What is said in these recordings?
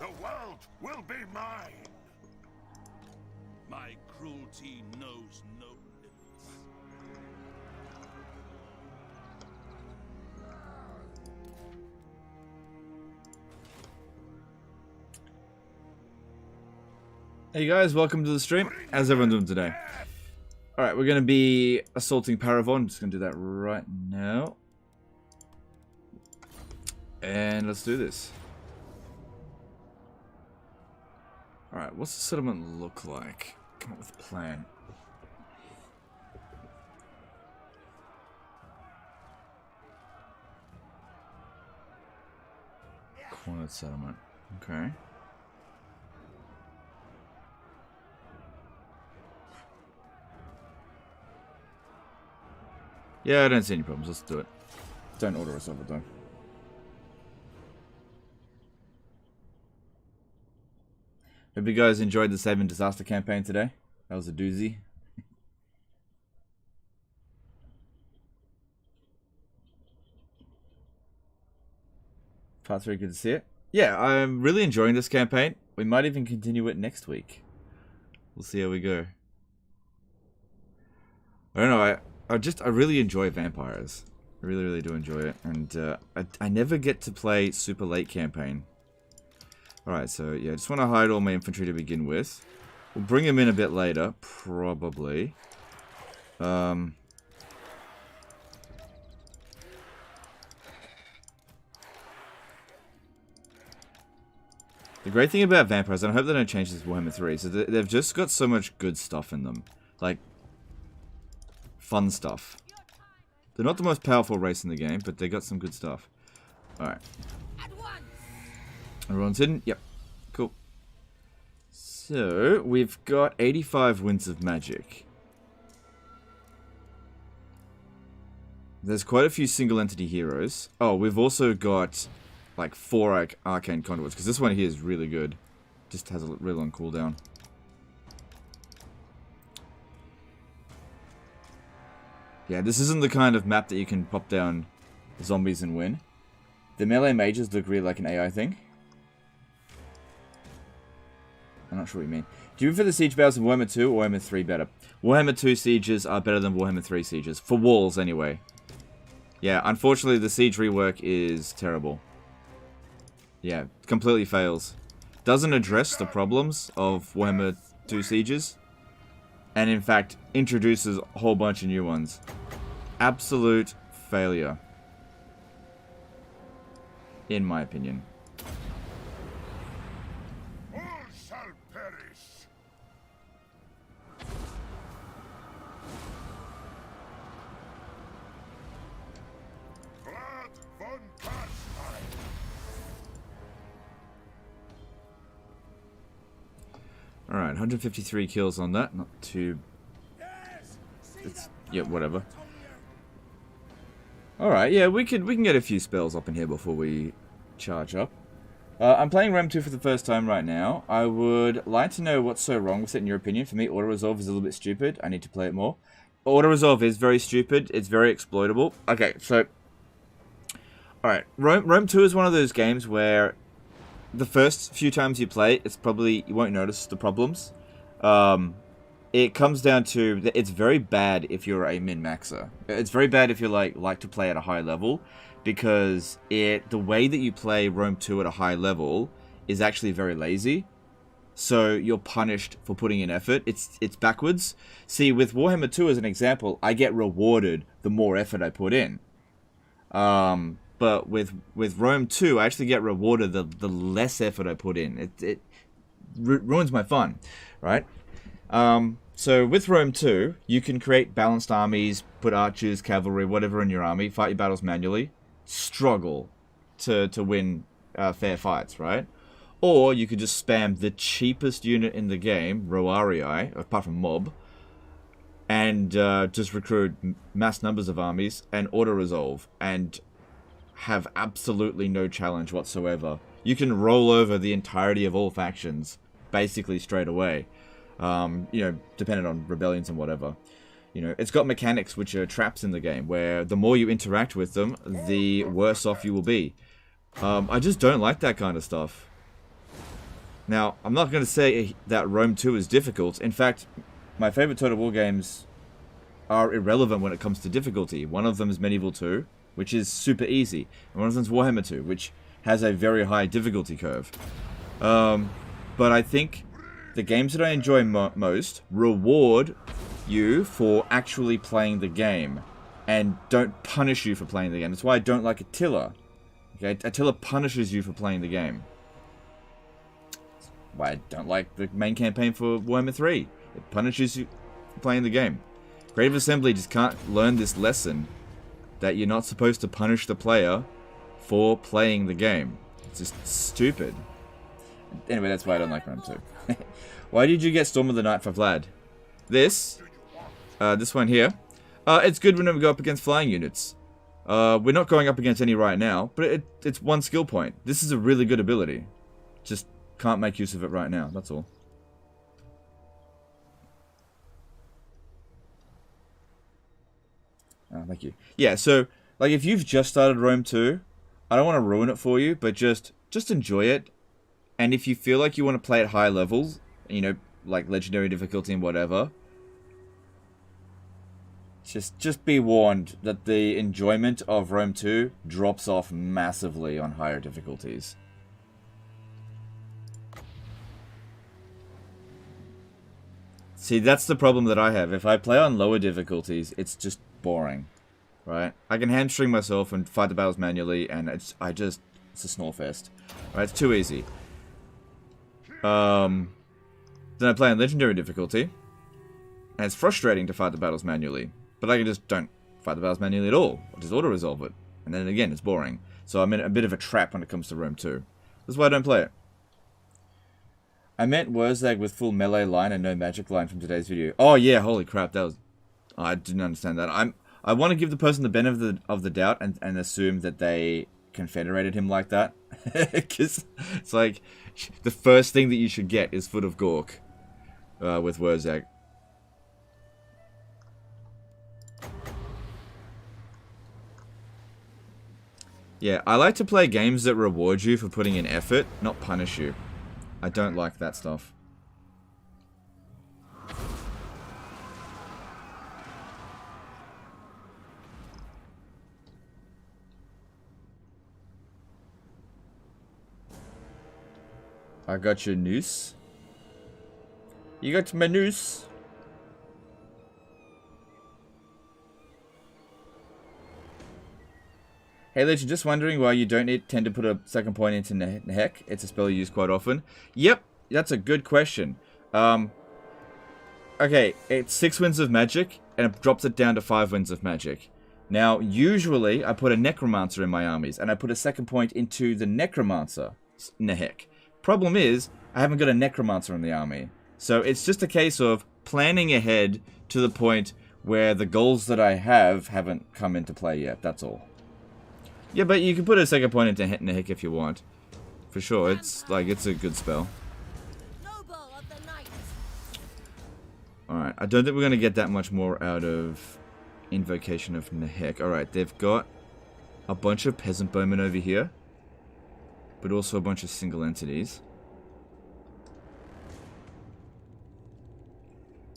The world will be mine. My cruelty knows no limits. Hey guys, welcome to the stream. How's everyone doing today? Alright, we're going to be assaulting Paravon. I'm just going to do that right now. And let's do this. Alright, what's the settlement look like? Come up with a plan. Cornered settlement. Okay. Yeah, I don't see any problems. Let's do it. Don't order us over though. Hope you guys enjoyed the Save and Disaster campaign today. That was a doozy. Part 3, good to see it. Yeah, I'm really enjoying this campaign. We might even continue it next week. We'll see how we go. I don't know, I really enjoy vampires. I really do enjoy it. And I never get to play super late campaign. Alright, so yeah, I just want to hide all my infantry to begin with. We'll bring them in a bit later, probably. The great thing about vampires, and I hope they don't change this Warhammer 3, is that they've just got so much good stuff in them. Like, fun stuff. They're not the most powerful race in the game, but they got some good stuff. Alright. Everyone's hidden? Yep. Cool. So, we've got 85 winds of magic. There's quite a few single entity heroes. Oh, we've also got like 4 arcane conduits, because this one here is really good. Just has a really long cooldown. Yeah, this isn't the kind of map that you can pop down zombies and win. The melee mages look really like an AI thing. I'm not sure what you mean. Do you prefer the siege battles in Warhammer 2 or Warhammer 3 better? Warhammer 2 sieges are better than Warhammer 3 sieges. For walls, anyway. Yeah, unfortunately, the siege rework is terrible. Yeah, completely fails. Doesn't address the problems of Warhammer 2 sieges. And in fact, introduces a whole bunch of new ones. Absolute failure. In my opinion. All shall perish. Vlad von Carstein. Alright, 153 kills on that. Not too... It's, yeah, whatever. Alright, yeah, we can get a few spells up in here before we charge up. I'm playing Rem 2 for the first time right now. I would like to know what's so wrong with it in your opinion. For me, auto-resolve is a little bit stupid. I need to play it more. Auto-resolve is very stupid. It's very exploitable. Okay, so... Alright, Rome 2 is one of those games where the first few times you play it, it's probably... You won't notice the problems. It comes down to... It's very bad if you're a min-maxer. It's very bad if you like to play at a high level. Because the way that you play Rome 2 at a high level is actually very lazy. So you're punished for putting in effort. It's backwards. See, with Warhammer 2 as an example, I get rewarded the more effort I put in. But with Rome 2, I actually get rewarded the less effort I put in. It ruins my fun, right? So with Rome 2, you can create balanced armies, put archers, cavalry, whatever in your army, fight your battles manually, struggle to win fair fights, right? Or you could just spam the cheapest unit in the game, Roarii, apart from Mob, and just recruit mass numbers of armies and auto-resolve and have absolutely no challenge whatsoever. You can roll over the entirety of all factions basically straight away. You know, depending on rebellions and whatever. You know, it's got mechanics which are traps in the game, where the more you interact with them, the worse off you will be. I just don't like that kind of stuff. Now, I'm not going to say that Rome 2 is difficult. In fact, my favorite Total War games are irrelevant when it comes to difficulty. One of them is Medieval 2, which is super easy. And one of them is Warhammer 2, which has a very high difficulty curve. But I think the games that I enjoy most reward you for actually playing the game and don't punish you for playing the game. That's why I don't like Attila. Okay, Attila punishes you for playing the game. That's why I don't like the main campaign for Warhammer 3. It punishes you for playing the game. Creative Assembly just can't learn this lesson that you're not supposed to punish the player for playing the game. It's just stupid. Anyway, that's why I don't like Rome 2. Why did you get Storm of the Night for Vlad? This one here. It's good whenever we go up against flying units. We're not going up against any right now, but it's one skill point. This is a really good ability. Just can't make use of it right now, that's all. Oh, thank you. Yeah, so, like, if you've just started Rome 2, I don't want to ruin it for you, but just enjoy it. And if you feel like you want to play at high levels, you know, like legendary difficulty and whatever, just be warned that the enjoyment of Rome 2 drops off massively on higher difficulties. See, that's the problem that I have. If I play on lower difficulties, it's just boring, right? I can hamstring myself and fight the battles manually, and it's a snore fest. Right, it's too easy. Then I play on legendary difficulty, and it's frustrating to fight the battles manually. But I just don't fight the battles manually at all. I just auto-resolve it. And then again, it's boring. So I'm in a bit of a trap when it comes to Rome 2. That's why I don't play it. I meant Wurzag with full melee line and no magic line from today's video. Oh yeah, holy crap, that was... I didn't understand that. I want to give the person the benefit of the doubt and assume that they confederated him like that. Because it's like, the first thing that you should get is Foot of Gork with Wurzag. Yeah, I like to play games that reward you for putting in effort, not punish you. I don't like that stuff. I got your noose. You got my noose. Hey Legion, just wondering why you don't tend to put a second point into Nehek. It's a spell you use quite often. Yep, that's a good question. Okay, it's 6 winds of magic, and it drops it down to 5 winds of magic. Now, usually, I put a Necromancer in my armies, and I put a second point into the Necromancer, Nehek. Problem is, I haven't got a Necromancer in the army. So it's just a case of planning ahead to the point where the goals that I have haven't come into play yet, that's all. Yeah, but you can put a second point into Nehek if you want. For sure, it's a good spell. Alright, I don't think we're going to get that much more out of Invocation of Nehek. Alright, they've got a bunch of Peasant Bowmen over here, but also a bunch of single entities.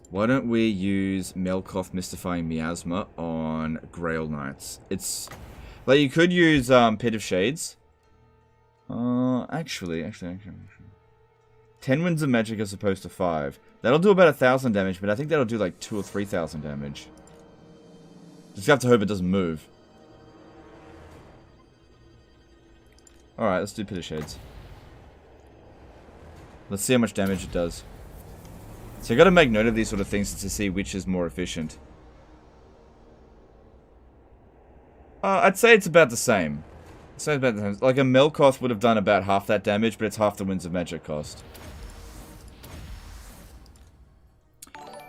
Why don't we use Melkoth Mystifying Miasma on Grail Knights? It's... like, you could use Pit of Shades. Actually. 10 winds of magic as opposed to 5. That'll do about 1,000 damage, but I think that'll do like 2,000 or 3,000 damage. Just have to hope it doesn't move. Alright, let's do Pit of Shades. Let's see how much damage it does. So you gotta make note of these sort of things to see which is more efficient. I'd say it's about the same. Like a Melkoth would have done about half that damage, but it's half the winds of magic cost.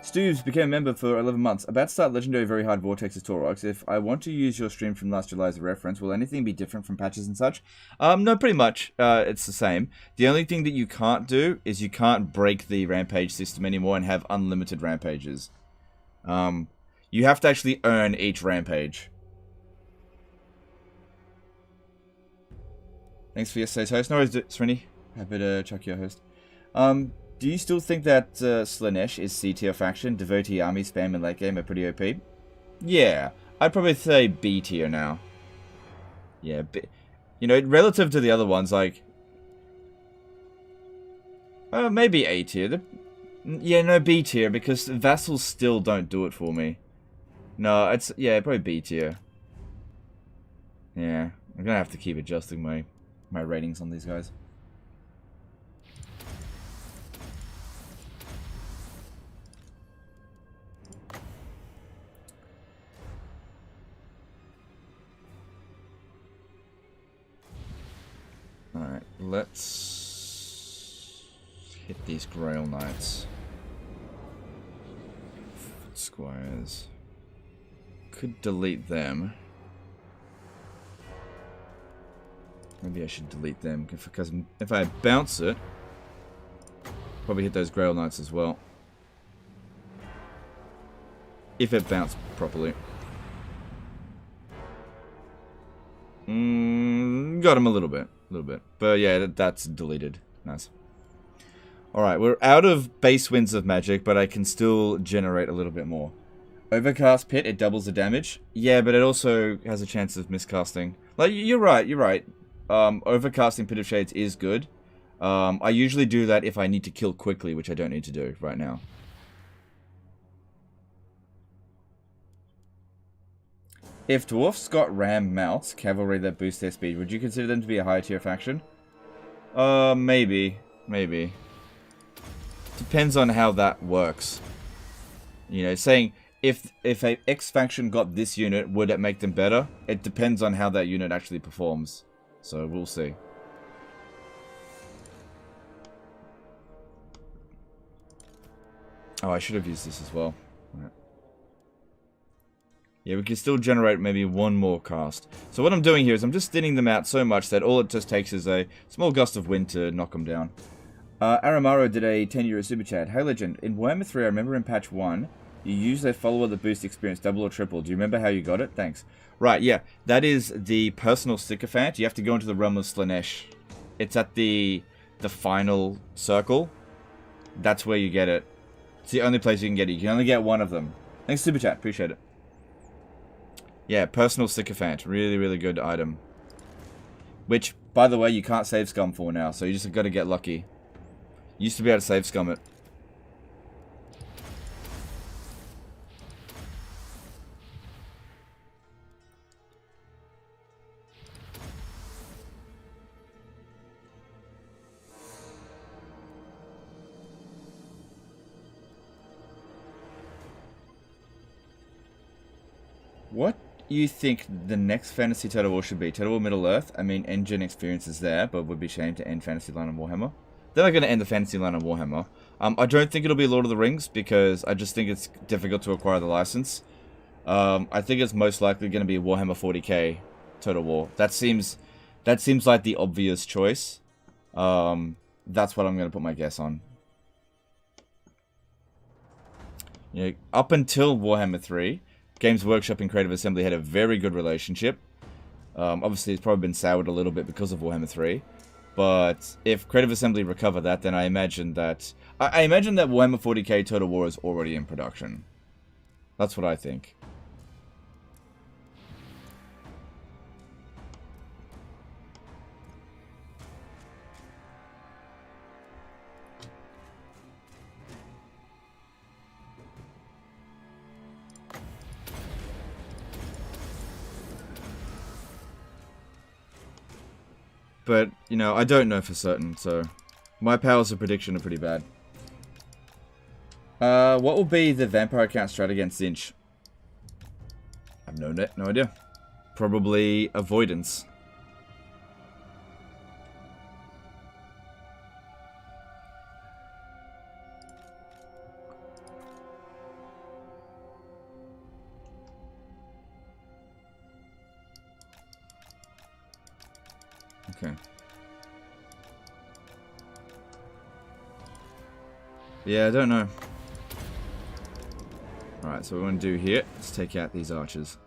Stooves became a member for 11 months. About to start Legendary Very Hard Vortex's Taurox. If I want to use your stream from last July as a reference, will anything be different from patches and such? No, pretty much. It's the same. The only thing that you can't do is you can't break the rampage system anymore and have unlimited rampages. You have to actually earn each rampage. Thanks for yesterday's host. No worries, Srini. Happy to chuck your host. Do you still think that Slaanesh is C tier faction? Devotee army spam in late game are pretty OP? Yeah, I'd probably say B tier now. Yeah, you know, relative to the other ones, like... maybe A tier. Yeah, no, B tier, because vassals still don't do it for me. No, it's... Yeah, probably B tier. Yeah, I'm gonna have to keep adjusting my ratings on these guys. Alright, let's hit these Grail Knights. Foot Squires. Could delete them. Maybe I should delete them, because if I bounce it, probably hit those Grail Knights as well. If it bounced properly. Got him a little bit. But yeah, that's deleted. Nice. Alright, we're out of base winds of magic, but I can still generate a little bit more. Overcast Pit, it doubles the damage. Yeah, but it also has a chance of miscasting. Like, you're right. Overcasting Pit of Shades is good. I usually do that if I need to kill quickly, which I don't need to do right now. If dwarfs got ram mounts, cavalry that boost their speed, would you consider them to be a higher tier faction? Maybe. Depends on how that works. You know, saying if a X faction got this unit, would it make them better? It depends on how that unit actually performs. So we'll see. Oh, I should have used this as well. Right. Yeah, we can still generate maybe one more cast. So what I'm doing here is I'm just thinning them out so much that all it just takes is a small gust of wind to knock them down. Aramaro did a 10 € super chat. Hey Legend, in Warhammer 3 I remember in patch 1, you used a follower that boost experience double or triple. Do you remember how you got it? Thanks. Right, yeah. That is the personal sycophant. You have to go into the realm of Slaanesh. It's at the final circle. That's where you get it. It's the only place you can get it. You can only get one of them. Thanks super chat. Appreciate it. Yeah, personal sycophant. Really, really good item. Which, by the way, you can't save scum for now, so you just got to get lucky. You used to be able to save scum it. What do you think the next Fantasy Total War should be? Total War Middle Earth? I mean, engine experience is there, but would be shame to end Fantasy Line on Warhammer. They're not going to end the Fantasy Line on Warhammer. I don't think it'll be Lord of the Rings, because I just think it's difficult to acquire the license. I think it's most likely going to be Warhammer 40k Total War. That seems like the obvious choice. That's what I'm going to put my guess on. You know, up until Warhammer 3... Games Workshop and Creative Assembly had a very good relationship. Obviously, it's probably been soured a little bit because of Warhammer 3. But if Creative Assembly recover that, then I imagine that... I imagine that Warhammer 40k Total War is already in production. That's what I think. But, you know, I don't know for certain, so... My powers of prediction are pretty bad. What will be the vampire count strat against Zinch? I have no idea. Probably avoidance. Okay. Yeah, I don't know. Alright, so what we want to do here, let's take out these archers.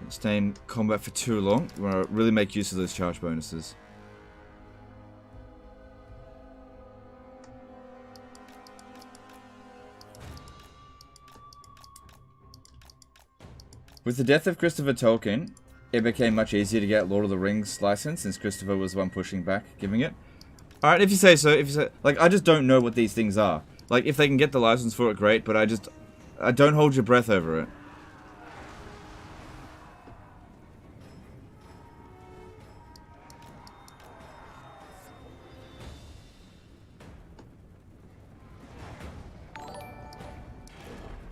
Stay in combat for too long. We want to really make use of those charge bonuses. With the death of Christopher Tolkien, it became much easier to get Lord of the Rings license since Christopher was the one pushing back, giving it. Alright, if you say so, like, I just don't know what these things are. Like, if they can get the license for it, great, but I don't hold your breath over it.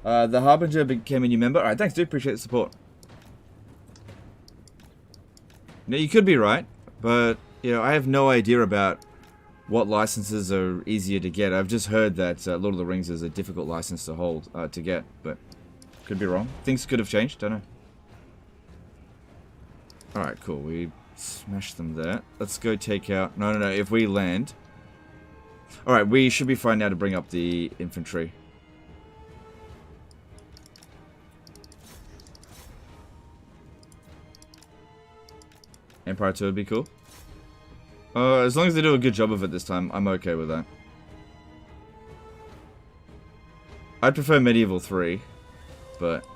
The Harbinger became a new member. Alright, thanks dude, appreciate the support. Now, you could be right, but, you know, I have no idea about what licenses are easier to get. I've just heard that Lord of the Rings is a difficult license to hold, to get, but could be wrong. Things could have changed, don't know. Alright, cool, we smashed them there. Let's go take out... No, if we land... Alright, we should be fine now to bring up the infantry. Empire 2 would be cool. As long as they do a good job of it this time, I'm okay with that. I'd prefer Medieval 3, but...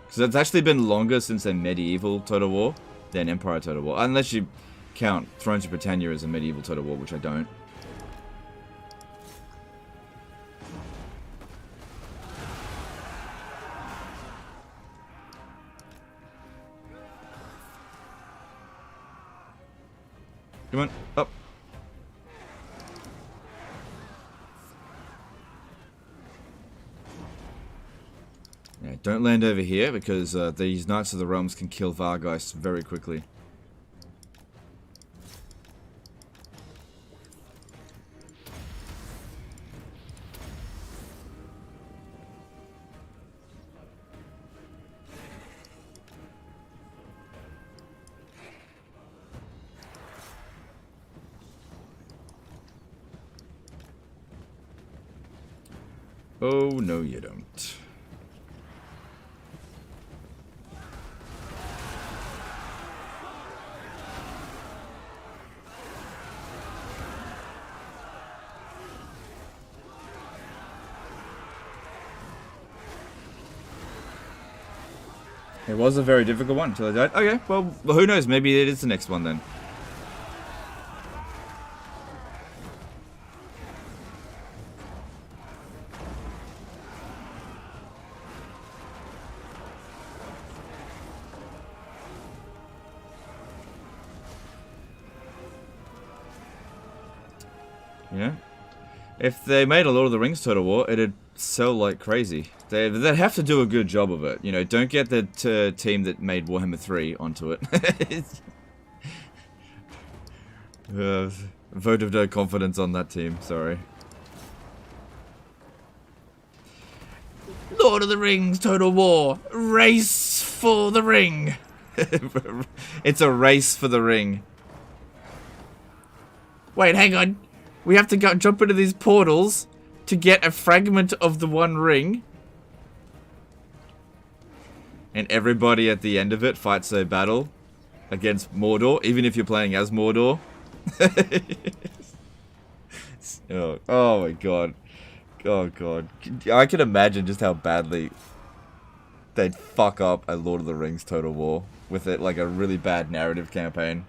Because it's actually been longer since a Medieval Total War than Empire Total War. Unless you count Thrones of Britannia as a Medieval Total War, which I don't. Come on, up. Yeah, don't land over here because these Knights of the Realms can kill Vargeist very quickly. Oh, no you don't. It was a very difficult one until I died. Okay, well, who knows? Maybe it is the next one then. Yeah. If they made a Lord of the Rings Total War, it'd sell like crazy. They'd have to do a good job of it. You know, don't get the team that made Warhammer 3 onto it. Vote of no confidence on that team, sorry. Lord of the Rings Total War. Race for the ring. It's a race for the ring. Wait, hang on. We have to jump into these portals to get a fragment of the One Ring. And everybody at the end of it fights a battle against Mordor, even if you're playing as Mordor. Oh my god. Oh god. I can imagine just how badly they'd fuck up a Lord of the Rings Total War with it, like a really bad narrative campaign.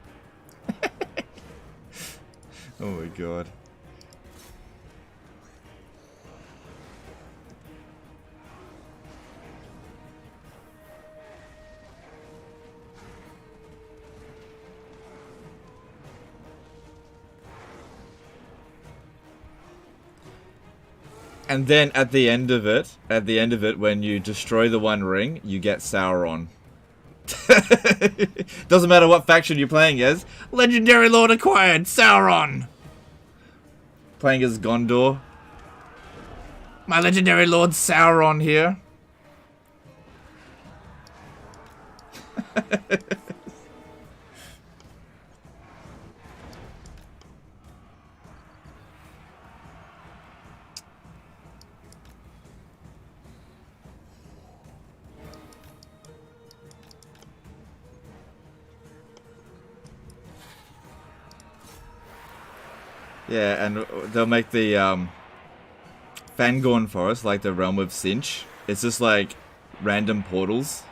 Oh my god. And then at the end of it, when you destroy the One Ring, you get Sauron. Doesn't matter what faction you're playing as. Legendary Lord acquired, Sauron. Playing as Gondor. My Legendary Lord Sauron here. Yeah, and they'll make the Fangorn Forest, like the realm of Sinch. It's just like random portals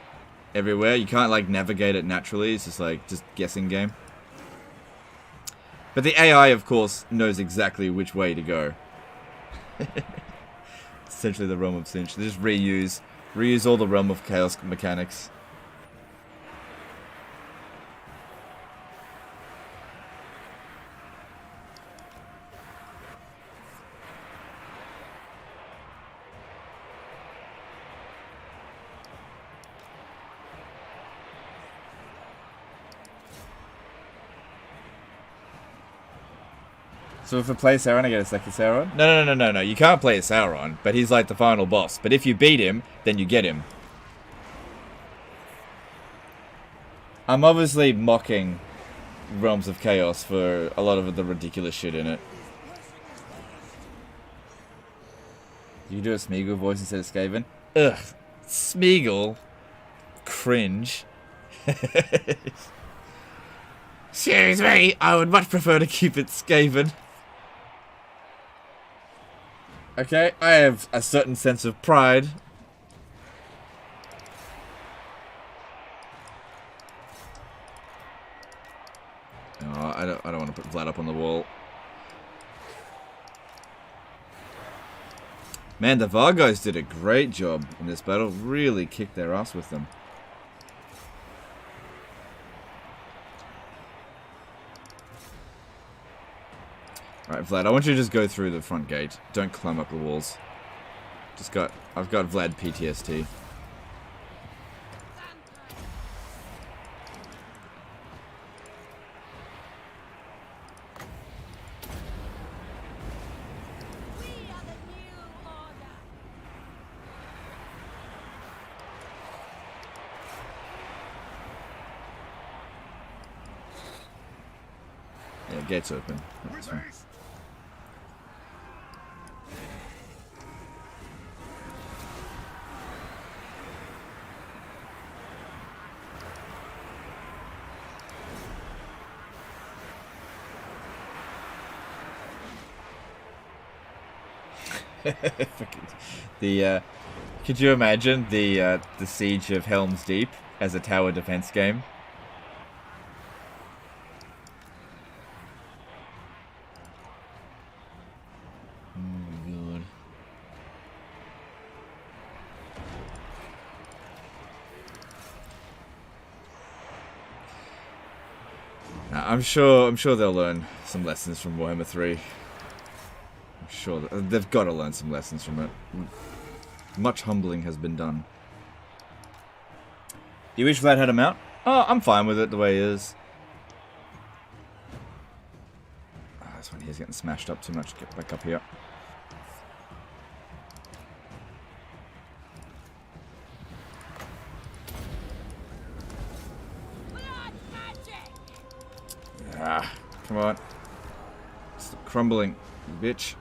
everywhere. You can't like navigate it naturally. It's just like just guessing game. But the AI, of course, knows exactly which way to go. Essentially the realm of Sinch. They just reuse all the realm of chaos mechanics. So if I play Sauron, I get a second Sauron? No. You can't play a Sauron, but he's like the final boss. But if you beat him, then you get him. I'm obviously mocking Realms of Chaos for a lot of the ridiculous shit in it. You do a Smeagol voice instead of Skaven? Ugh. Smeagol? Cringe. Excuse me, I would much prefer to keep it Skaven. Okay, I have a certain sense of pride. Oh, I don't want to put Vlad up on the wall. Man, the Vargos did a great job in this battle. Really kicked their ass with them. Alright, Vlad, I want you to just go through the front gate. Don't climb up the walls. I've got Vlad PTSD. Yeah, gate's open. That's fine. Could you imagine the Siege of Helm's Deep as a tower defense game? Oh my god. I'm sure they'll learn some lessons from Warhammer 3. I'm sure they've got to learn some lessons from it. Much humbling has been done. You wish Vlad had him out? Oh, I'm fine with it the way he is. Oh, this one here's getting smashed up too much. Get back up here. Ah, come on. Stop crumbling, you bitch.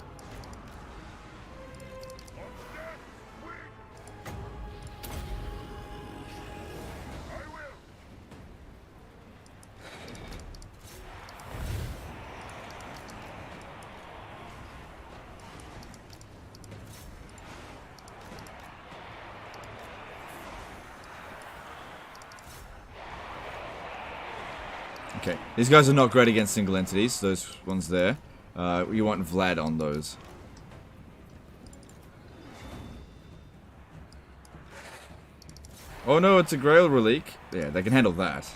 Okay, these guys are not great against single entities, those ones there. You want Vlad on those. Oh no, it's a Grail Relic. Yeah, they can handle that.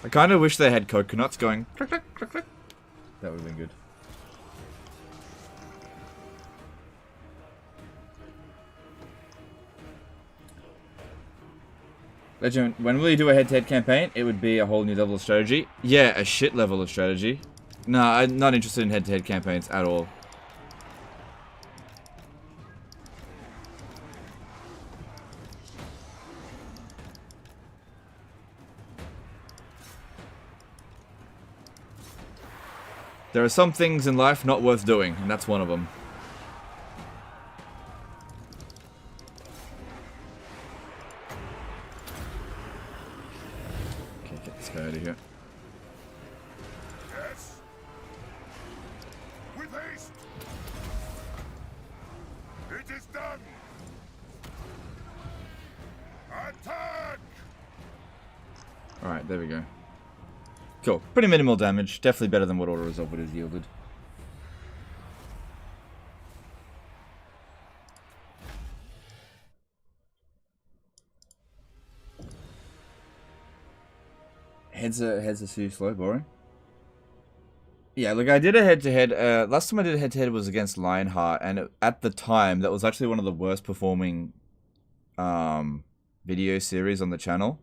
I kind of wish they had coconuts going click, click, click, click. That would have been good. Legend, when will you do a head-to-head campaign? It would be a whole new level of strategy. Yeah, a shit level of strategy. No, I'm not interested in head-to-head campaigns at all. There are some things in life not worth doing, and that's one of them. there we go. Cool. Pretty minimal damage. Definitely better than what Auto Resolve would have yielded. Heads are too slow, boring. Yeah, look, I did a head-to-head. Last time I did a head-to-head was against Lionheart, and at the time, that was actually one of the worst performing video series on the channel.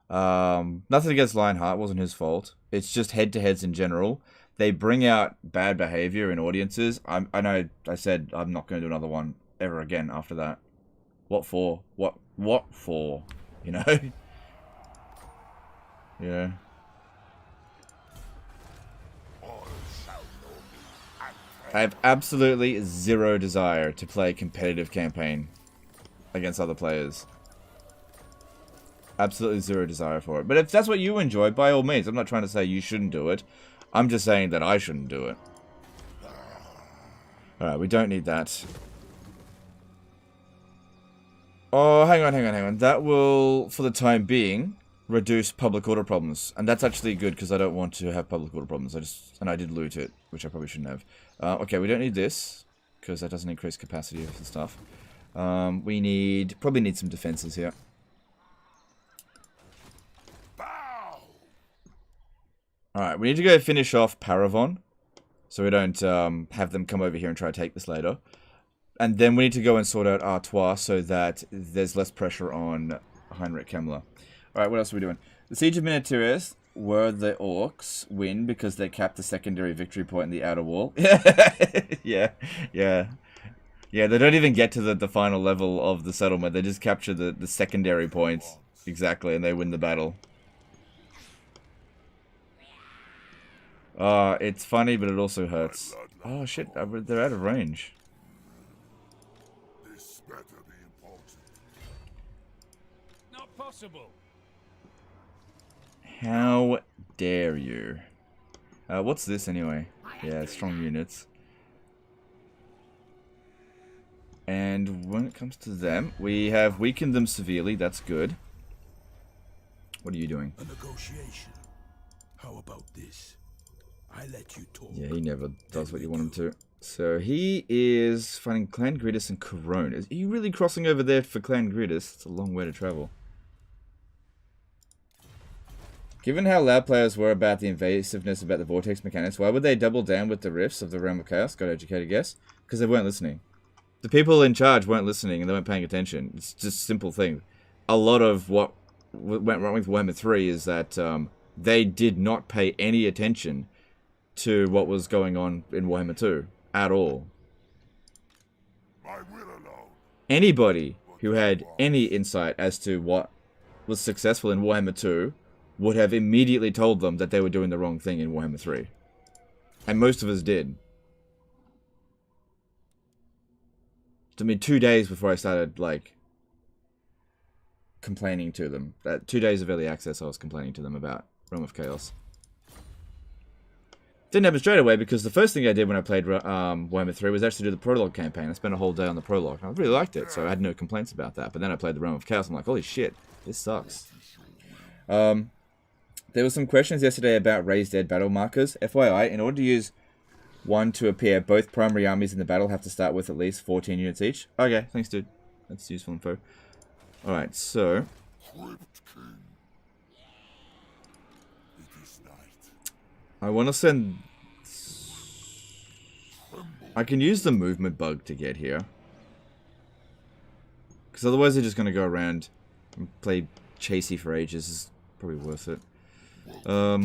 Nothing against Lionheart, wasn't his fault. It's just head-to-heads in general. They bring out bad behavior in audiences. I know I said I'm not going to do another one ever again after that. What for? What for? You know? Yeah. I have absolutely zero desire to play a competitive campaign against other players. Absolutely zero desire for it. But if that's what you enjoy, by all means. I'm not trying to say you shouldn't do it. I'm just saying that I shouldn't do it. Alright, we don't need that. Oh, hang on. That will, for the time being, reduce public order problems. And that's actually good, because I don't want to have public order problems. And I did loot it, which I probably shouldn't have. Okay, we don't need this, because that doesn't increase capacity of the stuff. We probably need some defenses here. Alright, we need to go finish off Paravon, so we don't have them come over here and try to take this later. And then we need to go and sort out Artois so that there's less pressure on Heinrich Kemmler. Alright, what else are we doing? The Siege of Miniterius, where the Orcs win because they capped the secondary victory point in the outer wall. Yeah, they don't even get to the final level of the settlement. They just capture the secondary points. Exactly, and they win the battle. It's funny, but it also hurts. Oh shit, they're out of range. This better be important. Not possible. How dare you? What's this anyway? Yeah, strong units. And when it comes to them, we have weakened them severely. That's good. What are you doing? A negotiation. How about this? I let you talk. Yeah, he never does what you want him to. So he is fighting Clan Guddest and Corona. Are you really crossing over there for Clan Guddest? It's a long way to travel. Given how loud players were about the invasiveness about the vortex mechanics, why would they double down with the riffs of the Realm of Chaos? Got educated guess? Because they weren't listening. The people in charge weren't listening and they weren't paying attention. It's just a simple thing. A lot of what went wrong with Warhammer 3 is that they did not pay any attention to what was going on in Warhammer 2 at all. My will alone. Anybody who had any insight as to what was successful in Warhammer 2 would have immediately told them that they were doing the wrong thing in Warhammer 3. And most of us did. It took me 2 days before I started, like, complaining to them. 2 days of early access I was complaining to them about Realm of Chaos. Didn't happen straight away because the first thing I did when I played Warhammer 3 was actually do the prologue campaign. I spent a whole day on the prologue. I really liked it, so I had no complaints about that. But then I played the Realm of Chaos. I'm like, holy shit, this sucks. There were some questions yesterday about raised dead battle markers. FYI, in order to use one to appear, both primary armies in the battle have to start with at least 14 units each. Okay, thanks, dude. That's useful info. Alright, so I want to send... I can use the movement bug to get here. Because otherwise they're just going to go around and play chasey for ages. It's probably worth it. But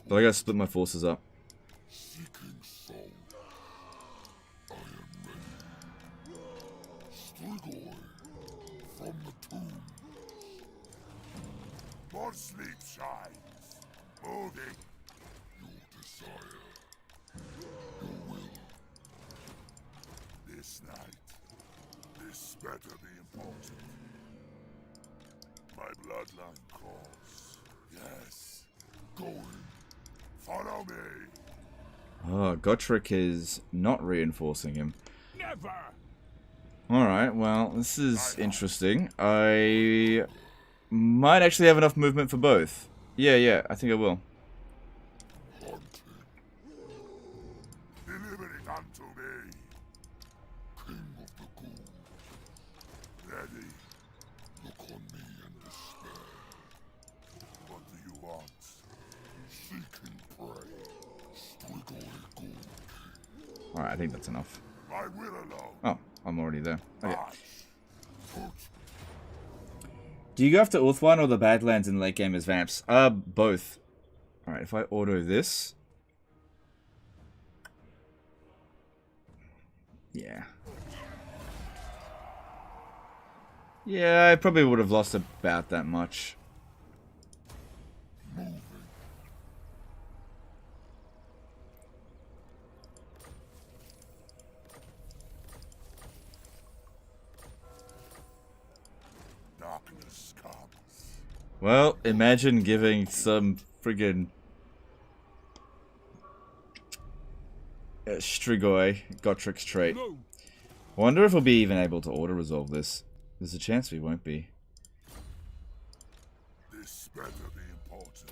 I gotta split my forces up. More sleep shines. Moving. Your desire. Your will. This night. This better be important. My bloodline calls. Yes. Going. Follow me. Oh, Gotrek is not reinforcing him. Never. Alright, well, this is interesting. I might actually have enough movement for both. Yeah, I think I will. Deliver it unto me. King of the ghouls. Ready. Look on me in despair. What do you want? Seeking prey. Strigoi ghoul. Alright, I think that's enough. I will alone. Oh, I'm already there. Okay. Put Do you go after Ulthuan or the Badlands in late game as vamps? Both. Alright, if I auto this. Yeah. Yeah, I probably would have lost about that much. darkness comes. Well, imagine giving some friggin' Strigoi Gotrik's trait. I wonder if we'll be even able to auto-resolve this. There's a chance we won't be. This better be important.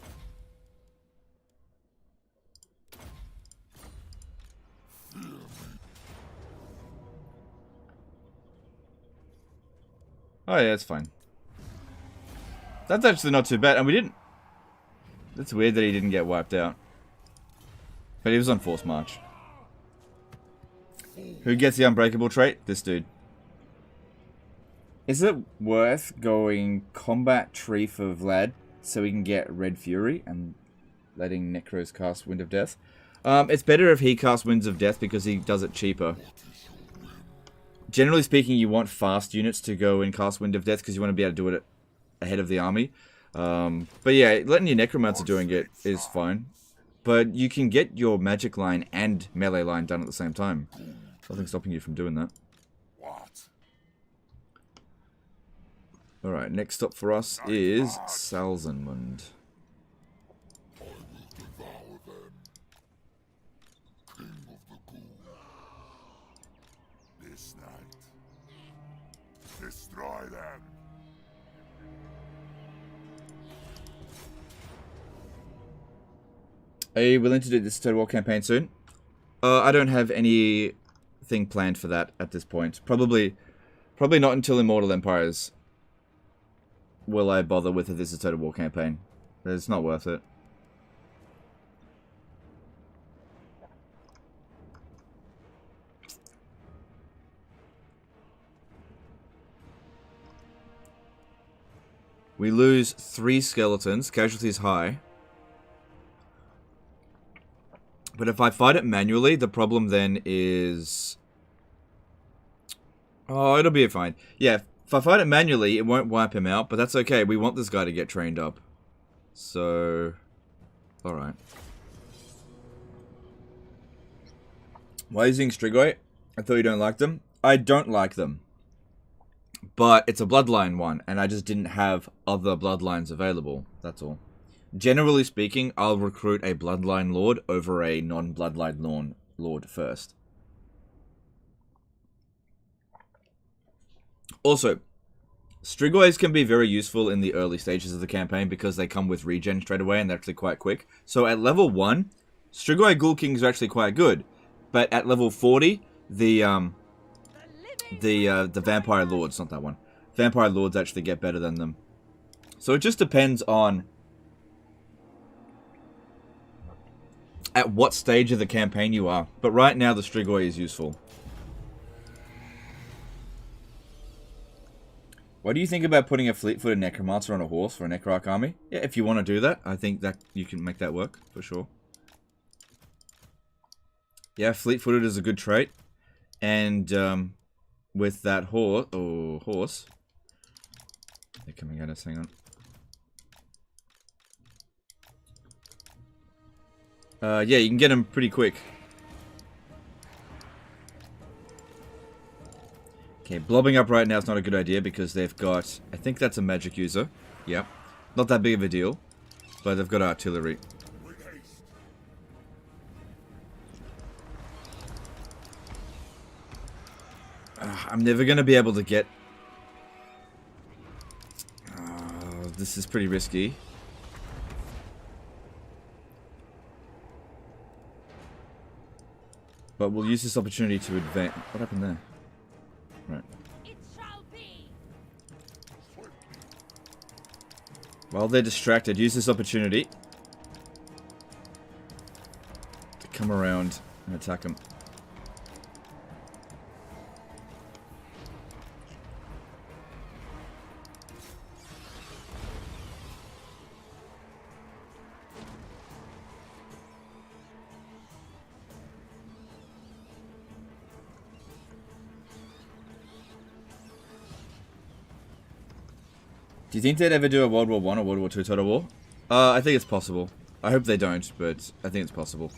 Oh yeah, it's fine. That's actually not too bad, and we didn't... That's weird that he didn't get wiped out. But he was on forced march. Who gets the unbreakable trait? This dude. Is it worth going combat tree for Vlad so we can get Red Fury and letting Necros cast Wind of Death? It's better if he casts Winds of Death because he does it cheaper. Generally speaking, you want fast units to go and cast Wind of Death because you want to be able to do it ahead of the army. But yeah, letting your Necromancer doing it is fine. But you can get your magic line and melee line done at the same time. Nothing's stopping you from doing that. What? Alright, next stop for us is Salzenmund. I will devour them. King of the ghouls. This night. Destroy them. Are you willing to do this Total War campaign soon? I don't have anything planned for that at this point. Probably not until Immortal Empires will I bother with if this is a Total War campaign. It's not worth it. We lose 3 skeletons, casualties high. But if I fight it manually, the problem then is... Oh, it'll be fine. Yeah, if I fight it manually, it won't wipe him out, but that's okay. We want this guy to get trained up. So... Alright. Why are you using Strigoi? I thought you don't like them. I don't like them. But it's a bloodline one, and I just didn't have other bloodlines available. That's all. Generally speaking, I'll recruit a bloodline lord over a non-bloodline lord first. Also, Strigois can be very useful in the early stages of the campaign because they come with regen straight away and they're actually quite quick. So at level 1, Strigoi Ghoul Kings are actually quite good. But at level 40, the Vampire Lords, not that one. Vampire Lords actually get better than them. So it just depends on at what stage of the campaign you are. But right now, the Strigoi is useful. What do you think about putting a fleet-footed Necromancer on a horse for a Necrarch army? Yeah, if you want to do that, I think that you can make that work, for sure. Yeah, fleet-footed is a good trait. And with that horse... They're coming at us, hang on. Yeah, you can get them pretty quick. Okay, blobbing up right now is not a good idea because they've got... I think that's a magic user. Yep. Not that big of a deal. But they've got artillery. I'm never going to be able to get... this is pretty risky. But we'll use this opportunity to advance. What happened there? Right. It shall be. While they're distracted, use this opportunity to come around and attack them. Do you think they'd ever do a World War I or World War II Total War? I think it's possible. I hope they don't, but I think it's possible.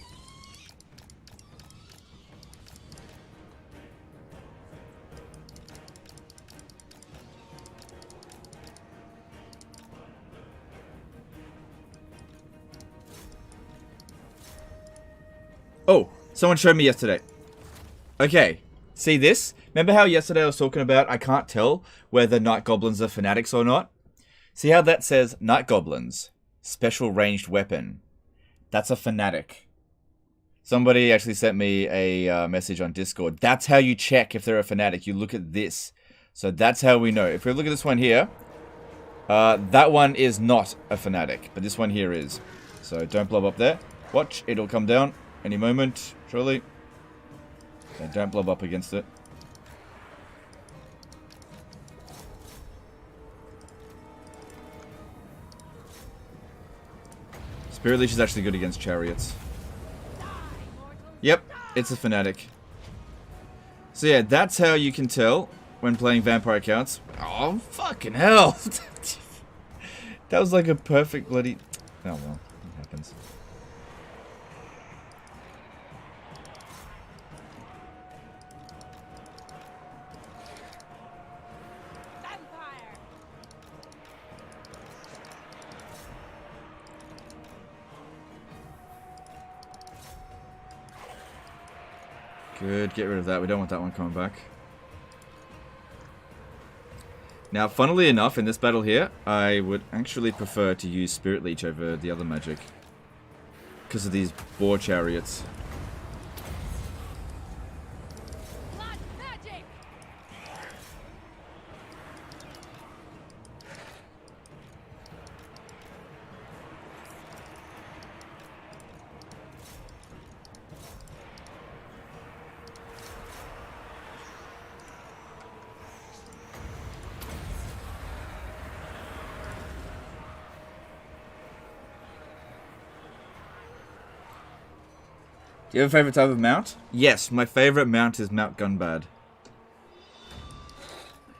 Oh, someone showed me yesterday. Okay, see this? Remember how yesterday I was talking about I can't tell whether night goblins are fanatics or not? See how that says night goblins, special ranged weapon. That's a fanatic. Somebody actually sent me a message on Discord. That's how you check if they're a fanatic. You look at this. So that's how we know. If we look at this one here, that one is not a fanatic, but this one here is. So don't blob up there. Watch, it'll come down any moment, surely. So don't blob up against it. Spirit Leech is actually good against chariots. Yep, it's a fanatic. So yeah, that's how you can tell when playing vampire accounts. Oh, fucking hell! That was like a perfect bloody... Oh well, it happens. Good, get rid of that. We don't want that one coming back. Now, funnily enough, in this battle here, I would actually prefer to use Spirit Leech over the other magic. Because of these boar chariots. Blood magic. Do you have a favorite type of mount? Yes, my favorite mount is Mount Gunbad.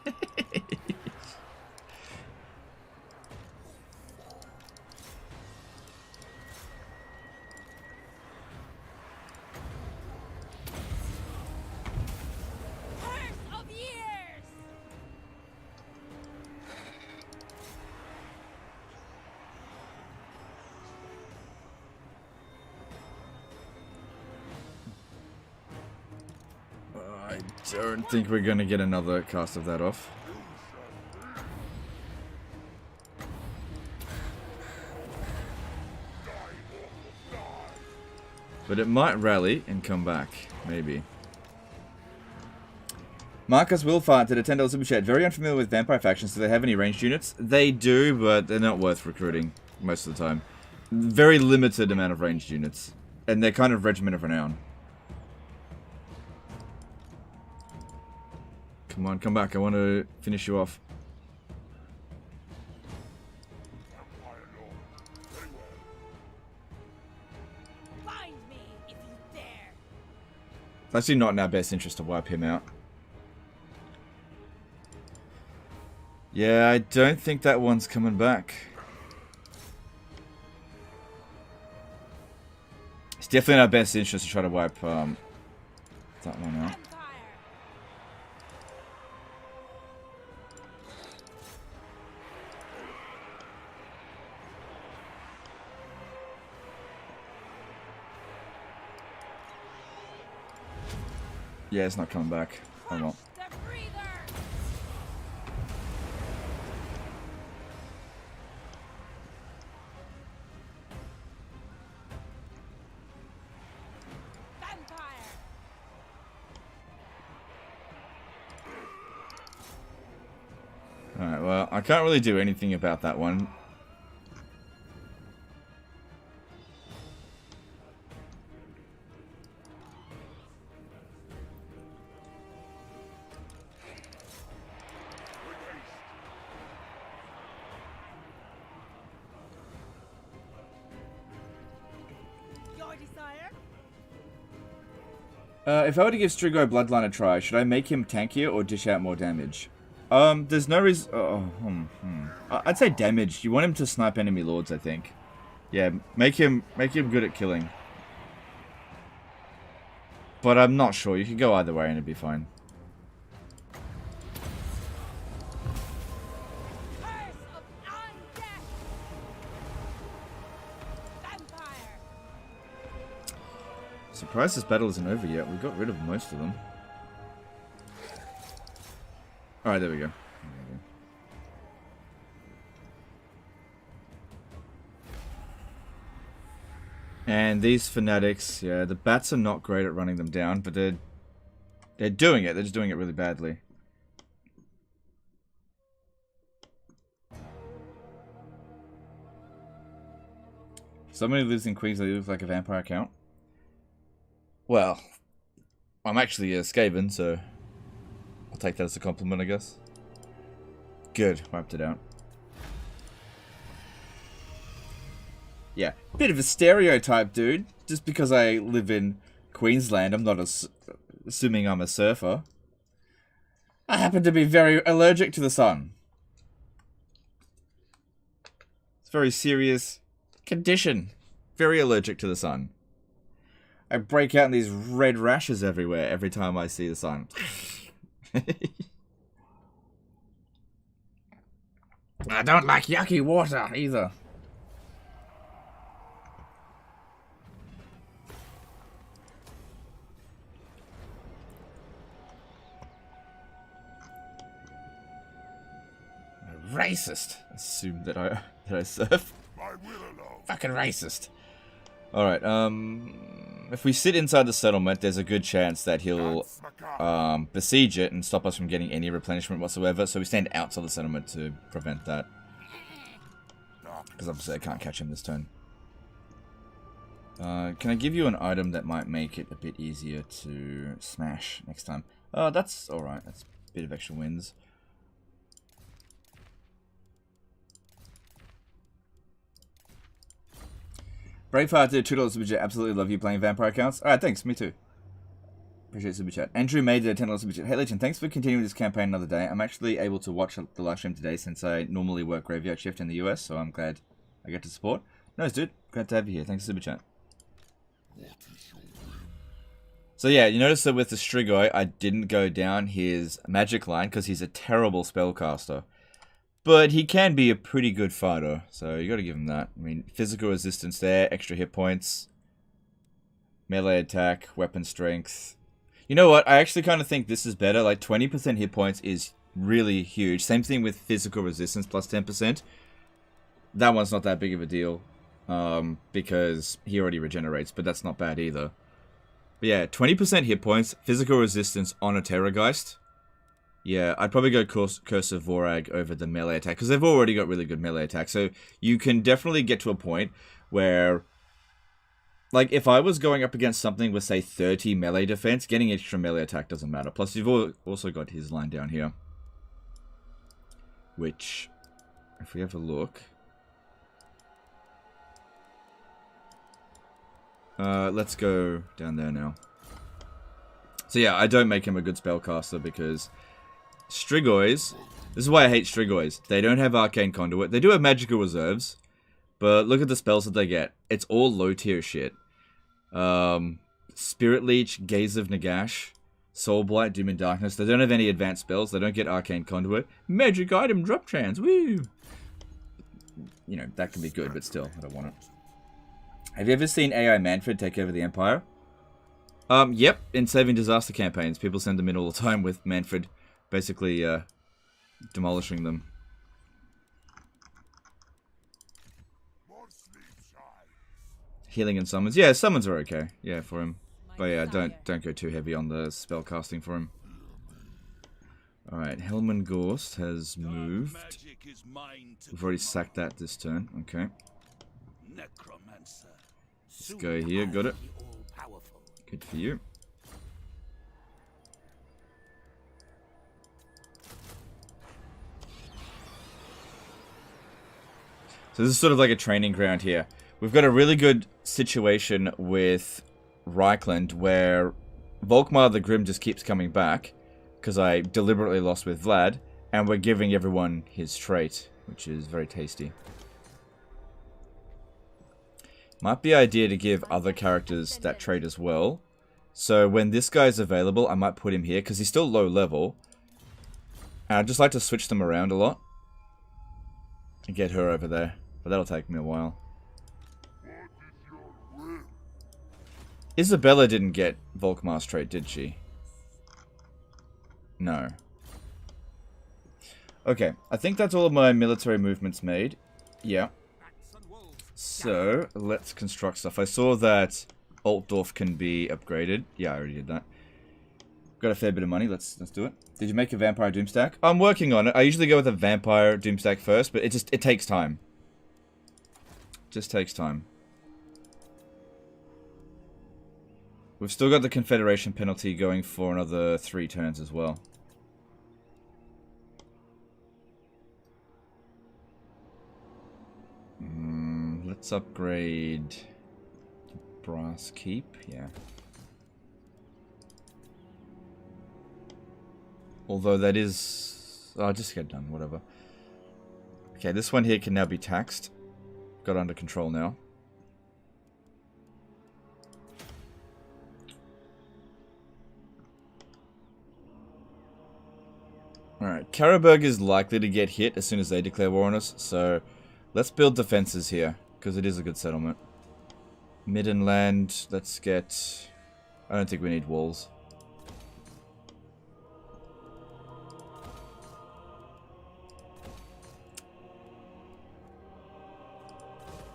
Curse of years. I don't think we're going to get another cast of that off. But it might rally and come back. Maybe. Marcus Wilfart did a $10 super chat. Very unfamiliar with vampire factions. Do they have any ranged units? They do, but they're not worth recruiting most of the time. Very limited amount of ranged units. And they're kind of regiment of renown. Come on, come back. I want to finish you off. Find me if you dare. It's actually not in our best interest to wipe him out. Yeah, I don't think that one's coming back. It's definitely in our best interest to try to wipe that one out. Empire. Yeah, it's not coming back. Oh well. The breather. Vampire. I can't really do anything about that one. Your desire? If I were to give Strigoi Bloodline a try, should I make him tankier or dish out more damage? There's no reason. I'd say damage. You want him to snipe enemy lords, I think. Yeah, make him good at killing. But I'm not sure. You could go either way and it'd be fine. Curse of undeath! Vampire! Surprised this battle isn't over yet. We got rid of most of them. Alright, there we go. And these fanatics, yeah, the bats are not great at running them down, but they're doing it. They're just doing it really badly. Somebody who lives in Queensland looks like a vampire account. Well, I'm actually a Skaven, so I'll take that as a compliment, I guess. Good, wiped it out. Yeah, bit of a stereotype, dude. Just because I live in Queensland, I'm not assuming I'm a surfer. I happen to be very allergic to the sun. It's a very serious condition. Very allergic to the sun. I break out in these red rashes everywhere every time I see the sun. I don't like yucky water either. Racist. Assume that I surf. My will alone. Fucking racist. Alright, if we sit inside the settlement, there's a good chance that he'll That's macabre. besiege it and stop us from getting any replenishment whatsoever, so we stand outside the settlement to prevent that. Because obviously I can't catch him this turn. Can I give you an item that might make it a bit easier to smash next time? That's alright, that's a bit of extra wins. Braveheart did $2 super chat. Absolutely love you playing vampire accounts. Alright, thanks. Me too. Appreciate super chat. Andrew made the $10 super chat. Hey Legend, thanks for continuing this campaign another day. I'm actually able to watch the live stream today since I normally work graveyard shift in the US, so I'm glad I get to support. Nice, dude. Glad to have you here. Thanks for super chat. So yeah, you notice that with the Strigoi, I didn't go down his magic line because he's a terrible spellcaster. But he can be a pretty good fighter, so you gotta give him that. I mean, physical resistance there, extra hit points, melee attack, weapon strength. You know what? I actually kind of think this is better. Like, 20% hit points is really huge. Same thing with physical resistance plus 10%. That one's not that big of a deal, because he already regenerates, but that's not bad either. But yeah, 20% hit points, physical resistance on a Terrorgeist. Yeah, I'd probably go Curse of Vorag over the melee attack, because they've already got really good melee attack. So you can definitely get to a point where, like, if I was going up against something with, say, 30 melee defense, getting extra melee attack doesn't matter. Plus, you've also got his line down here. Which, if we have a look... let's go down there now. So yeah, I don't make him a good spellcaster because... Strigois, this is why I hate Strigois. They don't have Arcane Conduit. They do have magical reserves, but look at the spells that they get. It's all low tier shit. Spirit Leech, Gaze of Nagash, Soul Blight, Doom and Darkness. They don't have any advanced spells. They don't get Arcane Conduit. Magic item drop chance. Woo! You know, that can be good, but still, I don't want it. Have you ever seen AI Manfred take over the Empire? Yep. In Saving Disaster campaigns, people send them in all the time with Manfred. Basically, demolishing them. Healing and summons. Yeah, summons are okay. Yeah, for him. But yeah, don't go too heavy on the spell casting for him. Alright, Helmengorst has moved. Magic is mine to We've already sacked that this turn. Okay. necromancer. Let's go here. Got it. All-powerful. Good for you. So this is sort of like a training ground here. We've got a really good situation with Reichland where Volkmar the Grim just keeps coming back because I deliberately lost with Vlad, and we're giving everyone his trait, which is very tasty. Might be idea to give other characters that trait as well. So when this guy's available, I might put him here because he's still low level. And I'd just like to switch them around a lot and get her over there. But that'll take me a while. Isabella didn't get Volkmar's trait, did she? No. Okay, I think that's all of my military movements made. Yeah. So, let's construct stuff. I saw that Altdorf can be upgraded. Yeah, I already did that. Got a fair bit of money. Let's do it. Did you make a vampire doomstack? I'm working on it. I usually go with a vampire doomstack first, but it takes time. Just takes time. We've still got the Confederation penalty going for another 3 turns as well. Let's upgrade Brass Keep, yeah. Although that is... Oh, just get done, whatever. Okay, this one here can now be taxed. Got under control now. Alright, Karaberg is likely to get hit as soon as they declare war on us, so let's build defenses here, because it is a good settlement. Middenland, let's get... I don't think we need walls.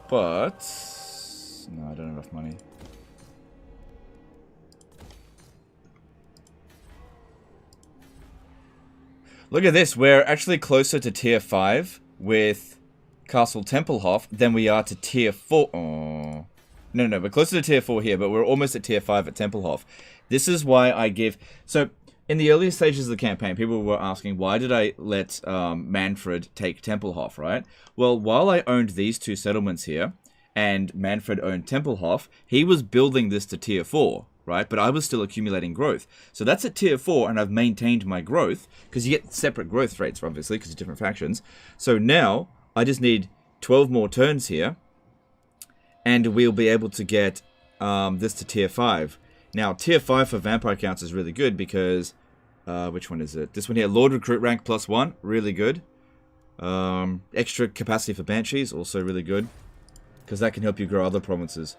But... no, I don't have enough money. Look at this, we're actually closer to tier 5 with Castle Tempelhof than we are to tier 4. Oh. No, we're closer to tier 4 here, but we're almost at tier 5 at Tempelhof. This is why I give... So, in the earlier stages of the campaign, people were asking, why did I let Manfred take Tempelhof, right? Well, while I owned these 2 settlements here, and Manfred owned Tempelhof, he was building this to tier 4. Right, but I was still accumulating growth. So that's at tier 4, and I've maintained my growth, because you get separate growth rates, obviously, because it's different factions. So now, I just need 12 more turns here, and we'll be able to get this to tier 5. Now, tier 5 for Vampire Counts is really good, because... which one is it? This one here, Lord Recruit rank +1, really good. Extra capacity for Banshees, also really good, because that can help you grow other provinces.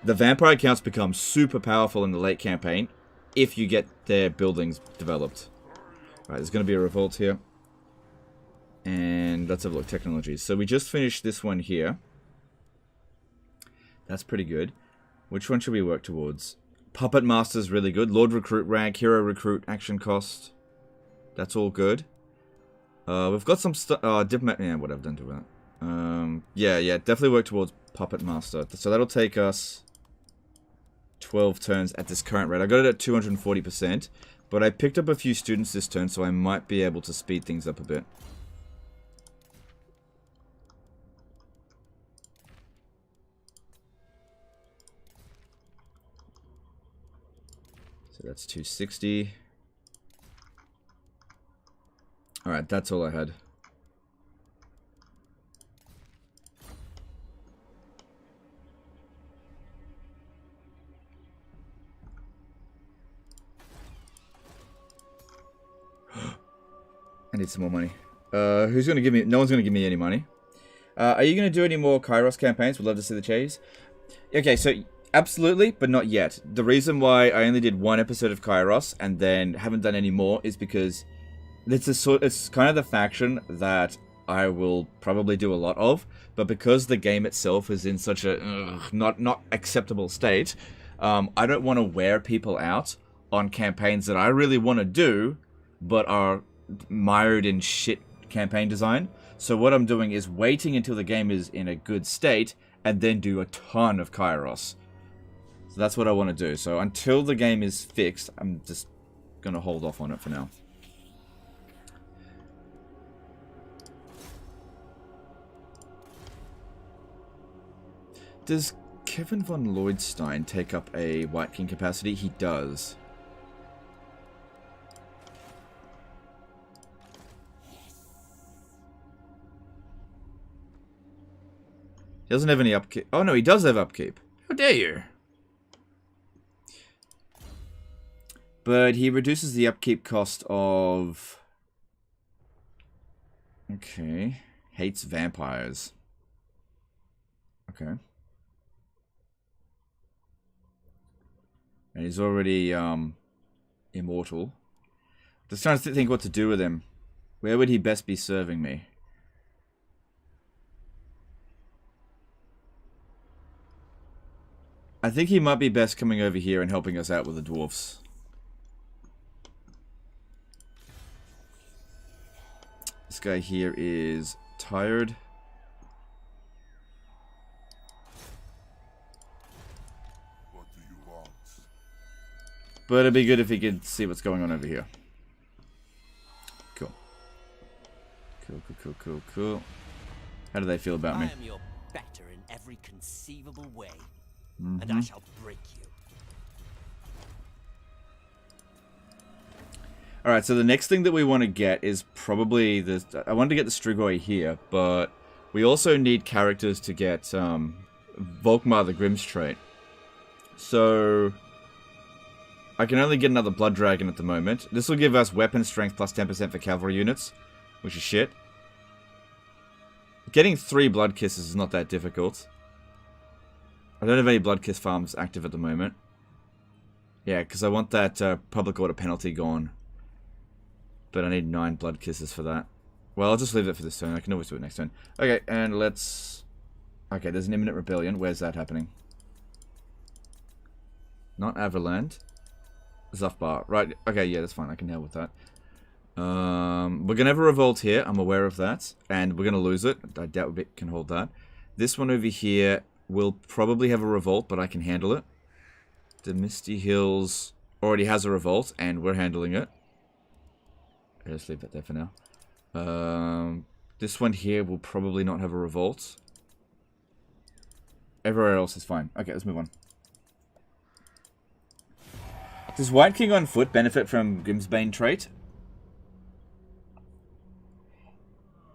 The vampire counts become super powerful in the late campaign if you get their buildings developed. Alright, there's going to be a revolt here. And let's have a look, technologies. So we just finished this one here. That's pretty good. Which one should we work towards? Puppet Master's really good. Lord Recruit rank, Hero Recruit, action cost. That's all good. We've got some stuff... Diplomat... Yeah, whatever, don't do that. Yeah, definitely work towards Puppet Master. So that'll take us 12 turns at this current rate. I got it at 240%, but I picked up a few students this turn, so I might be able to speed things up a bit. So that's 260. Alright, that's all I had. I need some more money. Who's going to give me... No one's going to give me any money. Are you going to do any more Kairos campaigns? We'd love to see the cheese. Okay, so absolutely, but not yet. The reason why I only did 1 episode of Kairos and then haven't done any more is because it's kind of the faction that I will probably do a lot of, but because the game itself is in such a not acceptable state, I don't want to wear people out on campaigns that I really want to do, but are mired in shit campaign design. So what I'm doing is waiting until the game is in a good state and then do a ton of Kairos. So that's what I want to do. So until the game is fixed, I'm just going to hold off on it for now. Does Kevin von Lloydstein take up a White King capacity? He does. He doesn't have any upkeep. Oh no, he does have upkeep. How dare you? But he reduces the upkeep cost of... Okay. Hates vampires. Okay. And he's already, immortal. Just trying to think what to do with him. Where would he best be serving me? I think he might be best coming over here and helping us out with the dwarfs. This guy here is tired. What do you want? But it'd be good if he could see what's going on over here. Cool. Cool. How do they feel about me? I am your better in every conceivable way, and I shall break you. Alright, so the next thing that we want to get is probably the... I wanted to get the Strigoi here, but we also need characters to get Volkmar the Grimm's trait. So... I can only get another Blood Dragon at the moment. This will give us weapon strength plus 10% for cavalry units, which is shit. Getting 3 Blood Kisses is not that difficult. I don't have any Blood Kiss farms active at the moment. Yeah, because I want that public order penalty gone. But I need 9 Blood Kisses for that. Well, I'll just leave it for this turn. I can always do it next turn. Okay, and let's... Okay, there's an Imminent Rebellion. Where's that happening? Not Averland. Zufbar. Right, okay, yeah, that's fine. I can deal with that. We're going to have a revolt here. I'm aware of that. And we're going to lose it. I doubt we can hold that. This one over here will probably have a revolt, but I can handle it. The Misty Hills already has a revolt, and we're handling it. Let's leave that there for now. This one here will probably not have a revolt. Everywhere else is fine. Okay, let's move on. Does White King on foot benefit from Grimsbane trait?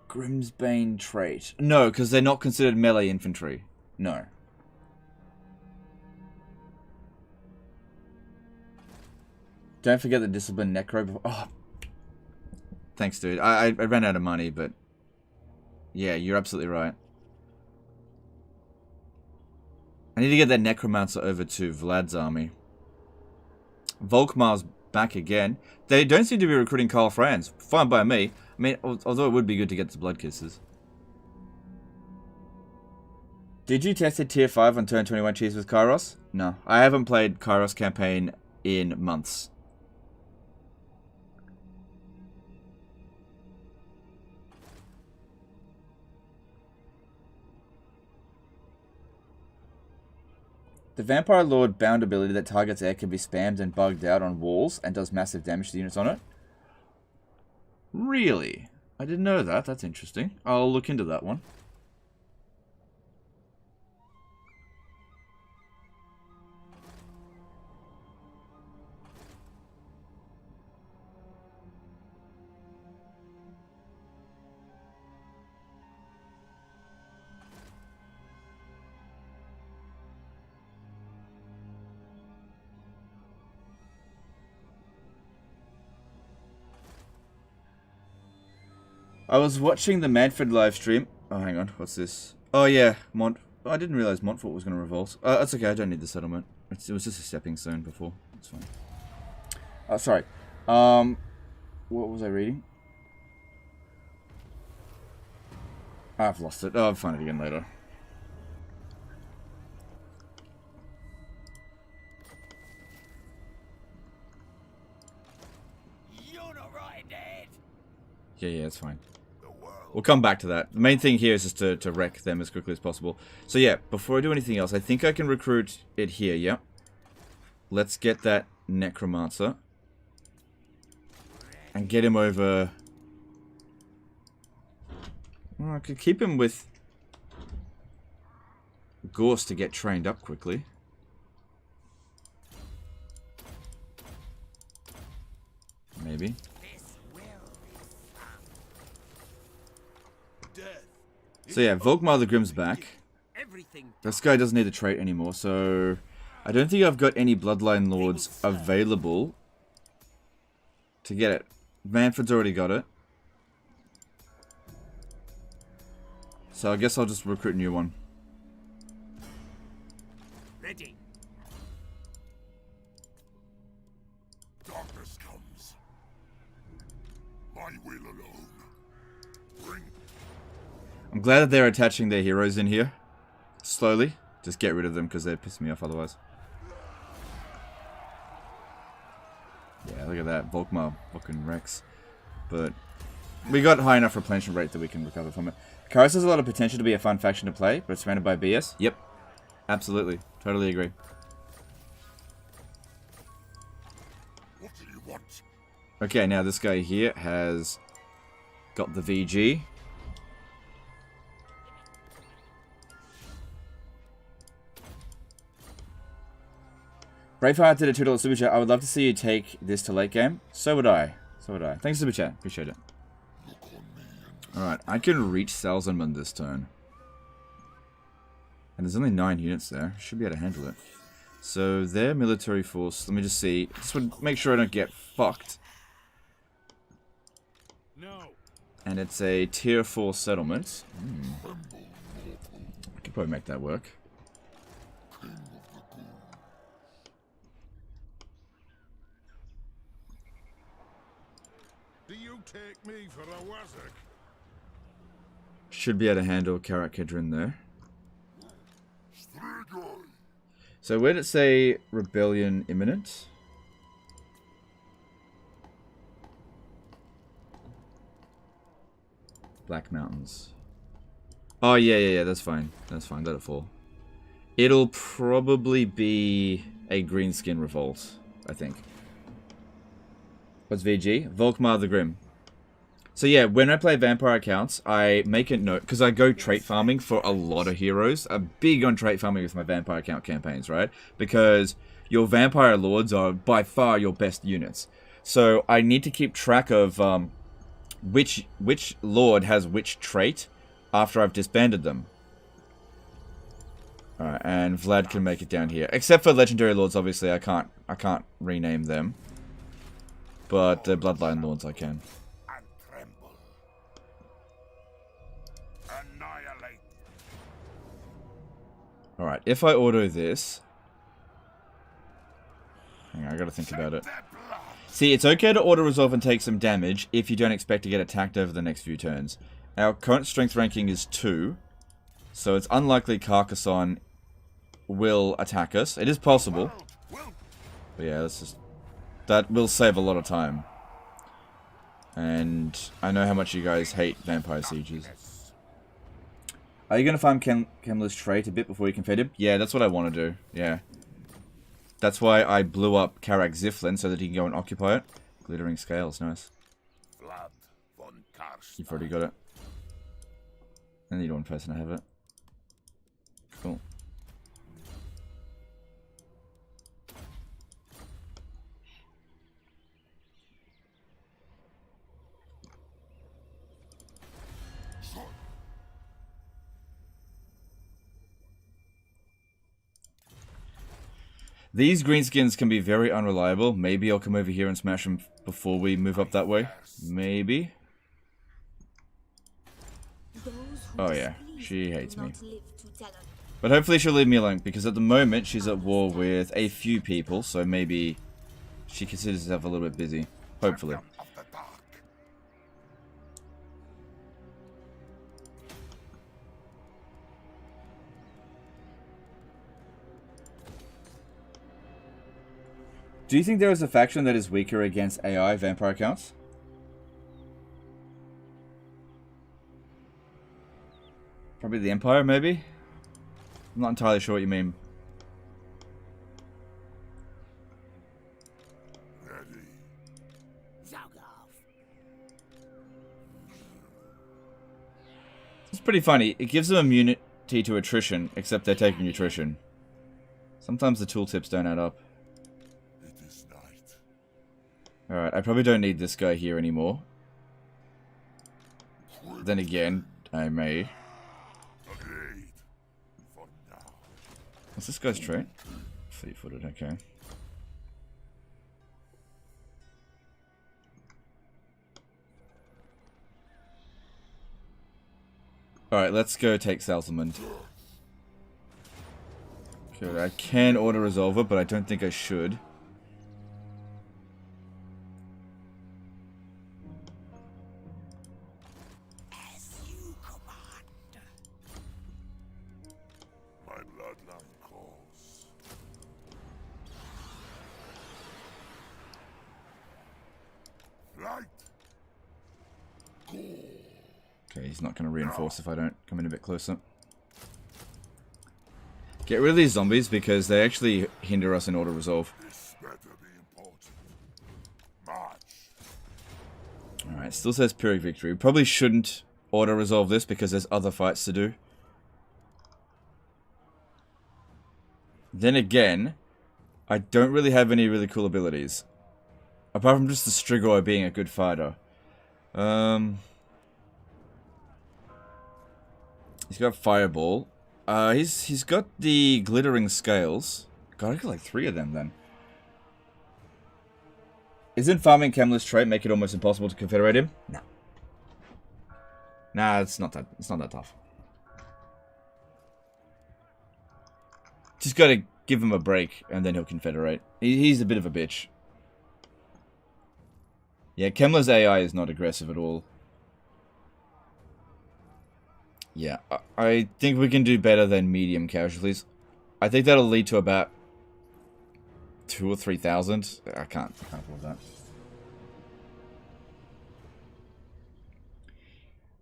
Grimsbane trait. No, because they're not considered melee infantry. No. Don't forget the Discipline Necro before... Oh. Thanks, dude. I ran out of money, but... Yeah, you're absolutely right. I need to get that Necromancer over to Vlad's army. Volkmar's back again. They don't seem to be recruiting Karl Franz. Fine by me. I mean, although it would be good to get the Blood Kisses. Did you test it tier 5 on turn 21 cheese with Kairos? No. I haven't played Kairos campaign in months. The Vampire Lord bound ability that targets air can be spammed and bugged out on walls and does massive damage to the units on it. Really? I didn't know that. That's interesting. I'll look into that one. I was watching the Manfred live stream. Oh, hang on. What's this? Oh, yeah. Oh, I didn't realize Montfort was going to revolt. That's okay. I don't need the settlement. It was just a stepping stone before. It's fine. Oh, sorry. What was I reading? I've lost it. Oh, I'll find it again later. You're not right, Dad. Yeah, it's fine. The world We'll come back to that. The main thing here is just to wreck them as quickly as possible. So yeah, before I do anything else, I think I can recruit it here, yep. Let's get that Necromancer. And get him over... Well, I could keep him with Gorse to get trained up quickly. Maybe. So yeah, Volkmar the Grim's back. This guy doesn't need a trait anymore, so... I don't think I've got any Bloodline Lords available to get it. Manfred's already got it. So I guess I'll just recruit a new one. Ready. darkness comes. My will alone. Bring I'm glad that they're attaching their heroes in here. Slowly. Just get rid of them because they're pissing me off otherwise. Yeah, look at that. Volkmar fucking wrecks. But we got high enough replenishment rate that we can recover from it. Karis has a lot of potential to be a fun faction to play, but it's surrounded by BS. Yep. Absolutely. Totally agree. what do you want? Okay, now this guy here has got the VG. Braveheart did a $2 super chat. I would love to see you take this to late game. So would I. So would I. Thanks, super chat. Appreciate it. Alright, I can reach Salzmann this turn. And there's only 9 units there. Should be able to handle it. So, their military force. Let me just see. Just want to make sure I don't get fucked. No. And it's a tier 4 settlement. I could probably make that work. Do you take me for a wazzock? Should be able to handle Karak Kedron there. Strigoi. So where did it say Rebellion imminent? Black Mountains. Oh yeah, that's fine. That's fine, let it fall. It'll probably be a greenskin revolt, I think. What's VG? Volkmar the Grim. So yeah, when I play vampire accounts, I make a note, because I go trait farming for a lot of heroes. I'm big on trait farming with my vampire account campaigns, right? Because your vampire lords are by far your best units. So I need to keep track of which lord has which trait after I've disbanded them. Alright, and Vlad can make it down here. Except for legendary lords, obviously, I can't rename them. But the bloodline lords I can. And tremble. Annihilate. Alright, if I auto this... Hang on, I gotta think about it. Their blood. See, it's okay to auto-resolve and take some damage if you don't expect to get attacked over the next few turns. Our current strength ranking is 2, so it's unlikely Carcassonne will attack us. It is possible. But yeah, that's just... That will save a lot of time. And I know how much you guys hate vampire sieges. Are you going to farm Kemler's trait a bit before you can feed him? Yeah, that's what I want to do. Yeah. That's why I blew up Karak Ziflin so that he can go and occupy it. Glittering scales, nice. Vlad von Carstein. You've already got it. I need one person to have it. Cool. These greenskins can be very unreliable. Maybe I'll come over here and smash them before we move up that way. Maybe. Oh yeah, she hates me. But hopefully she'll leave me alone, because at the moment she's at war with a few people, so maybe she considers herself a little bit busy. Hopefully. Of the dark. Do you think there is a faction that is weaker against AI vampire accounts? Probably the Empire, maybe? I'm not entirely sure what you mean. Ready. It's pretty funny. It gives them immunity to attrition, except they're taking nutrition. Sometimes the tooltips don't add up. It is night. Alright, I probably don't need this guy here anymore. Then again, I may. Agreed. For now. What's this guy's trait? Fleet-footed, okay. Alright, let's go take Salzamund. Good, I can auto-resolve it, but I don't think I should. As you command. My bloodline calls. Light. Okay, he's not going to reinforce if I don't come in a bit closer. Get rid of these zombies because they actually hinder us in auto-resolve. This better be important. March. Alright, still says Pyrrhic victory. Probably shouldn't auto-resolve this because there's other fights to do. Then again, I don't really have any really cool abilities. Apart from just the Strigoi being a good fighter. He's got Fireball. He's got the Glittering Scales. God, I got like 3 of them then. Isn't farming Camel's trait make it almost impossible to confederate him? No. Nah, it's not that tough. Just gotta give him a break and then he'll confederate. He's a bit of a bitch. Yeah, Kemler's AI is not aggressive at all. Yeah, I think we can do better than medium casualties. I think that'll lead to about 2,000 or 3,000. I can't afford that.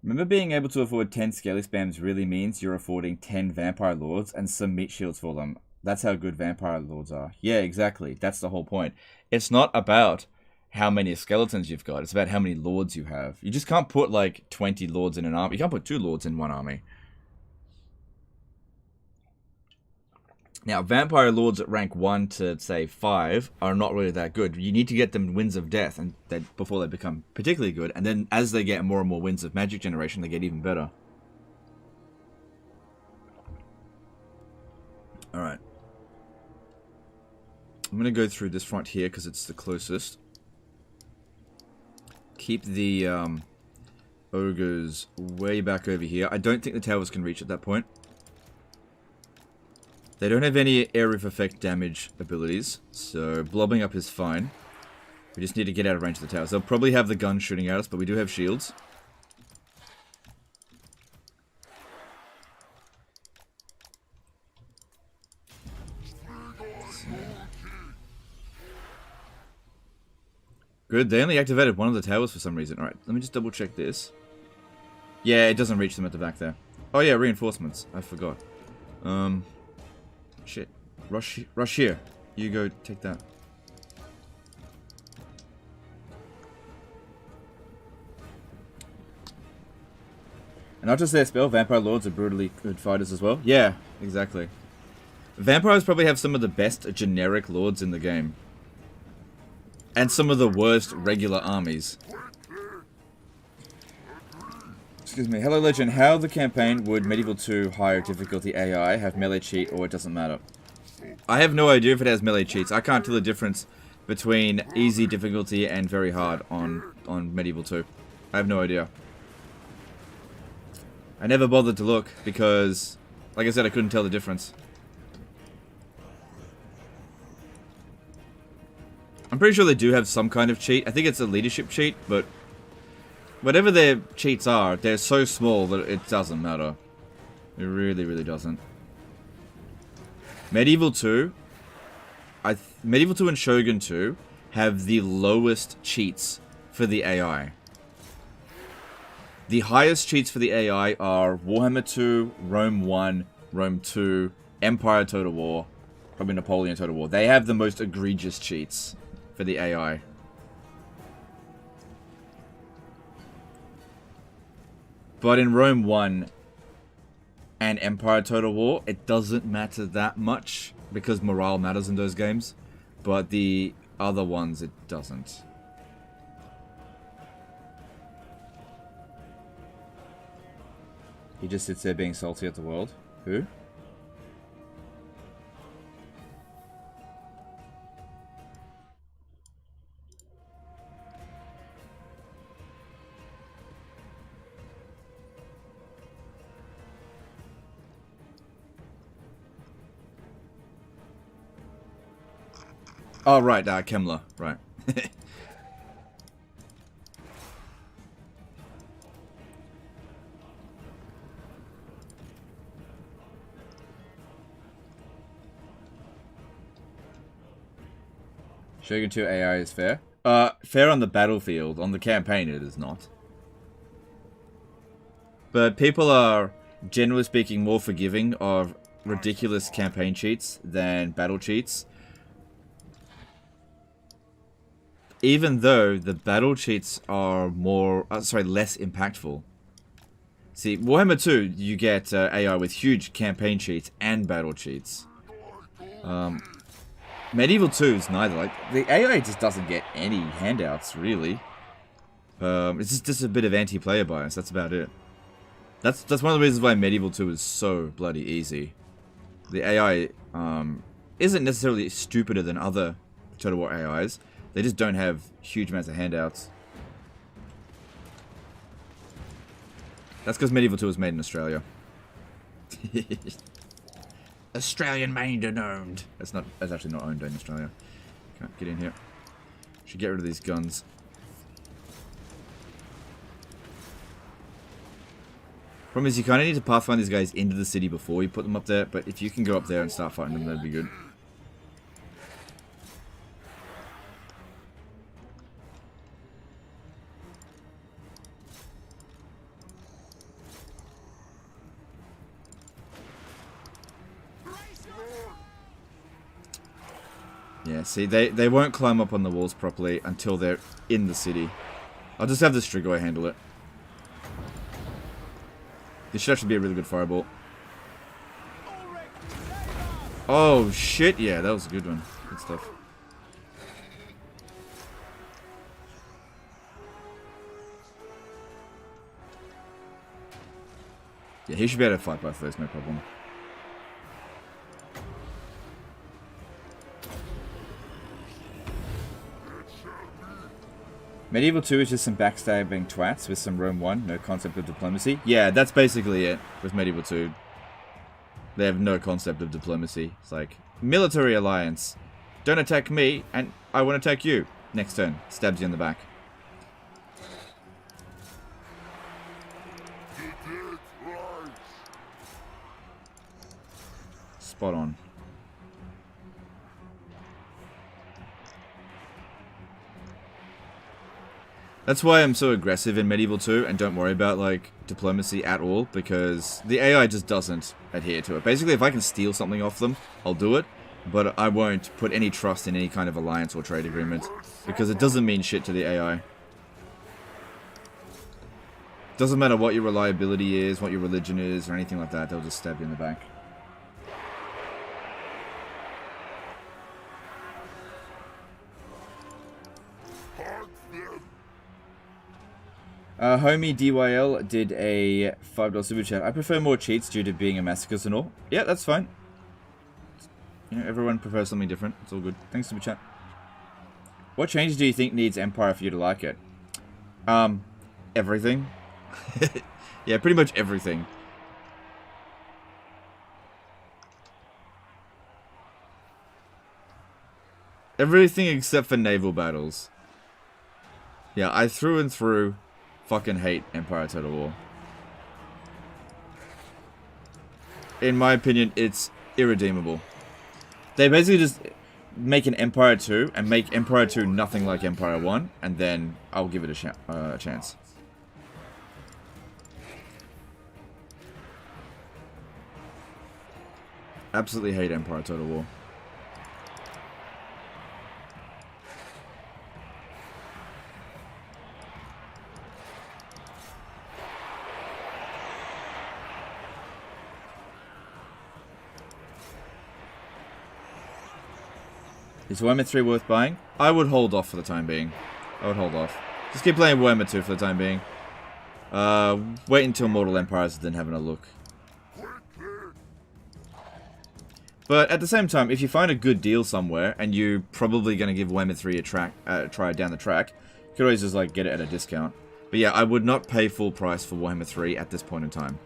Remember, being able to afford 10 scaly spams really means you're affording 10 vampire lords and some meat shields for them. That's how good vampire lords are. Yeah, exactly. That's the whole point. It's not about how many skeletons you've got. It's about how many lords you have. You just can't put like 20 lords in an army. You can't put 2 lords in one army. Now, vampire lords at rank 1 to, say, 5 are not really that good. You need to get them Winds of Death and before they become particularly good. And then as they get more and more Winds of Magic generation, they get even better. Alright. I'm going to go through this front here because it's the closest. Keep the ogres way back over here. I don't think the towers can reach at that point. They don't have any area of effect damage abilities, so blobbing up is fine. We just need to get out of range of the towers. They'll probably have the guns shooting at us, but we do have shields. Good, they only activated one of the towers for some reason. Alright, let me just double check this. Yeah, it doesn't reach them at the back there. Oh yeah, reinforcements. I forgot. Shit. Rush here. You go take that. And not just their spell, Vampire Lords are brutally good fighters as well. Yeah, exactly. Vampires probably have some of the best generic lords in the game. And some of the worst regular armies. Excuse me. Hello, Legend. How the campaign would Medieval 2 higher difficulty AI have melee cheat or it doesn't matter? I have no idea if it has melee cheats. I can't tell the difference between easy difficulty and very hard on Medieval 2. I have no idea. I never bothered to look because, like I said, I couldn't tell the difference. I'm pretty sure they do have some kind of cheat. I think it's a leadership cheat, but whatever their cheats are, they're so small that it doesn't matter. It really, really doesn't. Medieval 2, Medieval 2 and Shogun 2 have the lowest cheats for the AI. The highest cheats for the AI are Warhammer 2, Rome 1, Rome 2, Empire Total War, probably Napoleon Total War. They have the most egregious cheats for the AI. But in Rome 1 and Empire Total War, it doesn't matter that much because morale matters in those games. But the other ones, it doesn't. He just sits there being salty at the world. Who? Oh, right, Kemmler. Right. Shogun 2 AI is fair. Fair on the battlefield. On the campaign, it is not. But people are, generally speaking, more forgiving of ridiculous campaign cheats than battle cheats. Even though the battle cheats are more, less impactful. See, Warhammer 2, you get AI with huge campaign cheats and battle cheats. Medieval 2 is neither. Like, the AI just doesn't get any handouts, really. It's just a bit of anti-player bias, that's about it. That's one of the reasons why Medieval 2 is so bloody easy. The AI isn't necessarily stupider than other Total War AIs. They just don't have huge amounts of handouts. That's because Medieval 2 was made in Australia. Australian made and owned. That's actually not owned in Australia. Can't get in here. Should get rid of these guns. Problem is, you kind of need to pathfind these guys into the city before you put them up there. But if you can go up there and start fighting them, that'd be good. Yeah, see, they won't climb up on the walls properly until they're in the city. I'll just have the Strigoi handle it. This should actually be a really good fireball. Oh, shit, yeah, that was a good one. Good stuff. Yeah, he should be able to fight both of those, no problem. Medieval 2 is just some backstabbing twats with some Rome 1, no concept of diplomacy. Yeah, that's basically it with Medieval 2. They have no concept of diplomacy. It's like, military alliance. Don't attack me, and I won't attack you. Next turn, stabs you in the back. Spot on. That's why I'm so aggressive in Medieval 2 and don't worry about, like, diplomacy at all, because the AI just doesn't adhere to it. Basically, if I can steal something off them, I'll do it, but I won't put any trust in any kind of alliance or trade agreement, because it doesn't mean shit to the AI. Doesn't matter what your reliability is, what your religion is, or anything like that, they'll just stab you in the back. Homie DYL did a $5 super chat. I prefer more cheats due to being a masochist and all. Yeah, that's fine. You know, everyone prefers something different. It's all good. Thanks, super chat. What changes do you think needs Empire for you to like it? Everything. Yeah, pretty much everything. Everything except for naval battles. Yeah, I through and through fucking hate Empire Total War. In my opinion, it's irredeemable. They basically just make an Empire 2 and make Empire 2 nothing like Empire 1, and then I'll give it a chance. Absolutely hate Empire Total War. Is Warhammer 3 worth buying? I would hold off for the time being. I would hold off. Just keep playing Warhammer 2 for the time being. Wait until Mortal Empires and then having a look. But at the same time, if you find a good deal somewhere and you're probably going to give Warhammer 3 a try down the track, you could always just like get it at a discount. But yeah, I would not pay full price for Warhammer 3 at this point in time.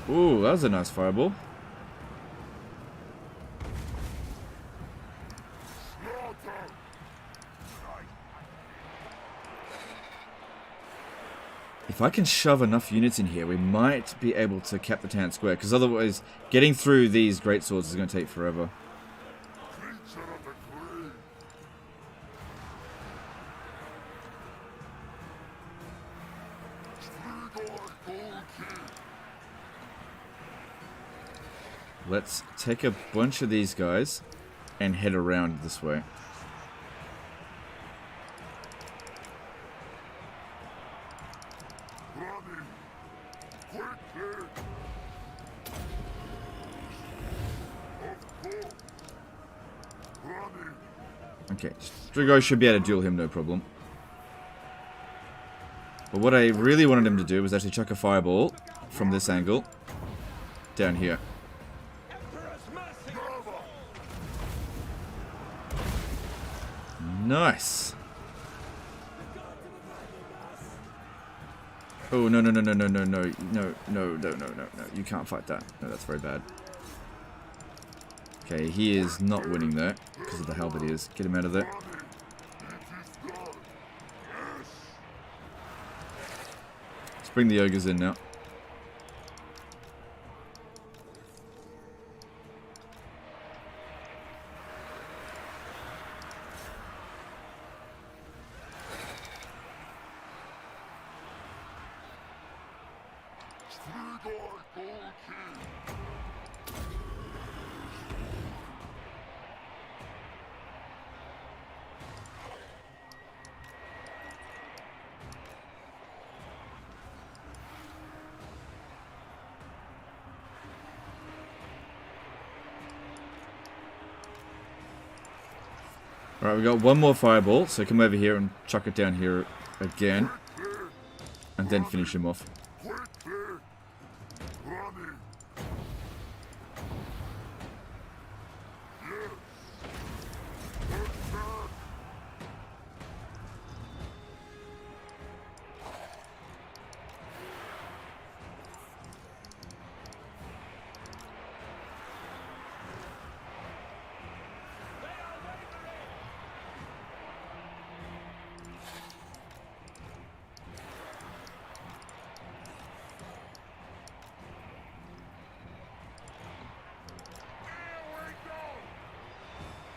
Ooh, that was a nice fireball. If I can shove enough units in here, we might be able to cap the town square, because otherwise, getting through these greatswords is going to take forever. Let's take a bunch of these guys and head around this way. Okay, Strigo should be able to duel him, no problem. But what I really wanted him to do was actually chuck a fireball from this angle down here. Nice. Oh, no, no, no, no, no, no, no, no, no, no, no, no, no. You can't fight that. No, that's very bad. Okay, he is not winning there because of the halberdiers. Get him out of there. Let's bring the ogres in now. Alright, we got one more fireball, so come over here and chuck it down here again. And then finish him off.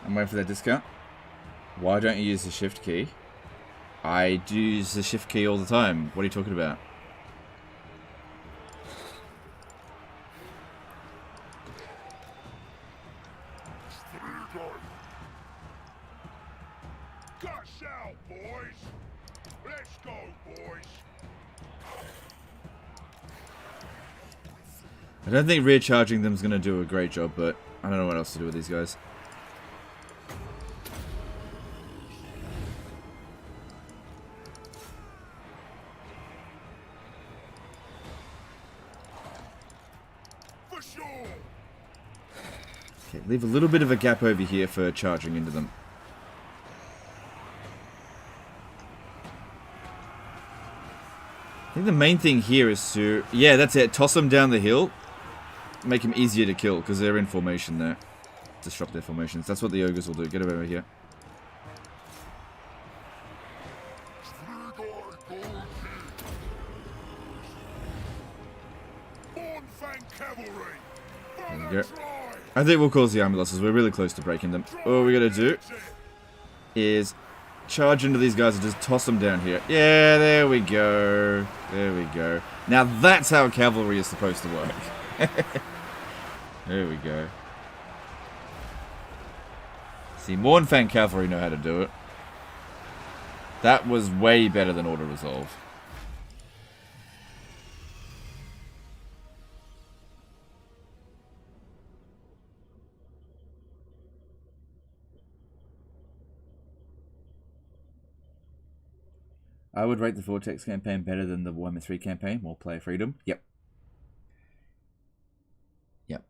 I'm waiting for that discount. Why don't you use the shift key? I do use the shift key all the time. What are you talking about? Gush out, boys! Let's go, boys! I don't think rear charging them is going to do a great job, but I don't know what else to do with these guys. Okay, leave a little bit of a gap over here for charging into them. I think the main thing here is to... Yeah, that's it. Toss them down the hill. Make them easier to kill, because they're in formation there. Disrupt their formations. That's what the ogres will do. Get over here. Cavalry! we go. I think we'll cause the army losses. We're really close to breaking them. All we gotta do is charge into these guys and just toss them down here. Yeah, there we go. There we go. Now that's how cavalry is supposed to work. There we go. See, Mornfang cavalry know how to do it. That was way better than auto resolve. I would rate the Vortex campaign better than the Warhammer 3 campaign. More player freedom. Yep. Yep.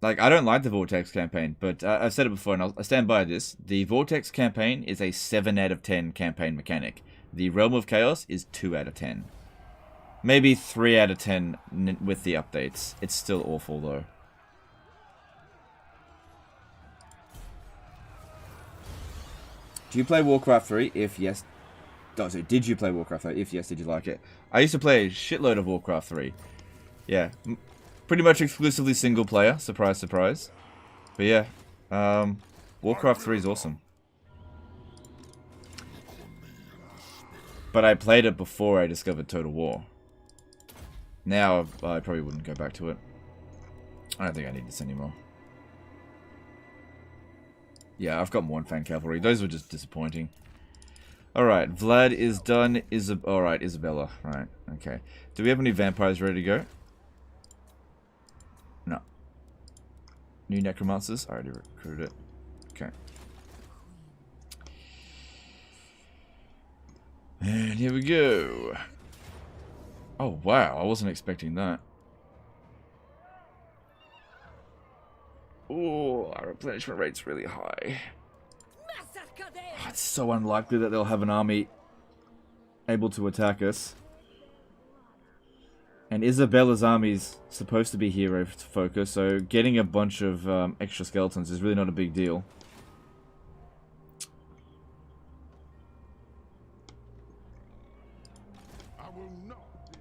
Like, I don't like the Vortex campaign, but I've said it before and I stand by this. The Vortex campaign is a 7 out of 10 campaign mechanic. The Realm of Chaos is 2 out of 10. Maybe 3 out of 10 with the updates. It's still awful, though. Do you play Warcraft 3? If yes... So did you play Warcraft 3? If yes, did you like it? I used to play a shitload of Warcraft 3. Yeah. Pretty much exclusively single player. Surprise, surprise. But yeah. Warcraft 3 is awesome. But I played it before I discovered Total War. Now, I probably wouldn't go back to it. I don't think I need this anymore. Yeah, I've got Mornfang Cavalry. Those were just disappointing. Alright, Vlad is done. Alright, Isabella. Right, okay. Do we have any vampires ready to go? No. New necromancers? I already recruited it. Okay. And here we go. Oh, wow. I wasn't expecting that. Oh, our replenishment rate's really high. Oh, it's so unlikely that they'll have an army able to attack us. And Isabella's army's supposed to be hero focus, so getting a bunch of extra skeletons is really not a big deal.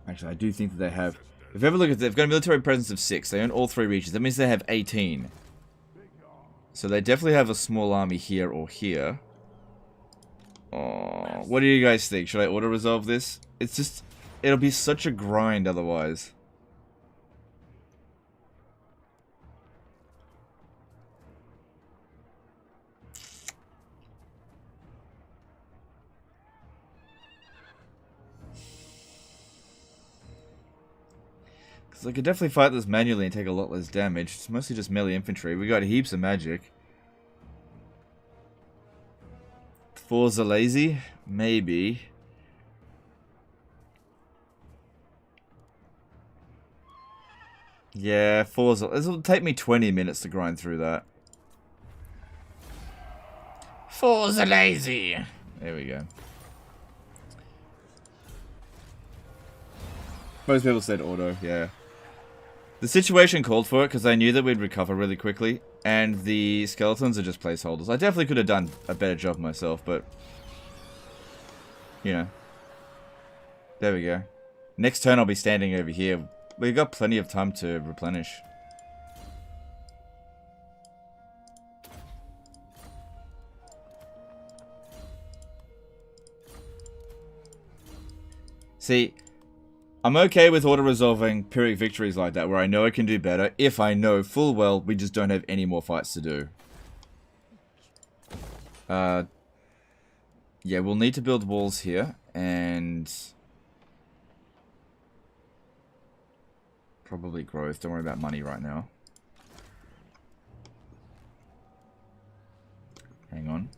Actually, I do think that they have... If you ever look at it, they've got a military presence of 6. They own all 3 regions. That means they have 18. So they definitely have a small army here or here. Oh, what do you guys think? Should I auto-resolve this? It's just... It'll be such a grind otherwise. Because I could definitely fight this manually and take a lot less damage. It's mostly just melee infantry. We got heaps of magic. Fours are lazy? Maybe. Yeah, fours. It'll take me 20 minutes to grind through that. Fours are lazy. There we go. Most people said auto, yeah. The situation called for it because I knew that we'd recover really quickly, and the skeletons are just placeholders. I definitely could have done a better job myself, but you know. There we go. Next turn I'll be standing over here. We've got plenty of time to replenish. See, I'm okay with auto-resolving Pyrrhic victories like that, where I know I can do better, if I know full well we just don't have any more fights to do. Yeah, we'll need to build walls here, and... probably growth. Don't worry about money right now. Hang on.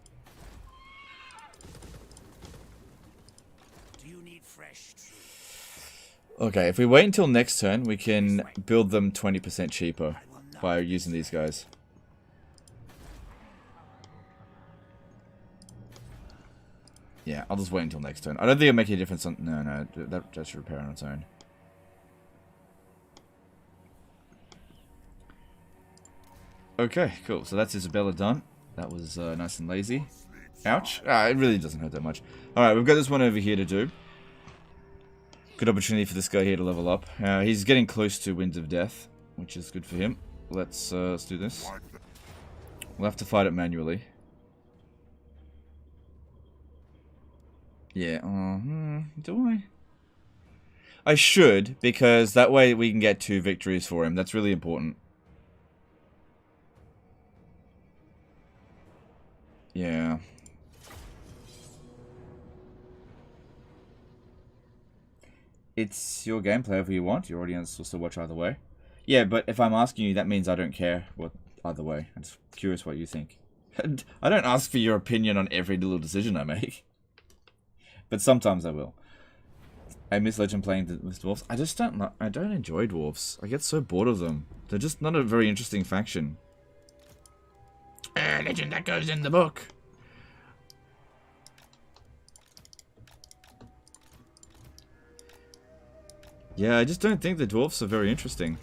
Do you need fresh troops? Okay, if we wait until next turn, we can build them 20% cheaper by using these guys. Yeah, I'll just wait until next turn. I don't think it'll make any difference on... No, that should repair on its own. Okay, cool. So that's Isabella done. That was nice and lazy. Ouch. It really doesn't hurt that much. Alright, we've got this one over here to do. Good opportunity for this guy here to level up. He's getting close to Winds of Death, which is good for him. let's do this. Wipe the We'll have to fight it manually. Yeah, do I? I should, because that way we can get 2 victories for him. That's really important. Yeah. It's your game, play whatever you want. Your audience will still watch either way. Yeah, but if I'm asking you, that means I don't care what either way. I'm just curious what you think. I don't ask for your opinion on every little decision I make. But sometimes I will. I miss Legend playing with dwarves. I don't enjoy dwarves. I get so bored of them. They're just not a very interesting faction. Legend, that goes in the book. Yeah, I just don't think the dwarves are very interesting.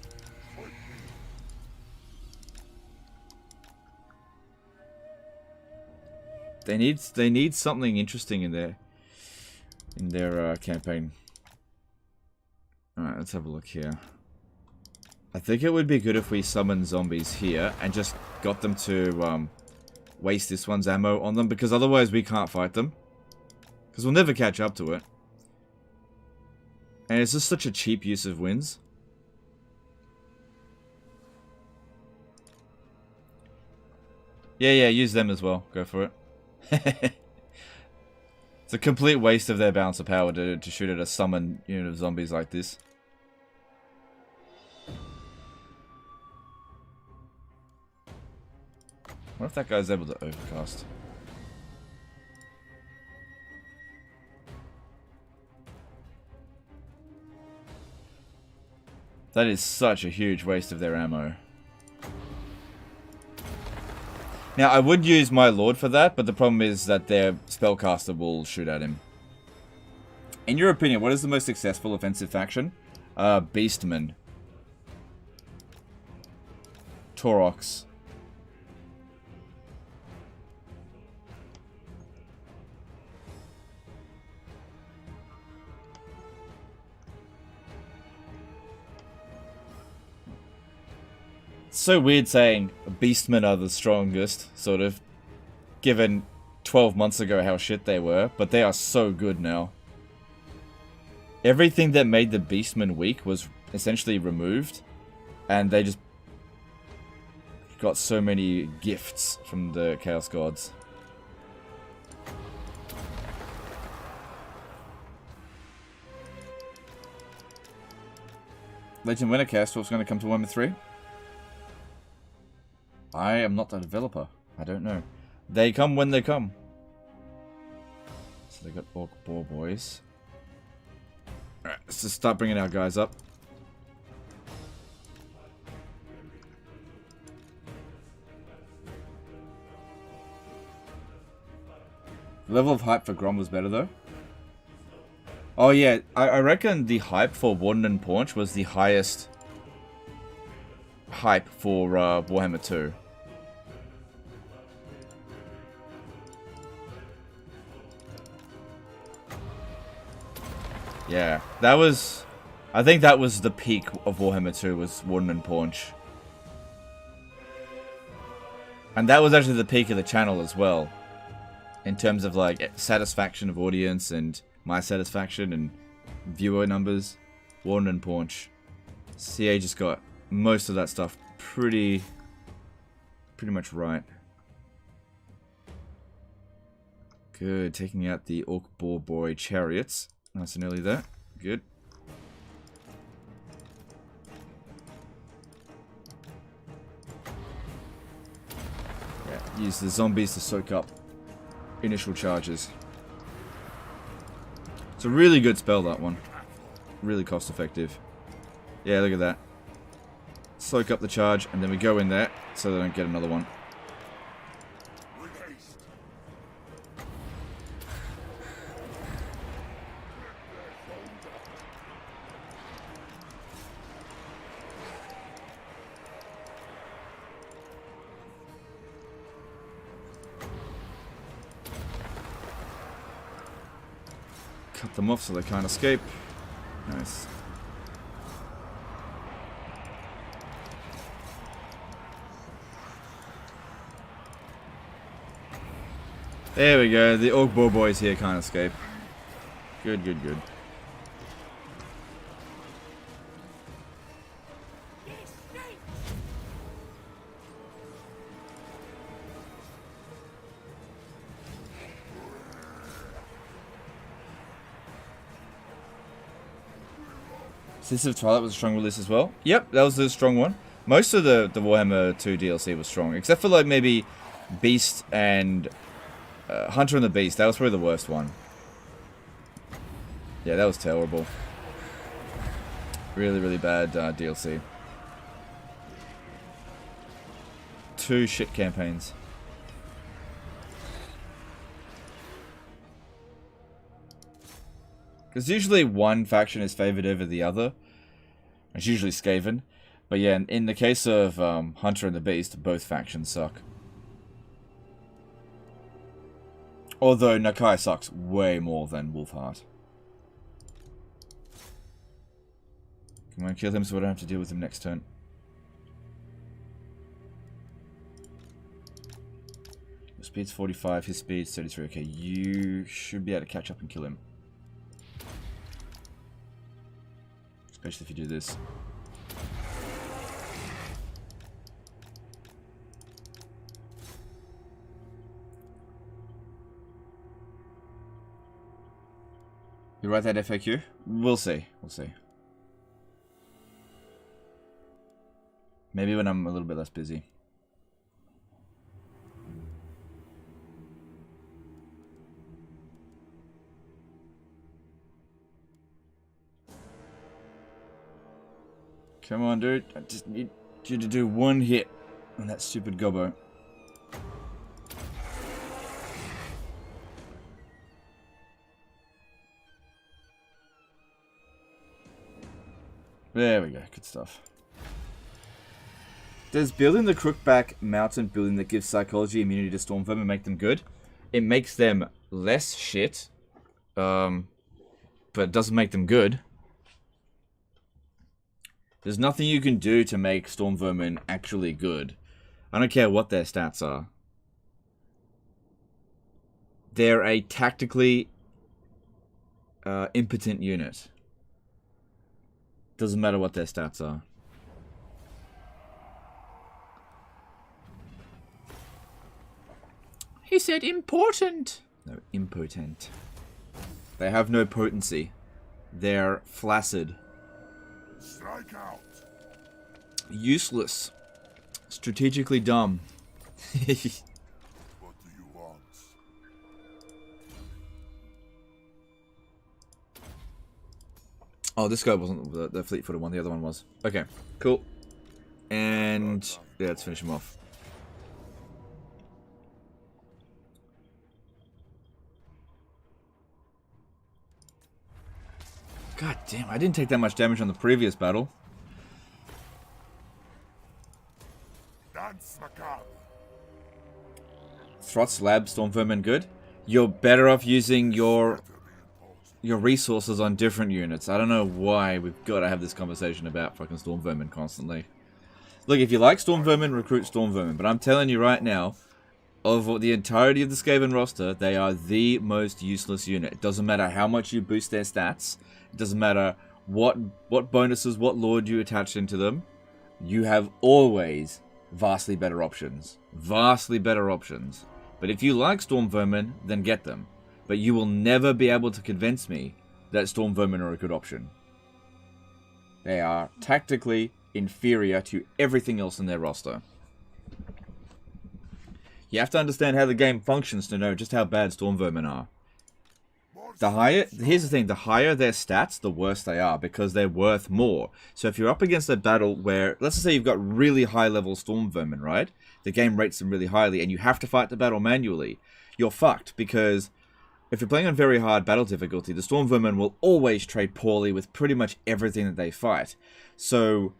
They need something interesting in their campaign. Alright, let's have a look here. I think it would be good if we summoned zombies here and just got them to waste this one's ammo on them, because otherwise we can't fight them. Because we'll never catch up to it. And it's just such a cheap use of wins. Yeah, use them as well. Go for it. It's a complete waste of their balance of power to shoot at a summoned unit of zombies like this. What if that guy's able to overcast? That is such a huge waste of their ammo. Now, I would use my Lord for that, but the problem is that their spellcaster will shoot at him. In your opinion, what is the most successful offensive faction? Beastmen. Taurox. It's so weird saying Beastmen are the strongest, sort of, given 12 months ago how shit they were, but they are so good now. Everything that made the Beastmen weak was essentially removed, and they just got so many gifts from the Chaos Gods. Legend Winter Cast, what's going to come to Warhammer 3? I am not the developer. I don't know. They come when they come. So they got Orc Boar Boys. Alright, let's just start bringing our guys up. The level of hype for Grom was better though. Oh yeah, I reckon the hype for Warden and Paunch was the highest hype for Warhammer 2. Yeah, that was... I think that was the peak of Warhammer 2, was Warden and Paunch. And that was actually the peak of the channel as well. In terms of, like, satisfaction of audience and my satisfaction and viewer numbers. Warden and Paunch. CA just got most of that stuff pretty much right. Good, taking out the Orc Boar Boy chariots. Nice and early there. Good. Yeah, use the zombies to soak up initial charges. It's a really good spell, that one. Really cost effective. Yeah, look at that. Soak up the charge, and then we go in there so they don't get another one. Cut them off so they can't escape. Nice. There we go. The Orc Boar boys here can't escape. Good, good, good. Citizens of Twilight was a strong release as well. Yep, that was a strong one. Most of the Warhammer 2 DLC was strong, except for like maybe Beast and Hunter and the Beast. That was probably the worst one. Yeah, that was terrible. Really, really bad DLC. 2 shit campaigns. Because usually one faction is favored over the other. It's usually Skaven. But yeah, in the case of Hunter and the Beast, both factions suck. Although Nakai sucks way more than Wolfheart. Come on, kill him so I don't have to deal with him next turn. Your speed's 45, his speed's 33. Okay, you should be able to catch up and kill him. Especially if you do this. You write that FAQ? We'll see. We'll see. Maybe when I'm a little bit less busy. Come on, dude. I just need you to do one hit on that stupid gobbo. There we go. Good stuff. Does building the Crookback Mountain building that gives psychology immunity to storm vermin make them good? It makes them less shit, but it doesn't make them good. There's nothing you can do to make storm vermin actually good. I don't care what their stats are. They're a tactically impotent unit. Doesn't matter what their stats are. He said important. No, impotent. They have no potency. They're flaccid. Strike out. Useless. Strategically dumb. What do you want? Oh, this guy wasn't the fleet-footed one. The other one was. Okay, cool. And yeah, let's finish him off. God damn, I didn't take that much damage on the previous battle. Dance macabre. Throt's Lab, Storm Vermin good. You're better off using your resources on different units. I don't know why we've got to have this conversation about fucking Storm Vermin constantly. Look, if you like Storm Vermin, recruit Storm Vermin. But I'm telling you right now, of the entirety of the Skaven roster, they are the most useless unit. It doesn't matter how much you boost their stats. It doesn't matter what bonuses, what lord you attach into them. You have always vastly better options. Vastly better options. But if you like Storm Vermin, then get them. But you will never be able to convince me that Storm Vermin are a good option. They are tactically inferior to everything else in their roster. You have to understand how the game functions to know just how bad Storm Vermin are. Here's the thing, the higher their stats, the worse they are, because they're worth more. So if you're up against a battle where, let's just say you've got really high level Storm Vermin, right? The game rates them really highly, and you have to fight the battle manually. You're fucked, because if you're playing on very hard battle difficulty, the Storm Vermin will always trade poorly with pretty much everything that they fight. So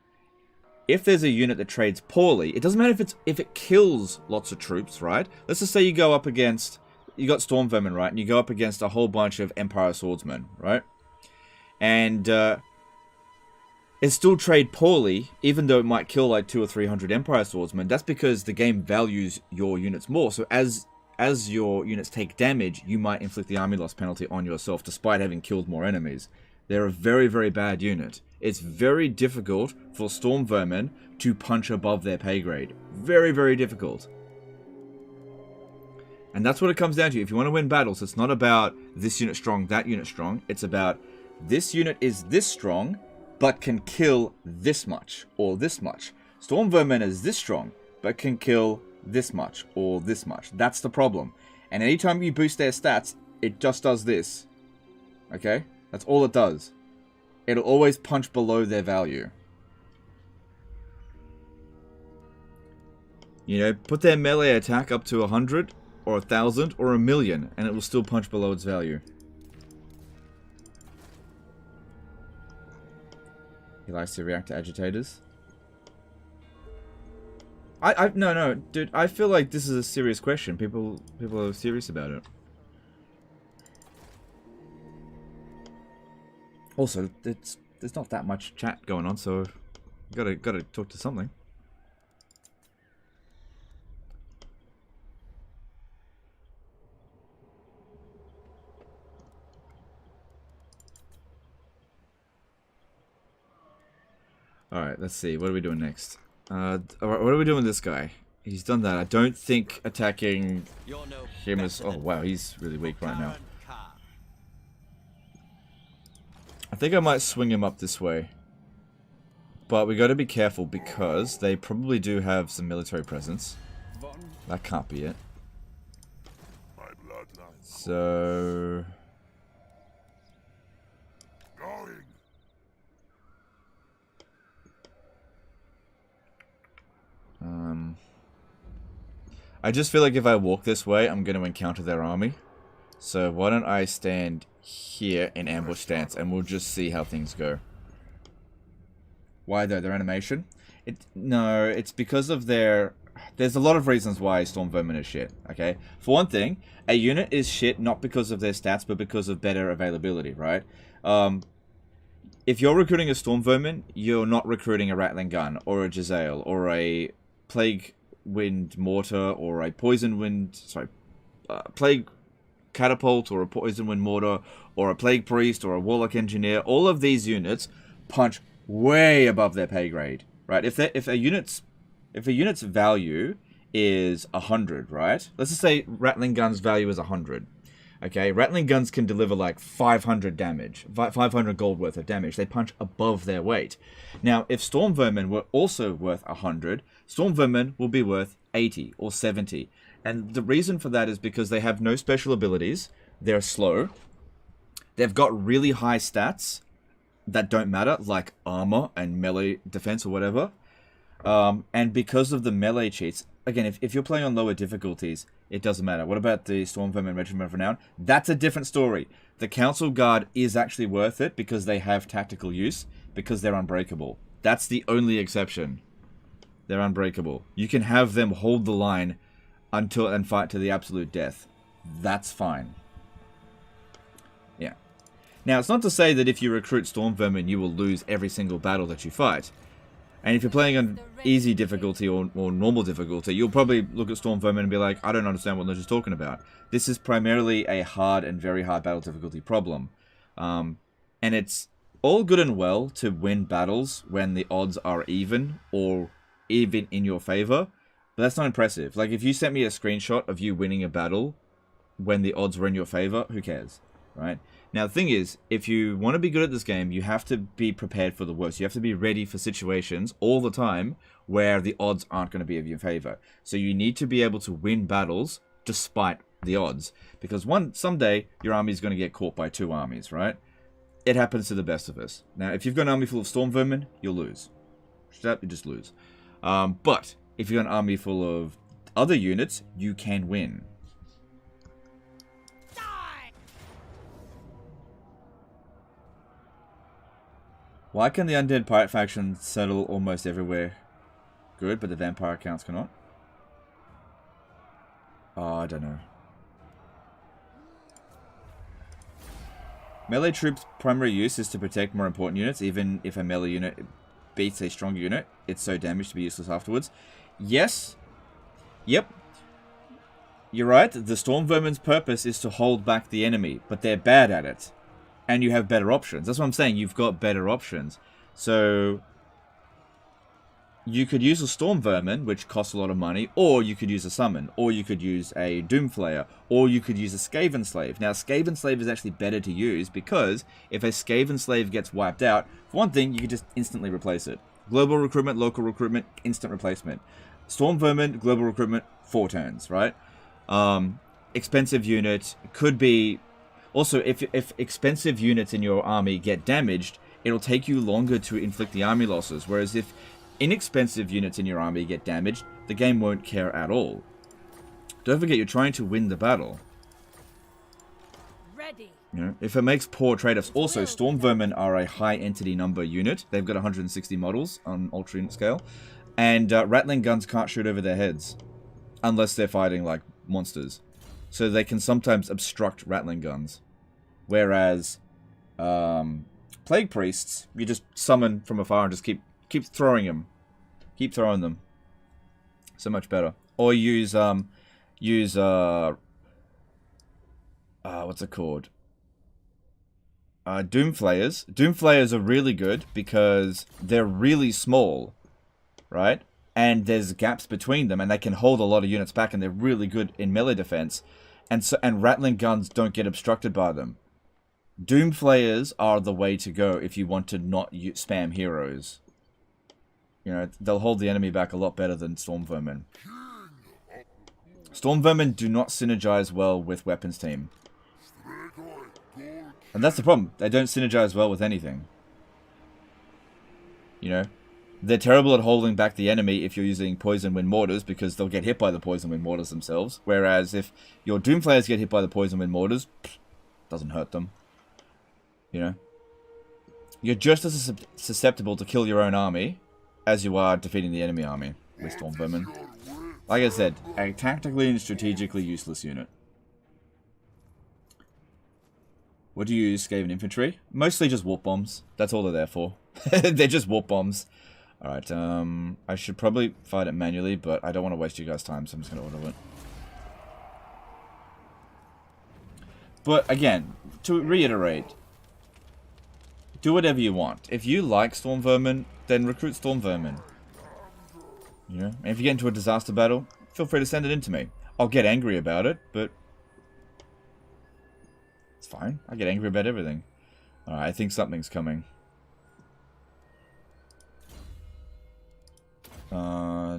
if there's a unit that trades poorly, it doesn't matter if it kills lots of troops, right? Let's just say you go up against, you got Storm Vermin, right? And you go up against a whole bunch of Empire Swordsmen, right? And it still trade poorly, even though it might kill like 200 or 300 Empire Swordsmen. That's because the game values your units more. So as as your units take damage, you might inflict the army loss penalty on yourself, despite having killed more enemies. They're a very, very bad unit. It's very difficult for Storm Vermin to punch above their pay grade. Very, very difficult. And that's what it comes down to. If you want to win battles, it's not about this unit strong, that unit strong. It's about this unit is this strong, but can kill this much, or this much. Storm Vermin is this strong, but can kill this much, or this much. That's the problem. And anytime you boost their stats, it just does this. Okay? That's all it does. It'll always punch below their value. You know, put their melee attack up to 100, or 1,000, or 1,000,000, and it will still punch below its value. He likes to react to agitators. No, dude, I feel like this is a serious question. People are serious about it. Also, there's not that much chat going on, so gotta talk to something. Alright, let's see. What are we doing next? Alright, what are we doing with this guy? He's done that. I don't think attacking him is... Oh, wow, he's really weak right now. I think I might swing him up this way. But we got to be careful because they probably do have some military presence. That can't be it. So... I just feel like if I walk this way, I'm going to encounter their army. So why don't I stand here in ambush stance and we'll just see how things go. Why though? Their animation? No, it's because of their... There's a lot of reasons why Storm Vermin is shit, okay? For one thing, a unit is shit not because of their stats, but because of better availability, right? If you're recruiting a Storm Vermin, you're not recruiting a Rattling Gun, or a Jezzail, or a Plague Wind Mortar, or a Poison Wind... Sorry, Plague Catapult, or a Poison Wind Mortar, or a Plague Priest, or a Warlock Engineer. All of these units punch way above their pay grade, right? If a unit's value is 100, right? Let's just say Rattling Gun's value is 100. Okay, Rattling Guns can deliver like 500 damage, 500 gold worth of damage. They punch above their weight. Now, if Storm Vermin were also worth 100, Storm Vermin will be worth 80 or 70. And the reason for that is because they have no special abilities. They're slow. They've got really high stats that don't matter, like armor and melee defense or whatever. And because of the melee cheats, again, if you're playing on lower difficulties, it doesn't matter. What about the Storm Vermin Regiment of Renown? That's a different story. The Council Guard is actually worth it because they have tactical use, because they're unbreakable. That's the only exception. They're unbreakable. You can have them hold the line until and fight to the absolute death. That's fine. Yeah. Now, it's not to say that if you recruit Storm Vermin, you will lose every single battle that you fight. And if you're playing on easy difficulty or normal difficulty, you'll probably look at Storm Vermin and be like, I don't understand what they're just talking about. This is primarily a hard and very hard battle difficulty problem. And it's all good and well to win battles when the odds are even or even in your favor, but that's not impressive. Like, if you sent me a screenshot of you winning a battle when the odds were in your favor, who cares, right? Now, the thing is, if you want to be good at this game, you have to be prepared for the worst. You have to be ready for situations all the time where the odds aren't going to be in your favor. So you need to be able to win battles despite the odds. Because someday, your army is going to get caught by two armies, right? It happens to the best of us. Now, if you've got an army full of Storm Vermin, you'll lose. You just lose. But if you've got an army full of other units, you can win. Why can the Undead Pirate faction settle almost everywhere good, but the Vampire accounts cannot? Oh, I don't know. Melee troops' primary use is to protect more important units, even if a melee unit beats a stronger unit. It's so damaged to be useless afterwards. Yes. Yep. you're right. The Storm Vermin's purpose is to hold back the enemy, but they're bad at it. And you have better options. That's what I'm saying. You've got better options. So you could use a Storm Vermin, which costs a lot of money, or you could use a Summon, or you could use a Doomflayer, or you could use a Skaven Slave. Now, Skaven Slave is actually better to use because if a Skaven Slave gets wiped out, for one thing, you can just instantly replace it. Global recruitment, local recruitment, instant replacement. Storm Vermin, global recruitment, 4 turns, right? Expensive unit could be... Also, if expensive units in your army get damaged, it'll take you longer to inflict the army losses, whereas if inexpensive units in your army get damaged, the game won't care at all. Don't forget, you're trying to win the battle. Ready. You know, if it makes poor trade-offs. Also, Storm Vermin are a high entity number unit. They've got 160 models on Ultra Unit scale. And Rattling Guns can't shoot over their heads. Unless they're fighting, like, monsters. So they can sometimes obstruct Rattling Guns. Whereas, Plague Priests, you just summon from afar and just keep throwing them. Keep throwing them. So much better. Or use what's it called? Doomflayers. Doomflayers are really good because they're really small, right? And there's gaps between them, and they can hold a lot of units back, and they're really good in melee defense. And Rattling Guns don't get obstructed by them. Doomflayers are the way to go if you want to not spam heroes. You know, they'll hold the enemy back a lot better than Storm Vermin. Storm Vermin do not synergize well with Weapons Team. And that's the problem. They don't synergize well with anything. You know? They're terrible at holding back the enemy if you're using Poison Wind Mortars, because they'll get hit by the Poison Wind Mortars themselves. Whereas if your Doomflayers get hit by the Poison Wind Mortars, doesn't hurt them. You know? You're just as susceptible to kill your own army as you are defeating the enemy army with Storm Vermin. Like I said, a tactically and strategically useless unit. What do you use, Skaven Infantry? Mostly just warp bombs. That's all they're there for. They're just warp bombs. Alright, I should probably fight it manually, but I don't want to waste you guys' time, so I'm just going to auto it. But again, to reiterate, do whatever you want. If you like Storm Vermin, then recruit Storm Vermin. You know, and if you get into a disaster battle, feel free to send it in to me. I'll get angry about it, but it's fine. I get angry about everything. Alright, I think something's coming.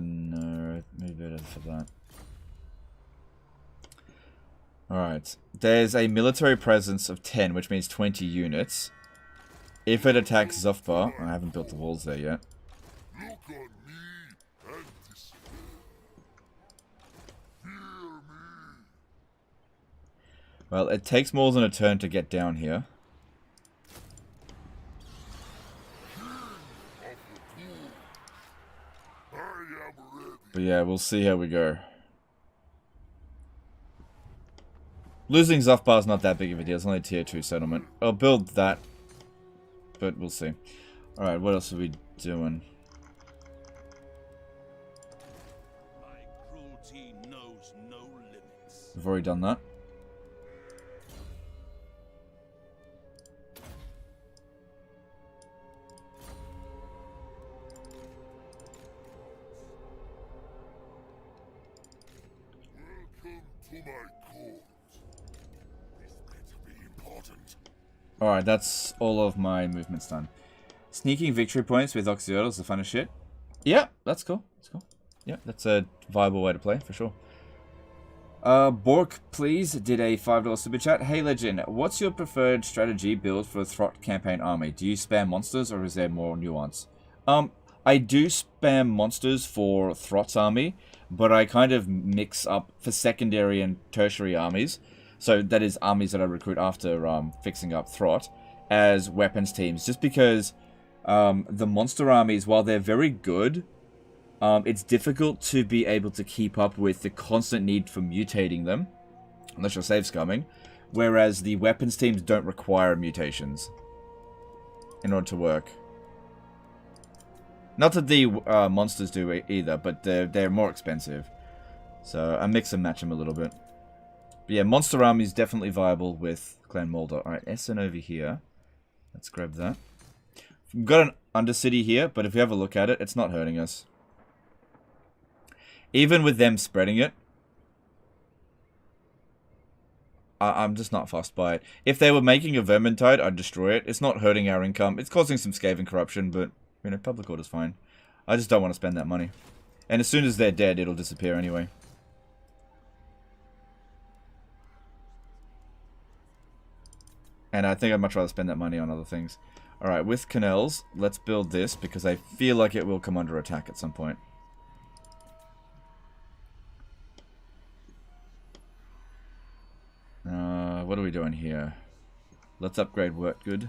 No, maybe better for that. Alright, there's a military presence of 10, which means 20 units. If it attacks Zufbar, I haven't built the walls there yet. Look on me and despair. Fear me. Well, it takes more than a turn to get down here. But yeah, we'll see how we go. Losing Zufbar is not that big of a deal. It's only a tier 2 settlement. I'll build that, but we'll see. Alright, what else are we doing? My cruelty knows no limits. We've already done that. To my court. This better be important. Alright, that's all of my movements done. Sneaking victory points with Oxyodal is the funnest shit. Yeah, that's cool. That's cool. Yeah, that's a viable way to play, for sure. Bork, please, did a $5 super chat. Hey, Legend, what's your preferred strategy build for a Throt campaign army? Do you spam monsters, or is there more nuance? I do spam monsters for Throt's army, but I kind of mix up for secondary and tertiary armies. So that is armies that I recruit after fixing up Throt as weapons teams. Just because the monster armies, while they're very good, it's difficult to be able to keep up with the constant need for mutating them, unless your save's coming. Whereas the weapons teams don't require mutations in order to work. Not that the monsters do either, but they're more expensive. So I mix and match them a little bit. But yeah, Monster Army is definitely viable with Clan Moldor. Alright, SN over here. Let's grab that. We've got an Undercity here, but if we have a look at it, it's not hurting us. Even with them spreading it, I'm just not fussed by it. If they were making a Vermintide, I'd destroy it. It's not hurting our income. It's causing some Skaven corruption, but, you know, public order's fine. I just don't want to spend that money. And as soon as they're dead, it'll disappear anyway. And I think I'd much rather spend that money on other things. Alright, with Canals, let's build this, because I feel like it will come under attack at some point. What are we doing here? Let's upgrade work good.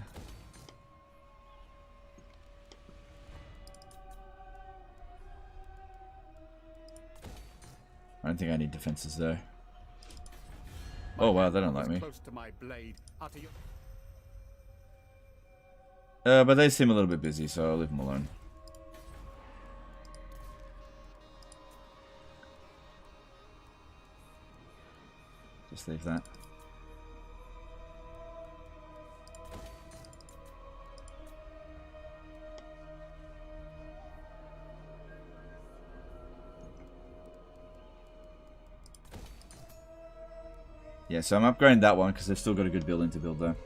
I don't think I need defenses there. Oh wow, they don't like me. But they seem a little bit busy, so I'll leave them alone. Just leave that. Yeah, so I'm upgrading that one because they've still got a good building to build there.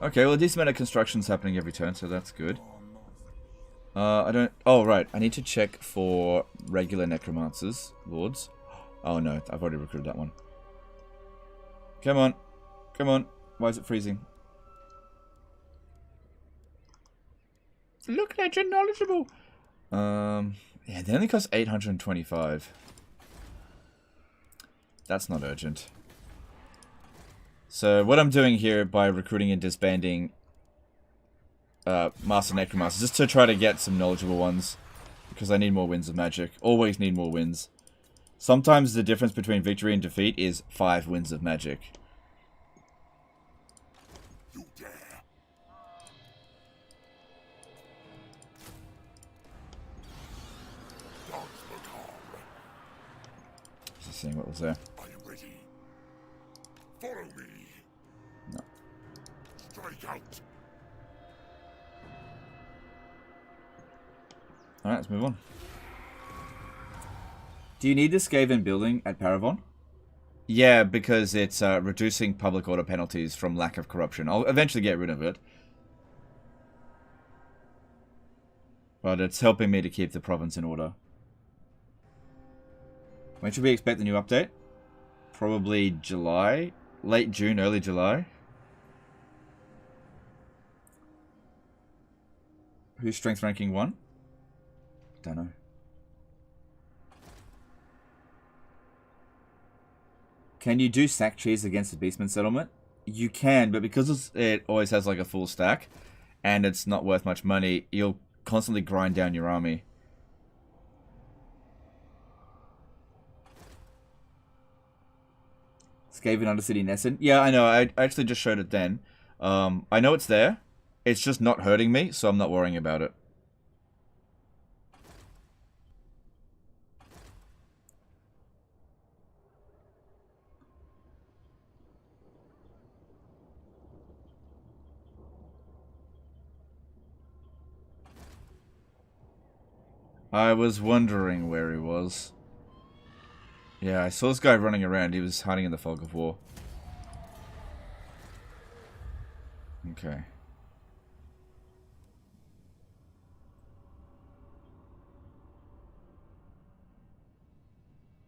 Okay, well, a decent amount of construction's happening every turn, so that's good. I don't... Oh, right. I need to check for regular necromancers, lords. Oh, no. I've already recruited that one. Come on. Come on. Why is it freezing? Look, Legend, knowledgeable. Yeah, they only cost 825. That's not urgent. So what I'm doing here by recruiting and disbanding Master Necromancers, just to try to get some knowledgeable ones, because I need more wins of magic. Always need more wins. Sometimes the difference between victory and defeat is 5 wins of magic. You dare. Dance macabre. Just seeing what was there. Are you ready? Follow me. No. Strike out. Alright, let's move on. Do you need the Skaven building at Paravon? Yeah, because it's reducing public order penalties from lack of corruption. I'll eventually get rid of it. But it's helping me to keep the province in order. When should we expect the new update? Probably July? Late June, early July? Who's strength ranking 1? Don't know. Can you do sack cheese against the Beastman settlement? You can, but because it always has like a full stack, and it's not worth much money, you'll constantly grind down your army. Skaven Undercity Nesson? Yeah, I know, I actually just showed it then. I know it's there, it's just not hurting me, so I'm not worrying about it. I was wondering where he was. Yeah, I saw this guy running around. He was hiding in the fog of war. Okay.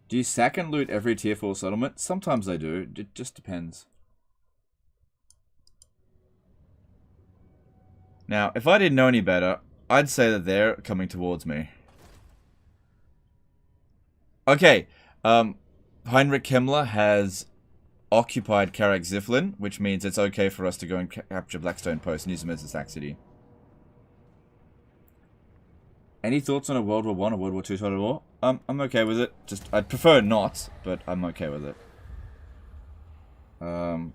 Do you sack and loot every tier 4 settlement? Sometimes I do. It just depends. Now, if I didn't know any better, I'd say that they're coming towards me. Okay, Heinrich Kemmler has occupied Karak Ziflin, which means it's okay for us to go and capture Blackstone Post and use them as a sack city. Any thoughts on a World War I or World War II total war? I'm okay with it. Just, I'd prefer not, but I'm okay with it.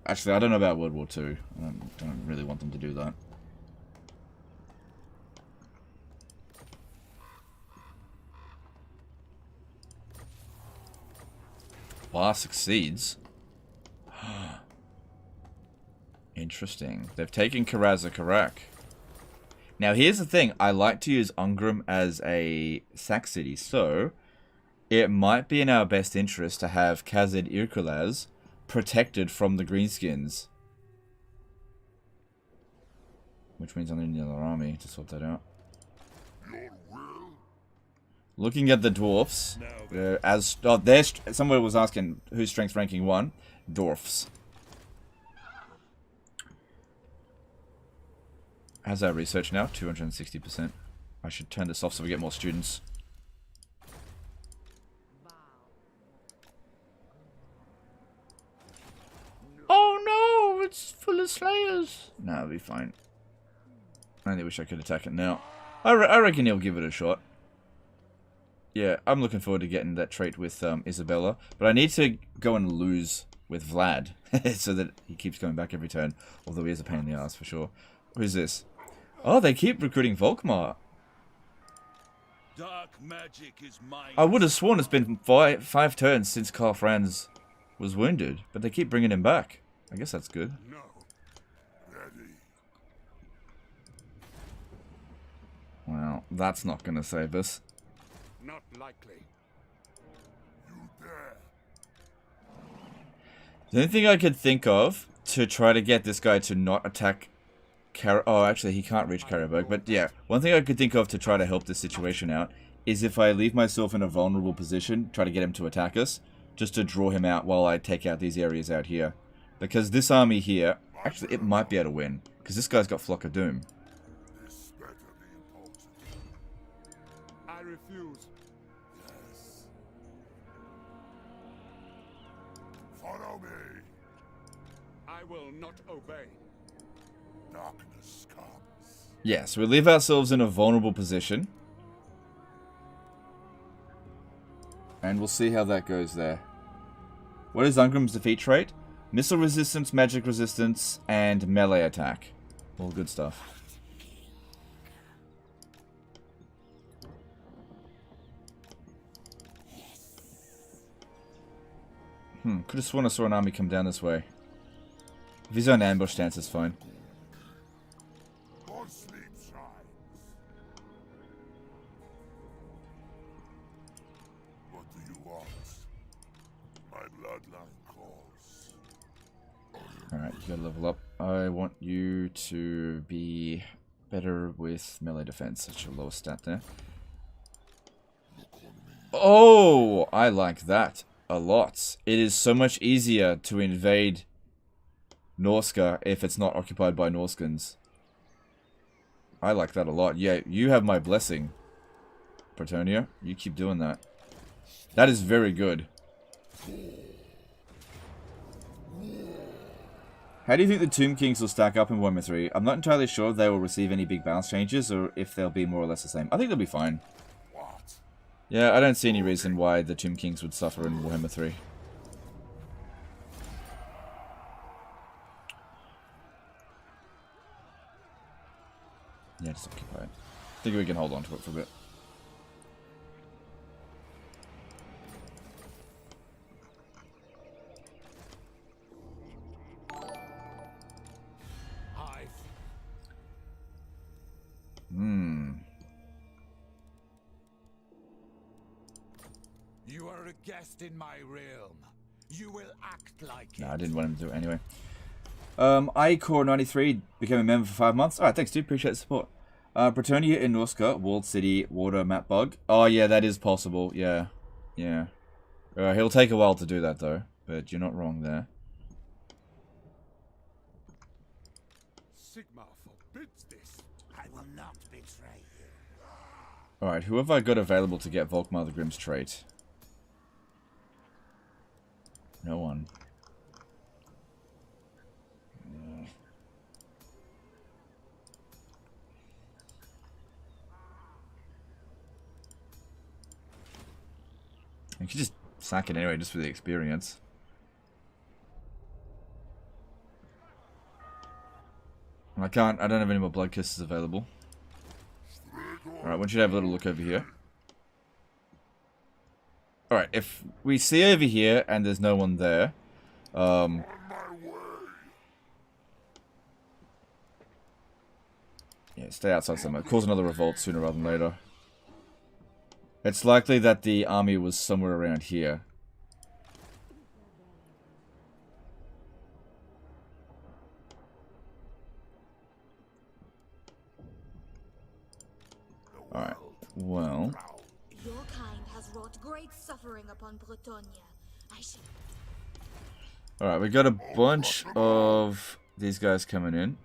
Actually, I don't know about World War II. I don't really want them to do that. Bar succeeds. Interesting. They've taken Karazakarak. Now here's the thing. I like to use Ungram as a sack city, so it might be in our best interest to have Khazad Irkulaz protected from the Greenskins. Which means I'm going to need another army to sort that out. Looking at the dwarfs, someone was asking who's strength ranking 1. Dwarfs. How's our research now? 260%. I should turn this off so we get more students. Oh no, it's full of slayers. No, it'll be fine. I only wish I could attack it now. I reckon he'll give it a shot. Yeah, I'm looking forward to getting that trait with Isabella. But I need to go and lose with Vlad. So that he keeps going back every turn. Although he is a pain in the ass for sure. Who's this? Oh, they keep recruiting Volkmar. Dark magic is mine. I would have sworn it's been five turns since Karl Franz was wounded. But they keep bringing him back. I guess that's good. No. Ready. Well, that's not going to save us. Not likely. You dare. The only thing I could think of to try to get this guy to not attack oh, actually, he can't reach Karaberg. But yeah, one thing I could think of to try to help this situation out is if I leave myself in a vulnerable position, try to get him to attack us, just to draw him out while I take out these areas out here. Because this army here, actually, it might be able to win. Because this guy's got Flock of Doom. This better be imposing. I refuse. Yes. Follow me. I will not obey. Darkness comes. Yeah, so we leave ourselves in a vulnerable position. And we'll see how that goes there. What is Ungram's defeat trait? Missile resistance, magic resistance, and melee attack. All good stuff. Could have sworn I saw an army come down this way. If he's on ambush stance, it's fine. More sleep shines. What do you want? My bloodline calls. Alright, you gotta level up. I want you to be better with melee defense. That's your lowest stat there. Oh, I like that a lot. It is so much easier to invade Norska if it's not occupied by Norskans. I like that a lot. Yeah, you have my blessing, Bretonia. You keep doing that. That is very good. How do you think the Tomb Kings will stack up in Warhammer 3? I'm not entirely sure if they will receive any big balance changes or if they'll be more or less the same. I think they'll be fine. What? Yeah, I don't see any reason why the Tomb Kings would suffer in Warhammer 3. Yeah, just occupy it. I think we can hold on to it for a bit. You are a guest in my realm. You will act like it. No, I didn't want him to do it anyway. iCore93 became a member for 5 months. Alright, thanks dude, appreciate the support. Bretonia in Norska, Walled City, Water Map Bug. Oh yeah, that is possible, yeah. Yeah. He'll take a while to do that though, but you're not wrong there. Sigma forbids this. I will not betray you. Alright, who have I got available to get Volkmar the Grimm's trait? No one. You could just sack it anyway, just for the experience. I don't have any more blood kisses available. Alright, I want you to have a little look over here. Alright, if we see over here and there's no one there, On my way. yeah, stay outside somewhere. Cause another revolt sooner rather than later. It's likely that the army was somewhere around here. Alright, well... Your kind has wrought great suffering upon Bretonia. I shall... Alright, we got a bunch of these guys coming in.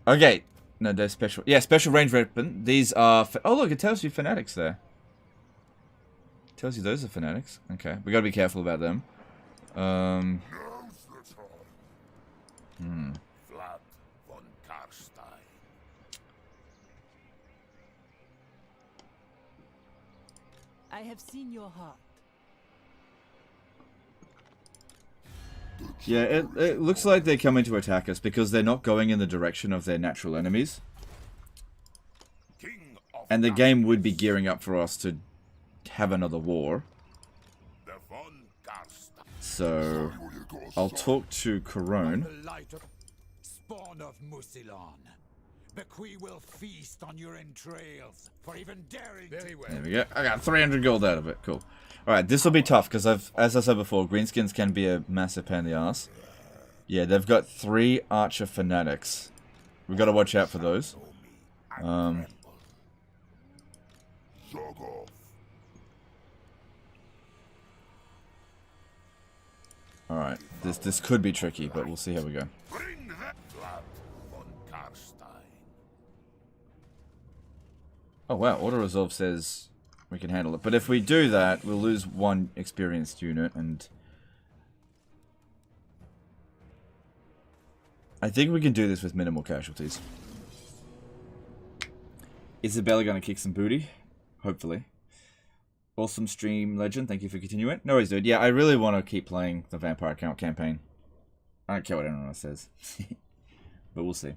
Okay, no, they're special. Yeah, special range weapon. These are... Oh, look, it tells you fanatics there. It tells you those are fanatics. Okay, we gotta be careful about them. Now's the time. Vlad von Carstein. I have seen your heart. Yeah, it looks like they're coming to attack us because they're not going in the direction of their natural enemies. King of And the game would be gearing up for us to have another war. the von Carstein. So, I'll talk to Corone. The light of spawn of Musilon. Bequi will feast on your entrails for even daring. Very well. There we go. I got 300 gold out of it. Cool. Alright, this will be tough because as I said before, greenskins can be a massive pain in the ass. Yeah, they've got 3 archer fanatics. We've got to watch out for those. Zog off. Alright, this could be tricky, but we'll see how we go. Bring that Vlad von Carstein. Oh wow, Auto Resolve says we can handle it. But if we do that, we'll lose 1 experienced unit, and... I think we can do this with minimal casualties. Isabella gonna kick some booty? Hopefully. Awesome stream, Legend. Thank you for continuing. No worries, dude. Yeah, I really want to keep playing the Vampire Count campaign. I don't care what anyone else says. But we'll see.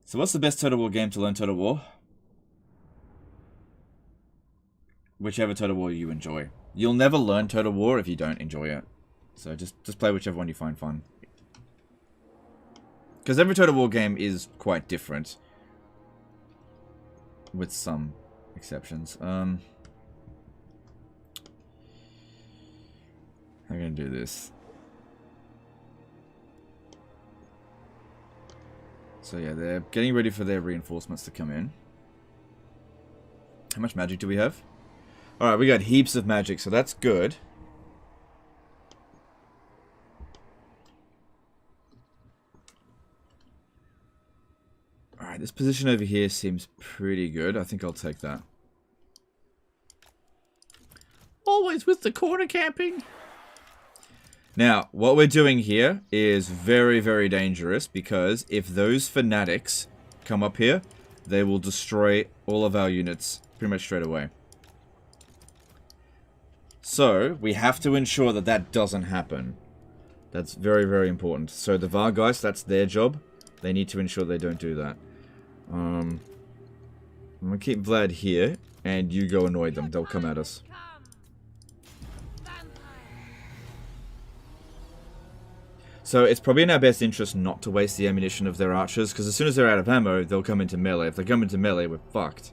So what's the best Total War game to learn Total War? Whichever Total War you enjoy. You'll never learn Total War if you don't enjoy it. So just play whichever one you find fun. Because every Total War game is quite different. With some exceptions. I'm gonna do this. So yeah, they're getting ready for their reinforcements to come in. How much magic do we have? Alright, we got heaps of magic, so that's good. Alright, this position over here seems pretty good. I think I'll take that. Always with the corner camping. Now, what we're doing here is very, very dangerous because if those fanatics come up here, they will destroy all of our units pretty much straight away. So, we have to ensure that that doesn't happen. That's very, very important. So the Vargeist, that's their job. They need to ensure they don't do that. I'm going to keep Vlad here, and you go annoy them. They'll come at us. So it's probably in our best interest not to waste the ammunition of their archers, because as soon as they're out of ammo, they'll come into melee. If they come into melee, we're fucked.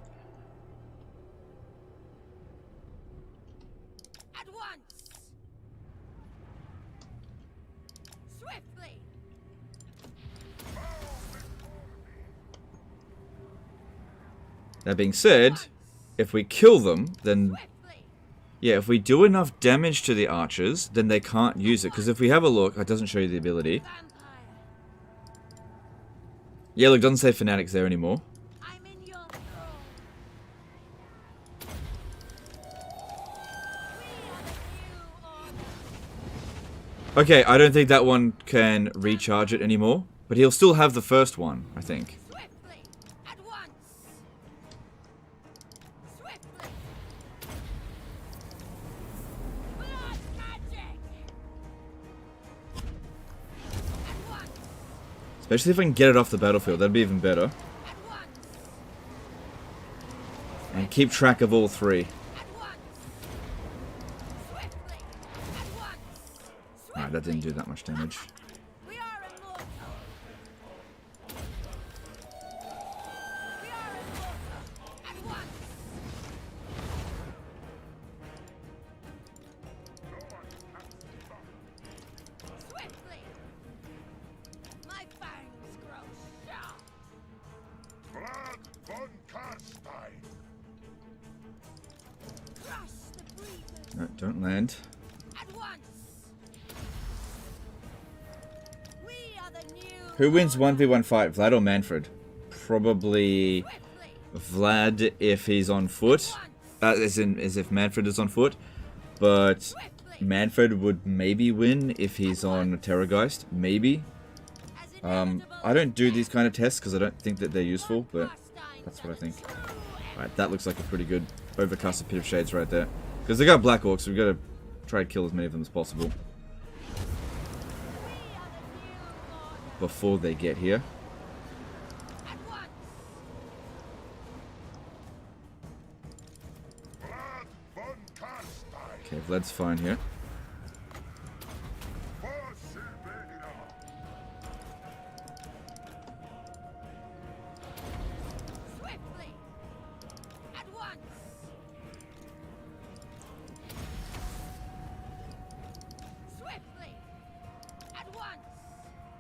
At once. Swiftly. That being said, if we kill them, then... Swiftly. Yeah, if we do enough damage to the archers, then they can't use it. Because if we have a look, it doesn't show you the ability. Vampire. Yeah, look, it doesn't say fanatics there anymore. I'm in your throne. Okay, I don't think that one can recharge it anymore. But he'll still have the first one, I think. Swiftly. At once. Swiftly. Blood magic. At once. Especially if I can get it off the battlefield, that'd be even better. At once. And keep track of all 3. At once. Alright, that didn't do that much damage. We are immortal. We are immortal. At once. Swiftly. My fangs grow sharp. Vlad von Carstein. Crush the breathers. No, don't land. At once. We are the new. Who wins 1v1 fight, Vlad or Manfred? Probably Swiftly. Vlad if he's on foot. As if Manfred is on foot. But Swiftly. Manfred would maybe win if he's on Terrorgeist. Maybe. As inevitable I don't do as these kind of tests because I don't think that they're useful, but Carstein that's what I and think. true Alright, that looks like a pretty good overcast pit of shades right there. Because they got Black Orcs, so we've got to try to kill as many of them as possible before they get here. At once. Vlad von Carstein. Okay, Vlad's fine here. Swiftly. At once. Swiftly. At once.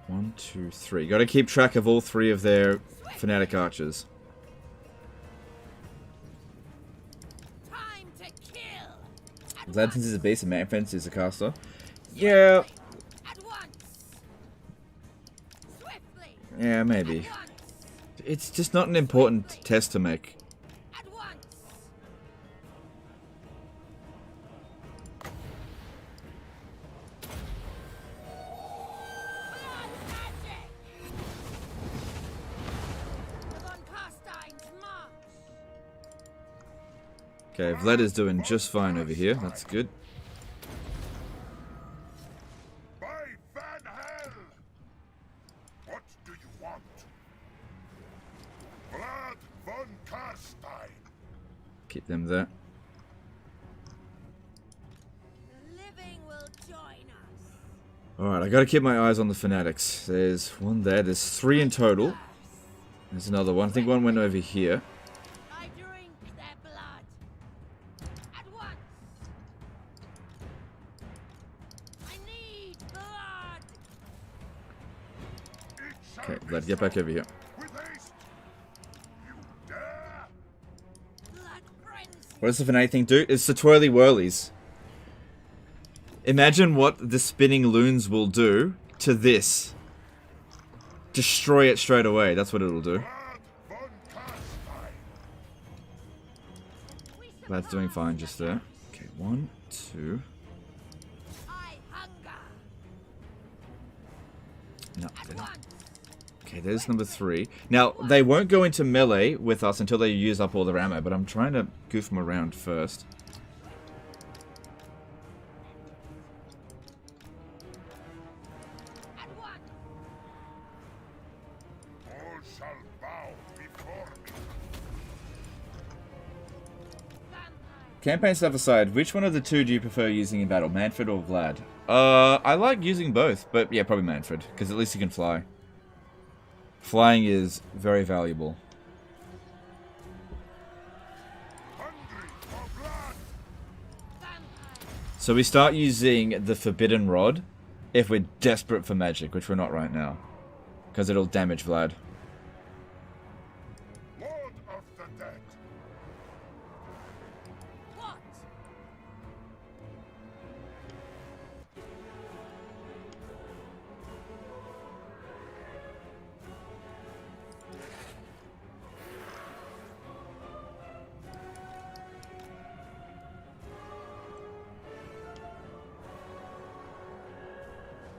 1, 2, 3. Got to keep track of all 3 of their Fanatic Archers. Time to kill. At Vlad once. since he's a base and Manfred is a caster. Yeah, At once. Swiftly. yeah, maybe. At once. It's just not an important test to make. At once. Blood magic. The von Carstein's march. Okay, Vlad is doing just fine over here. That's good. By Van Hell! What do you want? Vlad von Carstein. Keep them there. The living will join us. Alright, I gotta keep my eyes on the Fanatics. There's one there. There's 3 in total. There's another one. I think one went over here. I drink their blood. At once. I need blood. It shall Okay, be Vlad, get back over here. with haste. You dare? Blood frenzy. What does the Fanatic thing do? It's the twirly whirlies. Imagine what the spinning loons will do to this. Destroy it straight away. That's what it'll do. Vlad von Carstein. We Vlad's doing fine just there. Okay, 1, 2. I hunger. No, At they're not. once. Okay, there's number 3. Now, they won't go into melee with us until they use up all their ammo, but I'm trying to goof them around first. At once. All shall bow before me. Vampire. Campaign stuff aside, which one of the 2 do you prefer using in battle, Manfred or Vlad? I like using both, but yeah, probably Manfred, because at least he can fly. Flying is very valuable. Hungry for blood. Vampire. So we start using the Forbidden Rod if we're desperate for magic, which we're not right now. Because it'll damage Vlad. Lord of the dead. What?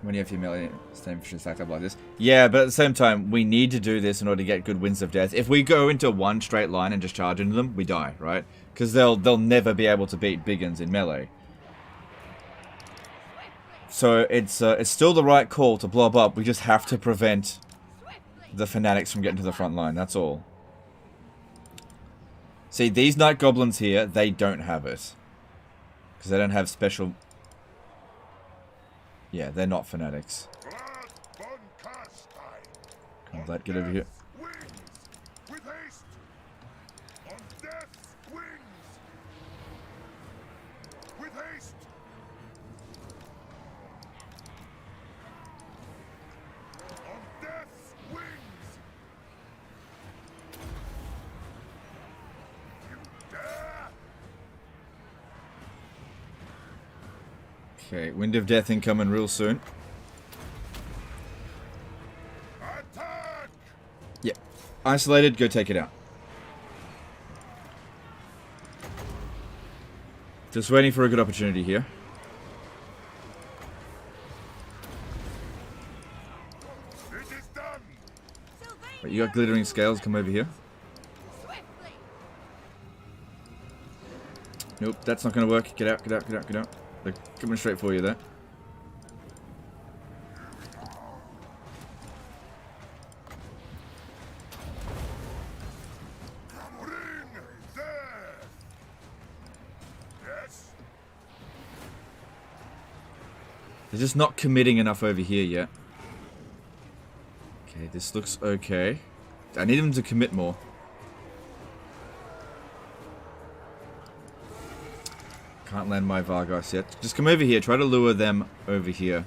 When you have your melee stamina stacked up like this. Yeah, but at the same time, we need to do this in order to get good Winds of Death. If we go into one straight line and just charge into them, we die, right? Because they'll never be able to beat Biggins in melee. So it's still the right call to blob up. We just have to prevent the Fanatics from getting to the front line. That's all. See, these Night Goblins here, they don't have it. Because they don't have special... Yeah, they're not fanatics. Vlad von Carstein. Come on, Vlad, get over here. Wings with haste. On death's wings. With haste. On death's wings. You dare? Okay, Wind of Death incoming real soon. Attack! Yep. Isolated, go take it out. Just waiting for a good opportunity here. It is done. Right, you got glittering scales, come over here. Swiftly. Nope, that's not gonna work. Get out, get out, get out, get out. They're coming straight for you there. Bring death. Yes. They're just not committing enough over here yet. Okay, this looks okay. I need them to commit more. Can't land my Vargas yet. Just come over here. Try to lure them over here.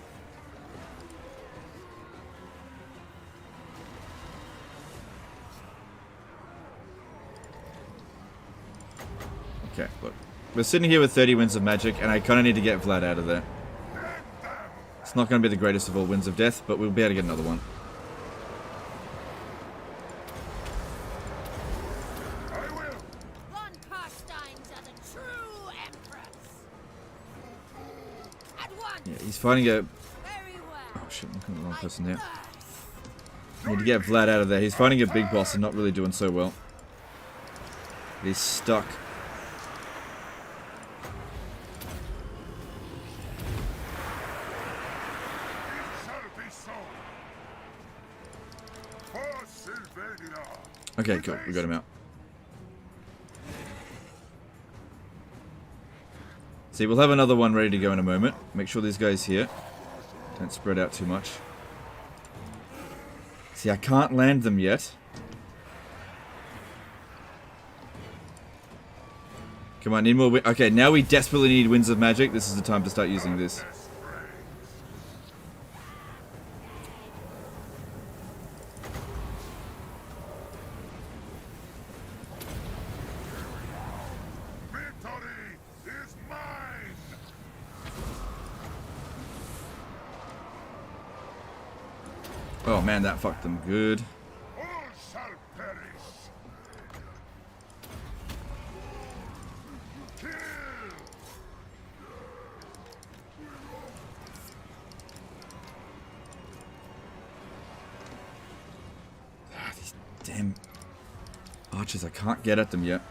Okay, look. We're sitting here with 30 Winds of Magic, and I kind of need to get Vlad out of there. It's not going to be the greatest of all Winds of Death, but we'll be able to get another one. I will. Von Carsteins are the true empress. At once. Yeah, he's fighting a... Very well. Oh shit, I'm looking at the wrong I person there. thirst. Need to get Vlad out of there. He's fighting a big boss and not really doing so well. He's stuck. It shall be so. For Sylvania. Okay, cool. We got him out. See, we'll have another one ready to go in a moment. Make sure these guys here don't spread out too much. See, I can't land them yet. Come on, need more okay, now we desperately need Winds of Magic. This is the time to start using this. Victory is mine. Oh man, that fucked them good. All shall perish. Kill. Ah, these damn archers, I can't get at them yet.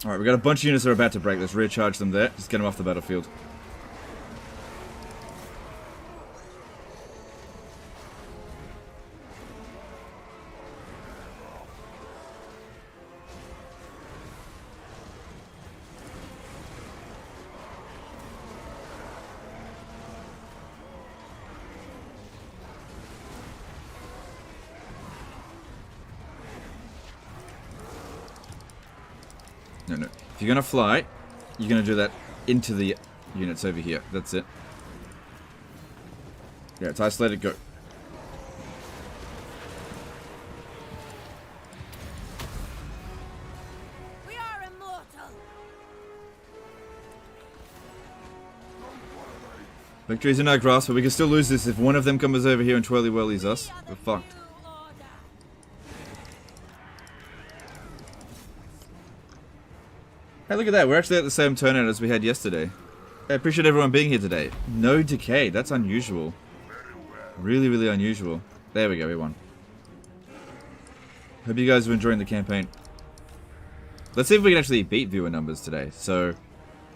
Alright, we got a bunch of units that are about to break. Let's recharge them there. Just get them off the battlefield. No, no. If you're gonna fly, you're gonna do that into the units over here. That's it. Yeah, it's isolated. Go. We are immortal. Victory's in our grasp, but we can still lose this if one of them comes over here and twirly whirlies us. We are the We're fucked. new order. Hey, look at that. We're actually at the same turnout as we had yesterday. I appreciate everyone being here today. No decay. That's unusual. Really, really unusual. There we go. We won. Hope you guys are enjoying the campaign. Let's see if we can actually beat viewer numbers today. So,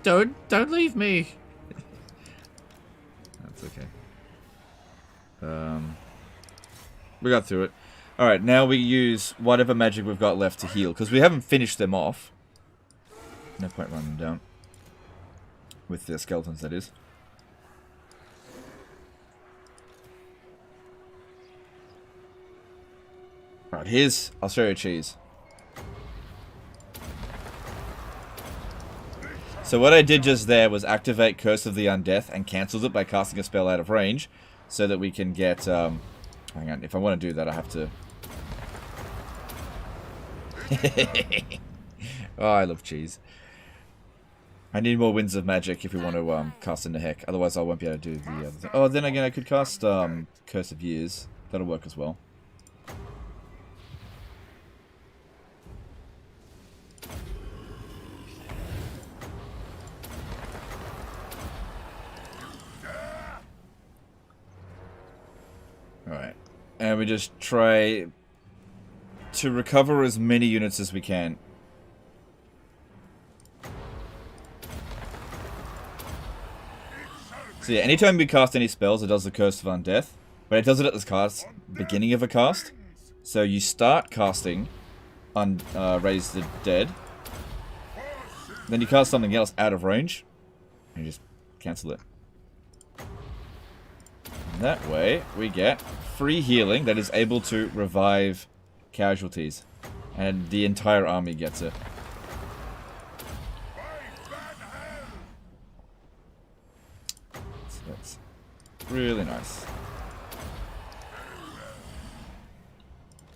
don't leave me. That's okay. We got through it. Alright, now we use whatever magic we've got left to heal, because we haven't finished them off. No point running them down. With the skeletons, that is. Alright, here's... I'll show you a cheese. So what I did just there was activate Curse of the Undeath and cancelled it by casting a spell out of range, so that we can get... hang on, if I want to do that I have to... Oh, I love cheese. I need more Winds of Magic if we want to cast into Heck. Otherwise, I won't be able to do the other thing. Oh, then again, I could cast Curse of Years. That'll work as well. Alright. And we just try to recover as many units as we can. So yeah, anytime we cast any spells, it does the Curse of Undeath. But it does it at the beginning of a cast. So you start casting Raise the Dead. Then you cast something else out of range. And you just cancel it. And that way, we get free healing that is able to revive casualties. And the entire army gets it. So that's really nice.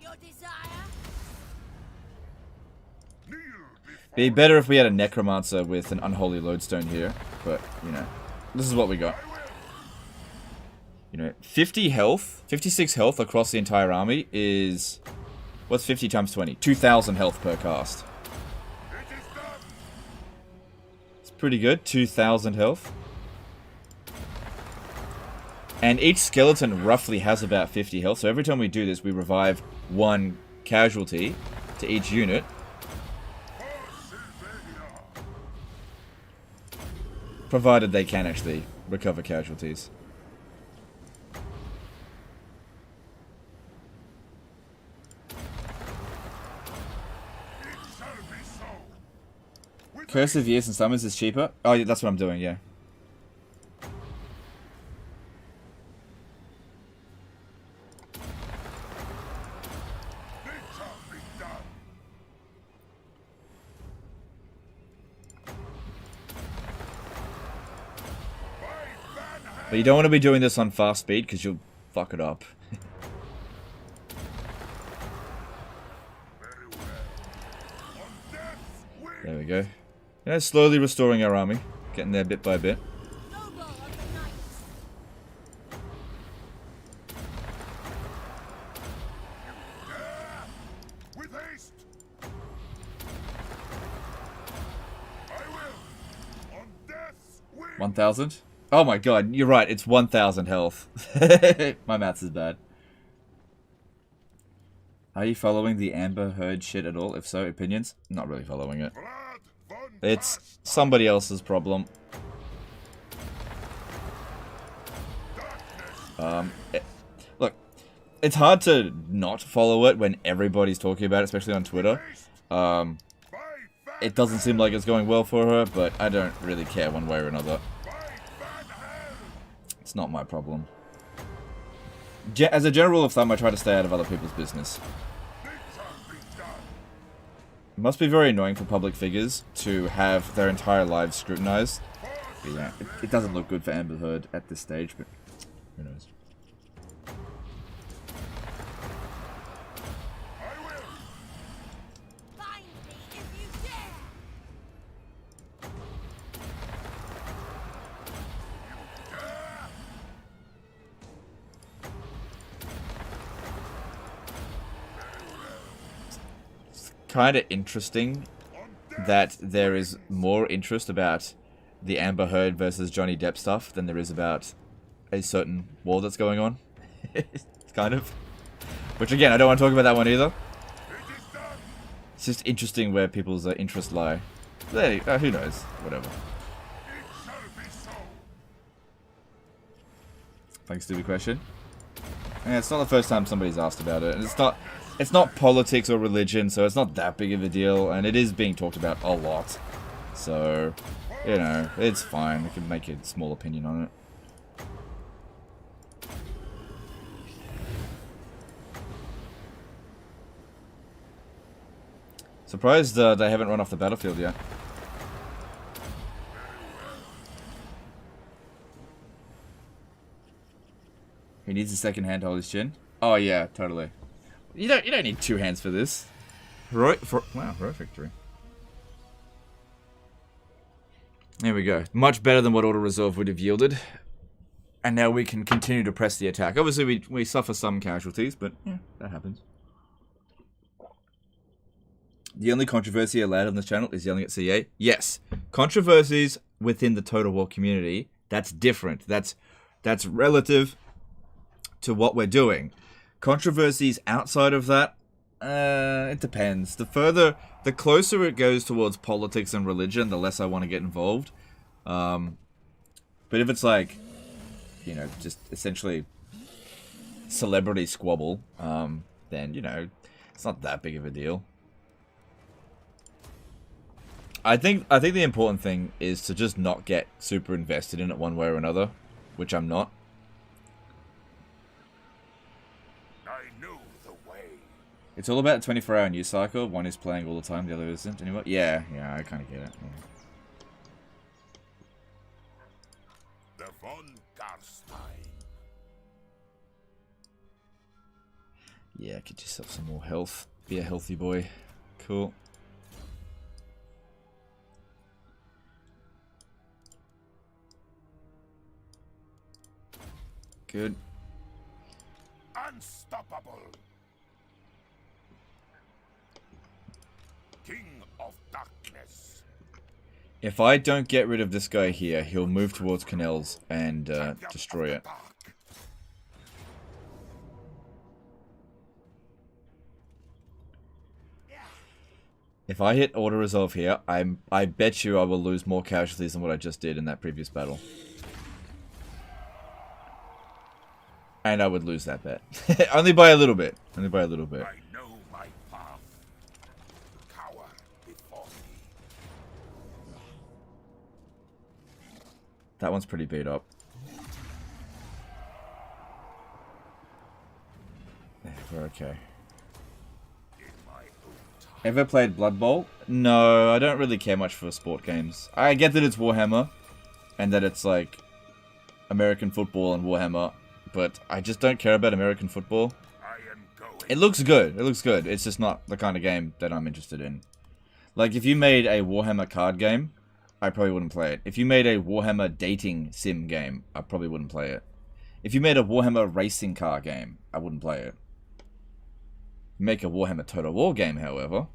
Your desire? Be better if we had a Necromancer with an Unholy Lodestone here. But, you know, this is what we got. You know, 50 health, 56 health across the entire army is... What's 50 times 20? 2,000 health per cast. It's pretty good, 2,000 health. And each skeleton roughly has about 50 health, so every time we do this, we revive one casualty to each unit. Provided they can actually recover casualties. Curse of Years and Summons is cheaper? Oh, yeah, that's what I'm doing, yeah. But you don't want to be doing this on fast speed because you'll fuck it up. There we go. You know, slowly restoring our army. Getting there bit by bit. Noble of the knights. With haste. I will. On death's wing. 1,000? Oh my god, you're right, it's 1,000 health. My maths is bad. Are you following the Amber Heard shit at all? If so, opinions? Not really following it. Vlad von It's Carstein. somebody else's problem. Look, it's hard to not follow it when everybody's talking about it, especially on Twitter. It doesn't seem like it's going well for her, but I don't really care one way or another. It's not my problem. As a general rule of thumb, I try to stay out of other people's business. It must be very annoying for public figures to have their entire lives scrutinized. But yeah, it doesn't look good for Amber Heard at this stage, but who knows. Find me if you dare. Kind of interesting that there is more interest about the Amber Heard versus Johnny Depp stuff than there is about a certain war that's going on. It's kind of. Which again, I don't want to talk about that one either. It's just interesting where people's interests lie. Who knows? Whatever. Thanks, stupid question. Yeah, it's not the first time somebody's asked about it. And it's not politics or religion, so it's not that big of a deal, and it is being talked about a lot. So, you know, it's fine. We can make a small opinion on it. Surprised they haven't run off the battlefield yet. He needs a second hand to hold his chin. Oh yeah, totally. You don't need two hands for this. Wow, heroic victory. There we go. Much better than what auto resolve would have yielded. And now we can continue to press the attack. Obviously we suffer some casualties, but yeah, that happens. The only controversy allowed on this channel is yelling at CA. Yes, controversies within the Total War community, that's different. That's relative to what we're doing. Controversies outside of that, it depends. The closer it goes towards politics and religion, the less I want to get involved. But if it's like, you know, just essentially celebrity squabble, then, you know, it's not that big of a deal. I think the important thing is to just not get super invested in it one way or another, which I'm not. I know the way. It's all about the 24-hour news cycle. One is playing all the time, the other isn't anymore. Yeah, I kind of get it. The von Carstein. Yeah, get yourself some more health. Be a healthy boy. Cool. Good. Unstoppable. King of Darkness. If I don't get rid of this guy here, he'll move towards Canals and destroy it. If I hit auto resolve here, I bet you I will lose more casualties than what I just did in that previous battle. And I would lose that bet. Only by a little bit. Only by a little bit. I know my path. Cower before me. That one's pretty beat up. Yeah, we're okay. Ever played Blood Bowl? No, I don't really care much for sport games. I get that it's Warhammer, and that it's like American football and Warhammer, but I just don't care about American football. It looks good. It looks good. It's just not the kind of game that I'm interested in. Like, if you made a Warhammer card game, I probably wouldn't play it. If you made a Warhammer dating sim game, I probably wouldn't play it. If you made a Warhammer racing car game, I wouldn't play it. Make a Warhammer Total War game, however.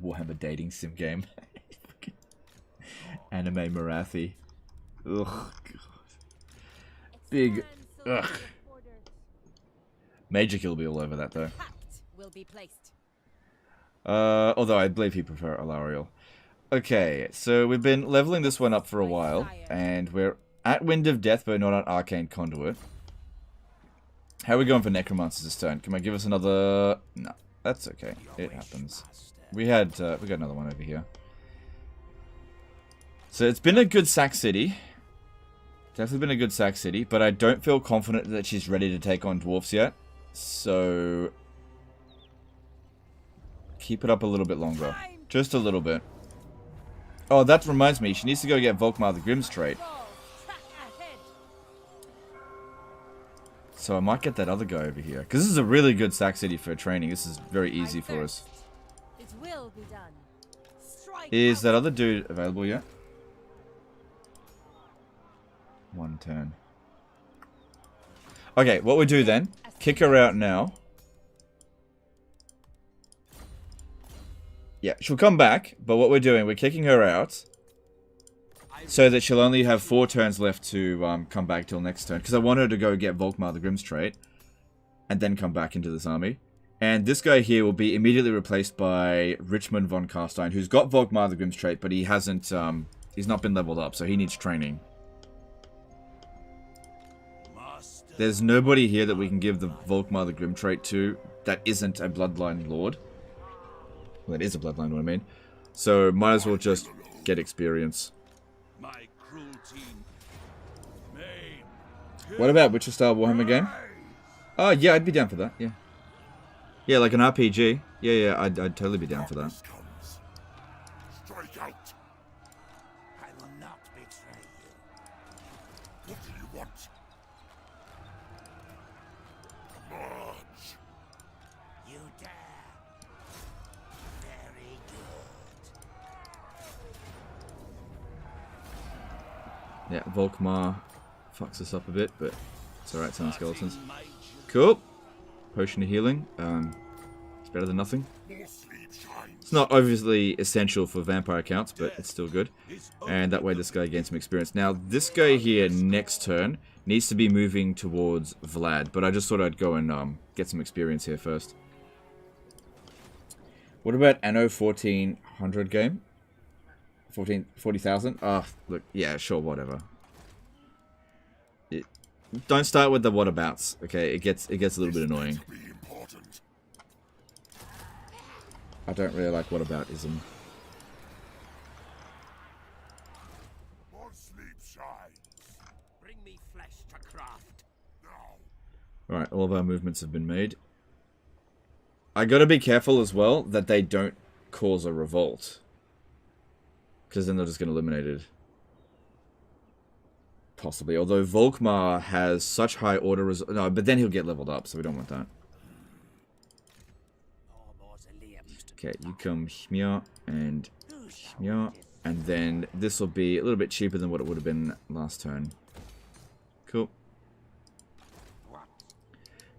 Warhammer dating sim game. Anime Marathi. Ugh, God. Big. Ugh. Major Kill will be all over that, though. Will be placed. Although I believe he'd prefer Alariel. Okay, so we've been leveling this one up for a while, and we're at Wind of Death, but not on Arcane Conduit. How are we going for Necromancers this turn? Can I give us another... No, that's okay. It happens. We got another one over here. So it's been a good sack city. Definitely been a good sack city, but I don't feel confident that she's ready to take on dwarfs yet. So... keep it up a little bit longer. Just a little bit. Oh, that reminds me. She needs to go get Volkmar the Grimm's trait. So I might get that other guy over here. Because this is a really good sack city for training. This is very easy for us. It will be done. Is that other dude available yet? One turn. Okay, what we do then, kick her out now. Yeah, she'll come back, but what we're doing, we're kicking her out so that she'll only have 4 turns left to come back till next turn. Because I want her to go get Volkmar the Grimm's trait and then come back into this army. And this guy here will be immediately replaced by Richmond von Carstein, who's got Volkmar the Grimm's trait, but he hasn't, he's not been leveled up, so he needs training. There's nobody here that we can give the Volkmar the Grimm trait to that isn't a Bloodline Lord. Well, that is a Bloodline Lord, I mean. So, might as well just get experience. My cruelty. What about Witcher style Warhammer game? Oh, yeah, I'd be down for that, yeah. Yeah, like an RPG. Yeah, I'd totally be down for that. Strike out. I will not betray you. What do you want? Emerge. You dare. Very good. Yeah, Volkmar fucks us up a bit, but it's alright, it's only skeletons. Cool. Potion of healing. It's better than nothing. It's not obviously essential for vampire counts, but it's still good. And that way this guy gains some experience. Now, this guy here next turn needs to be moving towards Vlad, but I just thought I'd go and get some experience here first. What about Anno 1400 game? 40,000? Ah, look, yeah, sure, whatever. Don't start with the whatabouts, okay? It gets a little bit annoying. I don't really like whataboutism. Bring me flesh to craft. Alright, all of our movements have been made. I gotta be careful as well that they don't cause a revolt. Because then they're just getting eliminated. Possibly. Although Volkmar has such high order... No, but then he'll get leveled up, so we don't want that. Okay, you come here and here. And then this will be a little bit cheaper than what it would have been last turn. Cool.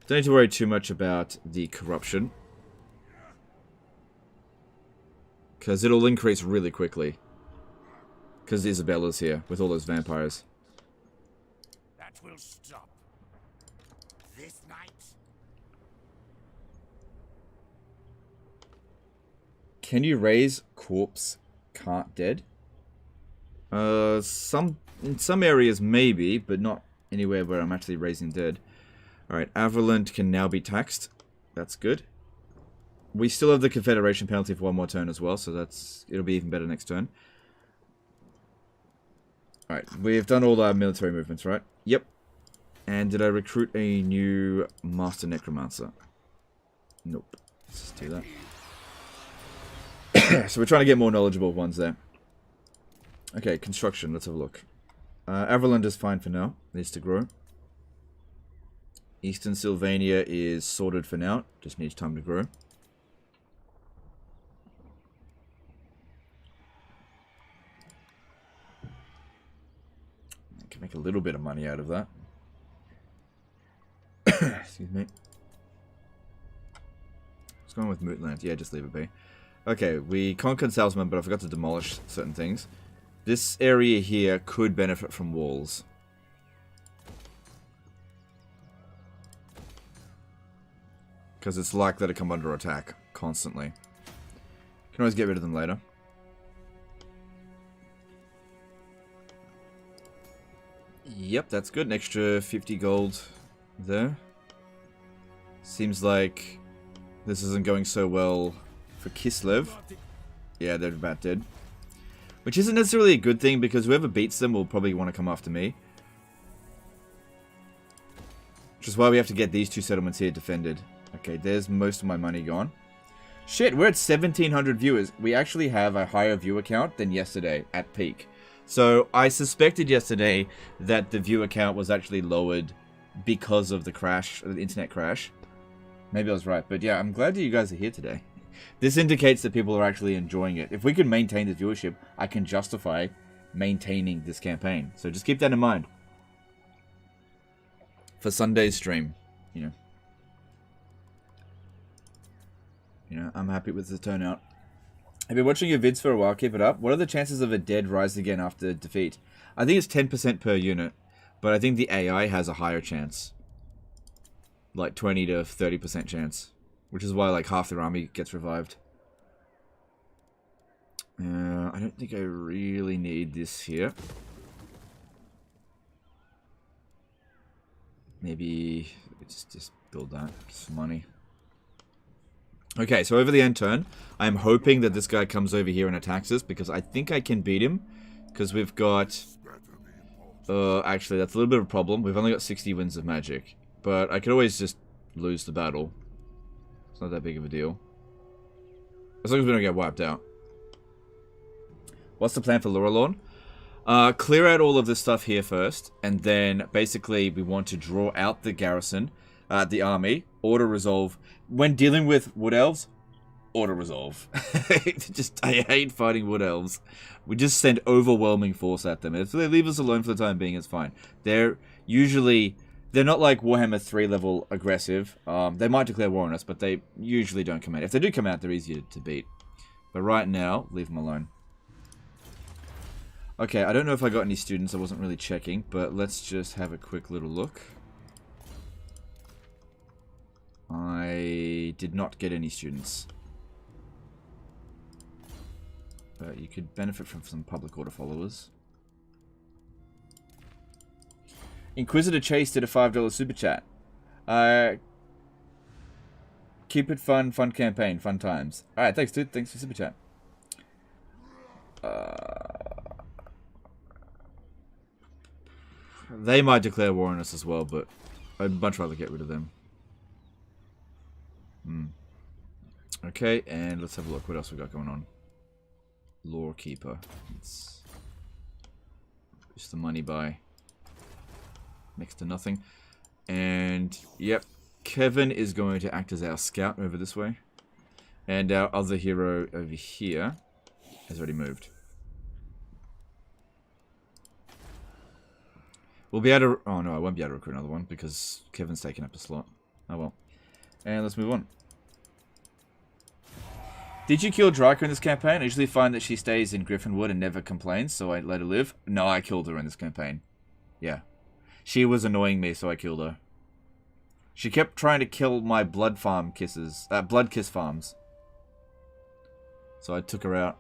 Don't need to worry too much about the corruption. Because it'll increase really quickly. Because Isabella's here with all those vampires. That will stop. This night. Can you raise corpse can't dead? In some areas maybe, but not anywhere where I'm actually raising dead. Alright, Averland can now be taxed. That's good. We still have the Confederation penalty for one more turn as well, so it'll be even better next turn. Alright, we've done all our military movements, right? Yep. And did I recruit a new Master Necromancer? Nope. Let's just do that. So we're trying to get more knowledgeable ones there. Okay, construction. Let's have a look. Averland is fine for now. Needs to grow. Eastern Sylvania is sorted for now. Just needs time to grow. I can make a little bit of money out of that. Excuse me. What's going on with Mootland? Yeah, just leave it be. Okay, we conquered Salesman, but I forgot to demolish certain things. This area here could benefit from walls. Because it's likely to come under attack constantly. Can always get rid of them later. Yep, that's good. An extra 50 gold there. Seems like this isn't going so well for Kislev. Yeah, they're about dead. Which isn't necessarily a good thing, because whoever beats them will probably want to come after me. Which is why we have to get these two settlements here defended. Okay, there's most of my money gone. Shit, we're at 1,700 viewers. We actually have a higher viewer count than yesterday at peak. So I suspected yesterday that the viewer count was actually lowered because of the crash, the internet crash. Maybe I was right, but yeah, I'm glad that you guys are here today. This indicates that people are actually enjoying it. If we can maintain the viewership, I can justify maintaining this campaign. So just keep that in mind. For Sunday's stream, you know, I'm happy with the turnout. I've been watching your vids for a while, keep it up. What are the chances of a dead rise again after defeat? I think it's 10% per unit, but I think the AI has a higher chance. Like 20 to 30% chance. Which is why like half their army gets revived. I don't think I really need this here. Maybe just build that just for money. Okay, so over the end turn, I'm hoping that this guy comes over here and attacks us because I think I can beat him. Because we've got... actually, that's a little bit of a problem. We've only got 60 winds of magic. But I could always just lose the battle. It's not that big of a deal. As long as we don't get wiped out. What's the plan for Lorelorn? Clear out all of this stuff here first. And then, basically, we want to draw out the garrison, the army, auto-resolve. When dealing with Wood Elves, auto-resolve. I hate fighting Wood Elves. We just send overwhelming force at them. If they leave us alone for the time being, it's fine. They're not like Warhammer 3 level aggressive. They might declare war on us, but they usually don't come out. If they do come out, they're easier to beat. But right now, leave them alone. Okay, I don't know if I got any students. I wasn't really checking, but let's just have a quick little look. I did not get any students. But you could benefit from some public order followers. Inquisitor Chase did a $5 super chat. Keep it fun, fun campaign, fun times. Alright, thanks dude, thanks for super chat. They might declare war on us as well, but I'd much rather get rid of them. Okay, and let's have a look. What else we got going on? Lore Keeper. It's just the money by next to nothing. And, yep, Kevin is going to act as our scout over this way. And our other hero over here has already moved. We'll be able to... Oh, no, I won't be able to recruit another one because Kevin's taken up a slot. Oh, well. And let's move on. Did you kill Draco in this campaign? I usually find that she stays in Griffinwood and never complains, so I let her live. No, I killed her in this campaign. Yeah. She was annoying me, so I killed her. She kept trying to kill my blood kiss farms. So I took her out.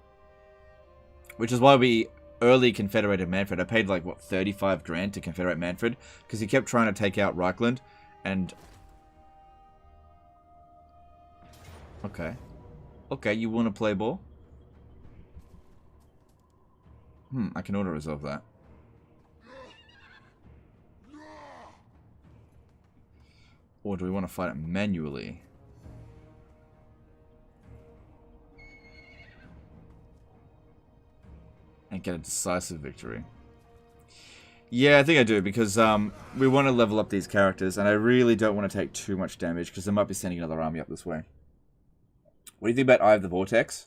Which is why we early confederated Manfred. I paid like, what, 35 grand to confederate Manfred? Because he kept trying to take out Reichland, and... Okay. Okay, you want to play ball? I can auto-resolve that. Or do we want to fight it manually? And get a decisive victory. Yeah, I think I do, because we want to level up these characters, and I really don't want to take too much damage, because they might be sending another army up this way. What do you think about Eye of the Vortex?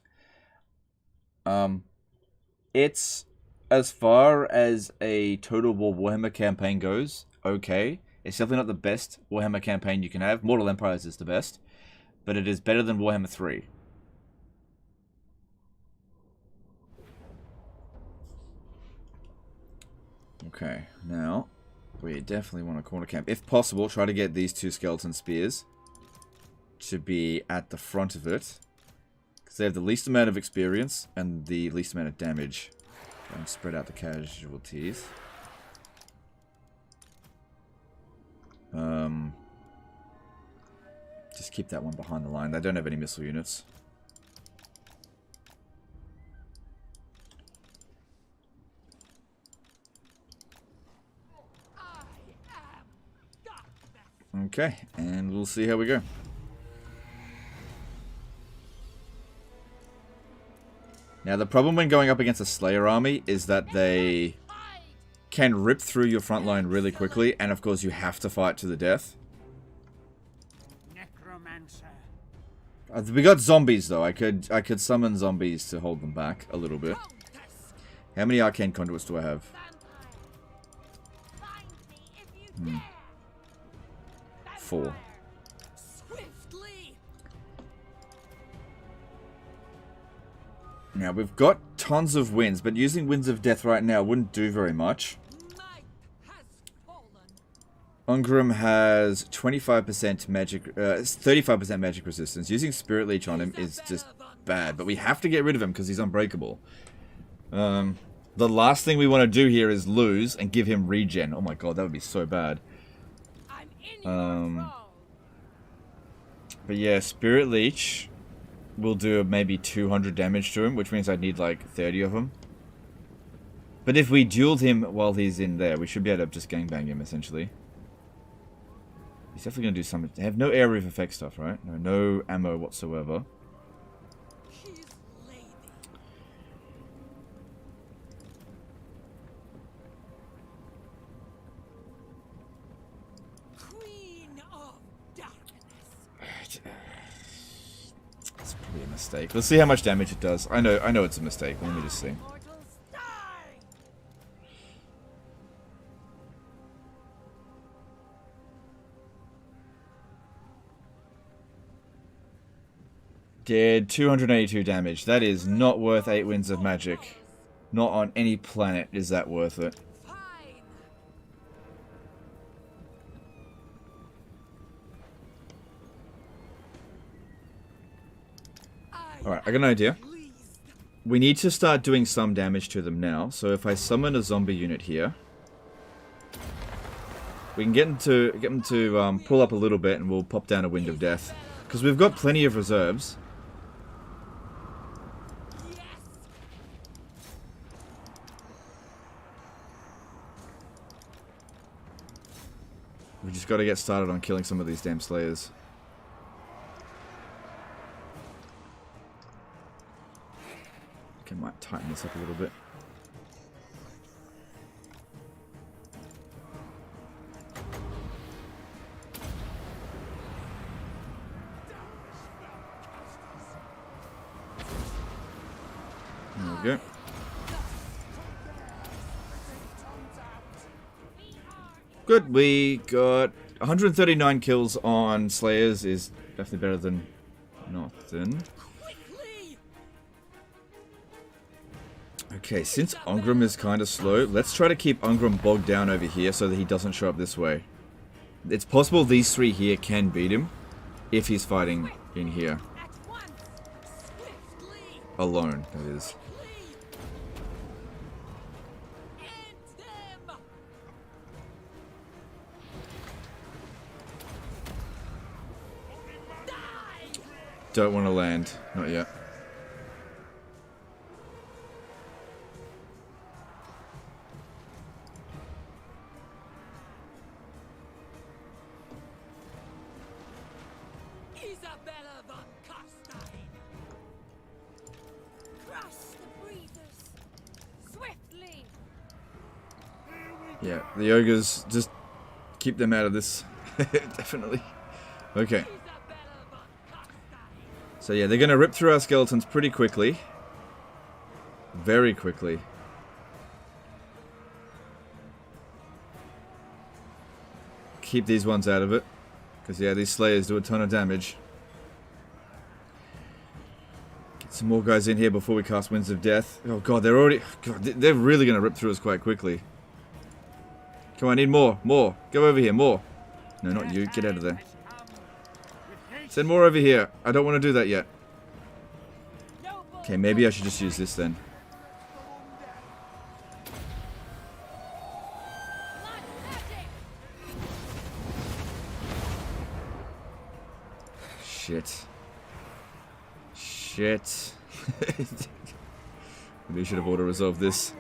It's, as far as a Total War Warhammer campaign goes, okay. It's definitely not the best Warhammer campaign you can have. Mortal Empires is the best. But it is better than Warhammer 3. Okay, now, we definitely want to corner camp. If possible, try to get these two skeleton spears to be at the front of it, because they have the least amount of experience and the least amount of damage. And spread out the casualties. Just keep that one behind the line. They don't have any missile units. Okay, and we'll see how we go. Now, the problem when going up against a Slayer army is that they can rip through your front line really quickly, and of course you have to fight to the death. We got zombies though. I could summon zombies to hold them back a little bit. How many arcane conduits do I have? 4. Now, we've got tons of winds, but using Winds of Death right now wouldn't do very much. Ungrim has 25% magic, 35% magic resistance. Using Spirit Leech on him is just bad, but we have to get rid of him because he's unbreakable. The last thing we want to do here is lose and give him regen. Oh my god, that would be so bad. But yeah, Spirit Leech will do maybe 200 damage to him, which means I'd need like 30 of them. But if we dueled him while he's in there, we should be able to just gangbang him, essentially. He's definitely going to do something. They have no area of effect stuff, right? No ammo whatsoever. Queen of Darkness. That's probably a mistake. Let's see how much damage it does. I know it's a mistake. Let me just see. Did 282 damage. That is not worth 8 winds of magic. Not on any planet is that worth it. Alright, I got an idea. We need to start doing some damage to them now. So if I summon a zombie unit here, we can get them to pull up a little bit and we'll pop down a Wind of Death. Because we've got plenty of reserves. We just got to get started on killing some of these damn slayers. Okay, might tighten this up a little bit. There we go. Good, we got 139 kills on Slayers, is definitely better than nothing. Okay, since Ungrim is kind of slow, let's try to keep Ungrim bogged down over here so that he doesn't show up this way. It's possible these three here can beat him if he's fighting in here. Alone, that is. Don't want to land. Not yet. Isabella von Carstein. Crush the breathers. Swiftly. Yeah, the ogres, just keep them out of this. Definitely. Okay. So yeah, they're going to rip through our skeletons pretty quickly. Very quickly. Keep these ones out of it. Because yeah, these slayers do a ton of damage. Get some more guys in here before we cast Winds of Death. Oh god, they're already... God, they're really going to rip through us quite quickly. Come on, I need more. More. Go over here, more. No, not you. Get out of there. Send more over here. I don't want to do that yet. Okay, maybe I should just use this then. Shit. Shit. Maybe I should have auto-resolved this.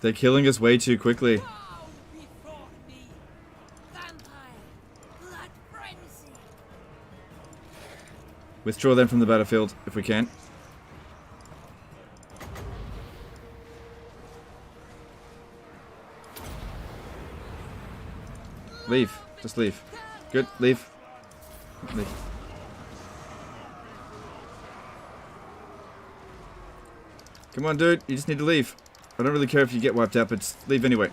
They're killing us way too quickly. Withdraw them from the battlefield, if we can. Leave. Just leave. Good. Leave. Leave. Come on, dude. You just need to leave. I don't really care if you get wiped out, but just leave anyway.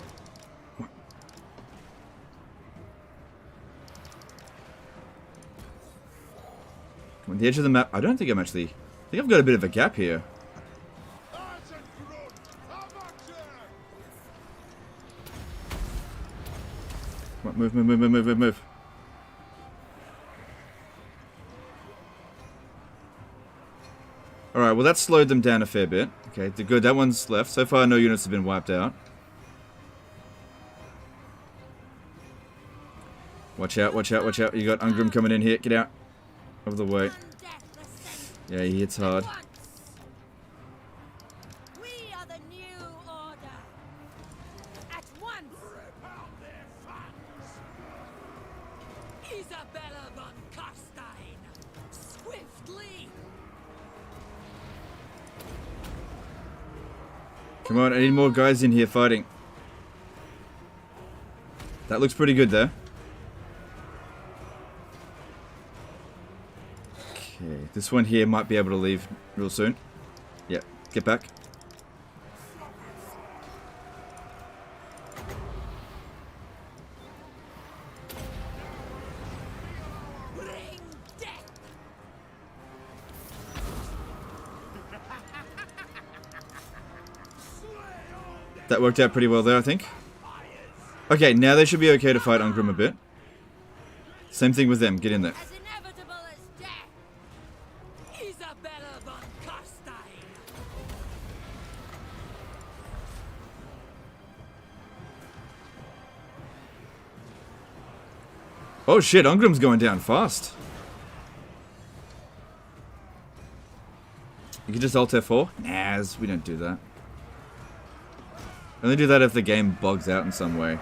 On the edge of the map. I don't think I'm actually... I think I've got a bit of a gap here. on, move, move, move, move, move, move, move. Alright, well that slowed them down a fair bit. Okay, good, that one's left. So far no units have been wiped out. Watch out, watch out, watch out. You got Ungrim coming in here. Get out of the way. Yeah, he hits hard. We are the new order. At once. Isabella von Carstein. Swiftly. Come on, I need more guys in here fighting. That looks pretty good there. Okay, this one here might be able to leave real soon. Yeah, get back. Bring death. That worked out pretty well there, I think. Okay, now they should be okay to fight Ungrim a bit. Same thing with them, get in there. As inevitable as death. Isabella von Carstein. Oh shit, Ungrim's going down fast. You can just Alt F4? Nah, we don't do that. Only do that if the game bugs out in some way.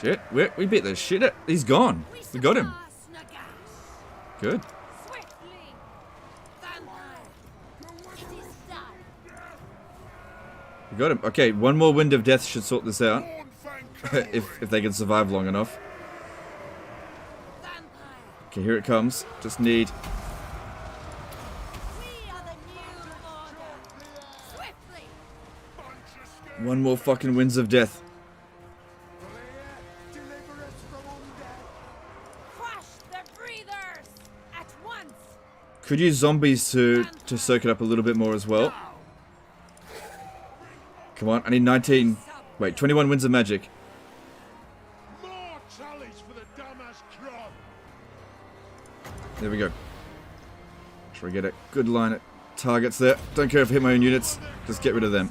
Shit, we beat the shit out. He's gone. We got him. Good. We got him. Okay, one more Wind of Death should sort this out. if they can survive long enough. Okay, here it comes. Just need... one more fucking Winds of Death. Could use zombies to soak it up a little bit more as well. Come on, I need 19... Wait, 21 Winds of Magic. There we go. Try to get a good line at targets there. Don't care if I hit my own units. Just get rid of them.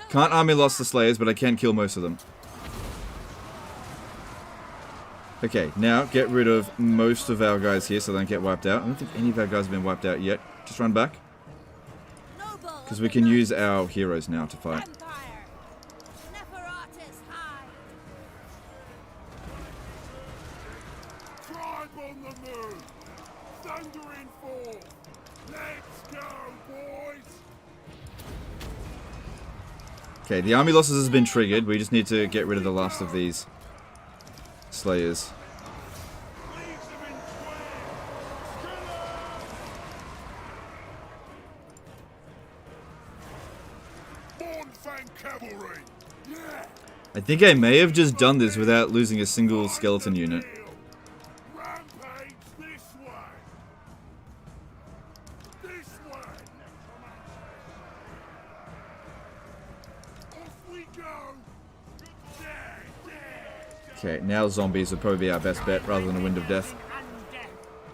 Can't army lost the Slayers, but I can kill most of them. Okay, now get rid of most of our guys here so they don't get wiped out. I don't think any of our guys have been wiped out yet. Just run back. Because we can use our heroes now to fight. Okay, the army losses has been triggered. We just need to get rid of the last of these Slayers. I think I may have just done this without losing a single skeleton unit. Okay, now zombies would probably be our best bet rather than a Wind of Death.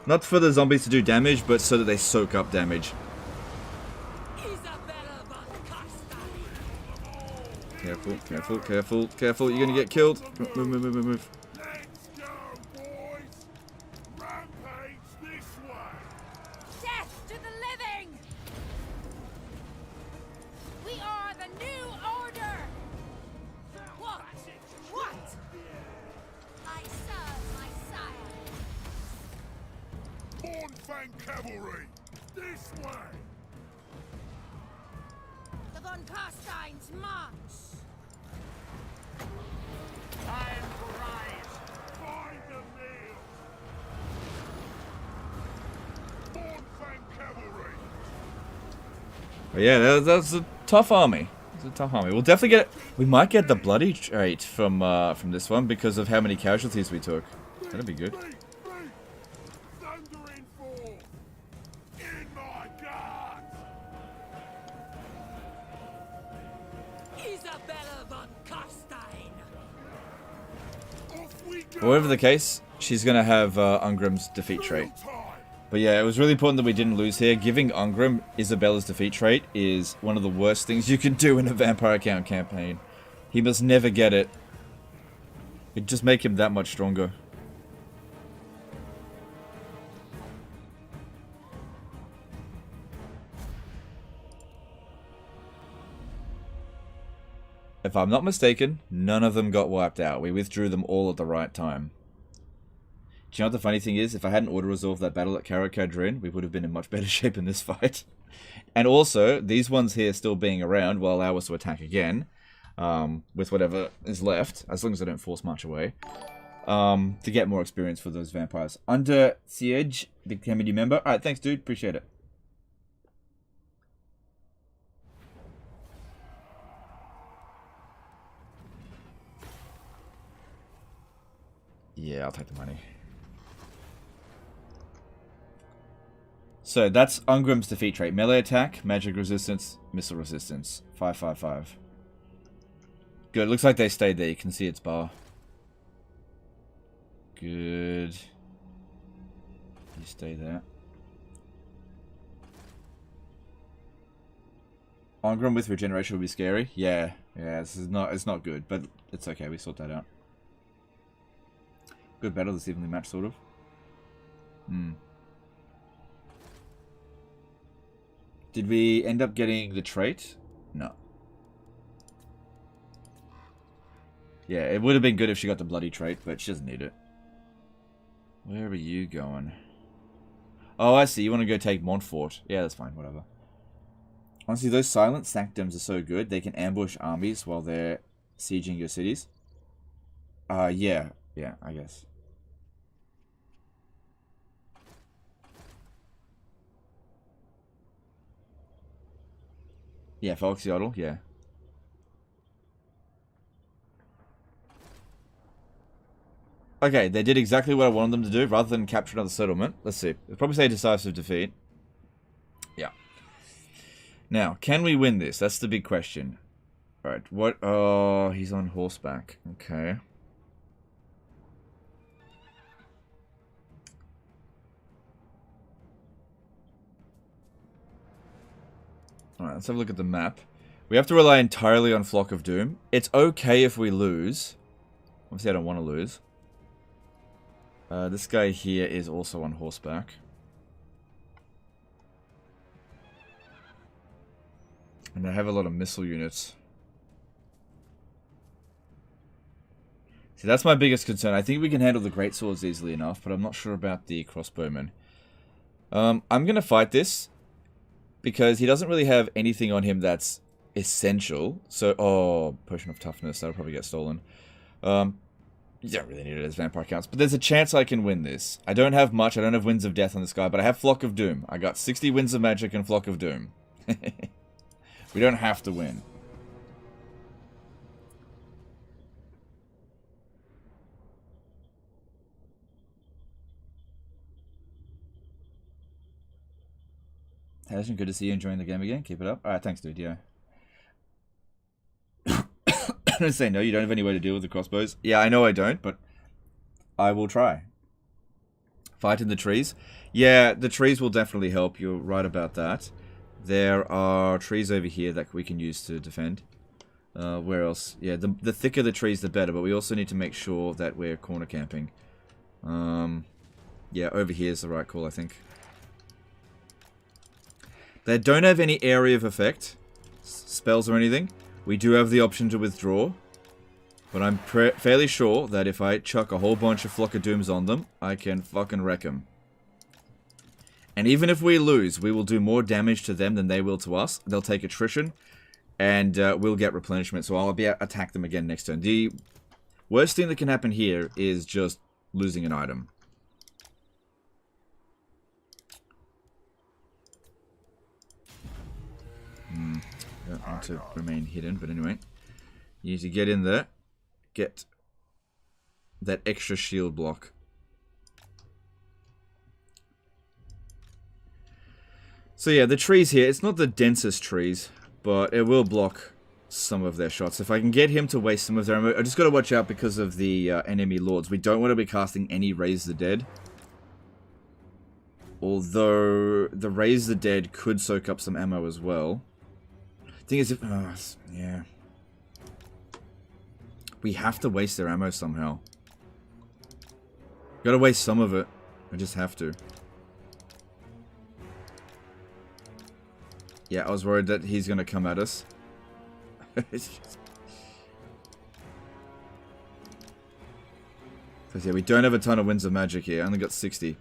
Not for the zombies to do damage, but so that they soak up damage. Careful, careful, careful, careful, you're gonna get killed. Move, move, move, move, move. Death to the living! We are the new order! What? What? I serve my sire. Bornfang cavalry! This way! The von Carstein's march! Time to rise! Find the meal! Bornfang cavalry! But yeah, that's a tough army. It's a tough army. We'll definitely get... We might get the bloody trait from this one because of how many casualties we took. That'd be good. Thundering fall! In my guard! Isabella von Carstein. Off we But go. whatever the case, she's going to have Ungrim's defeat trait. Time. But yeah, it was really important that we didn't lose here. Giving Ungrim Isabella's defeat trait is one of the worst things you can do in a Vampire Count campaign. He must never get it. It'd just make him that much stronger. If I'm not mistaken, none of them got wiped out. We withdrew them all at the right time. Do you know what the funny thing is? If I hadn't auto-resolved that battle at Karakadrin, we would have been in much better shape in this fight. And also, these ones here still being around will allow us to attack again. With whatever is left, as long as I don't force march away. To get more experience for those vampires. Under Siege, became a new member. Alright, thanks dude, appreciate it. Yeah, I'll take the money. So that's Ungrim's defeat trait. Melee attack, magic resistance, missile resistance. 555. Good, looks like they stayed there. You can see its bar. Good. You stay there. Ungrim with regeneration would be scary. Yeah, this is not. It's not good, but it's okay. We sort that out. Good battle, this evenly matched, sort of. Did we end up getting the trait? No. Yeah, it would have been good if she got the bloody trait, but she doesn't need it. Where are you going? Oh, I see. You want to go take Montfort. Yeah, that's fine. Whatever. Honestly, those silent sanctums are so good. They can ambush armies while they're sieging your cities. Yeah. Yeah, I guess. Yeah, Foxyodl, yeah. Okay, they did exactly what I wanted them to do, rather than capture another settlement. Let's see. They'll probably say decisive defeat. Yeah. Now, can we win this? That's the big question. Alright, what? Oh, he's on horseback. Okay. Alright, let's have a look at the map. We have to rely entirely on Flock of Doom. It's okay if we lose. Obviously, I don't want to lose. This guy here is also on horseback. And they have a lot of missile units. See, that's my biggest concern. I think we can handle the greatswords easily enough, but I'm not sure about the crossbowmen. I'm going to fight this, because he doesn't really have anything on him that's essential. So, oh, potion of toughness, that'll probably get stolen. You don't really need it as vampire counts, but there's a chance I can win this. I don't have much, I don't have Winds of Death on this guy, but I have Flock of Doom. I got 60 Winds of Magic and Flock of Doom. We don't have to win. Hey, Ashton, good to see you enjoying the game again. Keep it up. Alright, thanks, dude, yeah. I'm gonna say no, you don't have any way to deal with the crossbows. Yeah, I know I don't, but I will try. Fight in the trees. Yeah, the trees will definitely help. You're right about that. There are trees over here that we can use to defend. Where else? Yeah, the thicker the trees, the better, but we also need to make sure that we're corner camping. Yeah, over here is the right call, I think. They don't have any area of effect, spells or anything. We do have the option to withdraw. But I'm fairly sure that if I chuck a whole bunch of Flock of Dooms on them, I can fucking wreck them. And even if we lose, we will do more damage to them than they will to us. They'll take attrition, and we'll get replenishment, so I'll be able to attack them again next turn. The worst thing that can happen here is just losing an item. I don't want to remain hidden, but anyway. You need to get in there. Get that extra shield block. So yeah, the trees here, it's not the densest trees, but it will block some of their shots. If I can get him to waste some of their ammo, I just got to watch out because of the enemy lords. We don't want to be casting any Raise the Dead. Although the Raise the Dead could soak up some ammo as well. Thing is, yeah, we have to waste their ammo somehow. Got to waste some of it. I just have to. Yeah, I was worried that he's gonna come at us. Because yeah, we don't have a ton of Winds of Magic here. I only got 60.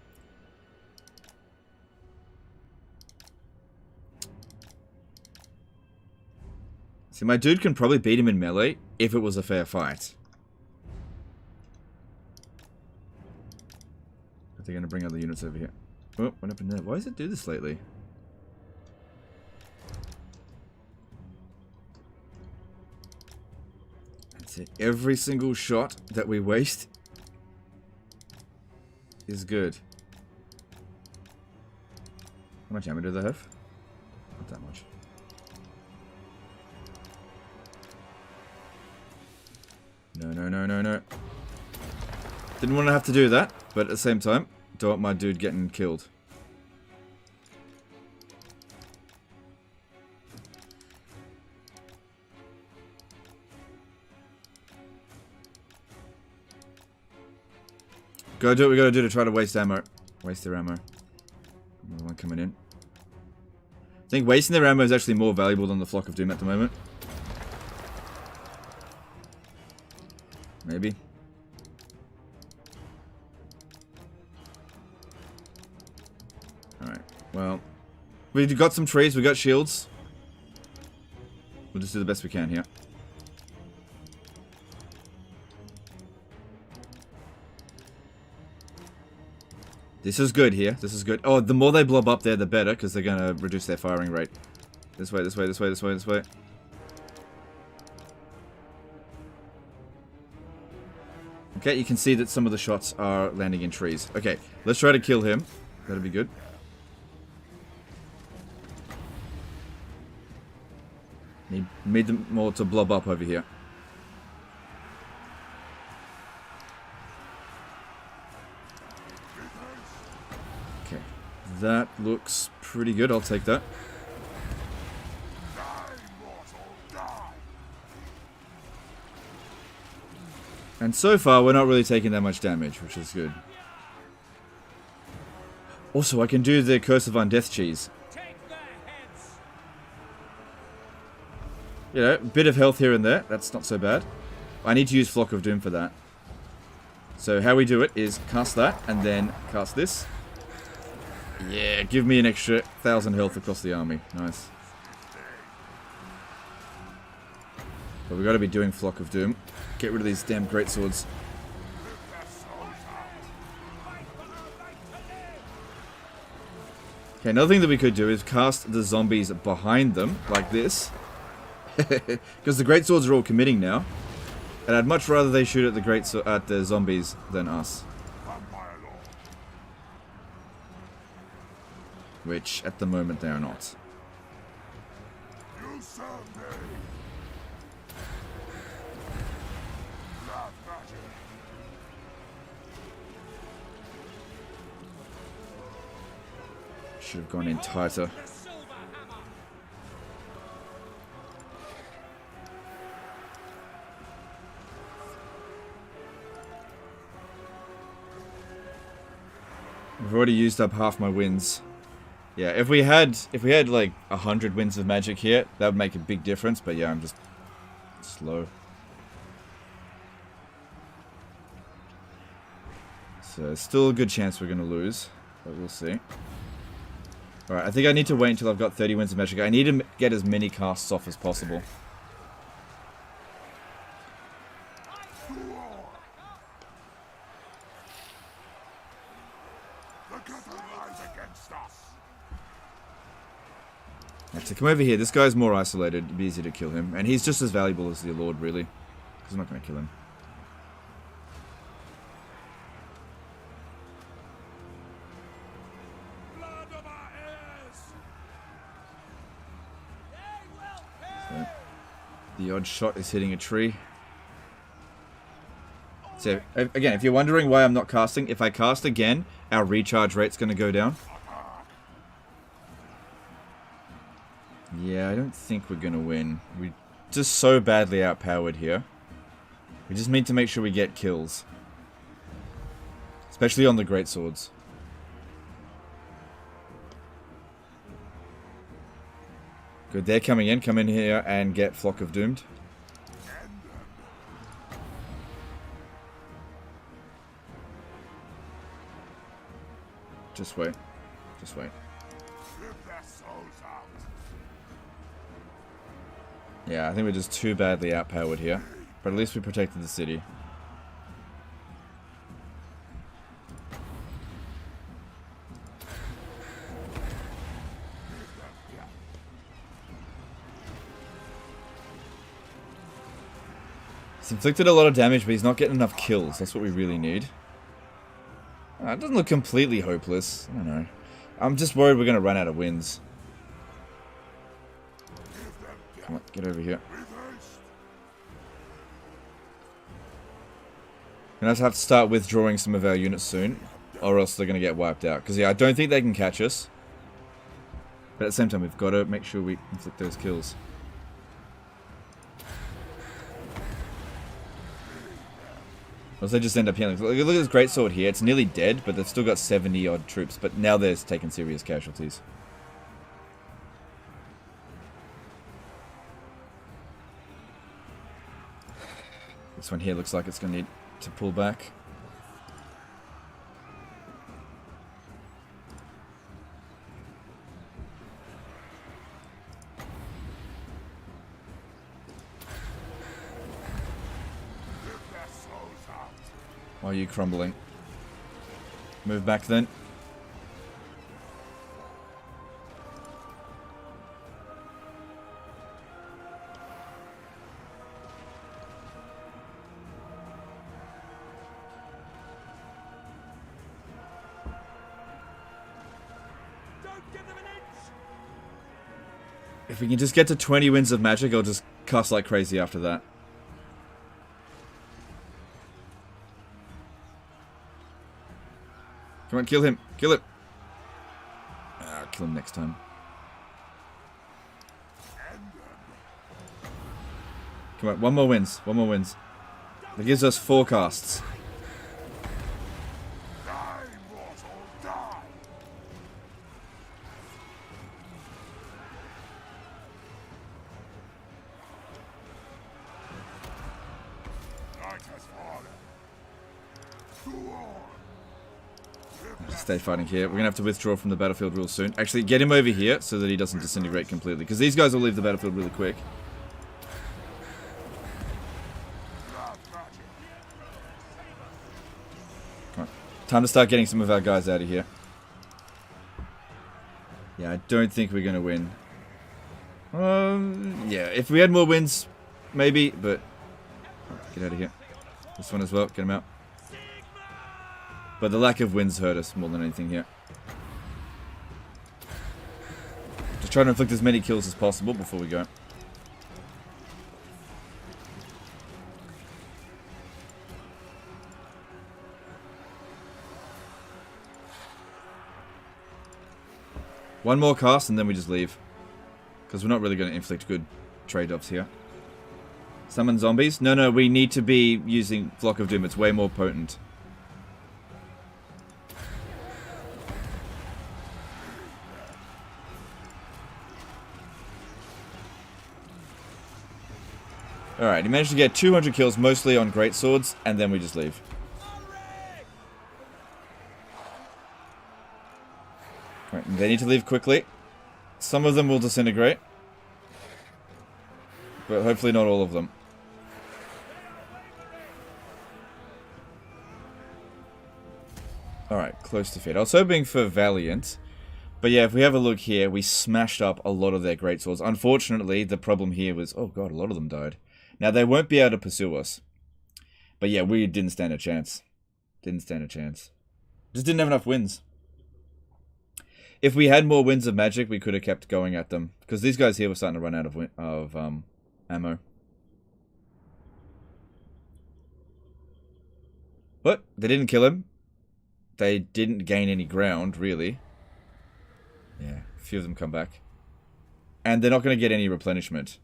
See, my dude can probably beat him in melee if it was a fair fight. Are they going to bring other units over here? Oh, what happened there? Why does it do this lately? That's it. Every single shot that we waste is good. How much ammo do they have? Not that much. No. Didn't want to have to do that, but at the same time, don't want my dude getting killed. Gotta do what we gotta do to try to waste ammo. Waste their ammo. Another one coming in. I think wasting their ammo is actually more valuable than the Flock of Doom at the moment. Maybe. Alright, well. We've got some trees, we got shields. We'll just do the best we can here. This is good here, this is good. Oh, the more they blob up there, the better, because they're going to reduce their firing rate. This way, this way, this way, this way, this way. Okay, you can see that some of the shots are landing in trees. Okay, let's try to kill him. That'll be good. Need them more to blob up over here. Okay, that looks pretty good. I'll take that. And so far, we're not really taking that much damage, which is good. Also, I can do the Curse of Undeath cheese. You know, a bit of health here and there. That's not so bad. I need to use Flock of Doom for that. So how we do it is cast that, and then cast this. Yeah, give me an extra 1,000 health across the army. Nice. But we've got to be doing Flock of Doom. Get rid of these damn greatswords. Okay, another thing that we could do is cast the zombies behind them, like this. Because the greatswords are all committing now. And I'd much rather they shoot at the zombies than us. Which, at the moment, they are not. Should have gone in tighter. I've already used up half my wins. Yeah, if we had like 100 wins of magic here, that would make a big difference, but yeah, I'm just slow. So still a good chance we're gonna lose, but we'll see. Alright, I think I need to wait until I've got 30 wins of magic. I need to get as many casts off as possible. To come over here, this guy's more isolated, it'd be easy to kill him. And he's just as valuable as the Lord, really. Because I'm not going to kill him. So. The odd shot is hitting a tree. So, again, if you're wondering why I'm not casting, if I cast again, our recharge rate's going to go down. Yeah, I don't think we're going to win. We're just so badly outpowered here. We just need to make sure we get kills. Especially on the greatswords. Good, they're coming in. Come in here and get Flock of Doomed. Just wait. Just wait. Yeah, I think we're just too badly outpowered here. But at least we protected the city. He's inflicted a lot of damage, but he's not getting enough kills. That's what we really need. It doesn't look completely hopeless. I don't know. I'm just worried we're going to run out of wins. Come on, get over here. We're going to have to start withdrawing some of our units soon, or else they're going to get wiped out. Because, yeah, I don't think they can catch us. But at the same time, we've got to make sure we inflict those kills. Or else they just end up healing. Look at this greatsword here. It's nearly dead, but they've still got 70-odd troops. But now they're taking serious casualties. This one here looks like it's going to need to pull back. Why are you crumbling? Move back then. If we can just get to 20 wins of magic, I'll just cast like crazy after that. Come on, kill him. Kill him. I'll kill him next time. Come on, one more wins. One more wins. That gives us 4 casts. Stay fighting here. We're going to have to withdraw from the battlefield real soon. Actually, get him over here so that he doesn't disintegrate completely. Because these guys will leave the battlefield really quick. Come on. Time to start getting some of our guys out of here. Yeah, I don't think we're going to win. Yeah, if we had more wins, maybe, but... Get out of here. This one as well. Get him out. But the lack of wins hurt us more than anything here. Just trying to inflict as many kills as possible before we go. One more cast and then we just leave. Because we're not really going to inflict good trade-offs here. Summon zombies? No, we need to be using Flock of Doom. It's way more potent. Alright, he managed to get 200 kills, mostly on greatswords, and then we just leave. Right, they need to leave quickly. Some of them will disintegrate. But hopefully not all of them. Alright, close to fit. I was hoping for Valiant. But yeah, if we have a look here, we smashed up a lot of their greatswords. Unfortunately, the problem here was... Oh god, a lot of them died. Now, they won't be able to pursue us. But yeah, we didn't stand a chance. Didn't stand a chance. Just didn't have enough wins. If we had more wins of magic, we could have kept going at them. Because these guys here were starting to run out of ammo. But they didn't kill him. They didn't gain any ground, really. Yeah, a few of them come back. And they're not going to get any replenishment.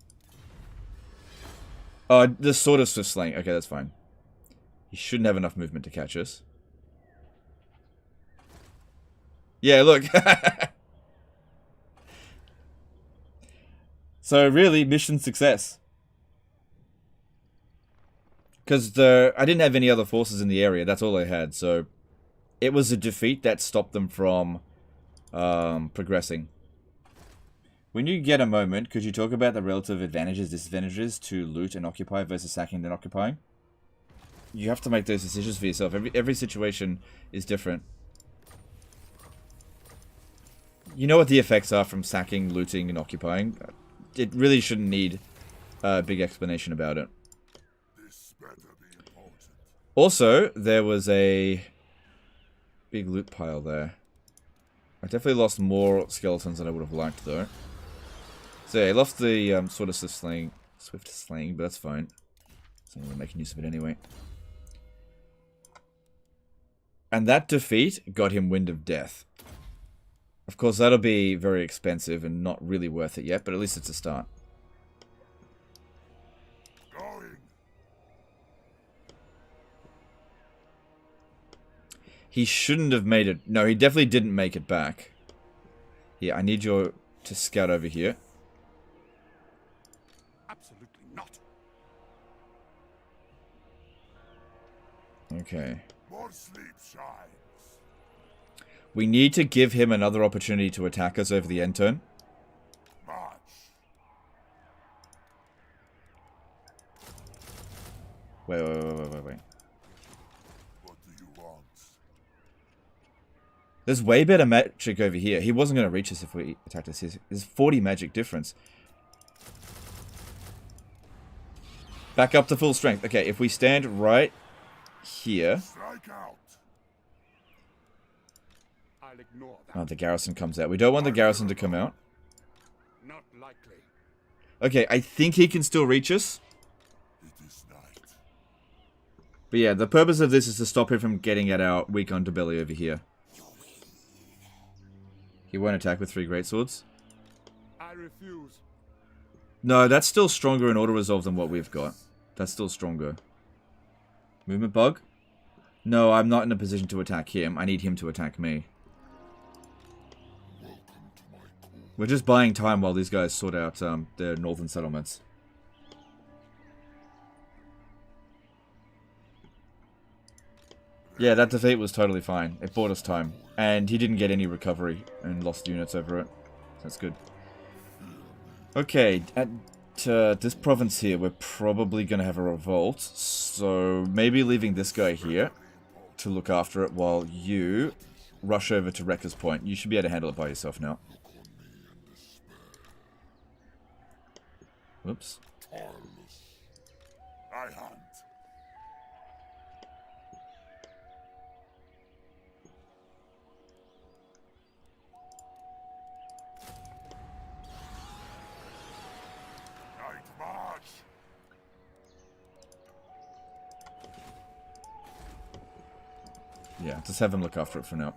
Oh, the Sword of Swift Slaying. Okay, that's fine. He shouldn't have enough movement to catch us. Yeah, look. So really, mission success. Because I didn't have any other forces in the area. That's all I had. So it was a defeat that stopped them from progressing. When you get a moment, could you talk about the relative advantages, disadvantages to loot and occupy versus sacking and occupying? You have to make those decisions for yourself. Every situation is different. You know what the effects are from sacking, looting, and occupying. It really shouldn't need a big explanation about it. Also, there was a big loot pile there. I definitely lost more skeletons than I would have liked, though. So yeah, I lost the sort of swift slaying, but that's fine. So we're making use of it anyway. And that defeat got him Wind of Death. Of course, that'll be very expensive and not really worth it yet, but at least it's a start. He shouldn't have made it. No, he definitely didn't make it back. Yeah, I need you to scout over here. Absolutely not. Okay. More sleep shines. We need to give him another opportunity to attack us over the end turn. March. Wait. What do you want? There's way better magic over here. He wasn't going to reach us if we attacked us. There's 40 magic difference. Back up to full strength. Okay, if we stand right here... Strike out. I'll ignore that. Oh, the garrison comes out. We don't want the garrison to come out. Not likely. Okay, I think he can still reach us. It is night. But yeah, the purpose of this is to stop him from getting at our weak underbelly over here. He won't attack with 3 greatswords. I refuse. No, that's still stronger in auto-resolve than what we've got. That's still stronger. Movement bug? No, I'm not in a position to attack him. I need him to attack me. We're just buying time while these guys sort out their northern settlements. Yeah, that defeat was totally fine. It bought us time. And he didn't get any recovery and lost units over it. That's good. Okay, at this province here, we're probably going to have a revolt. So maybe leaving this guy here to look after it while you rush over to Wrecker's Point. You should be able to handle it by yourself now. Whoops. I hunt. Night march. Yeah, just have him look after it for now.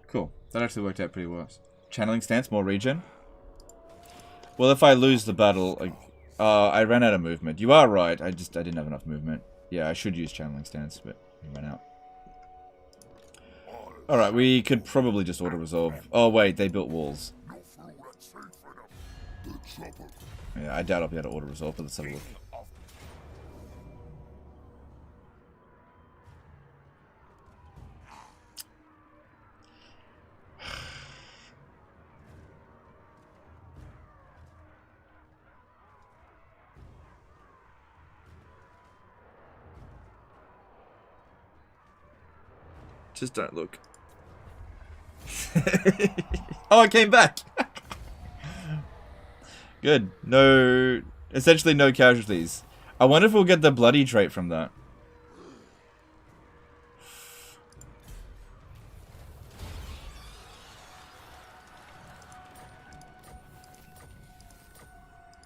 Cool. That actually worked out pretty well. Channeling stance, more regen. Well, if I lose the battle, I ran out of movement. You are right. I didn't have enough movement. Yeah, I should use channeling stance, but I ran out. Alright, we could probably just auto-resolve. Oh, wait, they built walls. Yeah, I doubt I'll be able to auto-resolve, but let's have a look. Just don't look. Oh, I came back! Good. No... Essentially no casualties. I wonder if we'll get the bloody trait from that.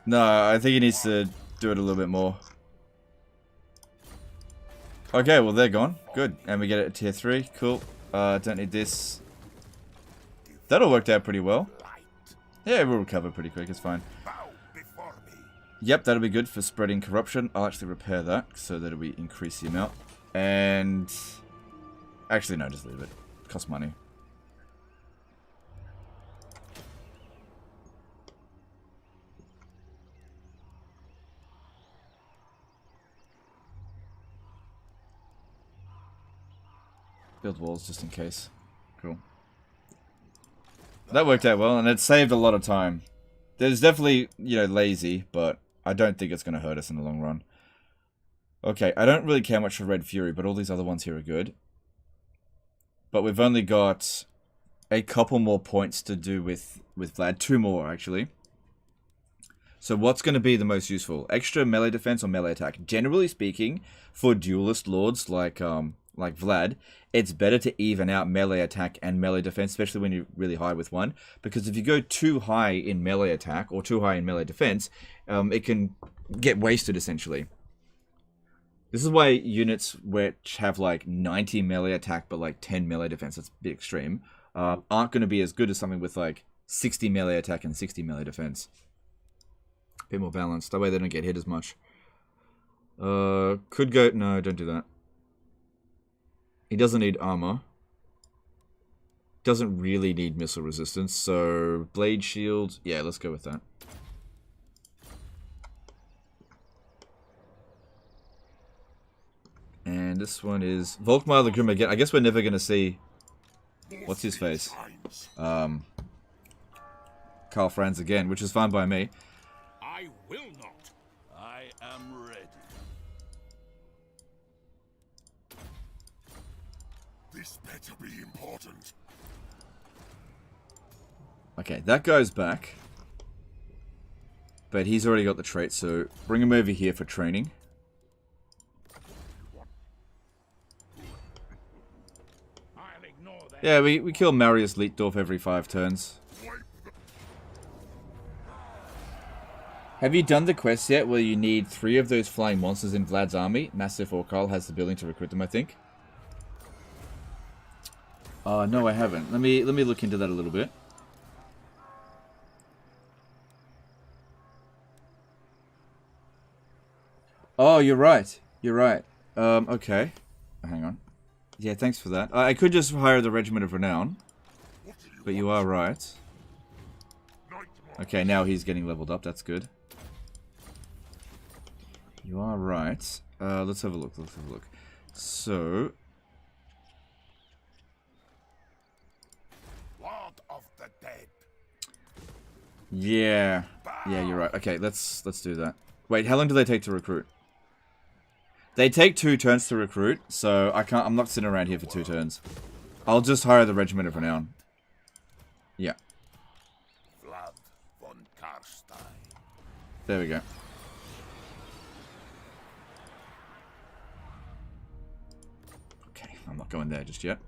No, I think he needs to do it a little bit more. Okay, well they're gone. Good. And we get it at tier 3. Cool. Don't need this. That all worked out pretty well. Yeah, we'll recover pretty quick. It's fine. Yep, that'll be good for spreading corruption. I'll actually repair that so that we increase the amount. And... actually, no, just leave it. Costs money. Build walls just in case. Cool. That worked out well, and it saved a lot of time. There's definitely, you know, lazy, but I don't think it's going to hurt us in the long run. Okay, I don't really care much for Red Fury, but all these other ones here are good. But we've only got a couple more points to do with Vlad. 2 more, actually. So what's going to be the most useful? Extra melee defense or melee attack? Generally speaking, for duelist lords like Vlad, it's better to even out melee attack and melee defense, especially when you're really high with one. Because if you go too high in melee attack or too high in melee defense, it can get wasted, essentially. This is why units which have like 90 melee attack but like 10 melee defense, that's a bit extreme, aren't going to be as good as something with like 60 melee attack and 60 melee defense. A bit more balanced. That way they don't get hit as much. Could go... no, don't do that. He doesn't need armor. Doesn't really need missile resistance, so blade shield. Yeah, let's go with that. And this one is Volkmar the Grim again. I guess we're never going to see... what's his face? Karl Franz again, which is fine by me. I will not. I am ready. This better be important. Okay, that goes back. But he's already got the trait, so bring him over here for training. Yeah, we kill Marius Leitdorf every 5 turns. Have you done the quest yet where you need 3 of those flying monsters in Vlad's army? Massive or Karl has the building to recruit them, I think. No, I haven't. Let me look into that a little bit. Oh, you're right. You're right. Okay. Hang on. Yeah, thanks for that. I could just hire the Regiment of Renown. But you are right. Okay, now he's getting leveled up. That's good. You are right. Let's have a look. Let's have a look. So... Lord of the dead. yeah. Yeah, you're right. Okay, let's do that. Wait, how long do they take to recruit? They take 2 turns to recruit, so I'm not sitting around here for 2 turns. I'll just hire the Regiment of Renown. Yeah. Vlad von Carstein. There we go. Okay, I'm not going there just yet.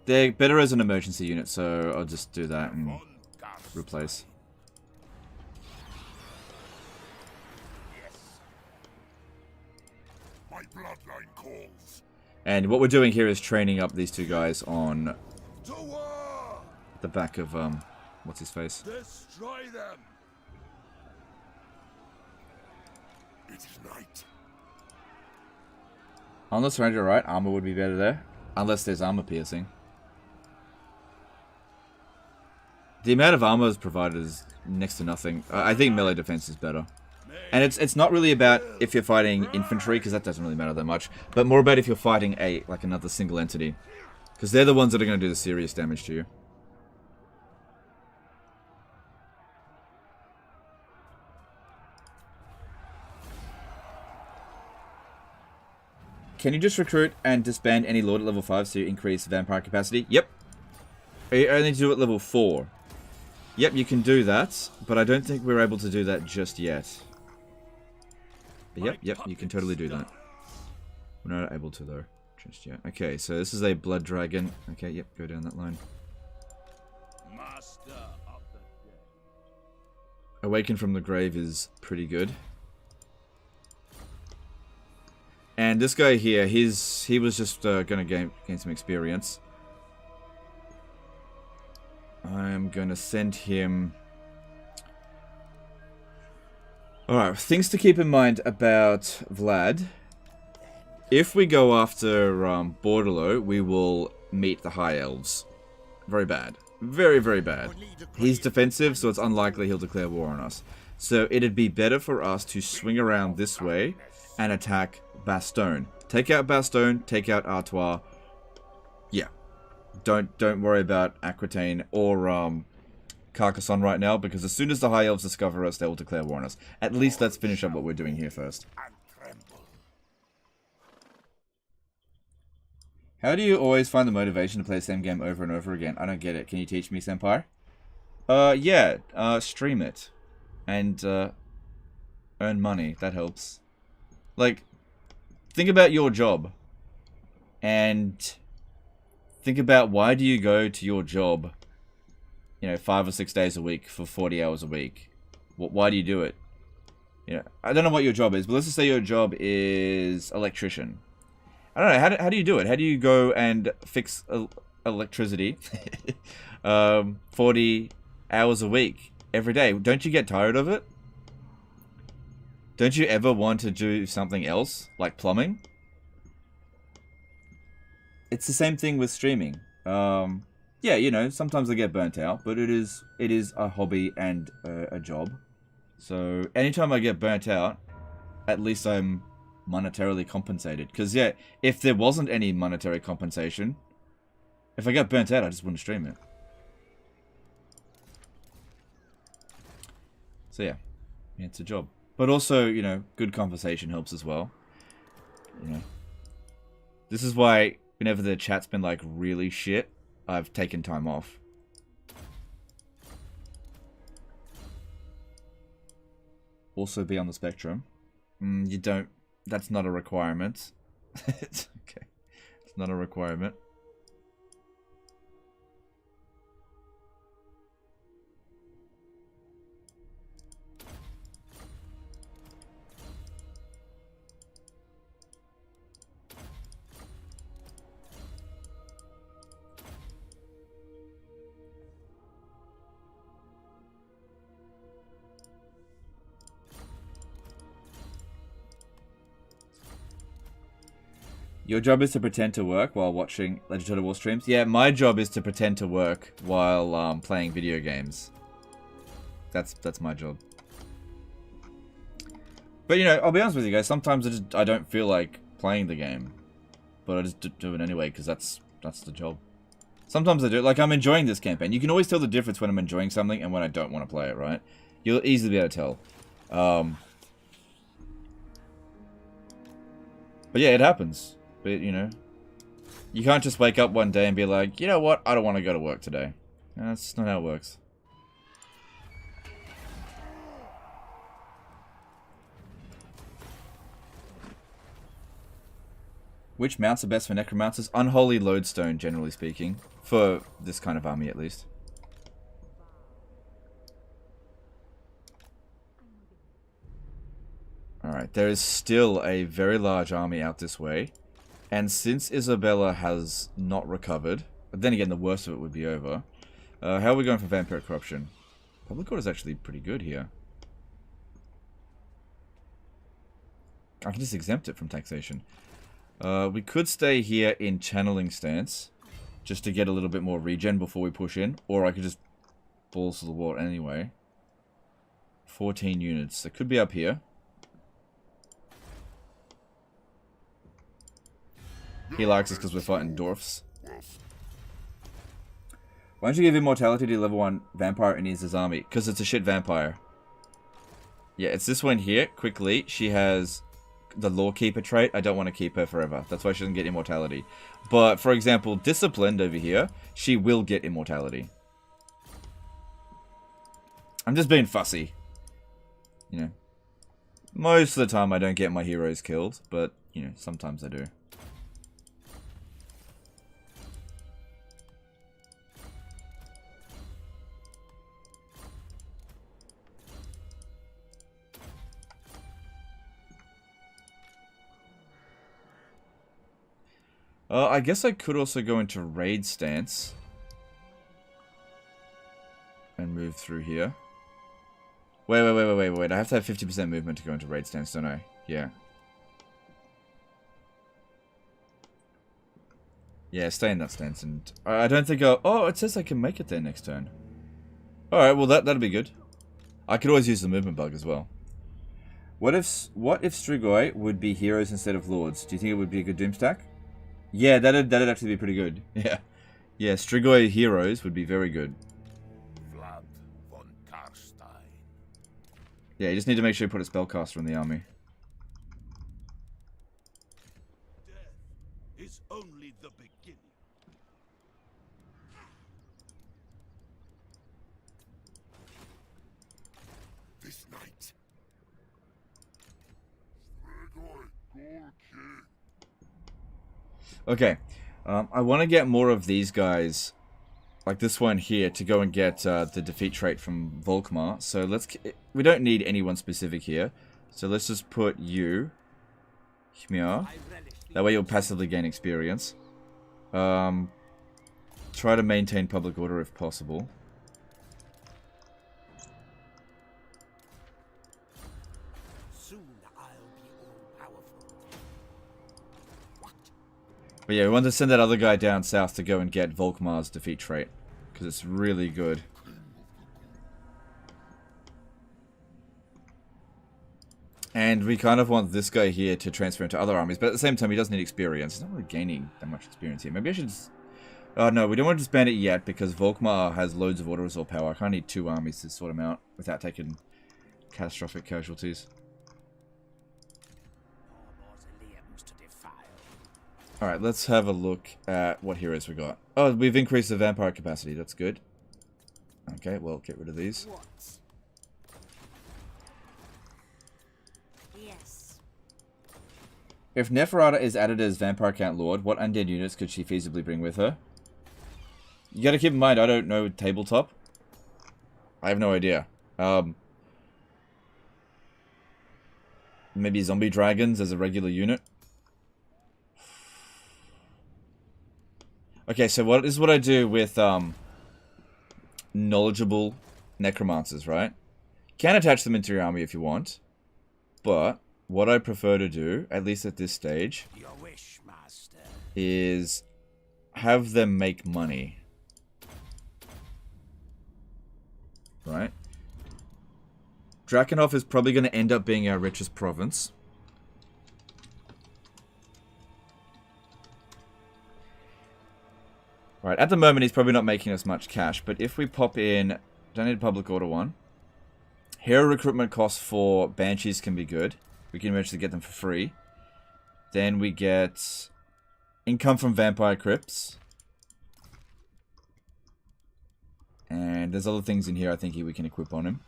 They're better as an emergency unit, so I'll just do that and replace. My bloodline calls. And what we're doing here is training up these 2 guys on To war! the back of, what's his face? Destroy them! It is night. Unless Ranger, right? Armor would be better there. Unless there's armor piercing. The amount of armor is provided is next to nothing. I think melee defense is better. And it's not really about if you're fighting infantry, because that doesn't really matter that much. But more about if you're fighting another single entity. Because they're the ones that are going to do the serious damage to you. Can you just recruit and disband any lord at level 5 to increase vampire capacity? Yep. You only do it at level 4. Yep, you can do that, but I don't think we're able to do that just yet. But yep, you can totally do that. We're not able to, though, just yet. Okay, so this is a blood dragon. Okay, yep, go down that line. Master of the dead. Awaken from the grave is pretty good. And this guy here, he was just gonna gain some experience. I'm gonna send him. Alright, things to keep in mind about Vlad. If we go after Bordello, we will meet the High Elves. Very bad. Very, very bad. He's defensive, so it's unlikely he'll declare war on us. So it'd be better for us to swing around this way and attack Bastogne. Take out Bastogne, take out Artois. Yeah. Don't worry about Aquitaine or Carcassonne right now, because as soon as the High Elves discover us, they will declare war on us. At least let's finish up what we're doing here first. How do you always find the motivation to play the same game over and over again? I don't get it. Can you teach me, Senpai? Yeah. Stream it. And, earn money. That helps. Like, think about your job. And think about why do you go to your job, 5 or 6 days a week for 40 hours a week? Why do you do it? I don't know what your job is, but let's just say your job is electrician. I don't know, how do you do it? How do you go and fix electricity 40 hours a week, every day? Don't you get tired of it? Don't you ever want to do something else, like plumbing? It's the same thing with streaming. Yeah, sometimes I get burnt out, but it is a hobby and a job. So anytime I get burnt out, at least I'm monetarily compensated. Because, yeah, if there wasn't any monetary compensation, if I got burnt out, I just wouldn't stream it. So, yeah, it's a job. But also, good conversation helps as well. This is why whenever the chat's been, like, really shit, I've taken time off. Also be on the spectrum. You don't. That's not a requirement. It's okay. It's not a requirement. Your job is to pretend to work while watching Legend of the War streams? Yeah, my job is to pretend to work while playing video games. That's my job. But, I'll be honest with you guys, sometimes I don't feel like playing the game. But I just do it anyway, because that's the job. Sometimes I do. Like, I'm enjoying this campaign. You can always tell the difference when I'm enjoying something and when I don't want to play it, right? You'll easily be able to tell. But yeah, it happens. But, you can't just wake up one day and be like, you know what, I don't want to go to work today. That's not how it works. Which mounts are best for necromancers? Unholy Lodestone, generally speaking. For this kind of army, at least. Alright, there is still a very large army out this way. And since Isabella has not recovered, but then again the worst of it would be over, how are we going for Vampire Corruption? Public Order is actually pretty good here. I can just exempt it from taxation. We could stay here in channeling stance, just to get a little bit more regen before we push in, or I could just balls to the wall anyway. 14 units, it could be up here. He likes us because we're fighting dwarfs. Why don't you give immortality to level 1 vampire and he's his army? Because it's a shit vampire. Yeah, it's this one here. Quickly, she has the Lawkeeper trait. I don't want to keep her forever. That's why she doesn't get immortality. But, for example, Disciplined over here, she will get immortality. I'm just being fussy. Most of the time I don't get my heroes killed, but, sometimes I do. I guess I could also go into raid stance. And move through here. Wait. I have to have 50% movement to go into raid stance, don't I? Yeah. Yeah, stay in that stance, and I don't think I'll... Oh, it says I can make it there next turn. Alright, well that'll be good. I could always use the movement bug as well. What if Strigoi would be heroes instead of lords? Do you think it would be a good doom stack? Yeah, that'd actually be pretty good. Yeah. Yeah, Strigoi heroes would be very good. Vlad von Carstein. Yeah, you just need to make sure you put a spellcaster in the army. Death is only the beginning. This night. Strigoi, Gorky. Okay, I want to get more of these guys, like this one here, to go and get the defeat trait from Volkmar. So we don't need anyone specific here. So let's just put you here. That way you'll passively gain experience. Try to maintain public order if possible. Soon I'll be all-powerful. What? But yeah, we want to send that other guy down south to go and get Volkmar's defeat trait, because it's really good. And we kind of want this guy here to transfer into other armies, but at the same time he doesn't need experience. He's not really gaining that much experience here. Maybe I should just... Oh no, we don't want to disband it yet, because Volkmar has loads of auto-resolve power. I kind of need 2 armies to sort him out without taking catastrophic casualties. Alright, let's have a look at what heroes we got. Oh, we've increased the vampire capacity. That's good. Okay, well, get rid of these. What? Yes. If Neferata is added as Vampire Count Lord, what undead units could she feasibly bring with her? You gotta keep in mind, I don't know tabletop. I have no idea. Maybe zombie dragons as a regular unit. Okay, so this is what I do with knowledgeable necromancers, right? You can attach them into your army if you want, but what I prefer to do, at least at this stage, Your wish, master. is have them make money. Right? Drakenhof is probably going to end up being our richest province. Right, at the moment he's probably not making us much cash, but if we pop in, don't need public order 1. Hero recruitment costs for Banshees can be good. We can eventually get them for free. Then we get income from Vampire Crypts. And there's other things in here I think we can equip on him.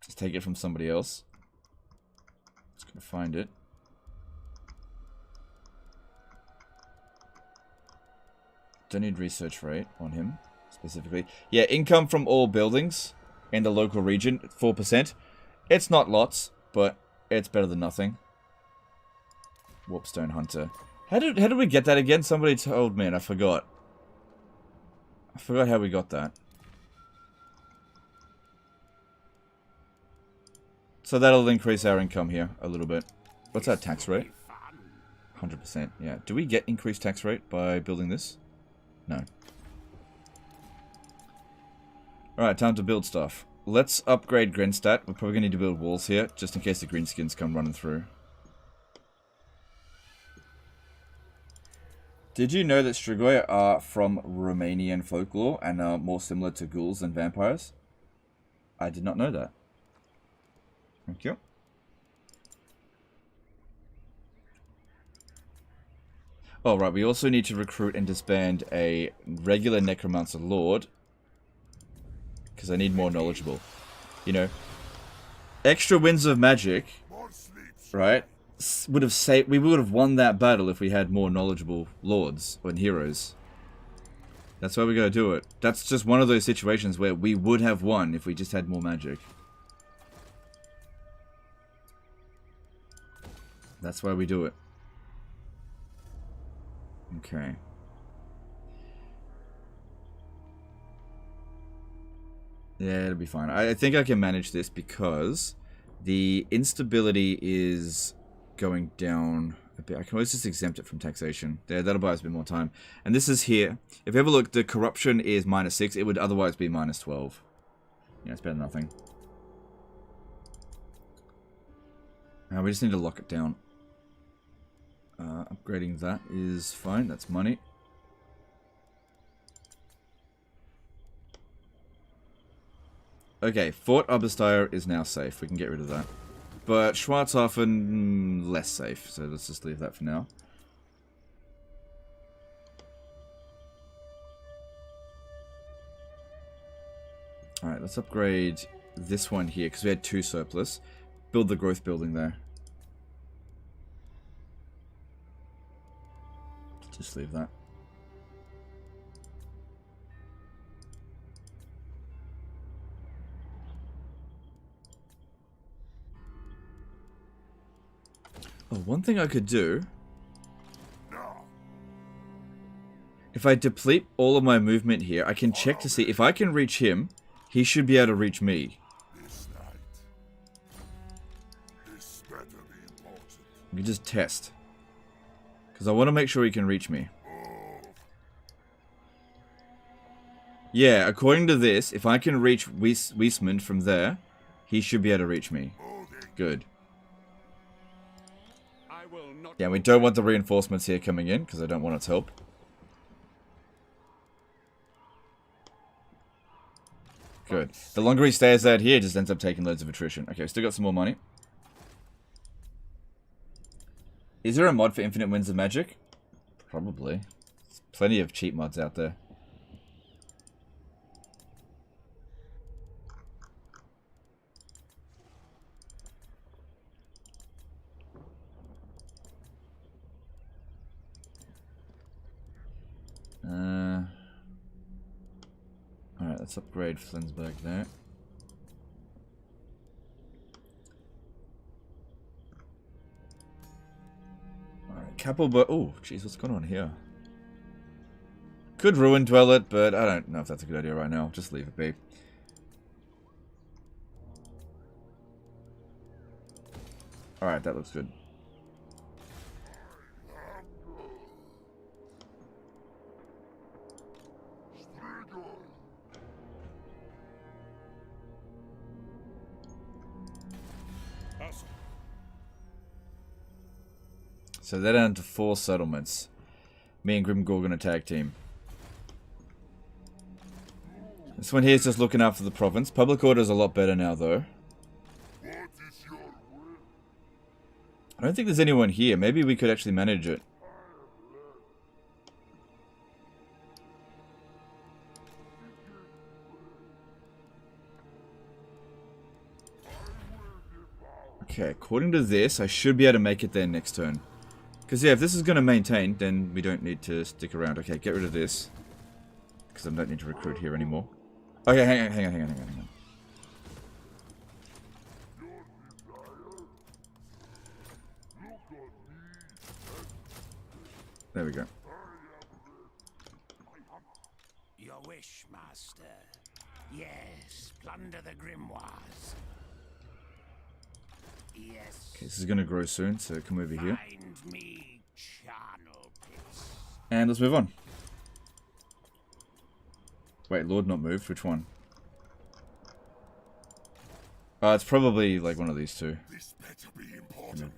Just take it from somebody else. Just gonna find it. Don't need research rate on him, specifically. Yeah, income from all buildings in the local region, 4%. It's not lots, but it's better than nothing. Warpstone Hunter. How did we get that again? Somebody told me and I forgot. I forgot how we got that. So that'll increase our income here a little bit. What's our tax rate? 100%, yeah. Do we get increased tax rate by building this? No. Alright, time to build stuff. Let's upgrade Grenstat. We're probably going to need to build walls here, just in case the greenskins come running through. Did you know that Strigoi are from Romanian folklore and are more similar to ghouls than vampires? I did not know that. Thank you. Oh, right, we also need to recruit and disband a regular Necromancer Lord. Because I need more knowledgeable. You know, extra winds of magic, right, would have saved... We would have won that battle if we had more knowledgeable lords and heroes. That's why we gotta do it. That's just one of those situations where we would have won if we just had more magic. That's why we do it. Okay. Yeah, it'll be fine. I think I can manage this because the instability is going down a bit. I can always just exempt it from taxation. Yeah, that'll buy us a bit more time. And this is here. If you ever look, the corruption is -6. It would otherwise be -12. Yeah, it's better than nothing. We just need to lock it down. Upgrading that is fine. That's money. Okay, Fort Obersteyr is now safe. We can get rid of that. But Schwarzhofen, less safe. So let's just leave that for now. Alright, let's upgrade this one here, because we had 2 surplus. Build the growth building there. Just leave that. Oh, one thing I could do, if I deplete all of my movement here, I can check to see if I can reach him, he should be able to reach me. This night. This better be important. We can just test. Because I want to make sure he can reach me. Yeah, according to this, if I can reach Wiesmund from there, he should be able to reach me. Good. Yeah, we don't want the reinforcements here coming in, because I don't want its help. Good. The longer he stays out here, it just ends up taking loads of attrition. Okay, still got some more money. Is there a mod for Infinite Winds of Magic? Probably. There's plenty of cheap mods out there. Alright, let's upgrade Flensburg there. Alright, Kappelberg. Oh, jeez, what's going on here? Could ruin dwell it, but I don't know if that's a good idea right now. Just leave it be. Alright, that looks good. So they're down to 4 settlements. Me and Grimgorgon a tag team. This one here is just looking after the province. Public order is a lot better now, though. I don't think there's anyone here. Maybe we could actually manage it. Okay, according to this, I should be able to make it there next turn. Because, yeah, if this is going to maintain, then we don't need to stick around. Okay, get rid of this. Because I don't need to recruit here anymore. Okay, hang on. There we go. Your wish, master. Yes, plunder the grimoires. Yes. Okay, this is going to grow soon, so come over here. Find me charnel pits. And let's move on. Wait, Lord not moved? Which one? It's probably like one of these two. This better be important.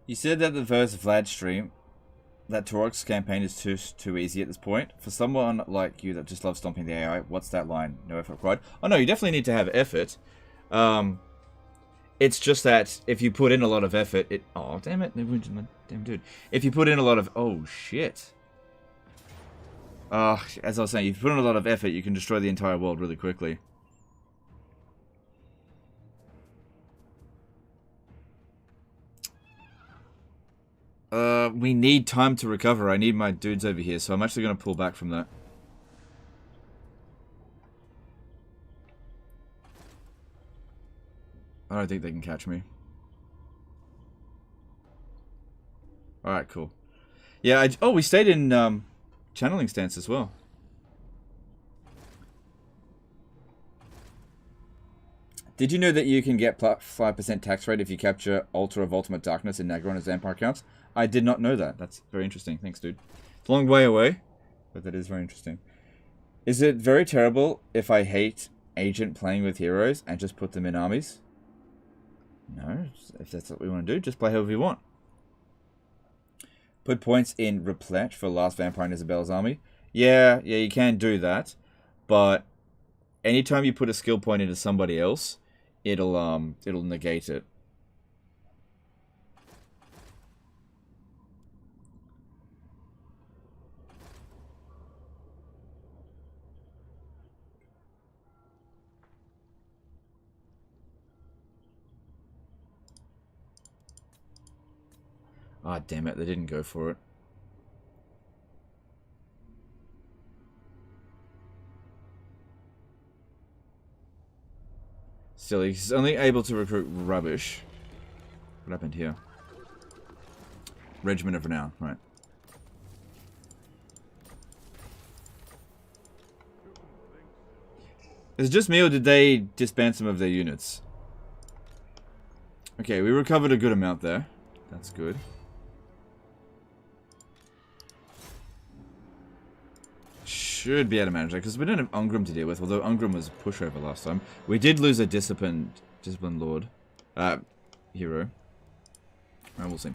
You said that the first Vlad stream, that Torok's campaign is too easy at this point. For someone like you that just loves stomping the AI, what's that line? No effort required. Oh no, you definitely need to have effort. It's just that if you put in a lot of effort, it... Oh, damn it. Damn dude. If you put in a lot of... Oh, shit. As I was saying, if you put in a lot of effort, you can destroy the entire world really quickly. We need time to recover. I need my dudes over here, so I'm actually going to pull back from that. I don't think they can catch me. Alright, cool. Yeah, oh, we stayed in channeling stance as well. Did you know that you can get 5% tax rate if you capture Altar of Ultimate Darkness in Nagron as Vampire counts? I did not know that. That's very interesting. Thanks, dude. It's a long way away, but that is very interesting. Is it very terrible if I hate Agent playing with heroes and just put them in armies? No, if that's what we want to do, just play however you want. Put points in Replet for Last Vampire in Isabella's army. Yeah, you can do that, but anytime you put a skill point into somebody else, it'll negate it. Ah, damn it, they didn't go for it. Silly, he's only able to recruit rubbish. What happened here? Regiment of Renown, right. Is it just me or did they disband some of their units? Okay, we recovered a good amount there. That's good. Should be able to manage that because we don't have Ungrim to deal with, although Ungrim was a pushover last time. We did lose a disciplined lord. Hero. Alright, we'll see.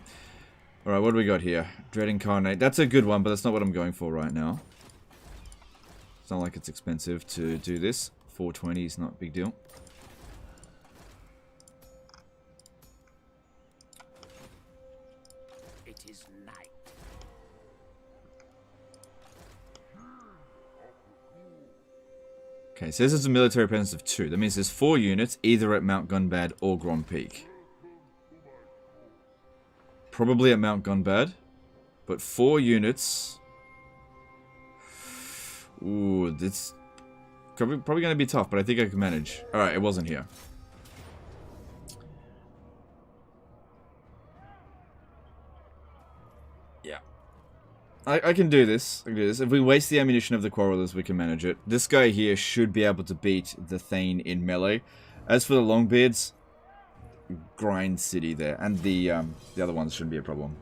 Alright, what do we got here? Dread Incarnate. That's a good one, but that's not what I'm going for right now. It's not like it's expensive to do this. 420 is not a big deal. It is night. Okay, so this is a military presence of 2. That means there's 4 units, either at Mount Gunbad or Grand Peak. Probably at Mount Gunbad, but 4 units. Ooh, it's probably going to be tough, but I think I can manage. Alright, it wasn't here. Yeah. I can do this. I can do this. If we waste the ammunition of the Quarrelers, we can manage it. This guy here should be able to beat the Thane in melee. As for the Longbeards, grind city there. And the other ones shouldn't be a problem.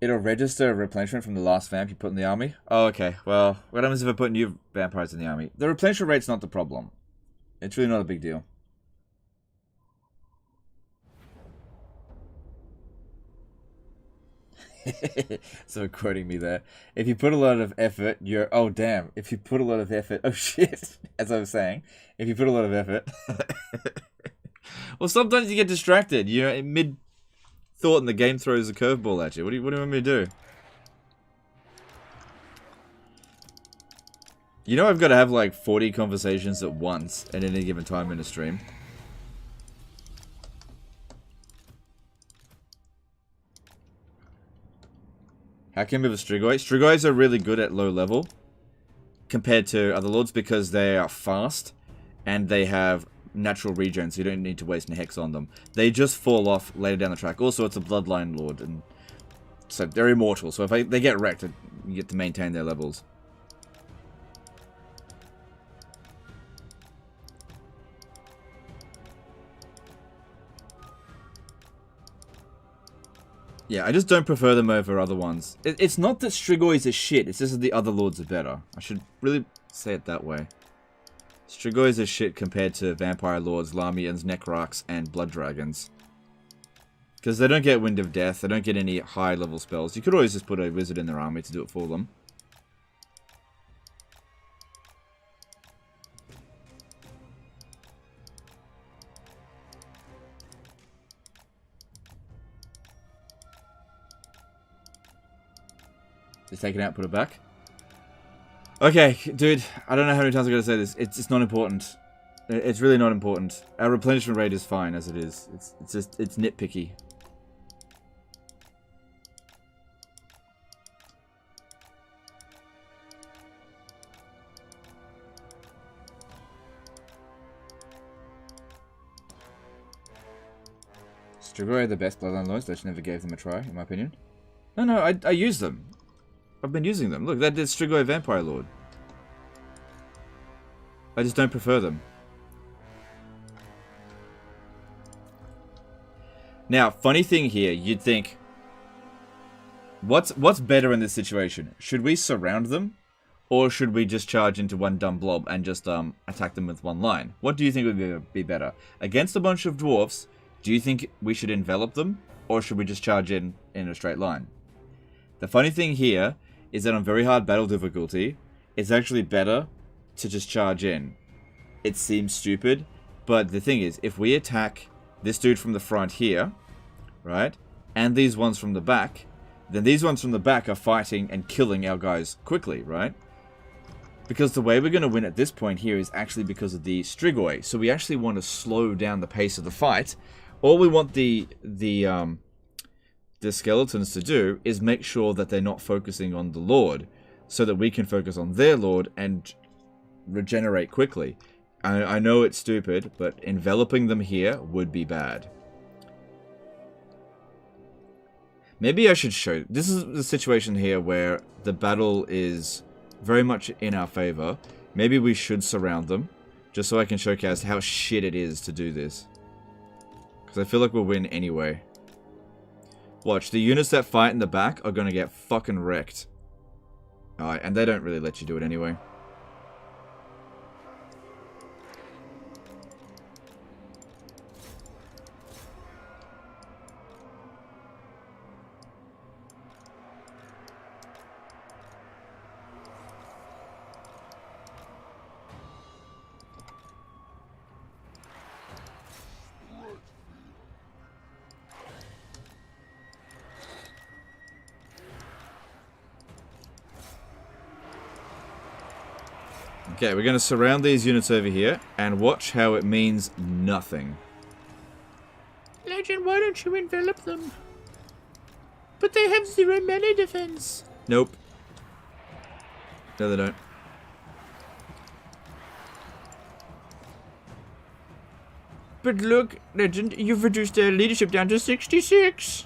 It'll register a replenishment from the last vamp you put in the army? Oh, okay. Well, what happens if I put new vampires in the army? The replenishment rate's not the problem. It's really not a big deal. So quoting me there. If you put a lot of effort, you're... Oh, damn. If you put a lot of effort... Oh, shit. As I was saying. If you put a lot of effort... Well, sometimes you get distracted. You know, in mid-thought and the game throws a curveball at you. What do you want me to do? You know I've got to have like 40 conversations at once at any given time in a stream. How can we have a Strigoi? Strigoi are really good at low level compared to other lords because they are fast and they have natural regen, so you don't need to waste an hex on them. They just fall off later down the track. Also, it's a bloodline lord, and so they're immortal. So if they get wrecked, you get to maintain their levels. Yeah, I just don't prefer them over other ones. It's not that Strigoi are shit, it's just that the other lords are better. I should really say it that way. Strigoi are shit compared to Vampire Lords, Lamians, Necrarchs, and Blood Dragons. Because they don't get Wind of Death, they don't get any high level spells. You could always just put a wizard in their army to do it for them. Just take it out, put it back. Okay, dude, I don't know how many times I gotta say this. It's not important. It's really not important. Our replenishment rate is fine as it is. It's nitpicky. Strigoi are the best Bloodline Lords. They just never gave them a try, in my opinion. No, I use them. I've been using them. Look, that is Strigoi Vampire Lord. I just don't prefer them. Now, funny thing here, you'd think, what's better in this situation? Should we surround them? Or should we just charge into one dumb blob and just attack them with one line? What do you think would be better? Against a bunch of dwarfs, do you think we should envelop them? Or should we just charge in a straight line? The funny thing here is that on very hard battle difficulty, it's actually better to just charge in. It seems stupid, but the thing is, if we attack this dude from the front here, right, and these ones from the back, then these ones from the back are fighting and killing our guys quickly, right? Because the way we're going to win at this point here is actually because of the Strigoi. So we actually want to slow down the pace of the fight. All we want the skeletons to do is make sure that they're not focusing on the Lord, so that we can focus on their Lord and regenerate quickly. I know it's stupid, but enveloping them here would be bad. Maybe I should show... This is the situation here where the battle is very much in our favor. Maybe we should surround them, just so I can showcase how shit it is to do this. Because I feel like we'll win anyway. Watch, the units that fight in the back are going to get fucking wrecked. Alright, and they don't really let you do it anyway. Okay, we're going to surround these units over here and watch how it means nothing. Legend, why don't you envelop them? But they have 0 melee defense. Nope. No, they don't. But look, Legend, you've reduced their leadership down to 66.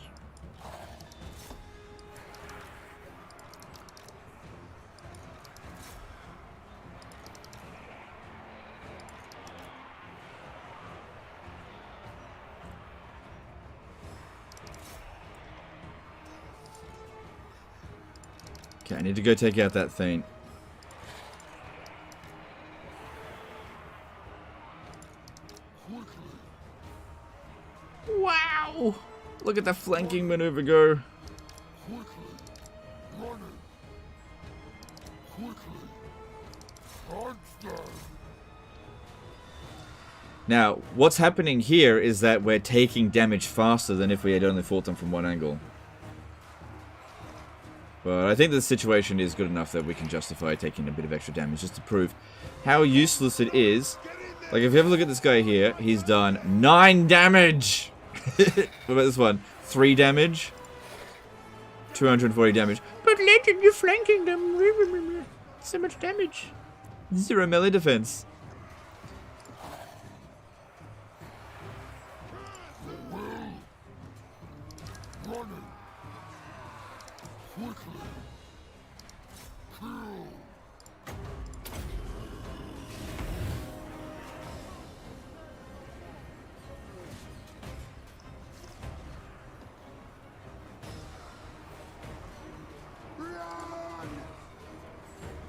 Okay, I need to go take out that thing. Wow! Look at the flanking maneuver go. Now, what's happening here is that we're taking damage faster than if we had only fought them from one angle. But I think the situation is good enough that we can justify taking a bit of extra damage just to prove how useless it is. Like, if you ever look at this guy here, he's done 9 damage! What about this one? 3 damage? 240 damage. But Legend, you're flanking them! So much damage. 0 melee defense.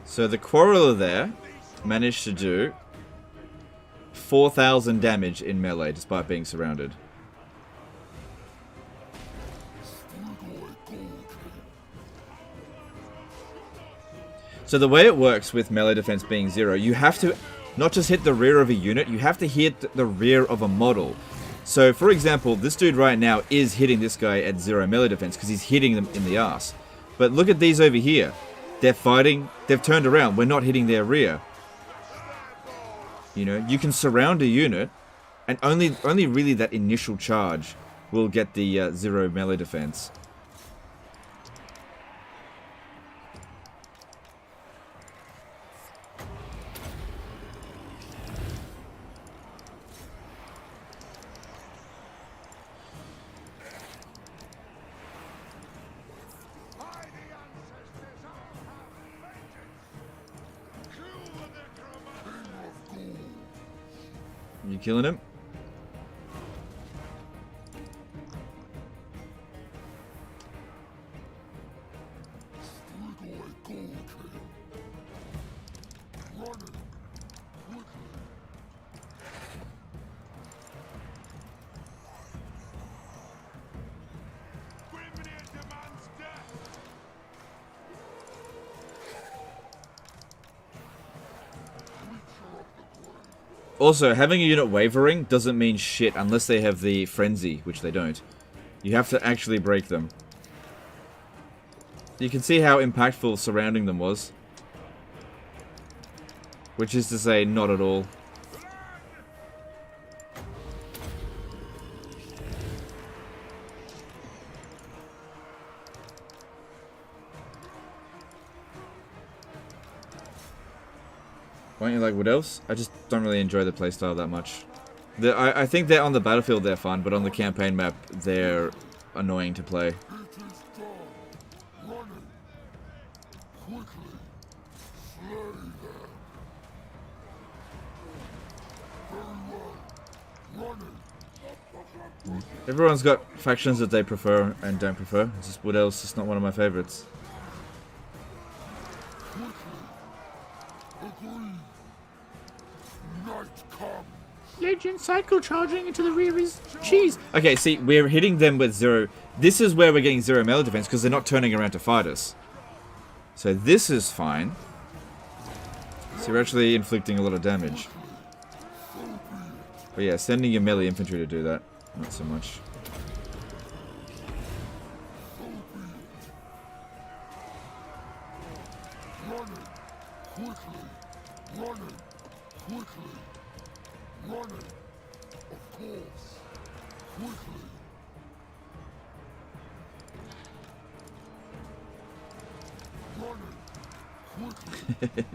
So the Quarreler there managed to do 4,000 damage in melee despite being surrounded. So the way it works with melee defense being 0, you have to not just hit the rear of a unit, you have to hit the rear of a model. So for example, this dude right now is hitting this guy at 0 melee defense because he's hitting them in the ass. But look at these over here. They're fighting, they've turned around, we're not hitting their rear. You know, you can surround a unit, and only really that initial charge will get the 0 melee defense. You killing him? Also, having a unit wavering doesn't mean shit unless they have the frenzy, which they don't. You have to actually break them. You can see how impactful surrounding them was. Which is to say, not at all. Why don't you like what else? I just don't really enjoy the playstyle that much. I think they're on the battlefield, they're fun, but on the campaign map, they're annoying to play. Everyone's got factions that they prefer and don't prefer. It's just Wood Elves is not one of my favorites. Legend cycle charging into the rear is cheese. Okay, see, we're hitting them with 0. This is where we're getting 0 melee defense because they're not turning around to fight us. So this is fine. So you're actually inflicting a lot of damage. But yeah, sending your melee infantry to do that, not so much.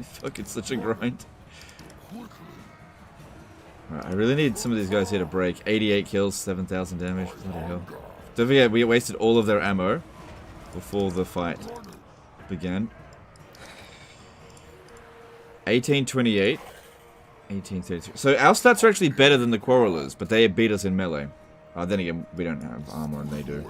Fuck, it's such a grind. Right, I really need some of these guys here to break. 88 kills, 7,000 damage. Bloody hell. Don't forget, we wasted all of their ammo before the fight began. 1828. 1833. So our stats are actually better than the Quarrelers, but they beat us in melee. Then again, we don't have armor and they do.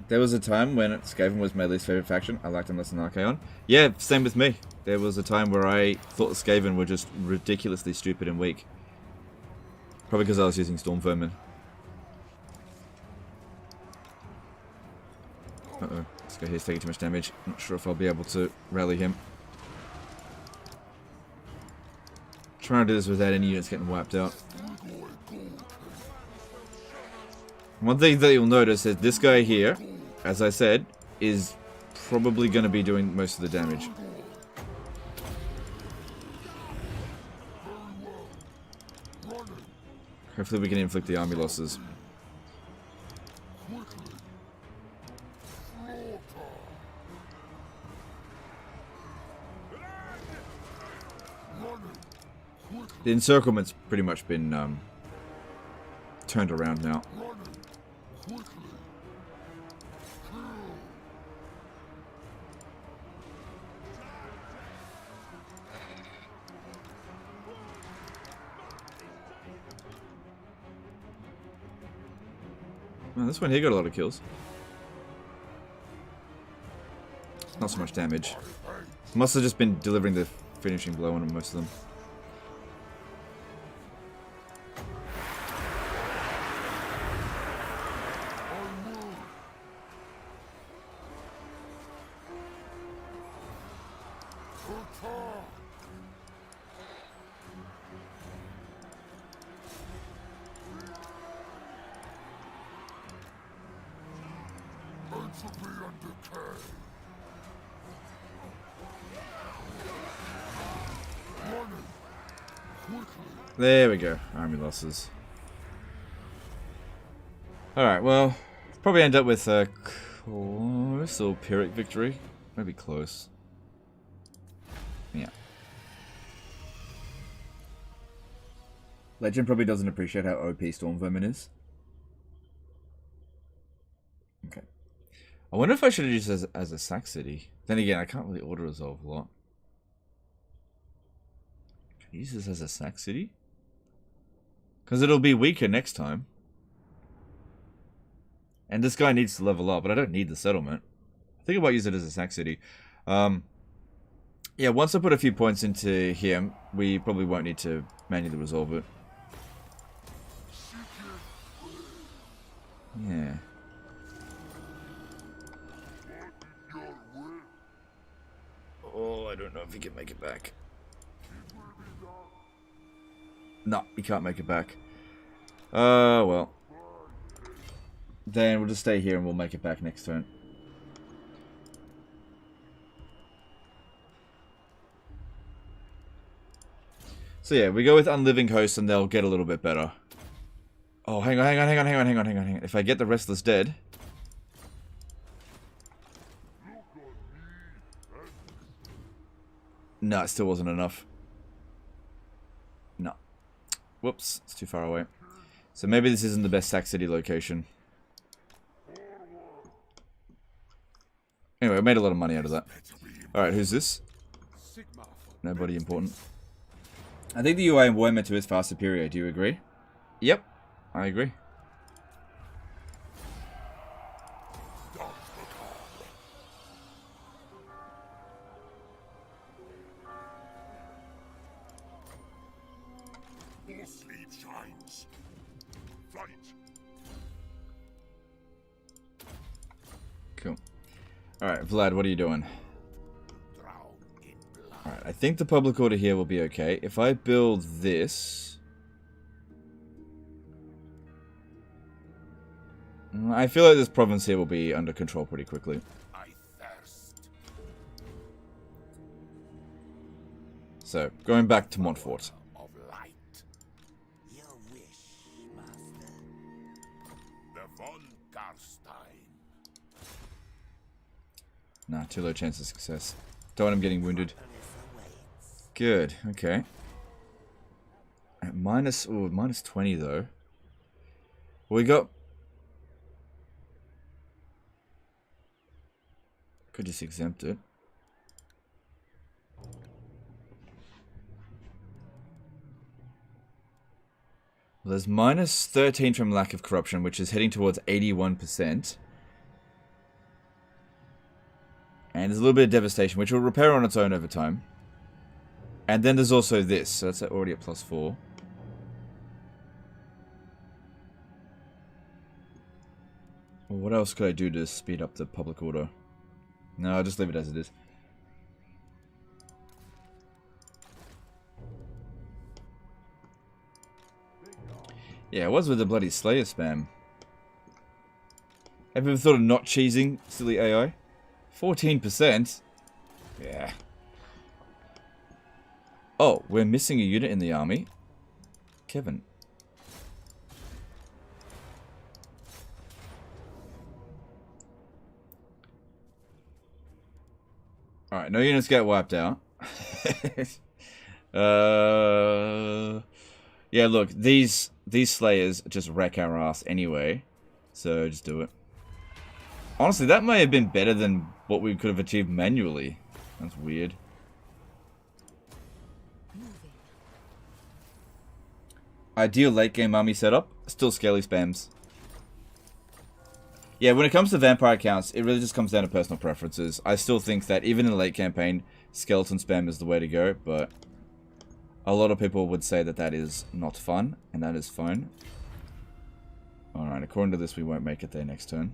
There was a time when Skaven was my least favorite faction. I liked them less than Archaon. Yeah, same with me. There was a time where I thought the Skaven were just ridiculously stupid and weak. Probably because I was using Storm Vermin. Uh-oh. This guy here's taking too much damage. Not sure if I'll be able to rally him. Trying to do this without any units getting wiped out. One thing that you'll notice is this guy here, as I said, is probably going to be doing most of the damage. Hopefully we can inflict the army losses. The encirclement's pretty much been turned around now. Well, this one here got a lot of kills. Not so much damage. Must have just been delivering the finishing blow on most of them. There we go. Army losses. Alright, well, probably end up with a close or Pyrrhic victory. Maybe close. Yeah. Legend probably doesn't appreciate how OP Storm Vermin is. Okay. I wonder if I should have used it as a sack city. Then again, I can't really auto-resolve a lot. Can I use this as a sack city? Because it'll be weaker next time. And this guy needs to level up, but I don't need the settlement. Think about using it as a sack city. Yeah, once I put a few points into him, we probably won't need to manually resolve it. Yeah. Oh, I don't know if he can make it back. No, he can't make it back. Well. Then we'll just stay here and we'll make it back next turn. So yeah, we go with Unliving Hosts and they'll get a little bit better. Oh, hang on. If I get the Restless Dead... No, it still wasn't enough. No. Whoops, it's too far away. So maybe this isn't the best Sack City location. Anyway, I made a lot of money out of that. Alright, who's this? Nobody important. I think the UI in Warhammer 2 is far superior, do you agree? Yep, I agree. Cool. Alright, Vlad, what are you doing? Alright, I think the public order here will be okay. If I build this... I feel like this province here will be under control pretty quickly. So, going back to Montfort. Your wish, master. The von Carstein. Nah, too low chance of success. Don't want him getting wounded. Good, okay. At minus 20 though. We got... Could just exempt it. Well, there's minus 13 from lack of corruption, which is heading towards 81%. And there's a little bit of devastation, which will repair on its own over time. And then there's also this, so that's already at +4. Well, what else could I do to speed up the public order? No, I'll just leave it as it is. Yeah, it was with the bloody Slayer spam. Have you ever thought of not cheesing silly AI? 14%? Yeah. Oh, we're missing a unit in the army. Kevin. Alright, no units get wiped out. Yeah, look, these Slayers just wreck our ass anyway. So, just do it. Honestly, that may have been better than what we could have achieved manually. That's weird. Ideal late game army setup, still scaly spams. Yeah, when it comes to vampire counts, it really just comes down to personal preferences. I still think that even in the late campaign, skeleton spam is the way to go, but a lot of people would say that that is not fun, and that is fine. Alright, according to this, we won't make it there next turn.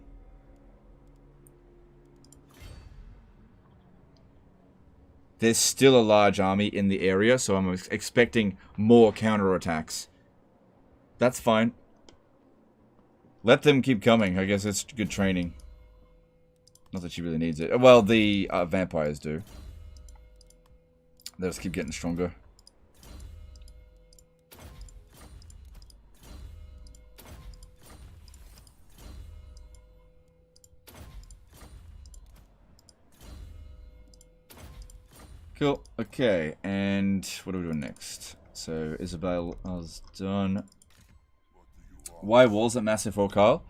there's still a large army in the area, so I'm expecting more counterattacks. That's fine. Let them keep coming. I guess it's good training. Not that she really needs it. Well, the vampires do. They'll just keep getting stronger. Cool. Okay, and what are we doing next? So, Isabel is done. Why walls at Massive or Kyle?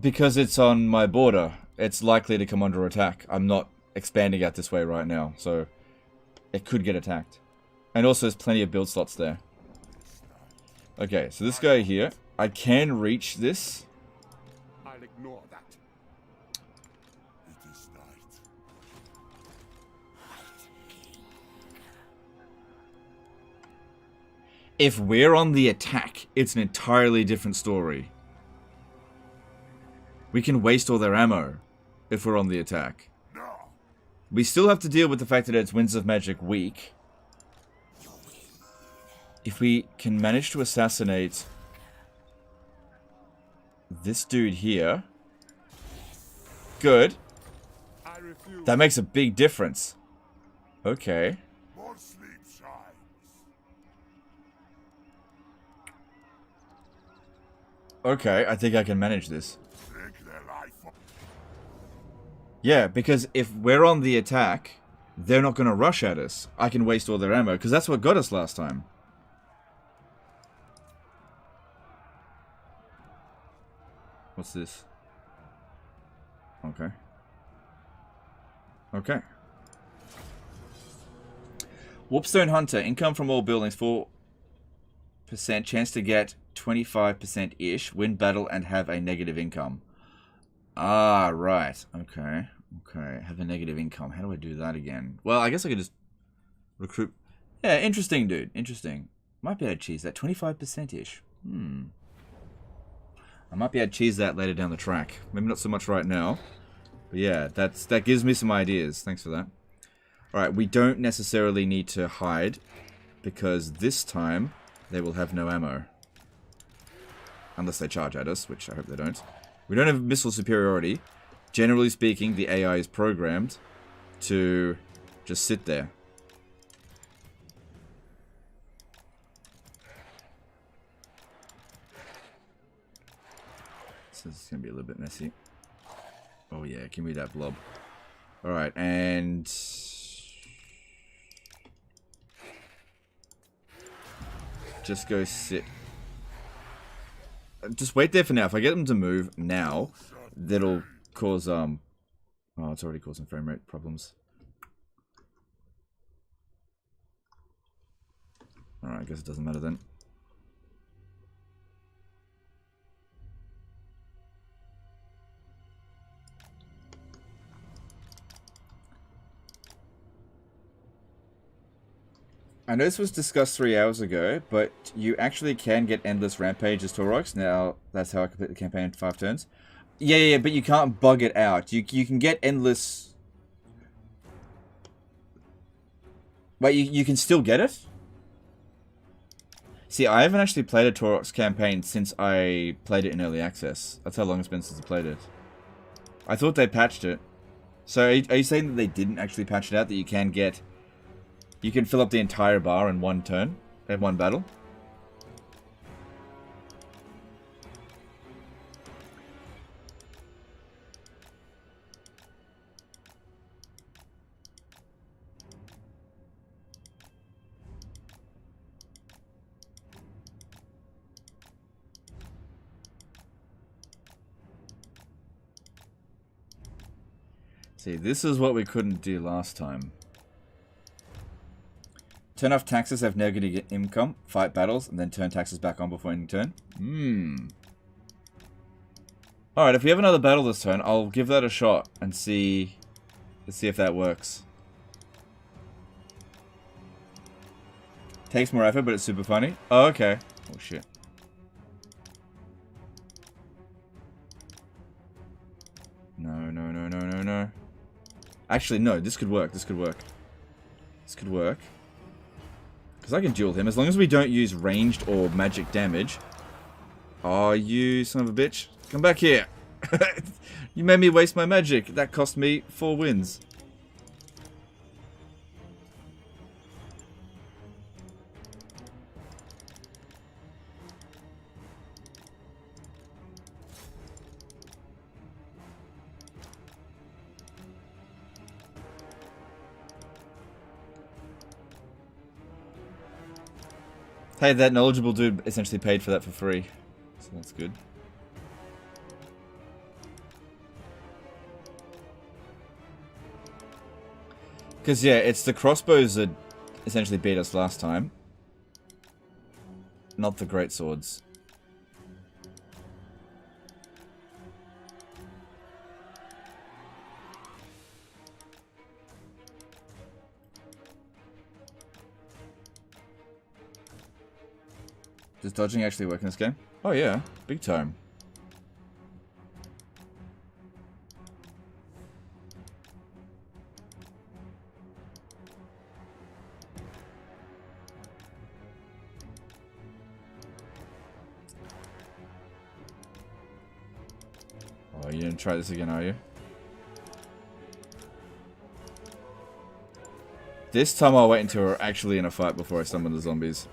Because it's on my border. It's likely to come under attack. I'm not expanding out this way right now, so it could get attacked. And also, there's plenty of build slots there. Okay, so this guy here, I can reach this. I'll ignore that. It is night. If we're on the attack, it's an entirely different story. We can waste all their ammo if we're on the attack. We still have to deal with the fact that it's Winds of Magic weak. If we can manage to assassinate this dude here. Good. That makes a big difference. Okay. More sleep shines. Okay, I think I can manage this. Take their life. Yeah, because if we're on the attack, they're not going to rush at us. I can waste all their ammo, because that's what got us last time. What's this? Okay. Okay. Warpstone Hunter. Income from all buildings. 4% chance to get 25%-ish. Win battle and have a negative income. Ah, right. Okay. Okay. Have a negative income. How do I do that again? Well, I guess I could just recruit. Yeah, interesting, dude. Interesting. Might be able to cheese that. 25%-ish. I might be able to cheese that later down the track. Maybe not so much right now. But yeah, that gives me some ideas. Thanks for that. Alright, we don't necessarily need to hide, because this time they will have no ammo. Unless they charge at us, which I hope they don't. We don't have missile superiority. Generally speaking, the AI is programmed to just sit there. So this is going to be a little bit messy. Oh yeah, give me that blob. Alright, and... just go sit. Just wait there for now. If I get them to move now, that'll cause, oh, it's already causing frame rate problems. Alright, I guess it doesn't matter then. I know this was discussed 3 hours ago, but you actually can get endless rampages to Taurox. Now, that's how I complete the campaign in 5 turns. Yeah, but you can't bug it out. You can get endless... Wait, you can still get it? See, I haven't actually played a Taurox campaign since I played it in early access. That's how long it's been since I played it. I thought they patched it. So, are you saying that they didn't actually patch it out, that you can get... You can fill up the entire bar in 1 turn, in 1 battle? See, this is what we couldn't do last time. Turn off taxes, have negative income, fight battles, and then turn taxes back on before ending turn. Alright, if we have another battle this turn, I'll give that a shot and see... Let's see if that works. Takes more effort, but it's super funny. Oh, okay. Oh, shit. No. Actually, no, this could work, this could work. could work. Because I can duel him, as long as we don't use ranged or magic damage. Oh, you son of a bitch. Come back here. You made me waste my magic. That cost me 4 wins. Hey, that knowledgeable dude essentially paid for that for free. So that's good. Because, yeah, it's the crossbows that essentially beat us last time. Not the great swords. Does dodging actually work in this game? Oh yeah, big time. Oh, you didn't try this again, are you? This time I'll wait until we're actually in a fight before I summon the zombies.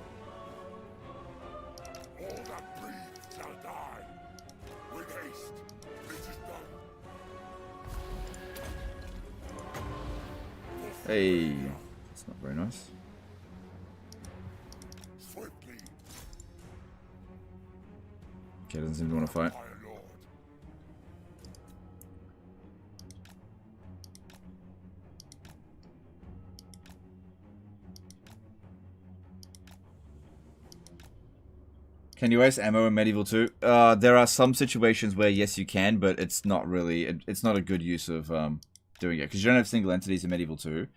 Hey, that's not very nice. Okay, doesn't seem to want to fight. Can you waste ammo in Medieval 2? There are some situations where yes you can, but it's not really, it's not a good use of doing it, because you don't have single entities in Medieval 2.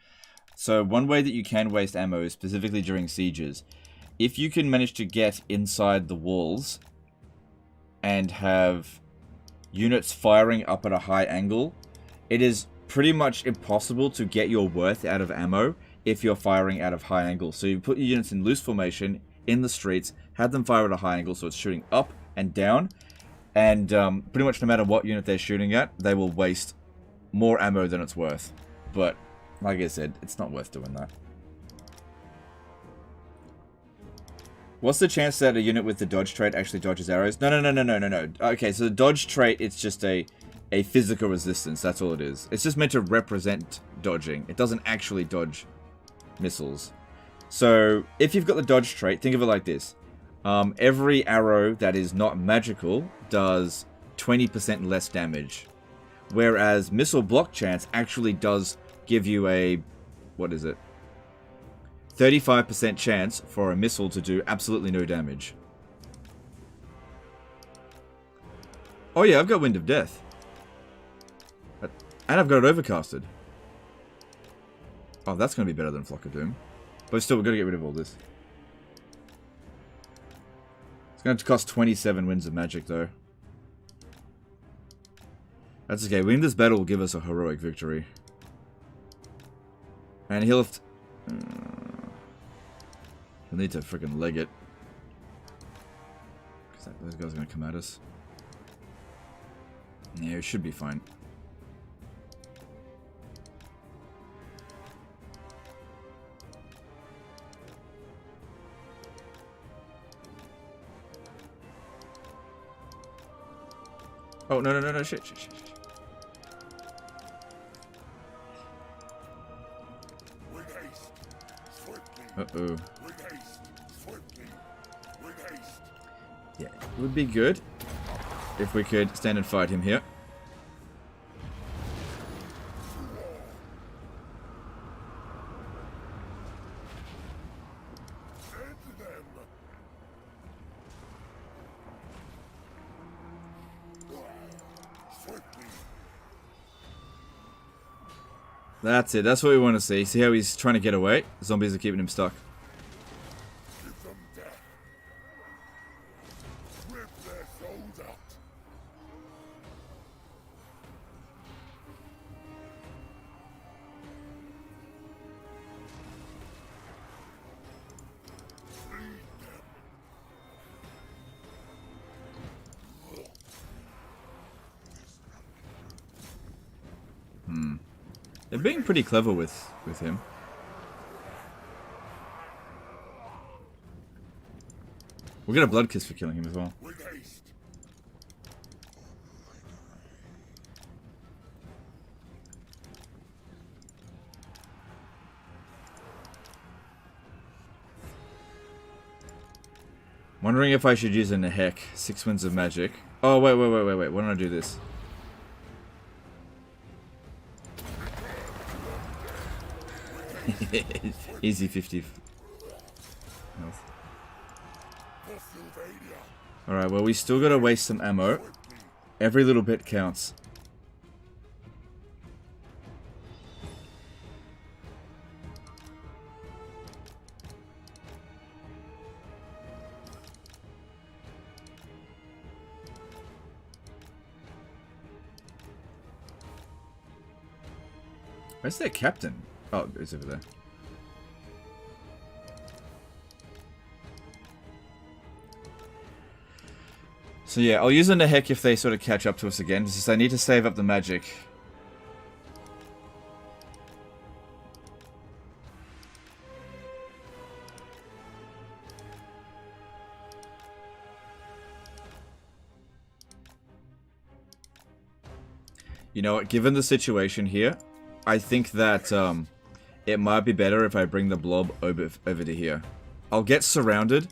So one way that you can waste ammo is specifically during sieges. If you can manage to get inside the walls and have units firing up at a high angle, it is pretty much impossible to get your worth out of ammo if you're firing out of high angle. So you put your units in loose formation in the streets, have them fire at a high angle so it's shooting up and down, and pretty much no matter what unit they're shooting at, they will waste more ammo than it's worth. But like I said, it's not worth doing that. What's the chance that a unit with the dodge trait actually dodges arrows? No. Okay, so the dodge trait, it's just a physical resistance. That's all it is. It's just meant to represent dodging. It doesn't actually dodge missiles. So if you've got the dodge trait, think of it like this. Every arrow that is not magical does 20% less damage. Whereas missile block chance actually does give you a, what is it? 35% chance for a missile to do absolutely no damage. Oh yeah, I've got Wind of Death. And I've got it overcasted. Oh, that's going to be better than Flock of Doom. But still, we've got to get rid of all this. It's going to cost 27 winds of magic, though. That's okay. Winning this battle will give us a heroic victory. And he'll have to... he'll need to freaking leg it. Because those guys are going to come at us. Yeah, it should be fine. Oh, no, shit. Uh-oh. Yeah, it would be good if we could stand and fight him here. That's it. That's what we want to see. See how he's trying to get away? Zombies are keeping him stuck. Give them death. Rip their souls out. They're being pretty clever with him. We'll get a blood kiss for killing him as well. With haste. Wondering if I should use a Nehek, 6 Winds of Magic. Oh, wait. Why don't I do this? Easy 50 health. Alright, well, we still gotta waste some ammo. Every little bit counts. Where's their captain? Oh, it's over there. So yeah, I'll use a Nehek if they sort of catch up to us again. Just I need to save up the magic. You know what, given the situation here, I think that it might be better if I bring the blob over to here. I'll get surrounded,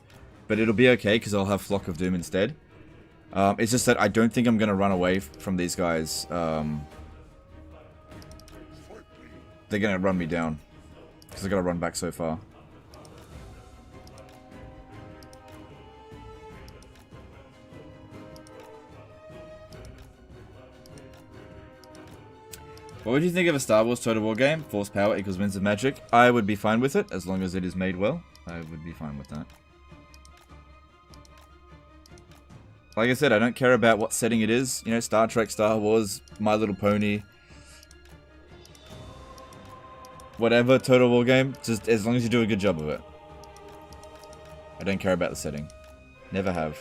but it'll be okay because I'll have Flock of Doom instead. It's just that I don't think I'm going to run away from these guys. They're going to run me down because I've got to run back so far. What would you think of a Star Wars Total War game? Force power equals winds of magic. I would be fine with it, as long as it is made well. I would be fine with that. Like I said, I don't care about what setting it is. You know, Star Trek, Star Wars, My Little Pony. Whatever Total War game, just as long as you do a good job of it. I don't care about the setting. Never have.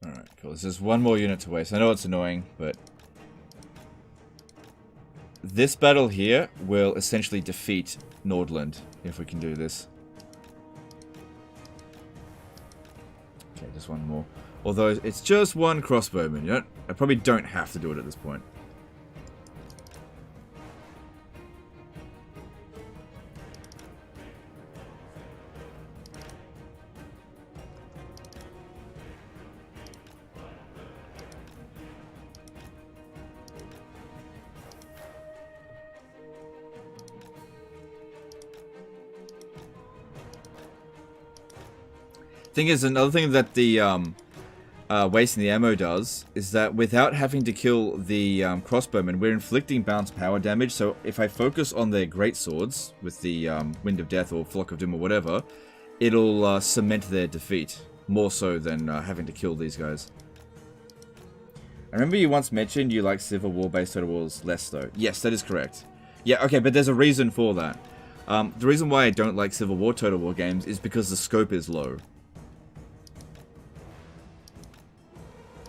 Alright, cool. There's just one more unit to waste. I know it's annoying, but... this battle here will essentially defeat Nordland, if we can do this. Okay, just one more. Although, it's just one crossbowman, you know? I probably don't have to do it at this point. Thing is, another thing that the wasting the ammo does is that without having to kill the crossbowmen, we're inflicting bounce power damage. So if I focus on their great swords with the Wind of Death or Flock of Doom or whatever, it'll cement their defeat more so than having to kill these guys. I remember you once mentioned you like Civil War based Total Wars less though. Yes, that is correct. Yeah, okay, but there's a reason for that. The reason why I don't like Civil War Total War games is because the scope is low.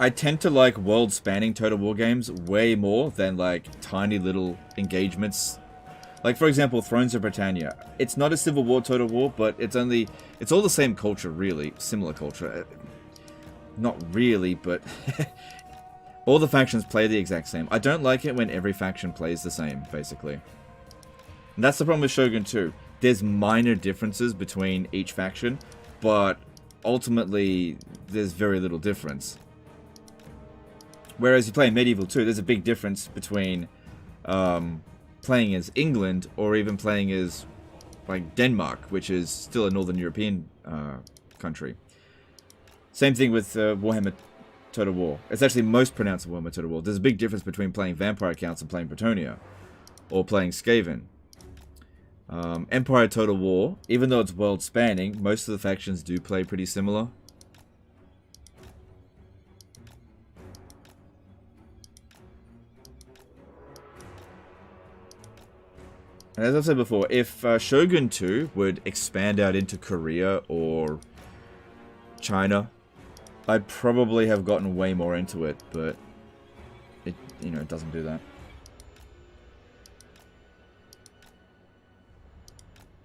I tend to like world-spanning Total War games way more than like tiny little engagements. Like for example, Thrones of Britannia. It's not a Civil War Total War, but it's all the same culture really, similar culture. Not really, but all the factions play the exact same. I don't like it when every faction plays the same, basically. And that's the problem with Shogun 2. There's minor differences between each faction, but ultimately there's very little difference. Whereas you play Medieval 2, there's a big difference between playing as England or even playing as like Denmark, which is still a Northern European country. Same thing with Warhammer Total War. It's actually most pronounced in Warhammer Total War. There's a big difference between playing Vampire Counts and playing Bretonnia, or playing Skaven. Empire Total War, even though it's world-spanning, most of the factions do play pretty similar. And as I've said before, if Shogun 2 would expand out into Korea or China, I'd probably have gotten way more into it, but it, you know, it doesn't do that.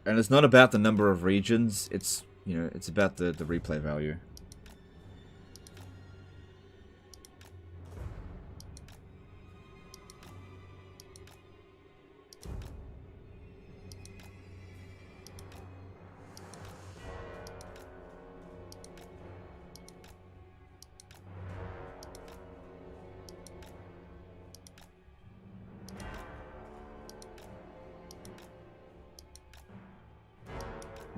And it's not about the number of regions, it's, you know, it's about the replay value.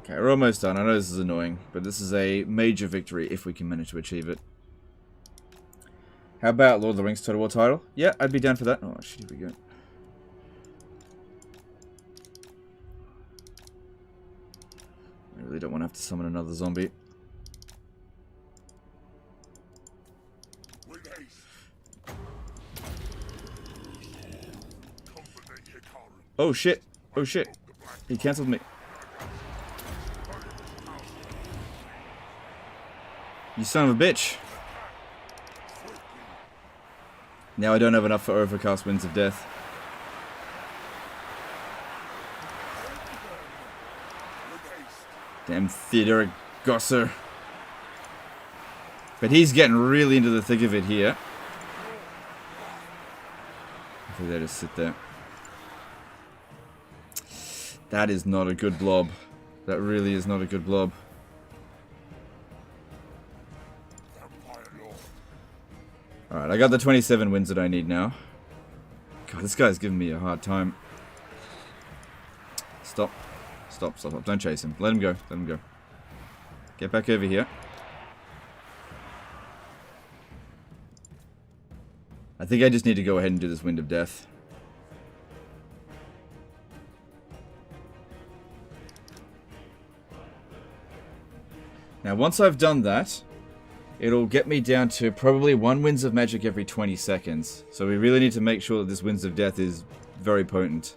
Okay, we're almost done. I know this is annoying, but this is a major victory if we can manage to achieve it. How about Lord of the Rings Total War title? Yeah, I'd be down for that. Oh, shit, here we go. I really don't want to have to summon another zombie. Oh shit! Oh shit! He cancelled me. You son of a bitch. Now I don't have enough for Overcast Winds of Death. Damn Theodoric Gosser. But he's getting really into the thick of it here. I think they just sit there. That is not a good blob. That really is not a good blob. Alright, I got the 27 wins that I need now. God, this guy's giving me a hard time. Stop. Stop, stop, stop. Don't chase him. Let him go. Let him go. Get back over here. I think I just need to go ahead and do this Wind of Death. Now, once I've done that, it'll get me down to probably 1 Winds of Magic every 20 seconds. So we really need to make sure that this Winds of Death is very potent.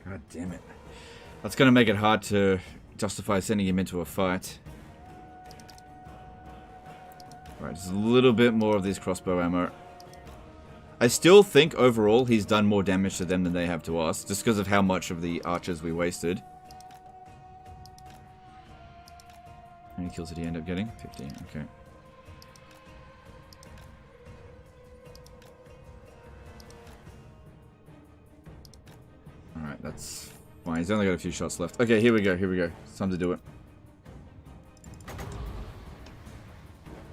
God damn it. That's going to make it hard to justify sending him into a fight. Right, just a little bit more of this crossbow ammo. I still think overall he's done more damage to them than they have to us, just because of how much of the archers we wasted. How many kills did he end up getting? 15, okay. Alright, that's fine. He's only got a few shots left. Okay, here we go, here we go. It's time to do it.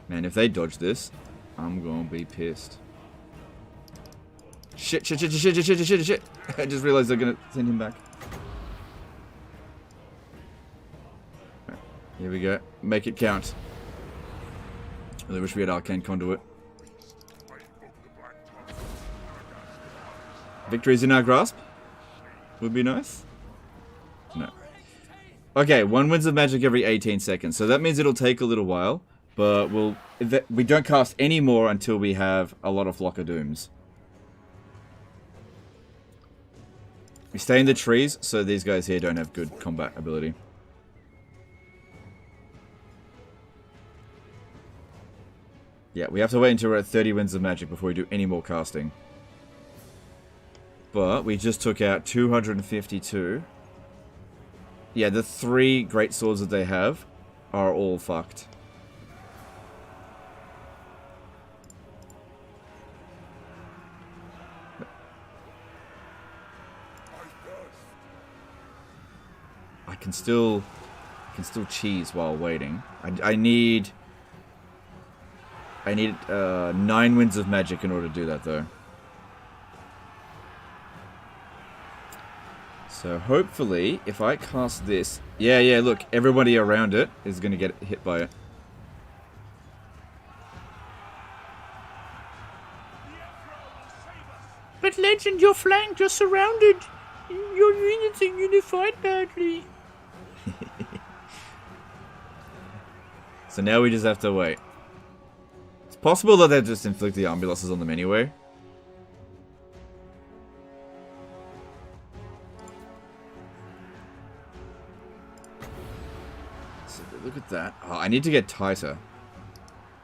Man, if they dodge this, I'm gonna be pissed. Shit, shit, shit, shit, shit, shit, shit, shit. I just realized they're gonna send him back. Right, here we go. Make it count. I really wish we had Arcane Conduit. Victory's in our grasp? Would be nice. No. Okay, 1 Winds of Magic every 18 seconds. So that means it'll take a little while. But we don't cast any more until we have a lot of Flock of Dooms. We stay in the trees, so these guys here don't have good combat ability. Yeah, we have to wait until we're at 30 Winds of Magic before we do any more casting. But we just took out 252. Yeah, the 3 great swords that they have are all fucked. I can still cheese while waiting. I need 9 Winds of Magic in order to do that, though. So hopefully, if I cast this... Yeah, look, everybody around it is going to get hit by it. But Legend, you're flanked, you're surrounded. Your units are unified badly. So now we just have to wait. It's possible that they just inflict the army losses on them anyway. So look at that. Oh, I need to get tighter.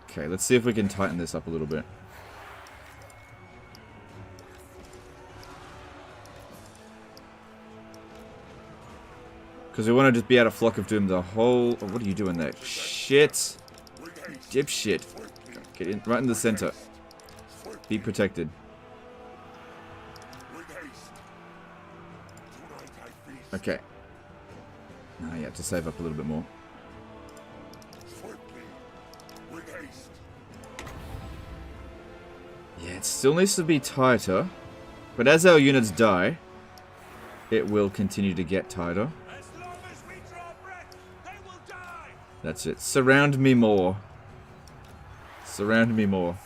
Okay, let's see if we can tighten this up a little bit. Because we want to just be out of Flock of Doom the whole... Oh, what are you doing there? Shit! Dipshit. Get in, right in the center. Be protected. Okay. Now you have to save up a little bit more. Yeah, it still needs to be tighter. But as our units die, it will continue to get tighter. That's it. Surround me more. Surround me more.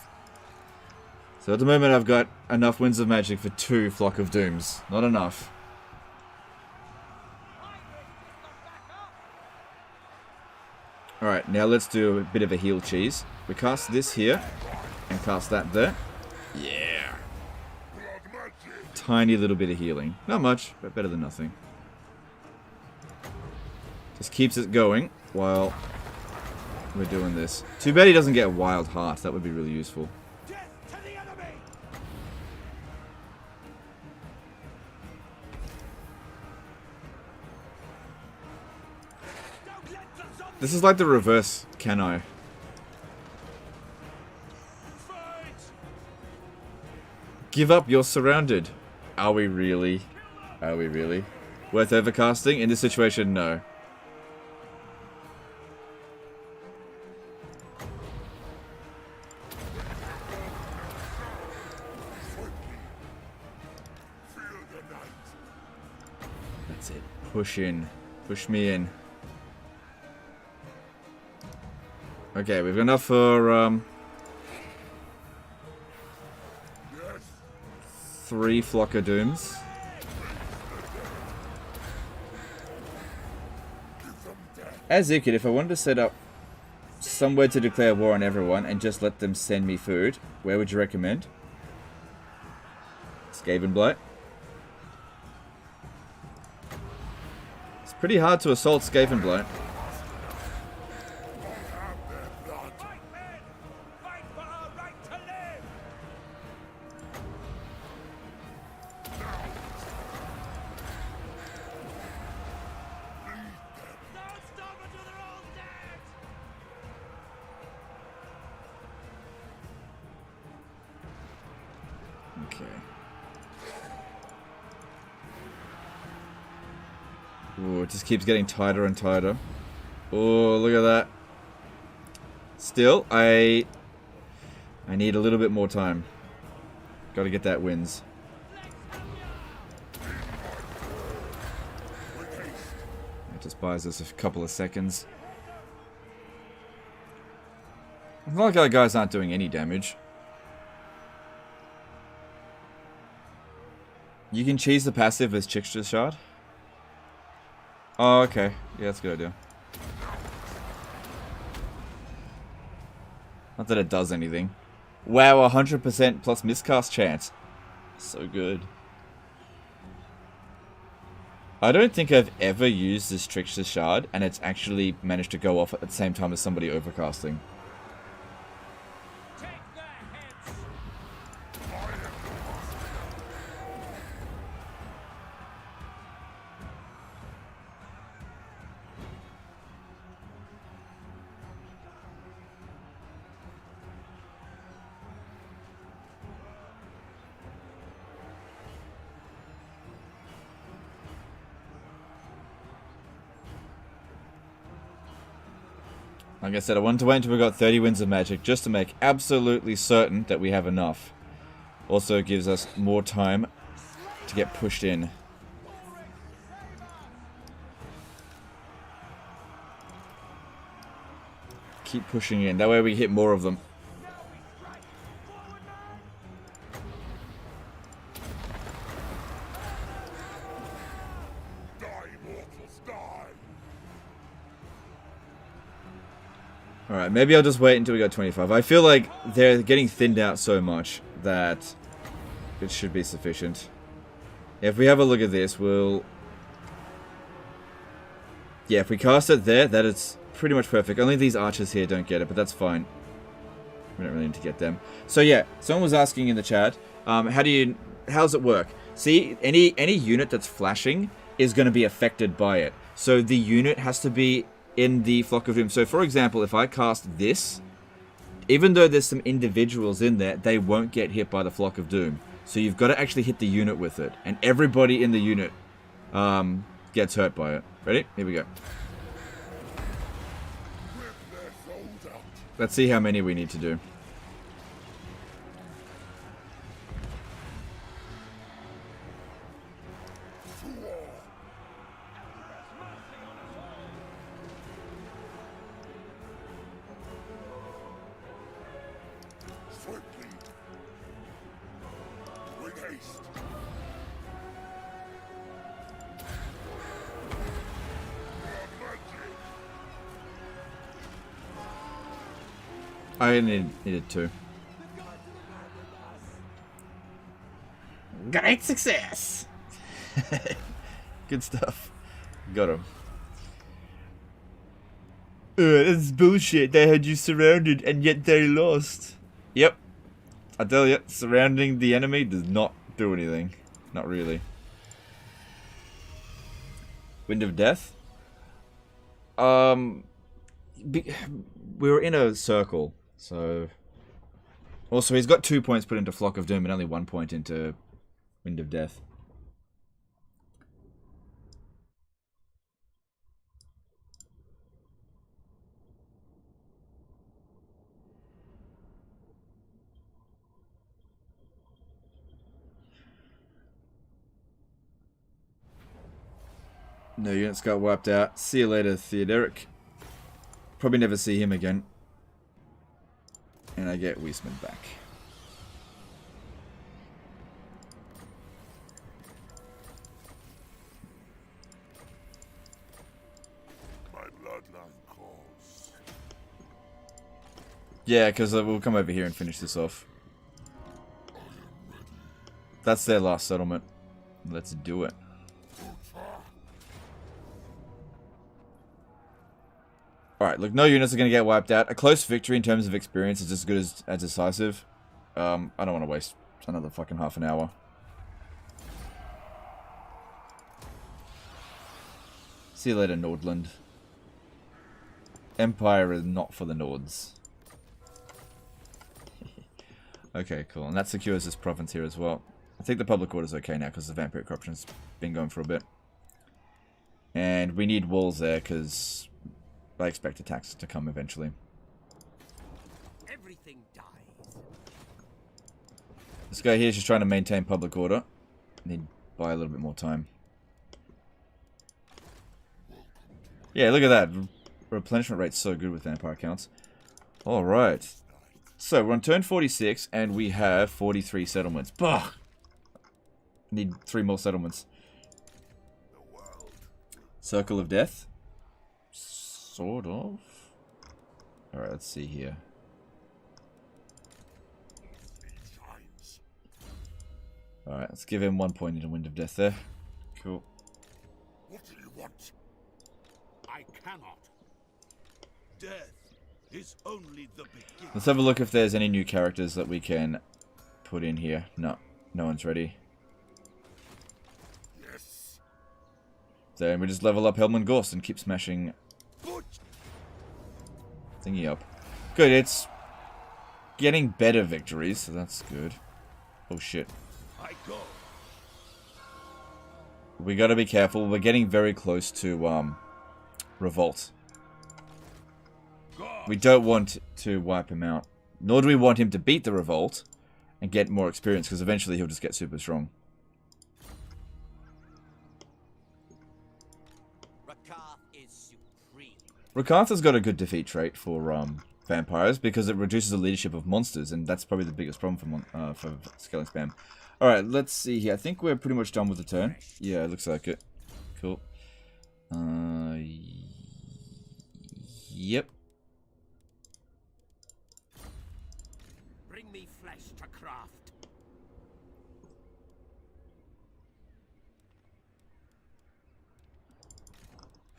So at the moment I've got enough Winds of Magic for 2 Flock of Dooms. Not enough. Alright, now let's do a bit of a heal cheese. We cast this here, and cast that there. Yeah. Tiny little bit of healing. Not much, but better than nothing. Just keeps it going while we're doing this. Too bad he doesn't get a Wild Heart. That would be really useful. This is like the reverse Canai. Give up, you're surrounded. Are we really? Are we really? Worth overcasting? In this situation, no. That's it. Push in. Push me in. Okay, we've got enough for 3 Flock of Dooms. As Ikid, if I wanted to set up somewhere to declare war on everyone and just let them send me food, where would you recommend? Skavenblight. It's pretty hard to assault Skavenblight. Ooh, it just keeps getting tighter and tighter. Oh, look at that. Still, I need a little bit more time. Gotta get that wins. It just buys us a couple of seconds. It's not like our guys aren't doing any damage. You can cheese the passive as Trickster Shard. Oh, okay. Yeah, that's a good idea. Not that it does anything. Wow, 100% plus miscast chance. So good. I don't think I've ever used this Trickster Shard, and it's actually managed to go off at the same time as somebody overcasting. Like I said, I wanted to wait until we got 30 Winds of Magic just to make absolutely certain that we have enough. Also gives us more time to get pushed in. Keep pushing in. That way we hit more of them. Die, mortals, die! Alright, maybe I'll just wait until we got 25. I feel like they're getting thinned out so much that it should be sufficient. If we have a look at this, we'll... Yeah, if we cast it there, that is pretty much perfect. Only these archers here don't get it, but that's fine. We don't really need to get them. So yeah, someone was asking in the chat, how does it work? See, any unit that's flashing is going to be affected by it. So the unit has to be in the Flock of Doom. So for example, if I cast this, even though there's some individuals in there, they won't get hit by the Flock of Doom. So you've got to actually hit the unit with it. And everybody in the unit gets hurt by it. Ready? Here we go. Let's see how many we need to do. I needed two. Great success! Good stuff. Got him. That's bullshit. They had you surrounded and yet they lost. Yep. I tell you, surrounding the enemy does not do anything. Not really. Wind of Death? We were in a circle. So, also he's got 2 points put into Flock of Doom and only 1 point into Wind of Death. No units got wiped out. See you later, Theoderic. Probably never see him again. And I get Weisman back. My bloodline calls. Yeah, because we'll come over here and finish this off. That's their last settlement. Let's do it. Alright, look, no units are going to get wiped out. A close victory in terms of experience is as good as decisive. I don't want to waste another fucking half an hour. See you later, Nordland. Empire is not for the Nords. Okay, cool. And that secures this province here as well. I think the public order is okay now because the vampire corruption's been going for a bit. And we need walls there because I expect attacks to come eventually. Everything dies. This guy here is just trying to maintain public order. Need to buy a little bit more time. Yeah, look at that. Replenishment rate's so good with vampire counts. Alright. So, we're on turn 46, and we have 43 settlements. Bah! Need 3 more settlements. Circle of Death. Sort of. Alright, let's see here. Alright, let's give him 1 point into Wind of Death there. Cool. What do you want? I cannot. Death is only the beginning. Let's have a look if there's any new characters that we can put in here. No, no one's ready. Yes. Then we just level up Helman Gorst and keep smashing thingy up. Good, it's getting better victories, so that's good. Oh shit. I go. We gotta be careful. We're getting very close to revolt. We don't want to wipe him out. Nor do we want him to beat the revolt and get more experience, because eventually he'll just get super strong. Rakatha's got a good defeat trait for vampires because it reduces the leadership of monsters, and that's probably the biggest problem for scaling spam. Alright, let's see here. I think we're pretty much done with the turn. Yeah, it looks like it. Cool. Yep. Bring me flesh to craft.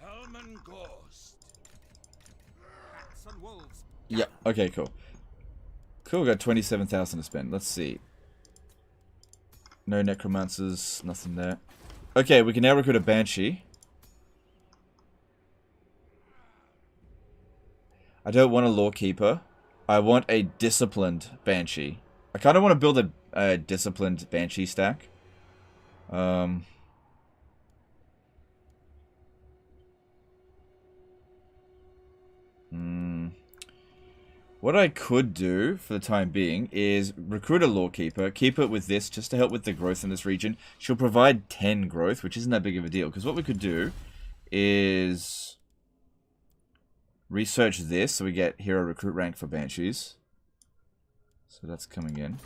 Helm and Ghost. Bats and wolves. Yeah, okay, cool. Cool, got 27,000 to spend. Let's see. No necromancers, nothing there. Okay, we can now recruit a banshee. I don't want a lawkeeper. I want a disciplined banshee. I kind of want to build a disciplined banshee stack. What I could do for the time being is recruit a lawkeeper, keep it with this just to help with the growth in this region. She'll provide 10 growth, which isn't that big of a deal. Because what we could do is research this so we get hero recruit rank for banshees. So that's coming in.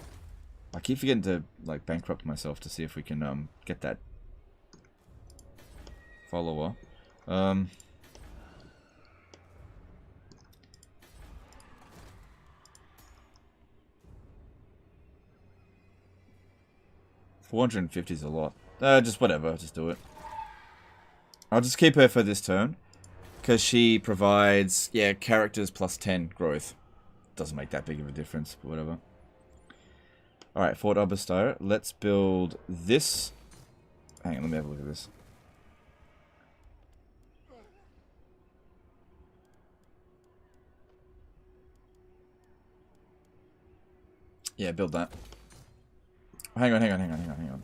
I keep forgetting to like bankrupt myself to see if we can get that follower. 450 is a lot. Just whatever, just do it. I'll just keep her for this turn. Because she provides, yeah, characters plus 10 growth. Doesn't make that big of a difference, but whatever. Alright, Fort Oberstyre. Let's build this. Hang on, let me have a look at this. Yeah, build that. Hang on.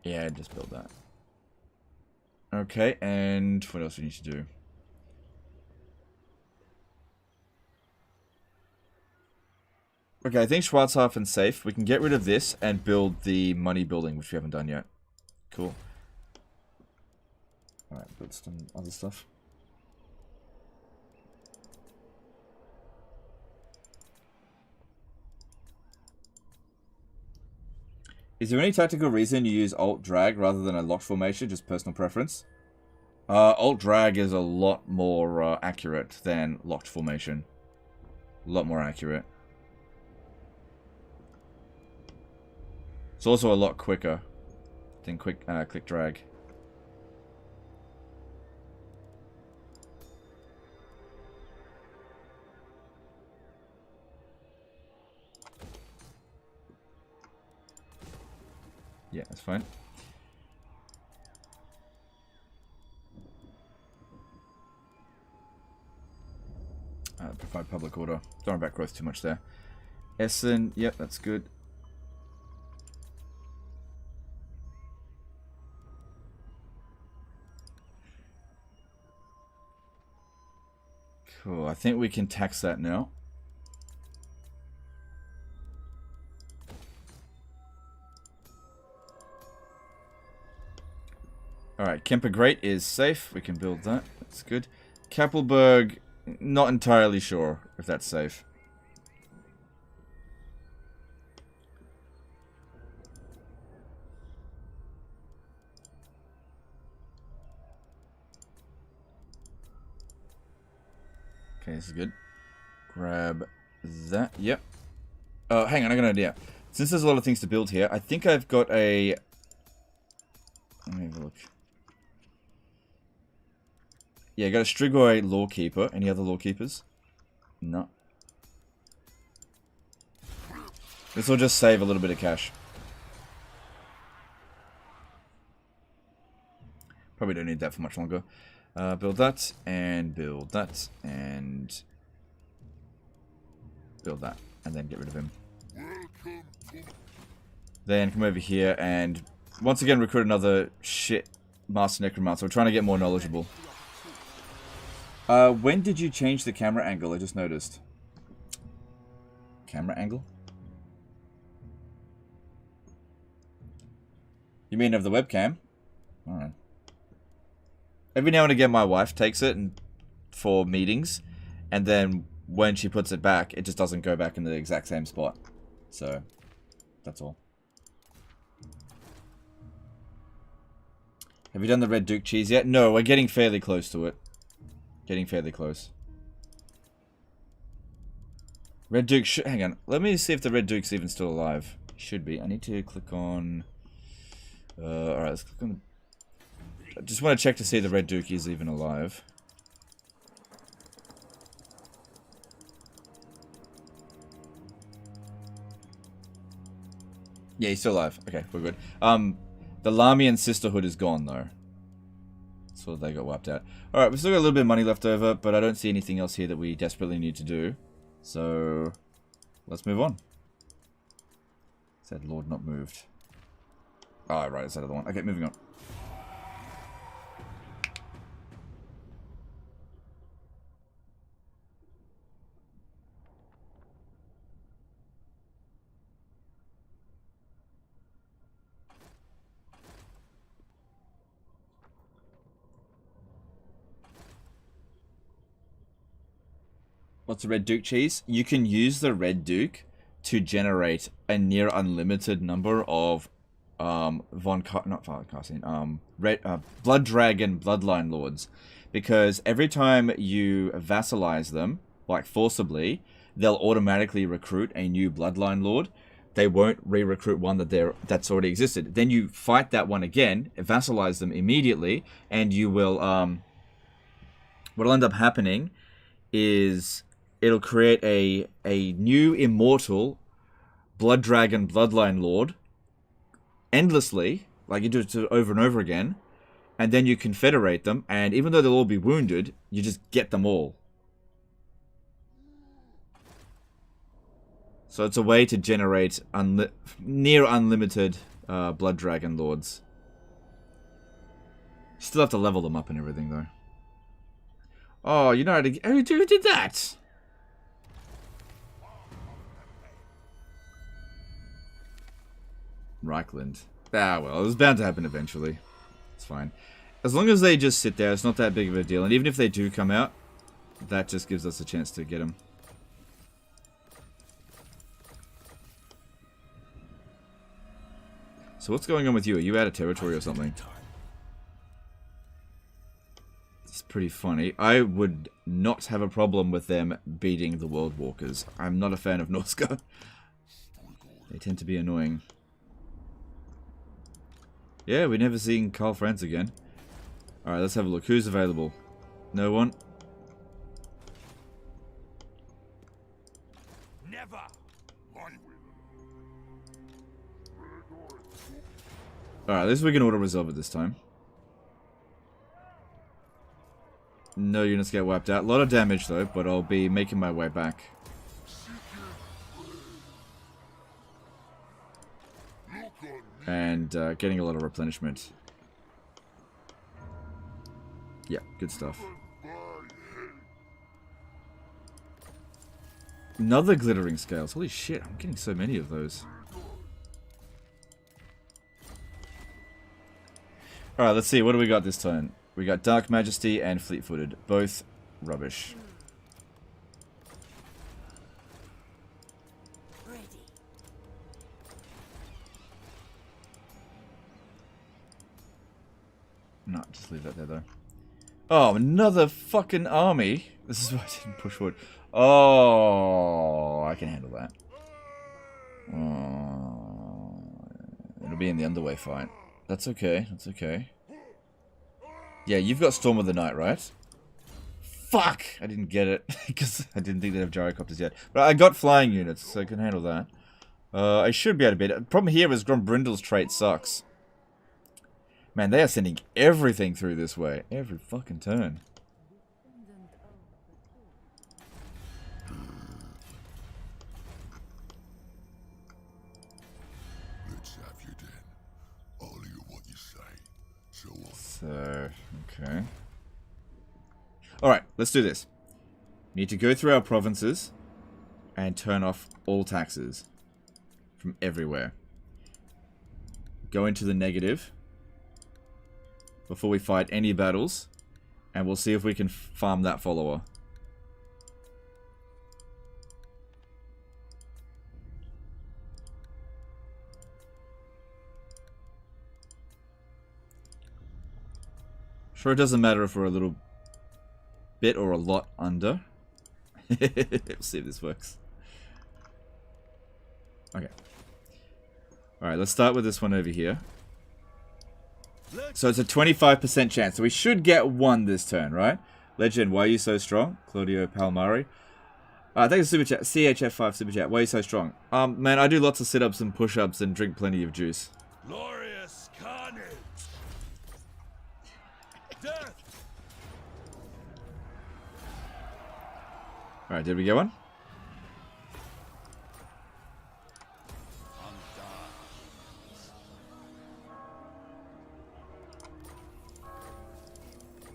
Yeah, just build that. Okay, and what else do we need to do? Okay, I think Schwarzhafen's safe. We can get rid of this and build the money building, which we haven't done yet. Cool. Alright, build some other stuff. Is there any tactical reason you use alt-drag rather than a locked formation, just personal preference? Alt-drag is a lot more accurate than locked formation. A lot more accurate. It's also a lot quicker than click drag. Yeah, that's fine. Provide public order. Don't worry about growth too much there. Essen, yep, that's good. Cool, I think we can tax that now. Alright, Kemper Great is safe. We can build that. That's good. Kappelberg, not entirely sure if that's safe. Okay, this is good. Grab that. Yep. Oh, hang on, I got an idea. Since there's a lot of things to build here, I think I've got a... Let me have a look. Yeah, I got a Strigoi Lawkeeper. Any other Lawkeepers? No. This will just save a little bit of cash. Probably don't need that for much longer. Build that, and build that, and build that, and then get rid of him. Then come over here and once again recruit another shit Master Necromancer. We're trying to get more knowledgeable. When did you change the camera angle? I just noticed. Camera angle? You mean of the webcam? Alright. Every now and again, my wife takes it for meetings, and then when she puts it back, it just doesn't go back in the exact same spot. So, that's all. Have you done the Red Duke cheese yet? No, we're getting fairly close to it. Getting fairly close. Red Duke hang on. Let me see if the Red Duke's even still alive. Should be. I need to click on... Alright, let's click on... I just want to check to see if the Red Duke is even alive. Yeah, he's still alive. Okay, we're good. The Lamian Sisterhood is gone, though. So they got wiped out. Alright, we've still got a little bit of money left over, but I don't see anything else here that we desperately need to do. So, let's move on. Said Lord not moved. Oh, right, it's that other one. Okay, moving on. What's the Red Duke cheese? You can use the Red Duke to generate a near unlimited number of Blood Dragon Bloodline Lords. Because every time you vassalize them, like forcibly, they'll automatically recruit a new Bloodline Lord. They won't re-recruit one that's already existed. Then you fight that one again, vassalize them immediately, and you will... what'll end up happening is... it'll create a new immortal Blood Dragon Bloodline Lord endlessly, like you do it over and over again, and then you confederate them, and even though they'll all be wounded, you just get them all. So it's a way to generate near unlimited Blood Dragon Lords. You still have to level them up and everything, though. Oh, you know how to... Who did that? Reichland. Ah, well, it was bound to happen eventually. It's fine. As long as they just sit there, it's not that big of a deal. And even if they do come out, that just gives us a chance to get them. So what's going on with you? Are you out of territory or something? It's pretty funny. I would not have a problem with them beating the World Walkers. I'm not a fan of Norska. They tend to be annoying. Yeah, we're never seeing Karl Franz again. Alright, let's have a look. Who's available? No one? Never. Alright, at least we can auto-resolve it this time. No units get wiped out. A lot of damage though, but I'll be making my way back. And getting a lot of replenishment. Yeah, good stuff. Another glittering scales. Holy shit, I'm getting so many of those. Alright, let's see. What do we got this turn? We got Dark Majesty and Fleet-Footed. Both rubbish. No, just leave that there though. Oh, another fucking army. This is why I didn't push forward. Oh, I can handle that. Oh, it'll be in the underway fight. That's okay. That's okay. Yeah, you've got Storm of the Night, right? Fuck! I didn't get it because I didn't think they'd have gyrocopters yet. But I got flying units, so I can handle that. I should be able to beat it. The problem here is Grombrindal's trait sucks. Man, they are sending everything through this way. Every fucking turn. Let's have you then. I'll hear what you say. So, okay. Alright, let's do this. We need to go through our provinces and turn off all taxes from everywhere. Go into the negative before we fight any battles, And we'll see if we can farm that follower. Sure, it doesn't matter if we're a little bit or a lot under. We'll see if this works. Okay. Alright, let's start with this one over here. So it's a 25% chance. So we should get one this turn, right? Legend, why are you so strong? Claudio Palmari. Thank you, Super Chat. CHF5 Super Chat. Why are you so strong? Man, I do lots of sit-ups and push-ups and drink plenty of juice. Glorious carnage. Death. Alright, did we get one?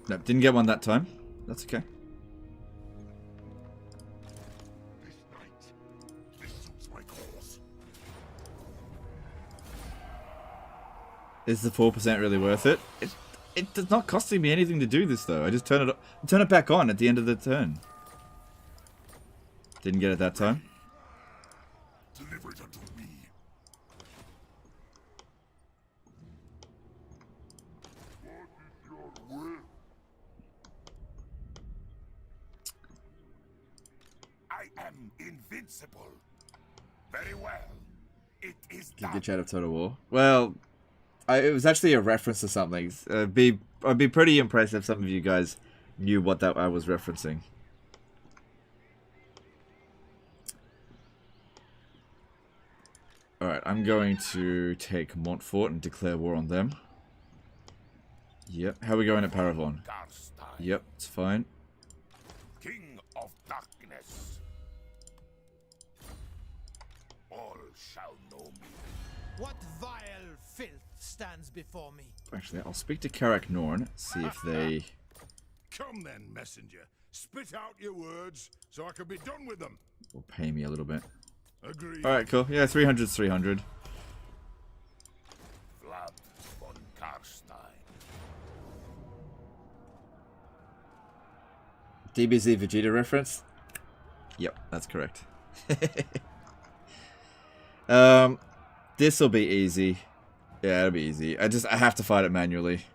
Nope, didn't get one that time. That's okay. This night, this suits my cause. Is the 4% really worth it? It's not costing me anything to do this though. I just turn it back on at the end of the turn. Didn't get it that time. Deliver it unto me. What is your will? I am invincible. Very well. It is Did done. get chat of Total War. Well, it was actually a reference to something. I'd be pretty impressed if some of you guys knew what that I was referencing. Alright, I'm going to take Montfort and declare war on them. Yep. How are we going at Paravon? Carstein, Yep, it's fine. King of Darkness. All shall know me. What vile filth stands before me? Actually, I'll speak to Karak Norn, see if they... Come then, messenger. Spit out your words so I can be done with them. will pay me a little bit. Agreed. Alright, cool. Yeah, 300's 300. Vlad von Carstein. DBZ Vegeta reference? Yep, that's correct. This'll be easy. Yeah, it'll be easy. I have to fight it manually.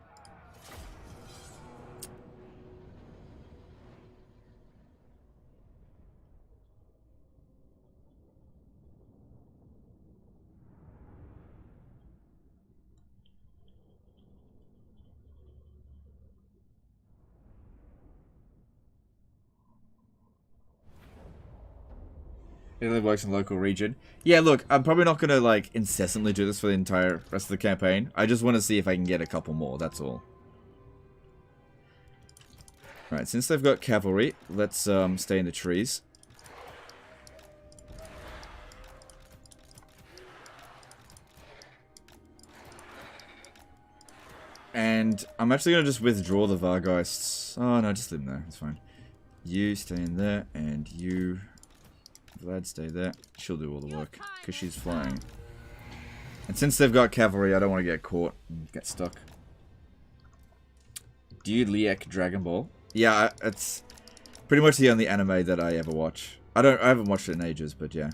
It only works in local region. Yeah, look, I'm probably not going to, like, incessantly do this for the entire rest of the campaign. I just want to see if I can get a couple more, that's all. Alright, since they've got cavalry, let's stay in the trees. And I'm actually going to just withdraw the Vargeists. Oh, no, just leave them there. It's fine. You stay in there, and you... Vlad, stay there. She'll do all the work, because she's flying. And since they've got cavalry, I don't want to get caught and get stuck. Do you Liek Dragon Ball? Yeah, it's pretty much the only anime that I ever watch. I haven't watched it in ages, but yeah.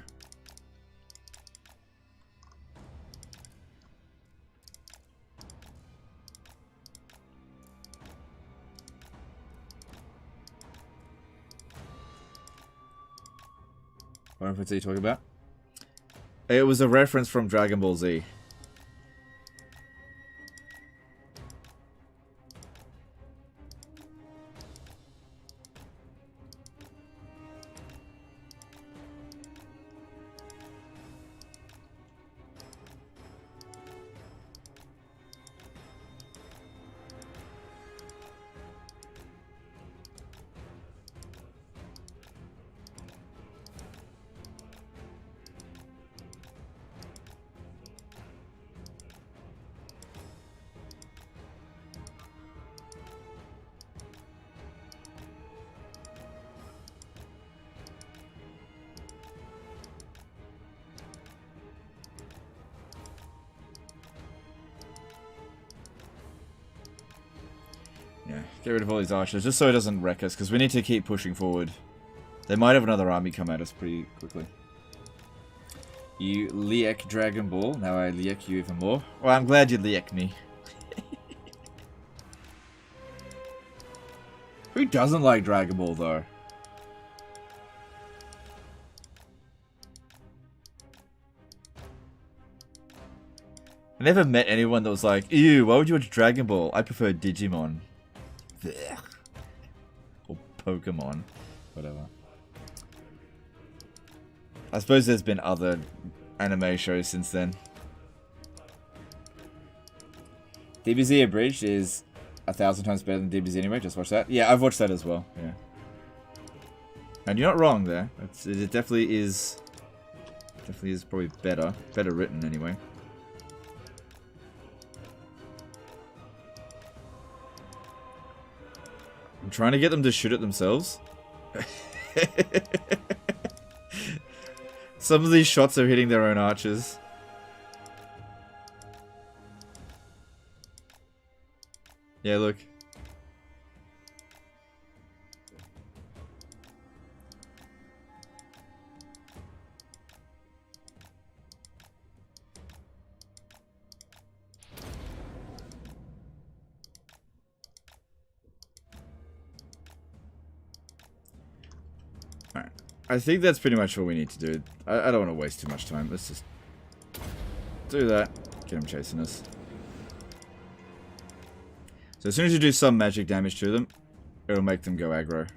What reference are you talking about? It was a reference from Dragon Ball Z. Get rid of all these archers, just so it doesn't wreck us, because we need to keep pushing forward. They might have another army come at us pretty quickly. You liek Dragon Ball, now I liek you even more. Well, I'm glad you liek me. Who doesn't like Dragon Ball, though? I never met anyone that was like, ew, why would you watch Dragon Ball? I prefer Digimon. Or Pokemon. Whatever. I suppose there's been other anime shows since then. DBZ Abridged is 1,000 times better than DBZ anyway. Just watch that. Yeah, I've watched that as well. Yeah. And you're not wrong there. It definitely is. Definitely is probably better. Better written anyway. I'm trying to get them to shoot at themselves. Some of these shots are hitting their own archers. Yeah, look. Alright. I think that's pretty much what we need to do. I don't want to waste too much time. Let's just do that. Get them chasing us. So as soon as you do some magic damage to them, it'll make them go aggro.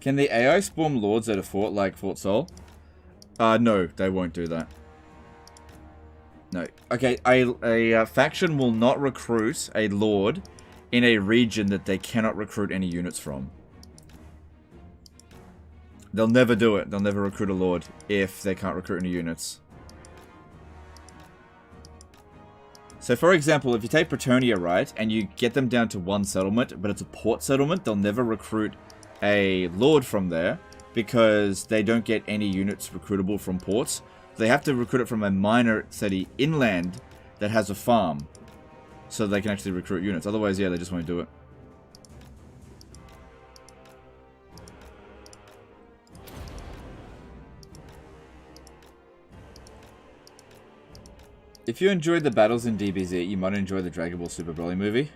Can the AI spawn lords at a fort like Fort Sol? No, they won't do that. No. Okay, a faction will not recruit a lord in a region that they cannot recruit any units from. They'll never do it. They'll never recruit a lord if they can't recruit any units. So for example, if you take Bretonia, right, and you get them down to one settlement, but it's a port settlement, they'll never recruit a lord from there because they don't get any units recruitable from ports. They have to recruit it from a minor city inland that has a farm so they can actually recruit units. Otherwise, yeah, they just won't do it. If you enjoyed the battles in DBZ, you might enjoy the Dragon Ball Super Broly movie.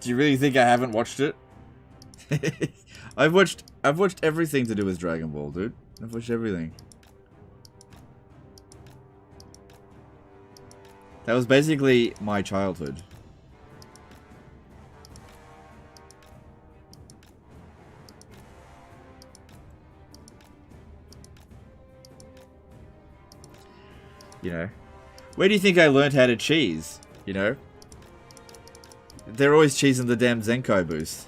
Do you really think I haven't watched it? I've watched everything to do with Dragon Ball, dude. I've watched everything. That was basically my childhood. You know. Where do you think I learned how to cheese? You know? They're always cheesing the damn Zenkai boost.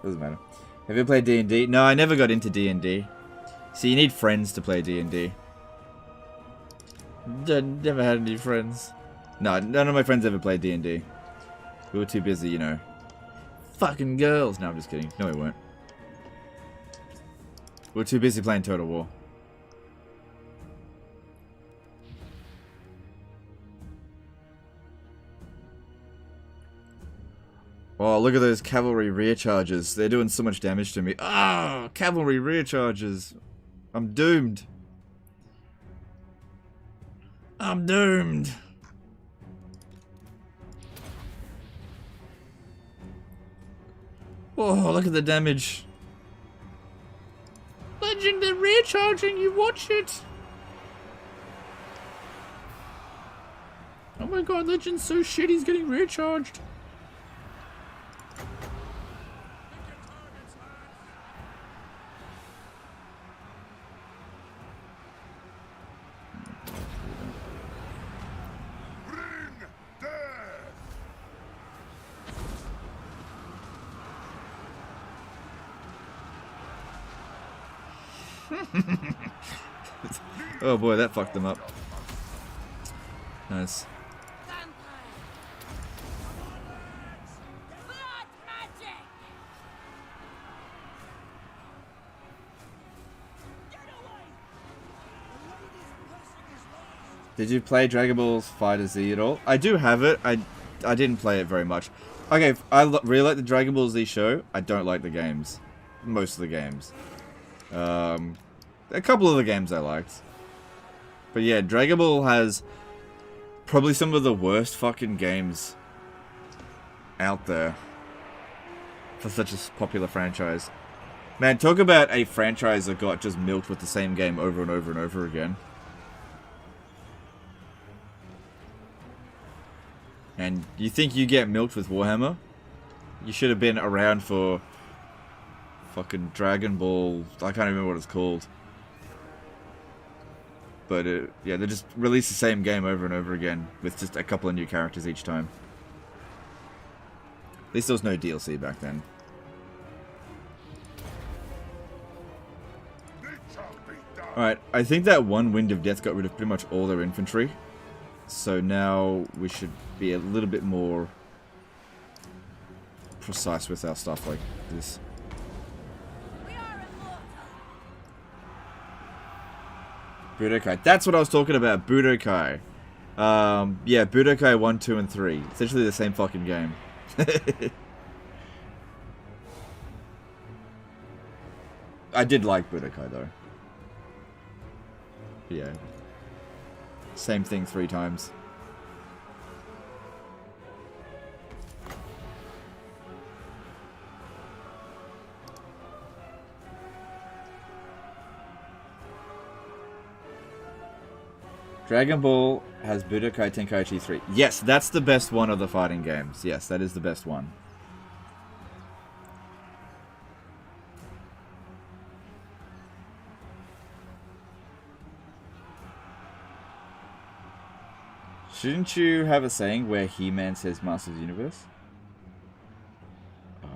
Doesn't matter. Have you played D&D? No, I never got into D&D. See, you need friends to play D&D. Never had any friends. No, none of my friends ever played D&D. We were too busy, you know. Fucking girls! No, I'm just kidding. No, we weren't. We were too busy playing Total War. Oh, look at those cavalry rear charges. They're doing so much damage to me. Ah, cavalry rear charges. I'm doomed. I'm doomed. Oh, look at the damage. Legend, they're rear charging. You watch it. Oh my god, Legend's so shit. He's getting rear charged. Oh boy, that fucked them up. Nice. Did you play Dragon Ball Fighter Z at all? I do have it. I didn't play it very much. Okay, I really like the Dragon Ball Z show. I don't like the games. Most of the games. A couple of the games I liked. But yeah, Dragon Ball has probably some of the worst fucking games out there for such a popular franchise. Man, talk about a franchise that got just milked with the same game over and over and over again. And you think you get milked with Warhammer? You should have been around for fucking Dragon Ball. I can't remember what it's called. But yeah, they just release the same game over and over again with just a couple of new characters each time. At least there was no DLC back then. Alright, I think that one Wind of Death got rid of pretty much all their infantry. So now we should be a little bit more precise with our stuff like this. Budokai. That's what I was talking about. Budokai. Yeah, Budokai 1, 2, and 3. Essentially the same fucking game. I did like Budokai though. Yeah. Same thing 3 times. Dragon Ball has Budokai Tenkaichi 3. Yes, that's the best one of the fighting games. Yes, that is the best one. Shouldn't you have a saying where He-Man says Master of the Universe? Oh,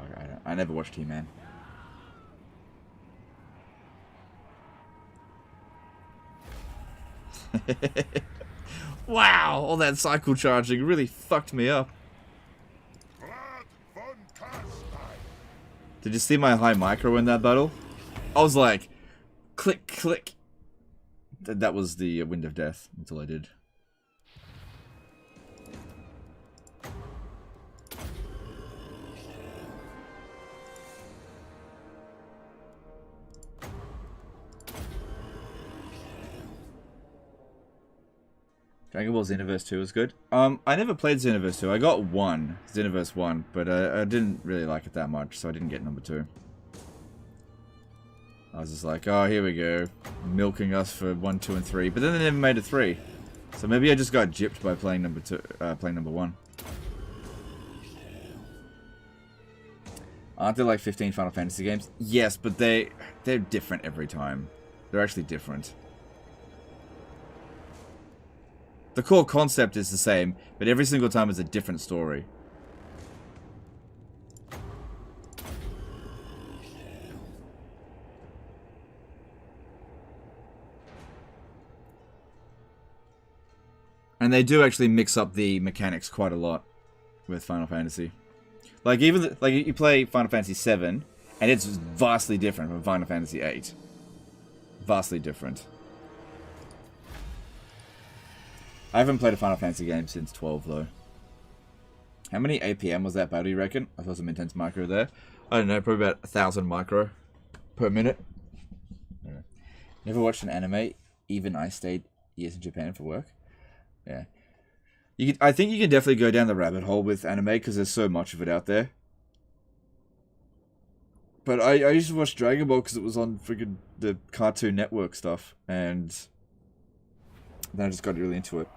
I never watched He-Man. Wow, all that cycle charging really fucked me up. Vlad von Carstein. Did you see my high micro in that battle? I was like, click, click. That was the Wind of Death until I did. Dragon Ball Xenoverse 2 was good. I never played Xenoverse 2. I got Xenoverse 1, but I didn't really like it that much, so I didn't get number 2. I was just like, oh, here we go. Milking us for 1, 2, and 3. But then they never made a 3. So maybe I just got gypped by playing number 1. Aren't there like 15 Final Fantasy games? Yes, but they're different every time. They're actually different. The core concept is the same, but every single time is a different story. And they do actually mix up the mechanics quite a lot with Final Fantasy. Like even like you play Final Fantasy 7 and it's vastly different from Final Fantasy 8. Vastly different. I haven't played a Final Fantasy game since 12 though. How many APM was that battle, you reckon? I saw some intense micro there. I don't know, probably about 1,000 micro per minute. Never watched an anime. Even I stayed years in Japan for work. Yeah. I think you can definitely go down the rabbit hole with anime because there's so much of it out there. But I used to watch Dragon Ball because it was on friggin' the Cartoon Network stuff. And then I just got really into it.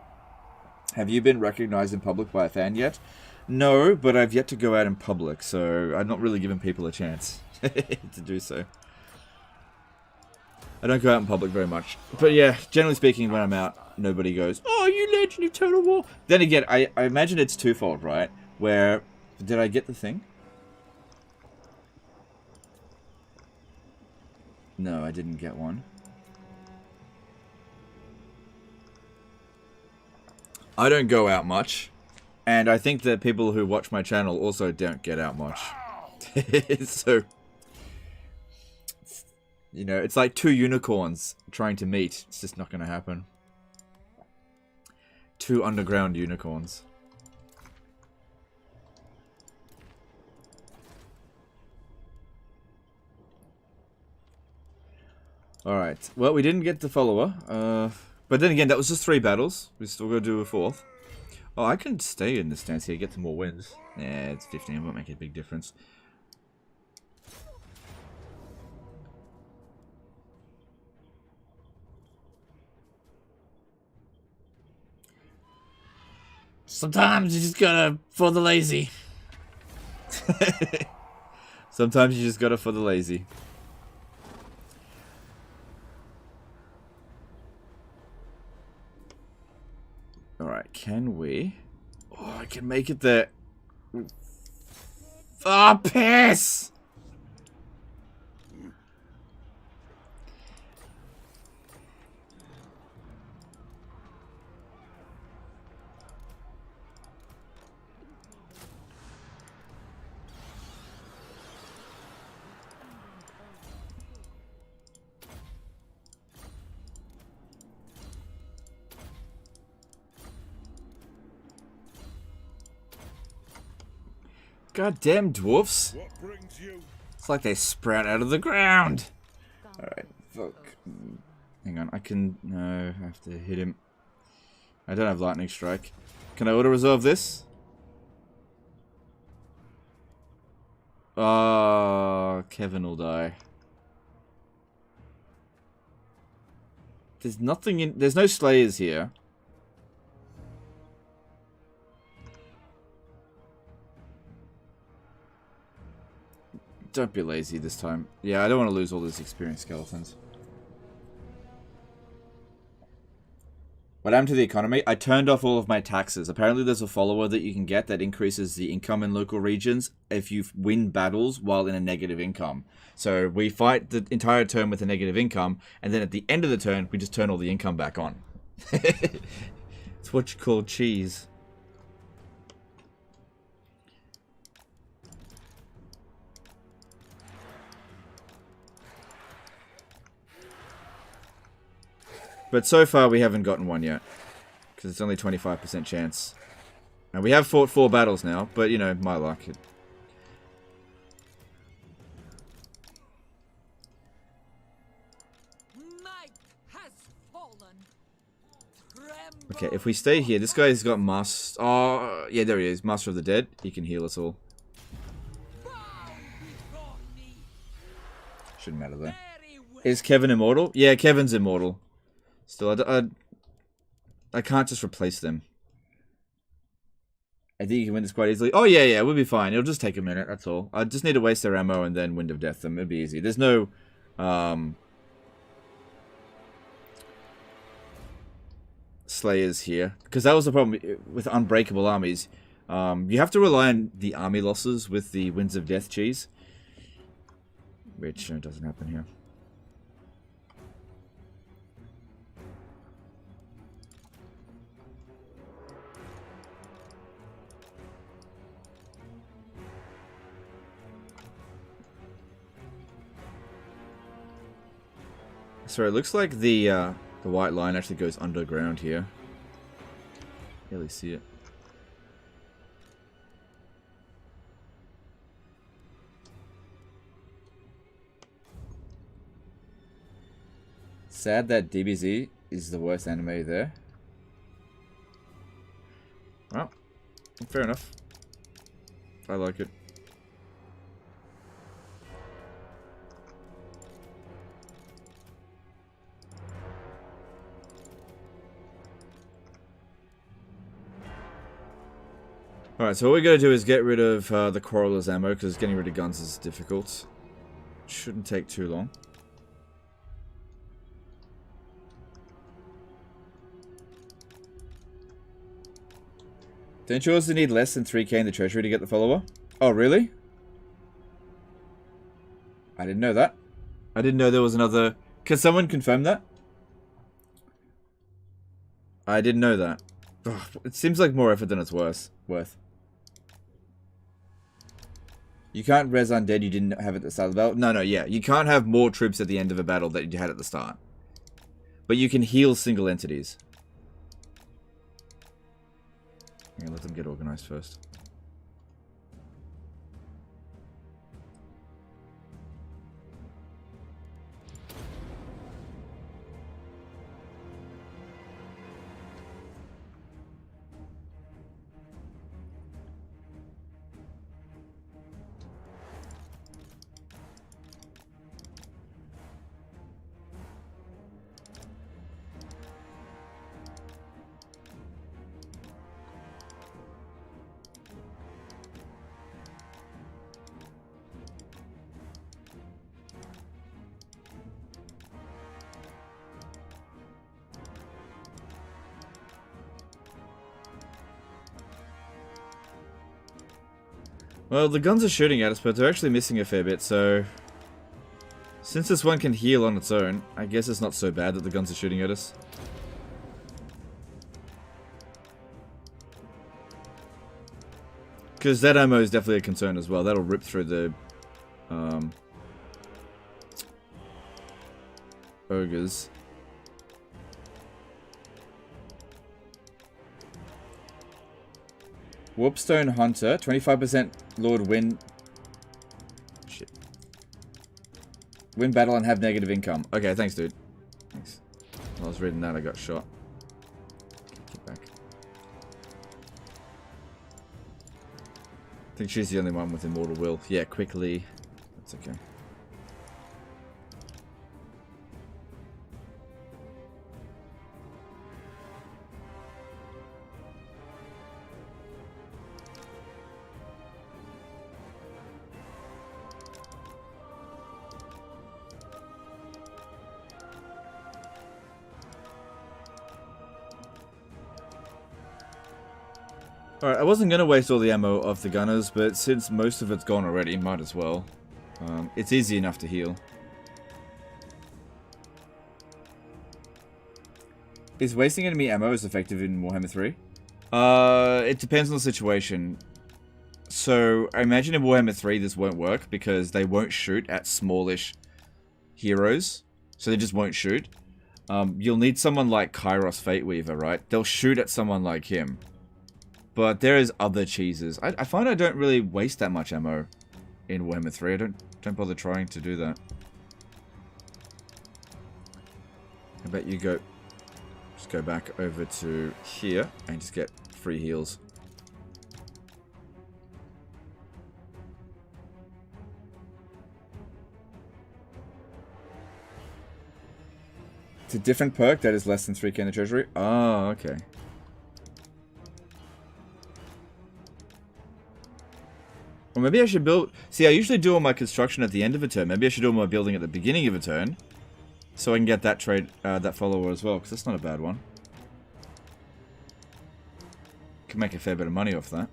Have you been recognized in public by a fan yet? No, but I've yet to go out in public, so I'm not really giving people a chance to do so. I don't go out in public very much. But yeah, generally speaking, when I'm out, nobody goes, oh, you legend of Total War. Then again, I imagine it's twofold, right? Where, did I get the thing? No, I didn't get one. I don't go out much, and I think that people who watch my channel also don't get out much. So, you know, it's like two unicorns trying to meet. It's just not going to happen. 2 underground unicorns. Alright, well, we didn't get the follower. But then again, that was just 3 battles. We still gotta do a 4th. Oh, I can stay in this stance here, get some more wins. Yeah, it's 15, it won't make a big difference. Sometimes you just gotta for the lazy. Sometimes you just gotta for the lazy. Alright, can we? Oh, I can make it there. Ah, oh, piss! Goddamn dwarfs. What brings you? It's like they sprout out of the ground. Alright, fuck. Hang on, I can... No, I have to hit him. I don't have lightning strike. Can I auto-resolve this? Oh, Kevin will die. There's nothing in... There's no slayers here. Don't be lazy this time. Yeah, I don't want to lose all these experienced skeletons. What happened to the economy? I turned off all of my taxes. Apparently there's a follower that you can get that increases the income in local regions if you win battles while in a negative income. So we fight the entire turn with a negative income, and then at the end of the turn, we just turn all the income back on. It's what you call cheese. But so far we haven't gotten one yet. Because it's only 25% chance. And we have fought 4 battles now, but you know, my luck. Night has fallen. Okay, if we stay here, this guy's got Master... Oh, yeah, there he is. Master of the Dead. He can heal us all. Shouldn't matter though. Is Kevin immortal? Yeah, Kevin's immortal. Still, I can't just replace them. I think you can win this quite easily. Oh, yeah, we'll be fine. It'll just take a minute, that's all. I just need to waste their ammo and then Wind of Death them. It'll be easy. There's no... Slayers here. Because that was the problem with Unbreakable armies. You have to rely on the army losses with the Winds of Death cheese. Which doesn't happen here. So it looks like the white line actually goes underground here. Really see it. Sad that DBZ is the worst anime there. Well, fair enough. I like it. Alright, so what we gotta do is get rid of the Quarreller's ammo, because getting rid of guns is difficult. Shouldn't take too long. Don't you also need less than 3k in the treasury to get the follower? Oh, really? I didn't know that. I didn't know there was another... Can someone confirm that? I didn't know that. Ugh, it seems like more effort than it's worth. You can't res undead you didn't have at the start of the battle. No, yeah. You can't have more troops at the end of a battle that you had at the start. But you can heal single entities. Yeah, let them get organized first. Well, the guns are shooting at us, but they're actually missing a fair bit, so... Since this one can heal on its own, I guess it's not so bad that the guns are shooting at us. Because that ammo is definitely a concern as well. That'll rip through the... ogres. Warpstone Hunter, 25% Lord win... Shit. Win battle and have negative income. Okay, thanks, dude. Thanks. While I was reading that, I got shot. Get back. I think she's the only one with Immortal Will. Yeah, quickly. That's okay. Alright, I wasn't going to waste all the ammo of the gunners, but since most of it's gone already, might as well. It's easy enough to heal. Is wasting enemy ammo as effective in Warhammer 3? It depends on the situation. So, I imagine in Warhammer 3 this won't work, because they won't shoot at smallish heroes. So they just won't shoot. You'll need someone like Kairos Fateweaver, right? They'll shoot at someone like him. But there is other cheeses. I find I don't really waste that much ammo in Warhammer 3. I don't bother trying to do that. I bet you just go back over to here and just get free heals. It's a different perk that is less than 3k in the treasury. Oh, okay. Or maybe I should build... See, I usually do all my construction at the end of a turn. Maybe I should do all my building at the beginning of a turn. So I can get that that follower as well, because that's not a bad one. Can make a fair bit of money off that.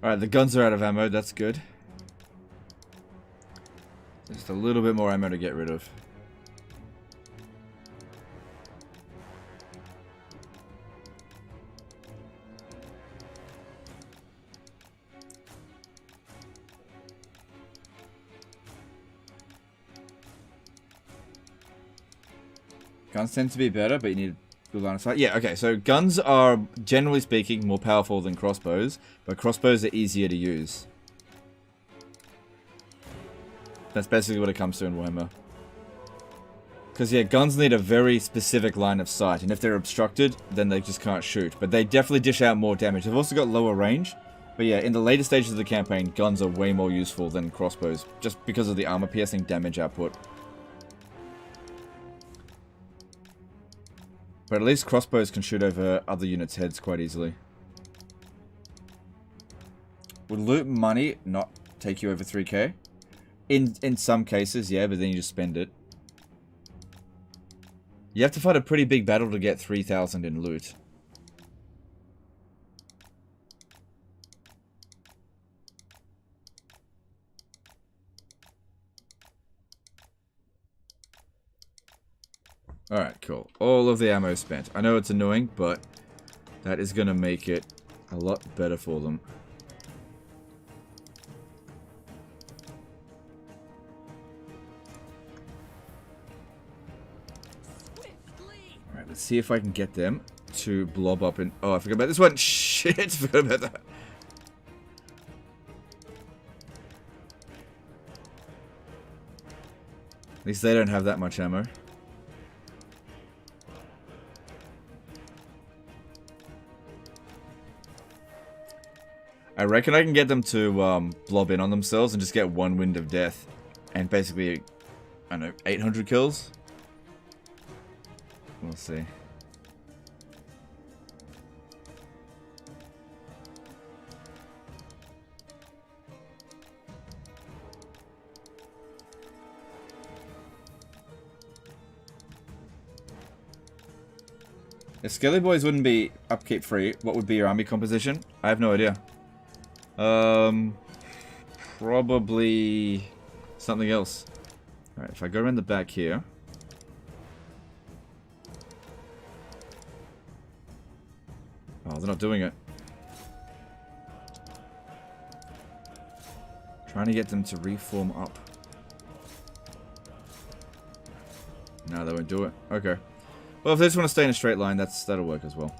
Alright, the guns are out of ammo, that's good. Just a little bit more ammo to get rid of. Guns tend to be better, but you need good line of sight. Yeah, okay, so guns are, generally speaking, more powerful than crossbows, but crossbows are easier to use. That's basically what it comes to in Warhammer. Because, yeah, guns need a very specific line of sight, and if they're obstructed, then they just can't shoot. But they definitely dish out more damage. They've also got lower range, but yeah, in the later stages of the campaign, guns are way more useful than crossbows, just because of the armor-piercing damage output. But at least crossbows can shoot over other units' heads quite easily. Would loot money not take you over 3k? In some cases, yeah, but then you just spend it. You have to fight a pretty big battle to get 3,000 in loot. Alright, cool. All of the ammo spent. I know it's annoying, but that is going to make it a lot better for them. Alright, let's see if I can get them to blob up in... Oh, I forgot about this one! Shit, I forgot about that. At least they don't have that much ammo. I reckon I can get them to blob in on themselves and just get one wind of death. And basically, I don't know, 800 kills? We'll see. If Skelly Boys wouldn't be upkeep free, what would be your army composition? I have no idea. Probably something else. Alright, if I go around the back here. Oh, they're not doing it. Trying to get them to reform up. No, they won't do it. Okay. Well, if they just want to stay in a straight line, that'll work as well.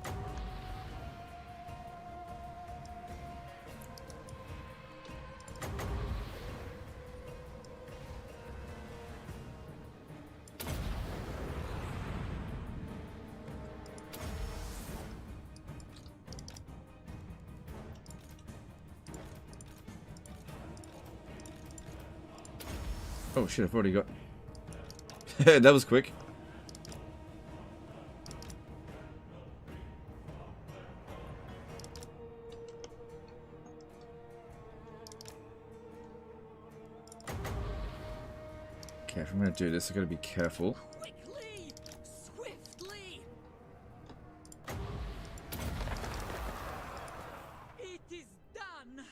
Oh shit, I've already got... That was quick. Okay, if I'm gonna do this, I gotta be careful. Quickly, swiftly. It is done.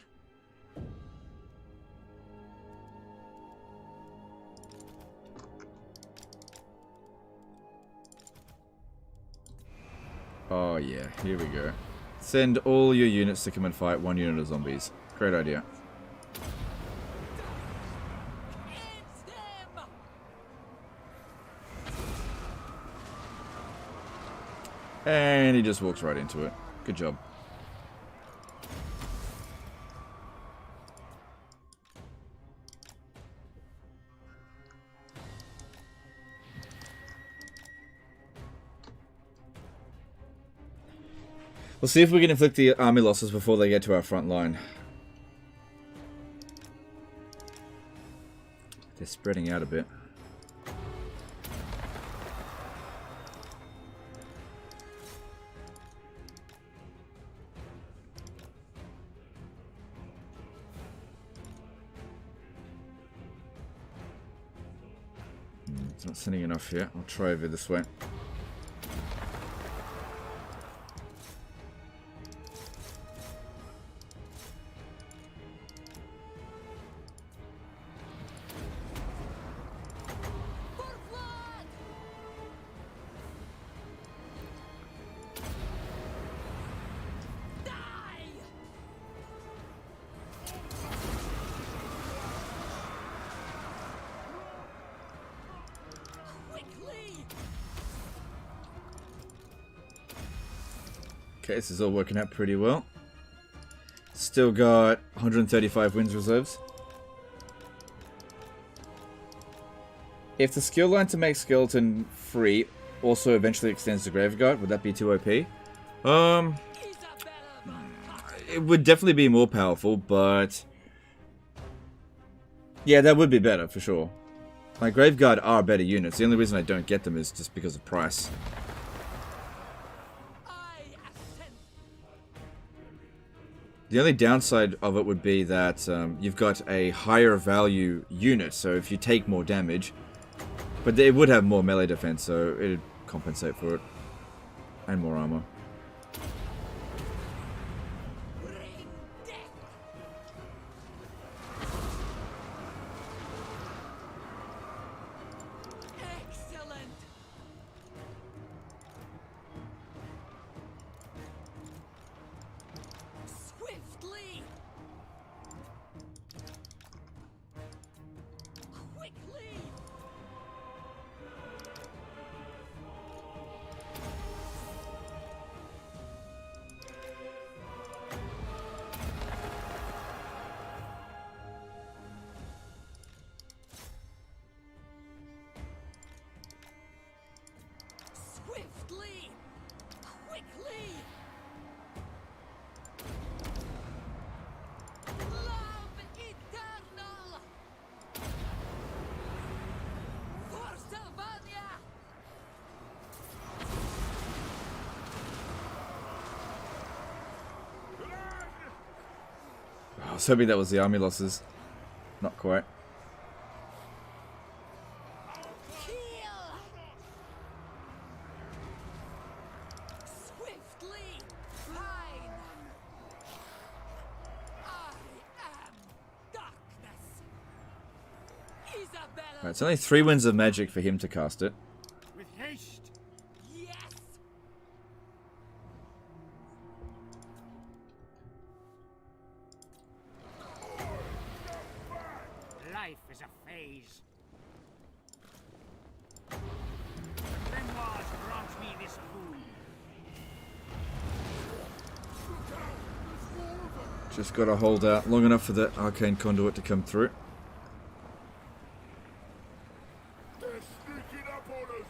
Oh yeah, here we go. Send all your units to come and fight one unit of zombies. Great idea. It's them. And he just walks right into it. Good job. We'll see if we can inflict the army losses before they get to our front line. They're spreading out a bit. It's not sending enough here. I'll try over this way. Okay, this is all working out pretty well. Still got 135 wins reserves. If the skill line to make skeleton free also eventually extends to Graveguard, would that be too OP? It would definitely be more powerful, but yeah, that would be better for sure. Like, Graveguard are better units. The only reason I don't get them is just because of price. The only downside of it would be that you've got a higher value unit, so if you take more damage, but it would have more melee defense, so it'd compensate for it, and more armor. I was hoping that was the army losses. Not quite. Alright, it's only 3 winds of magic for him to cast it. With haste. Yes. Life is a phase. The grimoires grant me this boon. Just gotta hold out long enough for that arcane conduit to come through. They're sneaking up on us.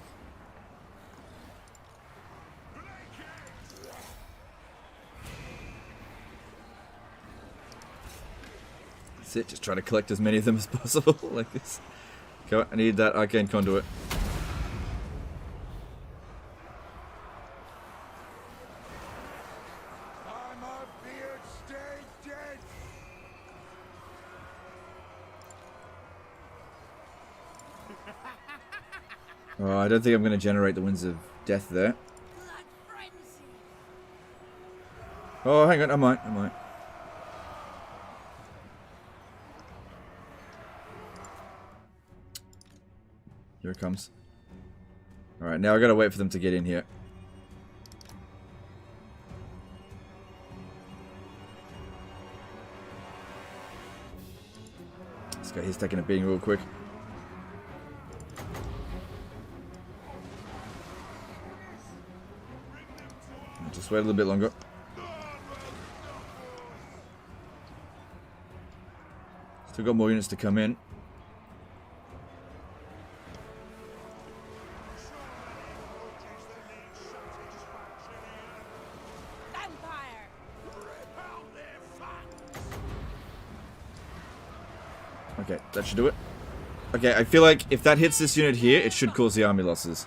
That's it, just try to collect as many of them as possible, like this. Come on, I need that arcane conduit. Oh, I don't think I'm going to generate the winds of death there. Oh, hang on, I might. Here it comes. Alright, now I gotta wait for them to get in here. This guy, he's taking a beating real quick. Just wait a little bit longer. Still got more units to come in. Okay, that should do it. Okay, I feel like if that hits this unit here, it should cause the army losses.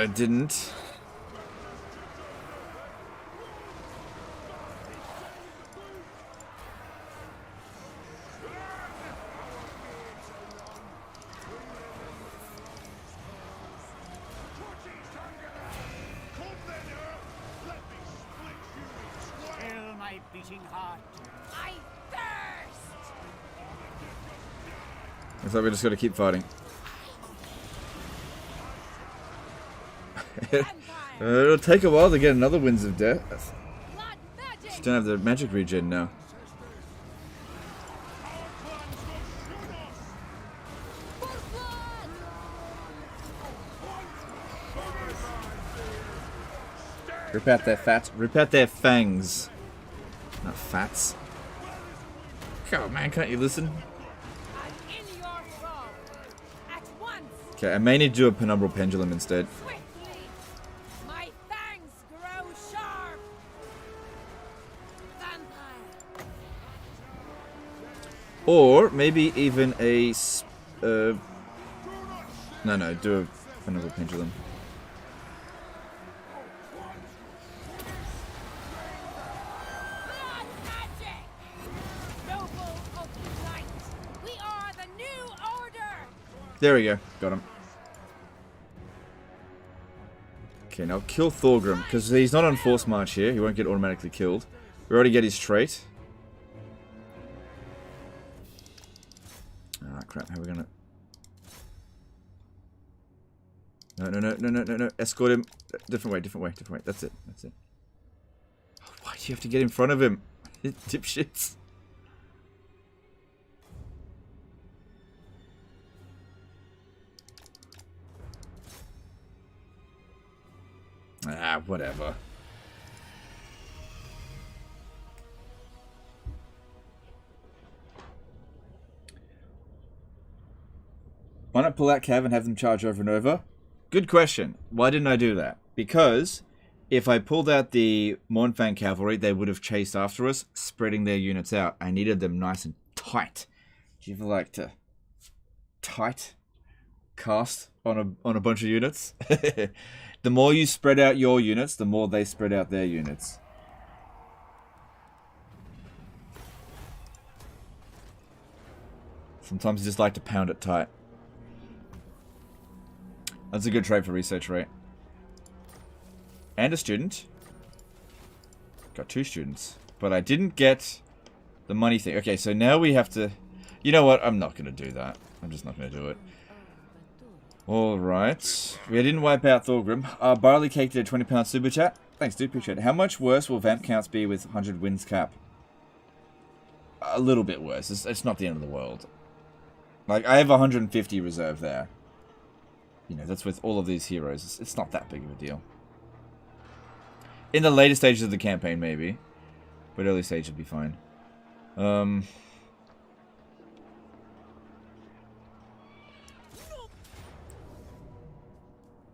It didn't. Fill my beating heart. I thirst. Looks like we just gotta keep fighting. It'll take a while to get another Winds of Death. Just don't have the magic regen now. Rip out their fats. Rip out their fangs. Not fats. Come on, man, can't you listen? Okay, I may need to do a penumbral pendulum instead. My fangs grow sharp. Vampire. Or maybe even a No, do another pendulum. Blood magic! Noble of the night! We are the new order! There we go. Got him. Okay, now kill Thorgrim, because he's not on force march here. He won't get automatically killed. We already get his trait. Ah, crap. How are we gonna... No. Escort him. Different way. That's it. Why do you have to get in front of him? Dipshits. Ah, whatever. Why not pull out Cav and have them charge over and over? Good question. Why didn't I do that? Because if I pulled out the Mournfang cavalry, they would have chased after us, spreading their units out. I needed them nice and tight. Do you ever like to tight cast on a bunch of units? The more you spread out your units, the more they spread out their units. Sometimes you just like to pound it tight. That's a good trait for research rate. And a student. Got 2 students. But I didn't get the money thing. Okay, so now we have to... You know what? I'm not going to do that. I'm just not going to do it. Alright. We didn't wipe out Thorgrim. Barley Cake did a £20 super chat. Thanks, dude. Appreciate it. How much worse will vamp counts be with 100 wins cap? A little bit worse. It's not the end of the world. Like, I have 150 reserve there. You know, that's with all of these heroes. It's not that big of a deal. In the later stages of the campaign, maybe. But early stage would be fine. Oh,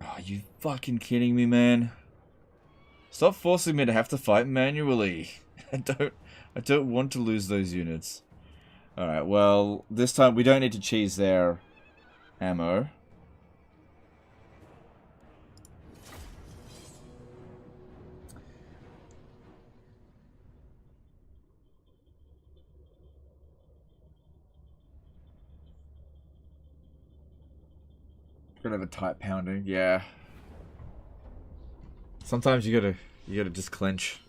are you fucking kidding me, man? Stop forcing me to have to fight manually. I don't want to lose those units. Alright, well, this time we don't need to cheese their ammo. Gonna have a tight pounding, yeah. Sometimes you gotta just clench.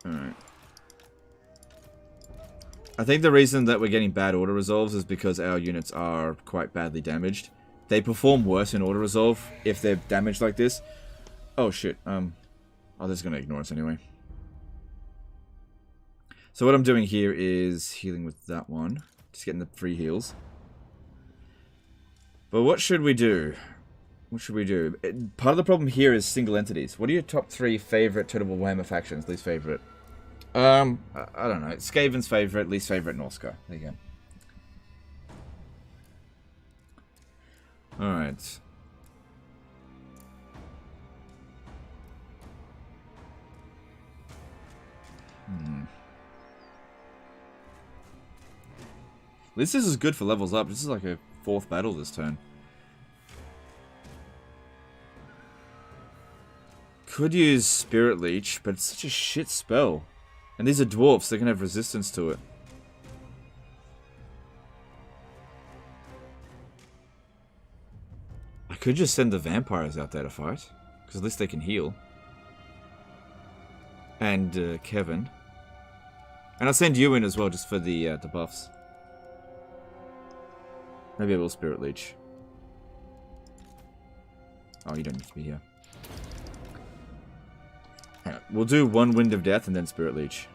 Alright. I think the reason that we're getting bad auto resolves is because our units are quite badly damaged. They perform worse in auto resolve if they're damaged like this. Oh shit, oh, this is going to ignore us anyway. So what I'm doing here is healing with that one. Just getting the free heals. But what should we do? What should we do? Part of the problem here is single entities. What are your top 3 favorite Total Warhammer factions? Least favorite? I don't know. Skaven's favorite, least favorite, Norska. There you go. Alright. At least this is good for levels up. This is like a 4th battle this turn. Could use Spirit Leech, but it's such a shit spell. And these are dwarfs, they can have resistance to it. I could just send the vampires out there to fight, because at least they can heal. And Kevin. And I'll send you in as well, just for the buffs. Maybe I will Spirit Leech. Oh, you don't need to be here. Hang on. We'll do 1 Wind of Death and then Spirit Leech.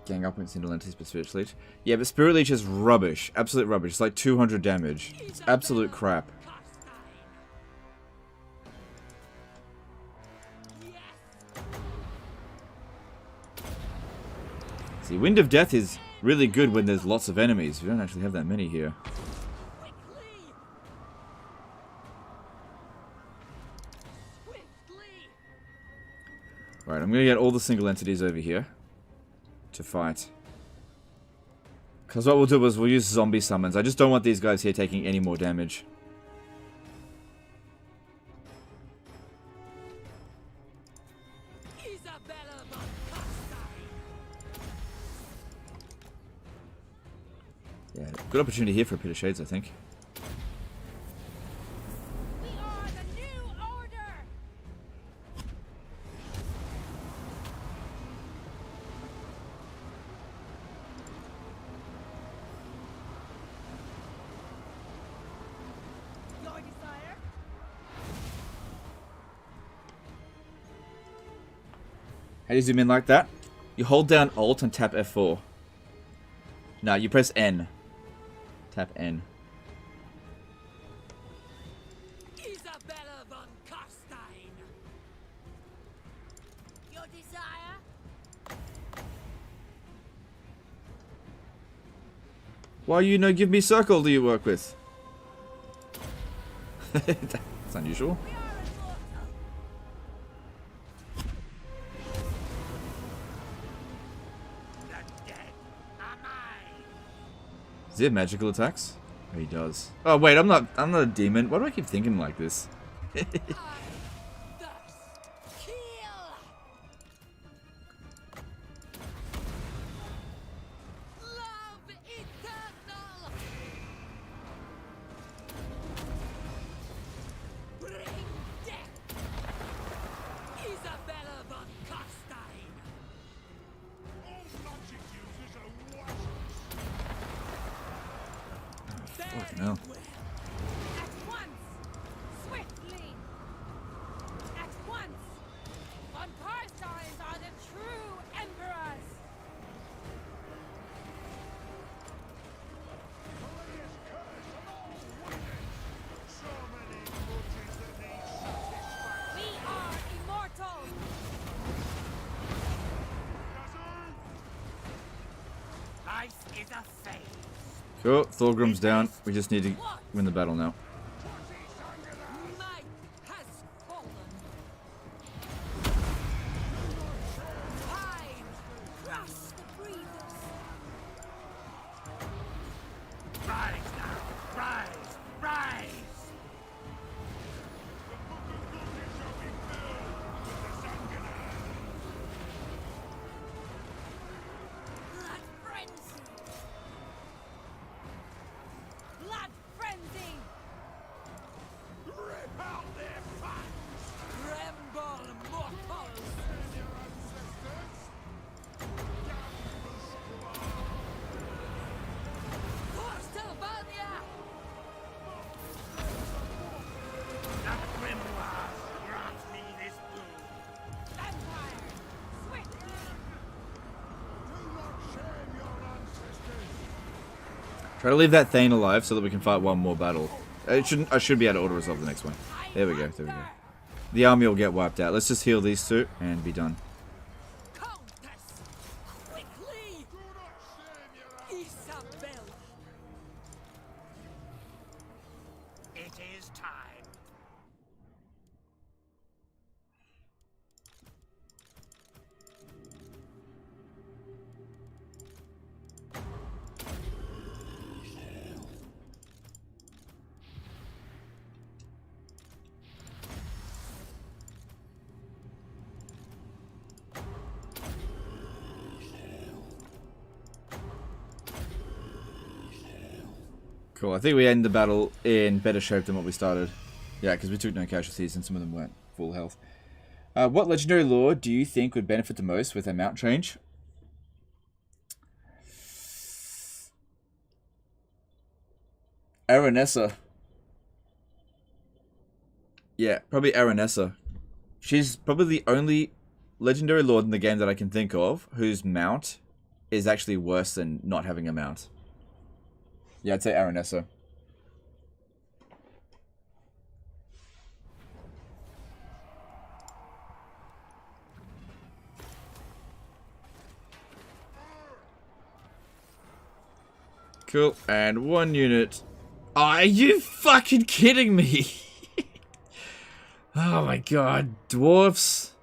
Gang up with single entities, but Spirit Leech. Yeah, but Spirit Leech is rubbish. Absolute rubbish. It's like 200 damage. It's absolute crap. See, Wind of Death is really good when there's lots of enemies. We don't actually have that many here. Right, I'm gonna get all the single entities over here to fight. Because what we'll do is we'll use zombie summons. I just don't want these guys here taking any more damage. Isabella von Carstein. Yeah, good opportunity here for a Pit of Shades, I think. We are the new order. Your desire? How do you zoom in like that? You hold down Alt and tap F4. No, you press N. Tap N. Isabella von Carstein. Your desire? Why you no give me circle do you work with? That's unusual. We are immortal. The dead are mine. Does he have magical attacks? Oh, he does. Oh wait, I'm not a demon. Why do I keep thinking like this? Thus kill. Love eternal. Bring death. Isabella von Carstein. All logic users are wasps. Fucking hell. At once, swiftly. At once, von Carsteins are the true emperors. So many grudges that need satisfaction. We are immortal. Life is a phase. Cool, Thorgrim's down. We just need to win the battle now. Might has fallen. Time crush the breathers. Rise now. Rise. Rise. Blood frenzy. Blood frenzy. Rip out their fangs! Tremble, mortals. Your ancestors! Castlevania. The grimoire grants me this boon. Vampire. Swiftly. Do not shame your ancestors! Try to leave that Thane alive so that we can fight one more battle. I should be able to auto resolve the next one. There we go, there we go. The army will get wiped out. Let's just heal these two and be done. Countess. Quickly. Do not shame your Isabella. It is time. Cool, I think we end the battle in better shape than what we started. Yeah, because we took no casualties and some of them weren't full health. What legendary lord do you think would benefit the most with a mount change? Aranessa. Yeah, probably Aranessa. She's probably the only legendary lord in the game that I can think of whose mount is actually worse than not having a mount. Yeah, I'd say Aranessa. Cool, and one unit. Oh, are you fucking kidding me? Oh my god, dwarfs.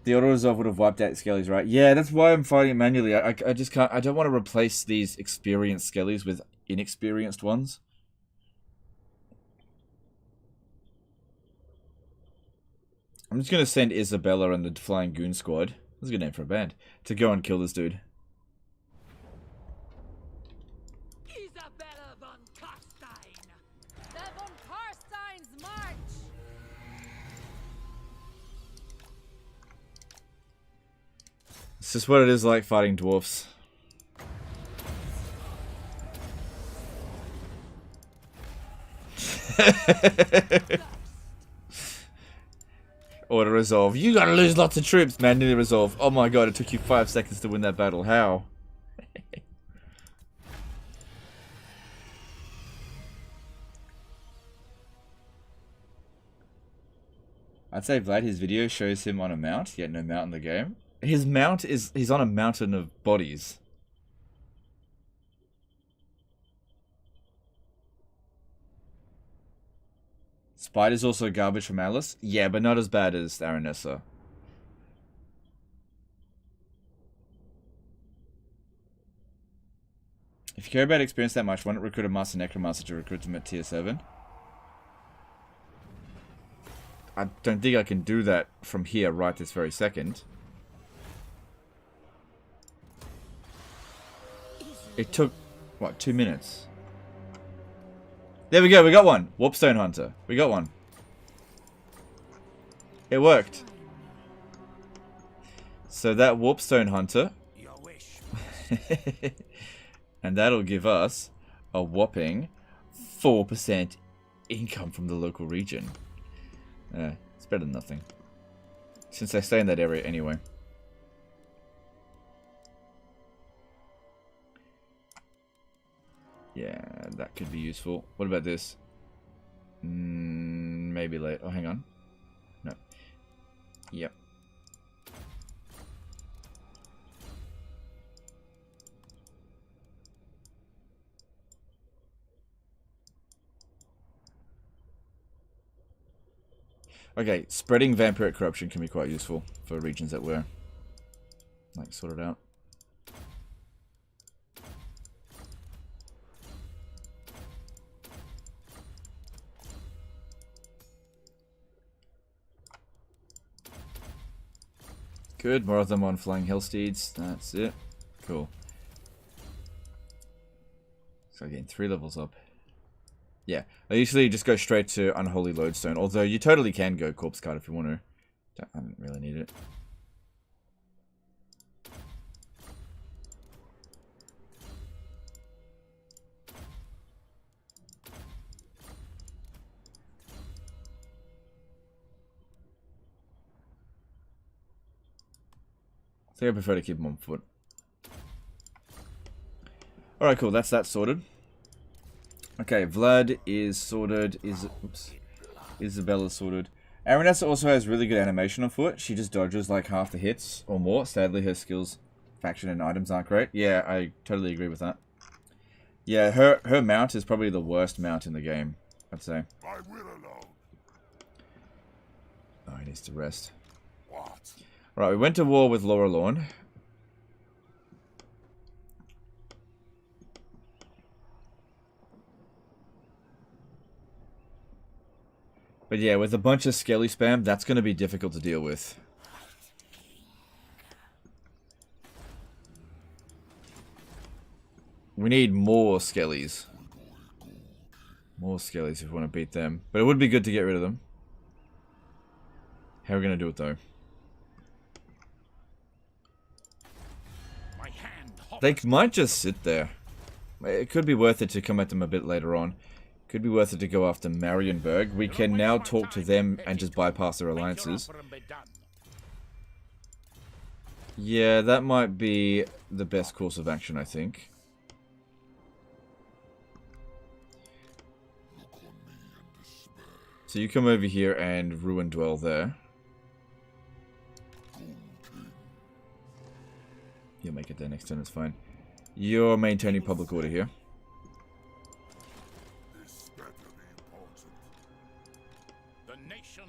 The auto resolve would have wiped out skellies, right? Yeah, that's why I'm fighting it manually. I just can't. I don't want to replace these experienced skellies with inexperienced ones. I'm just gonna send Isabella and the Flying Goon Squad. That's a good name for a band. To go and kill this dude. Isabella von Carstein! The von Carstein's march! It's just what it is like fighting dwarfs. Auto resolve. You gotta lose lots of troops. Manually resolve. Oh my god, it took you 5 seconds to win that battle. How? I'd say Vlad, his video shows him on a mount, yet no mount in the game. His mount is, he's on a mountain of bodies. Spider's also garbage from Alice? Yeah, but not as bad as Aranessa. If you care about experience that much, why not recruit a Master Necromancer to recruit them at tier 7? I don't think I can do that from here right this very second. It took, what, 2 minutes? There we go, we got one. Warpstone Hunter. We got one. It worked. So that Warpstone Hunter. Your wish. And that'll give us a whopping 4% income from the local region. It's better than nothing. Since I stay in that area anyway. Yeah, that could be useful. What about this? Maybe late. Oh, hang on. No. Yep. Okay, spreading vampiric corruption can be quite useful for regions that we're like sorted out. Good, more of them on flying hellsteeds. That's it. Cool. So getting 3 levels up. Yeah, I usually just go straight to Unholy Lodestone, although you totally can go Corpse Card if you want to. I don't really need it. I think I prefer to keep them on foot. Alright, cool, that's that sorted. Okay, Vlad is sorted. Isabella's sorted. Aranessa also has really good animation on foot. She just dodges like half the hits or more. Sadly, her skills, faction, and items aren't great. Yeah, I totally agree with that. Yeah, her mount is probably the worst mount in the game, I'd say. I will alone. Oh, he needs to rest. What? Right, we went to war with Laura Lorne. But yeah, with a bunch of skelly spam, that's going to be difficult to deal with. We need more skellies. More skellies if we want to beat them. But it would be good to get rid of them. How are we going to do it though? They might just sit there. It could be worth it to come at them a bit later on. Could be worth it to go after Marienburg. We can now talk to them and just bypass their alliances. Yeah, that might be the best course of action, I think. So you come over here and ruin dwell there. You'll make it there next turn, it's fine. You're maintaining public order here.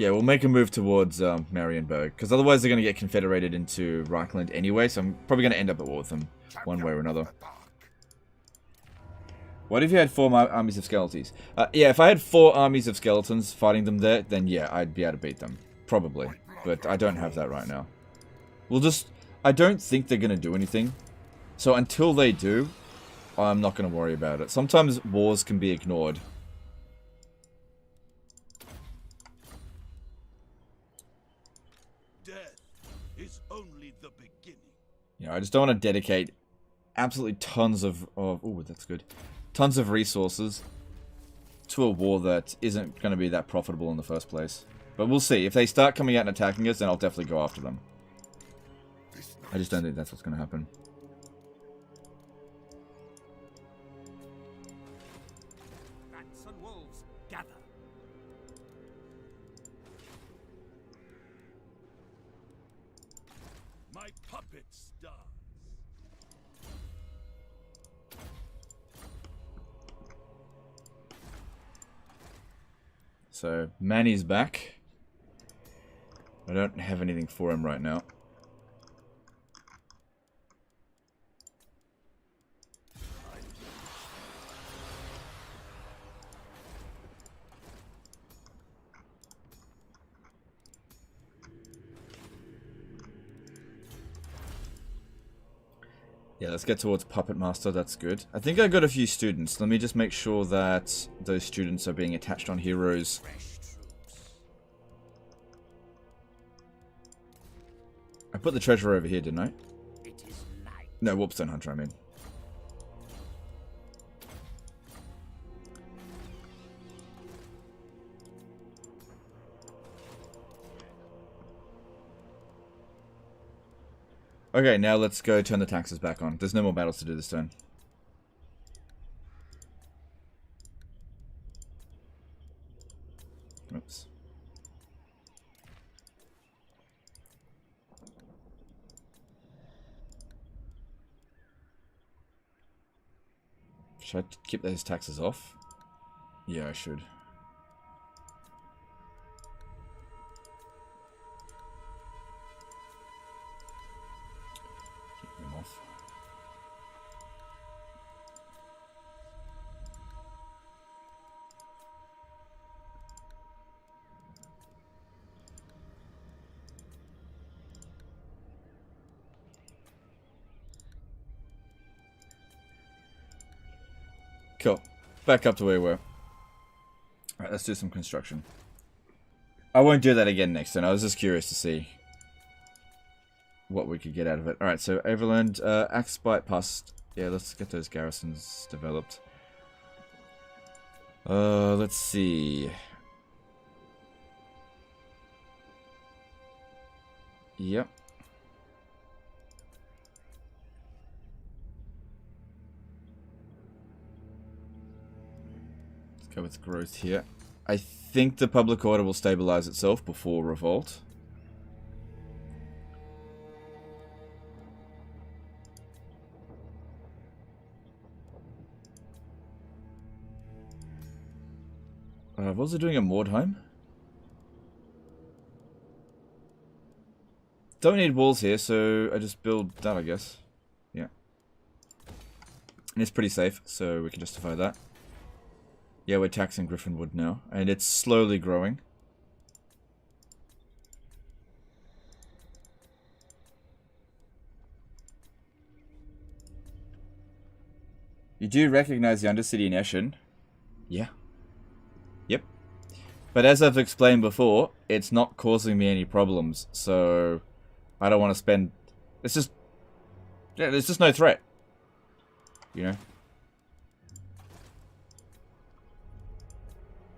Yeah, we'll make a move towards Marienburg, because otherwise they're going to get confederated into Reichland anyway, so I'm probably going to end up at war with them, one way or another. What if you had 4 armies of skeletons? Yeah, if I had 4 armies of skeletons fighting them there, then yeah, I'd be able to beat them. Probably. But I don't have that right now. I don't think they're going to do anything. So until they do, I'm not going to worry about it. Sometimes wars can be ignored. Death is only the beginning. Yeah, I just don't want to dedicate absolutely tons of oh, that's good. Tons of resources to a war that isn't going to be that profitable in the first place. But we'll see. If they start coming out and attacking us, then I'll definitely go after them. I just don't think that's what's going to happen. Rats and wolves, gather. My puppet starts. So, Manny's back. I don't have anything for him right now. Yeah, let's get towards Puppet Master, that's good. I think I got a few students. Let me just make sure that those students are being attached on heroes. I put the treasure over here, didn't I? It is night. No, Warpstone Hunter, I mean. Okay, now let's go turn the taxes back on. There's no more battles to do this turn. Oops. Should I keep those taxes off? Yeah, I should. Keep them off. Cool. Back up to where we were. Alright, let's do some construction. I won't do that again next turn. I was just curious to see what we could get out of it. Alright, so Overland, Axe Bite past. Yeah, let's get those garrisons developed. Let's see. Yep. Go with growth here. I think the public order will stabilize itself before revolt. What was it doing at Mordheim? Don't need walls here, so I just build that, I guess. Yeah. And it's pretty safe, so we can justify that. Yeah, we're taxing Griffinwood now, and it's slowly growing. You do recognize the Undercity in Eschen? Yeah. Yep. But as I've explained before, it's not causing me any problems, so I don't want to spend... It's just... Yeah, there's just no threat. You know?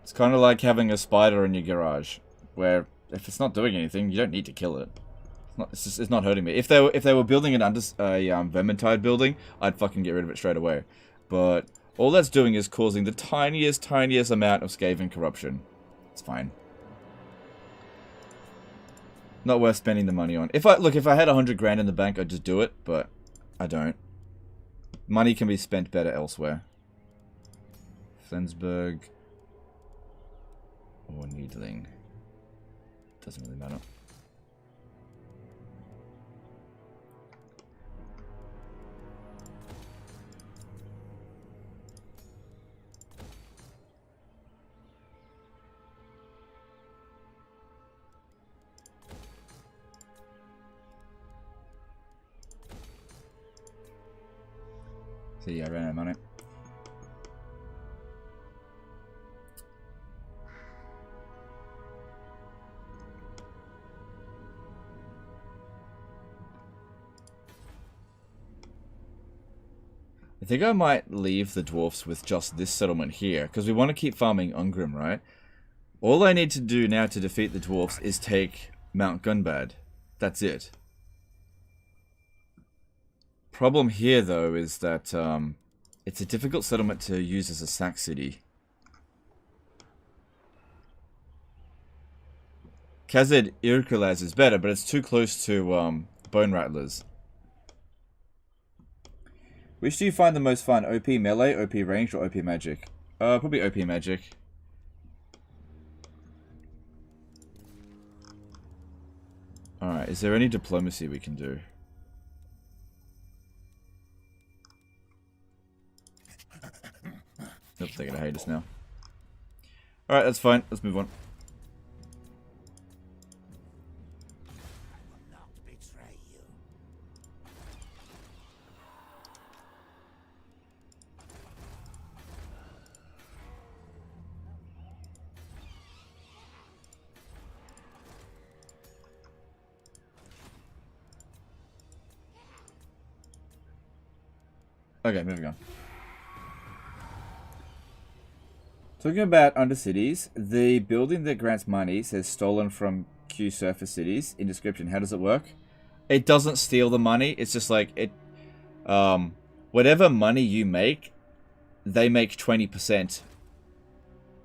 It's kind of like having a spider in your garage, where if it's not doing anything, you don't need to kill it. It's not hurting me. If they were building an Vermintide building, I'd fucking get rid of it straight away. But all that's doing is causing the tiniest amount of Skaven corruption. It's fine. Not worth spending the money on. If I had 100 grand in the bank, I'd just do it, but I don't. Money can be spent better elsewhere. Flensburg. Or Needling. doesn't really matter. So yeah, I ran out of money. I think I might leave the dwarfs with just this settlement here, because we want to keep farming Ungrim, right? All I need to do now to defeat the dwarfs is take Mount Gunbad. That's it. Problem here, though, is that it's a difficult settlement to use as a sack city. Khazad Irkulaz is better, but it's too close to Bone Rattlers. Which do you find the most fun? OP melee, OP ranged, or OP magic? Probably OP magic. Alright, is there any diplomacy we can do? Nope, they're gonna hate us now. Alright, that's fine. Let's move on. Okay, moving on. Talking about Undercities, the building that grants money says stolen from Q surface cities. In description, how does it work? It doesn't steal the money. It's just like it. Whatever money you make, they make 20%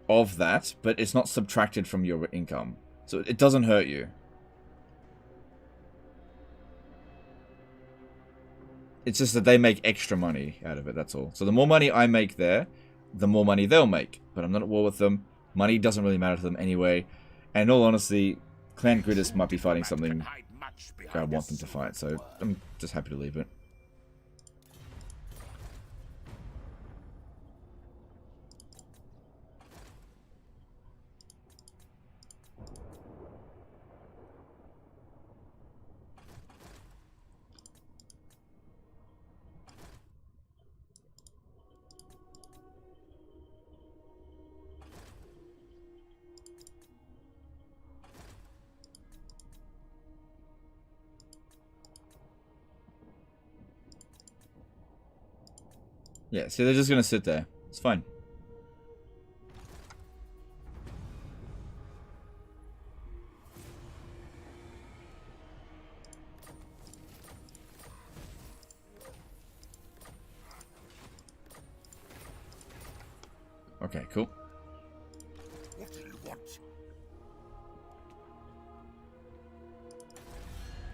of that, but it's not subtracted from your income, so it doesn't hurt you. It's just that they make extra money out of it, that's all. So the more money I make there, the more money they'll make. But I'm not at war with them. Money doesn't really matter to them anyway. And in all honesty, Clan Guddest might be fighting something I want them to fight. So I'm just happy to leave it. Yeah, see, they're just gonna sit there. It's fine. Okay, cool. What do you want?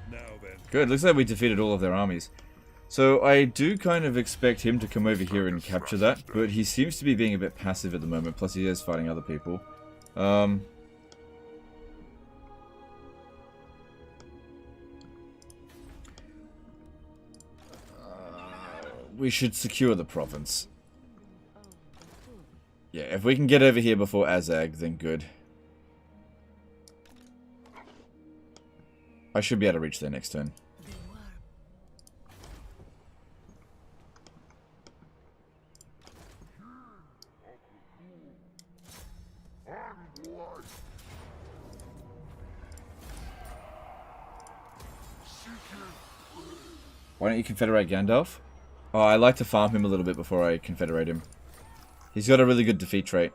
Now then. Good, looks like we defeated all of their armies. So I do kind of expect him to come over here and capture that, but he seems to be being a bit passive at the moment, plus he is fighting other people. We should secure the province. Yeah, if we can get over here before Azag, then good. I should be able to reach there next turn. Why don't you confederate Gandalf? Oh, I like to farm him a little bit before I confederate him. He's got a really good defeat trait.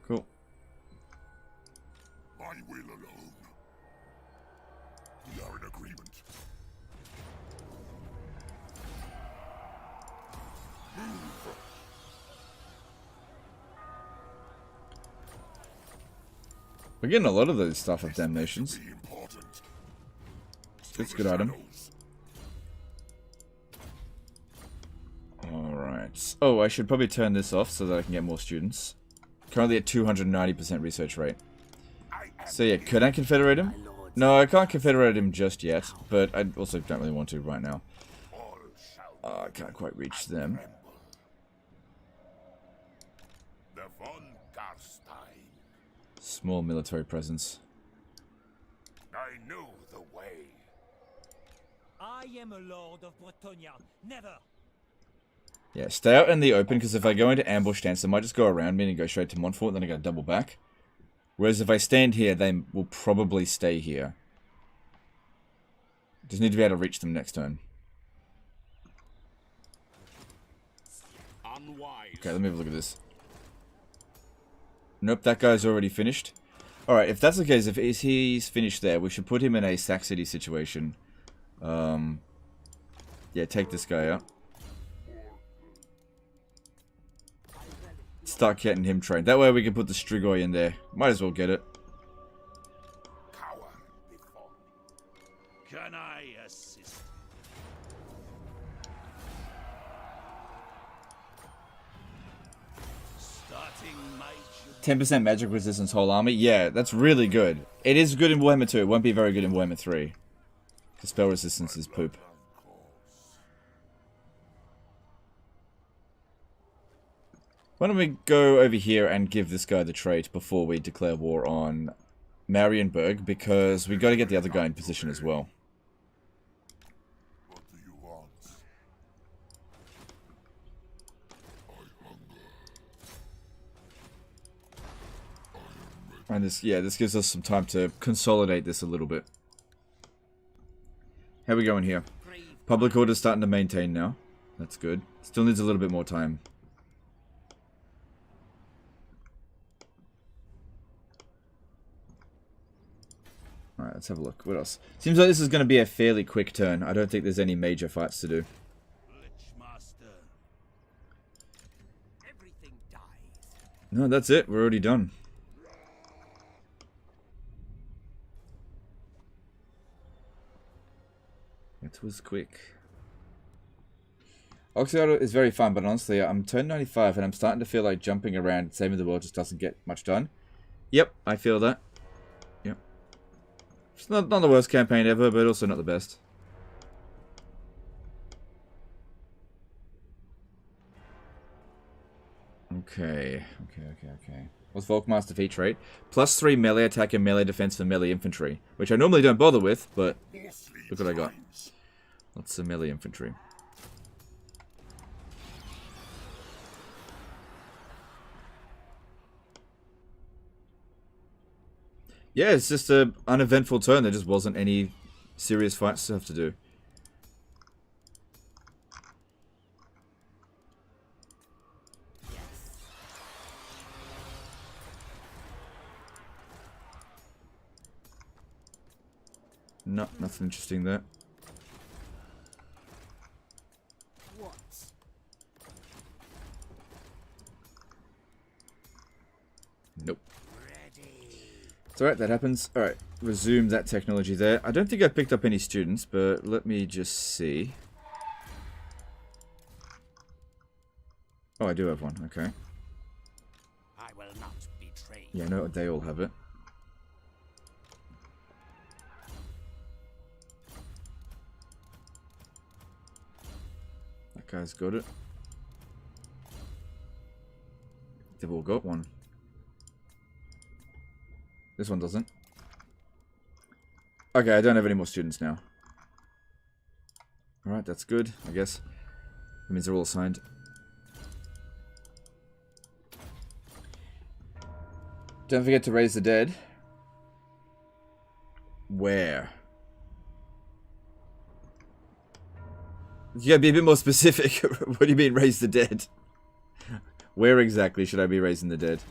Cool. My will alone. We are in agreement. We're getting a lot of those stuff of damnations. It's a good item. Alright. Oh, I should probably turn this off so that I can get more students. Currently at 290% research rate. So yeah, could I confederate him? No, I can't confederate him just yet, but I also don't really want to right now. I can't quite reach them. The von Carstein. Small military presence. I knew the way. I am a lord of Bretonia. Never. Yeah, stay out in the open, because if I go into ambush stance, they might just go around me and go straight to Montfort, then I gotta double back. Whereas if I stand here, they will probably stay here. Just need to be able to reach them next turn. Unwise. Okay, let me have a look at this. Nope, that guy's already finished. Alright, if that's the case, if he's finished there, we should put him in a Sack City situation. Yeah, take this guy out. Start getting him trained. That way we can put the Strigoi in there. Might as well get it. Cower before me. Can I assist? 10% magic resistance whole army. Yeah, that's really good. It is good in Warhammer 2. It won't be very good in Warhammer 3. Because spell resistance is poop. Why don't we go over here and give this guy the trait before we declare war on Marienburg, because we got to get the other guy in position as well. What do you want? And this, yeah, this gives us some time to consolidate this a little bit. How are we going here? Public order's starting to maintain now. That's good. Still needs a little bit more time. Alright, let's have a look. What else? Seems like this is going to be a fairly quick turn. I don't think there's any major fights to do. Everything dies. No, that's it. We're already done. It was quick. Oxyauto is very fun, but honestly, I'm turn 95 and I'm starting to feel like jumping around and saving the world just doesn't get much done. Yep, I feel that. Yep. It's not the worst campaign ever, but also not the best. Okay. What's Volkmar's defeat trait? +3 melee attack and melee defense for melee infantry, which I normally don't bother with, but look what I got. Lots of melee infantry. Yeah, it's just an uneventful turn. There just wasn't any serious fights to have to do. No, nothing interesting there. What? Nope. It's alright, that happens. Alright, resume that technology there. I don't think I picked up any students, but let me just see. Oh, I do have one, okay. I will not betray. Yeah, no, they all have it. That guy's got it. They've all got one. This one doesn't. Okay, I don't have any more students now. Alright, that's good, I guess. That means they're all assigned. Don't forget to raise the dead. Where? You gotta be a bit more specific. What do you mean, raise the dead? Where exactly should I be raising the dead?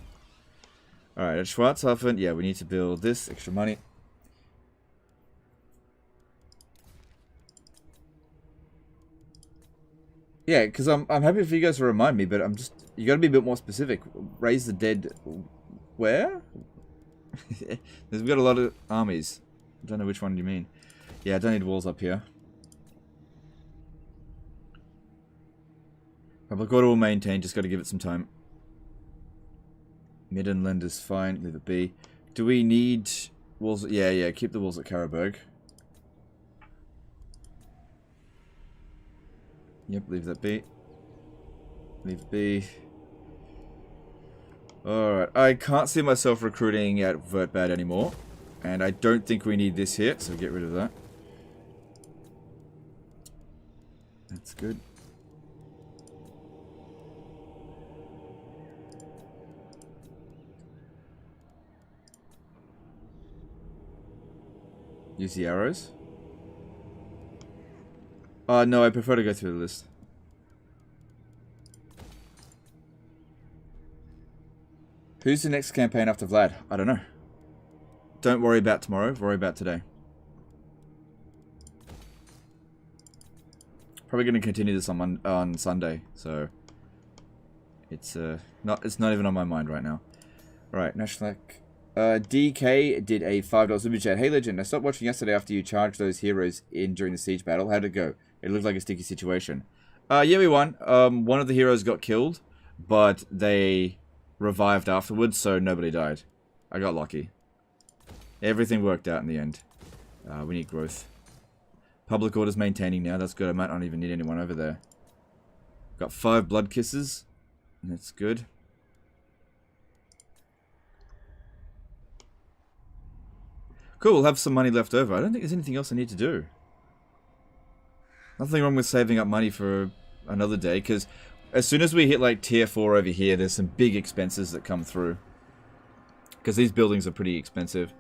Alright, at Schwarzhofen, yeah, we need to build this. Extra money. Yeah, because I'm happy for you guys to remind me, but I'm just... You gotta be a bit more specific. Raise the dead... Where? We've got a lot of armies. I don't know which one you mean. Yeah, I don't need walls up here. Public order will maintain, just got to give it some time. Middenland is fine, leave it be. Do we need walls? Yeah, keep the walls at Karaberg. Yep, leave that be. Leave it be. Alright, I can't see myself recruiting at Vertbad anymore. And I don't think we need this here, so get rid of that. That's good. Use the arrows? No, I prefer to go through the list. Who's the next campaign after Vlad? I don't know. Don't worry about tomorrow, worry about today. Probably going to continue this on Sunday, so it's not even on my mind right now. Right, National. DK did a $5 super chat. Hey Legend, I stopped watching yesterday after you charged those heroes in during the siege battle. How'd it go? It looked like a sticky situation. Yeah, we won. One of the heroes got killed, but they revived afterwards, so nobody died. I got lucky. Everything worked out in the end. We need growth. Public order's maintaining now. That's good. I might not even need anyone over there. Got 5 blood kisses. That's good. Cool, we'll have some money left over. I don't think there's anything else I need to do. Nothing wrong with saving up money for another day, because as soon as we hit like tier 4 over here, there's some big expenses that come through. Because these buildings are pretty expensive.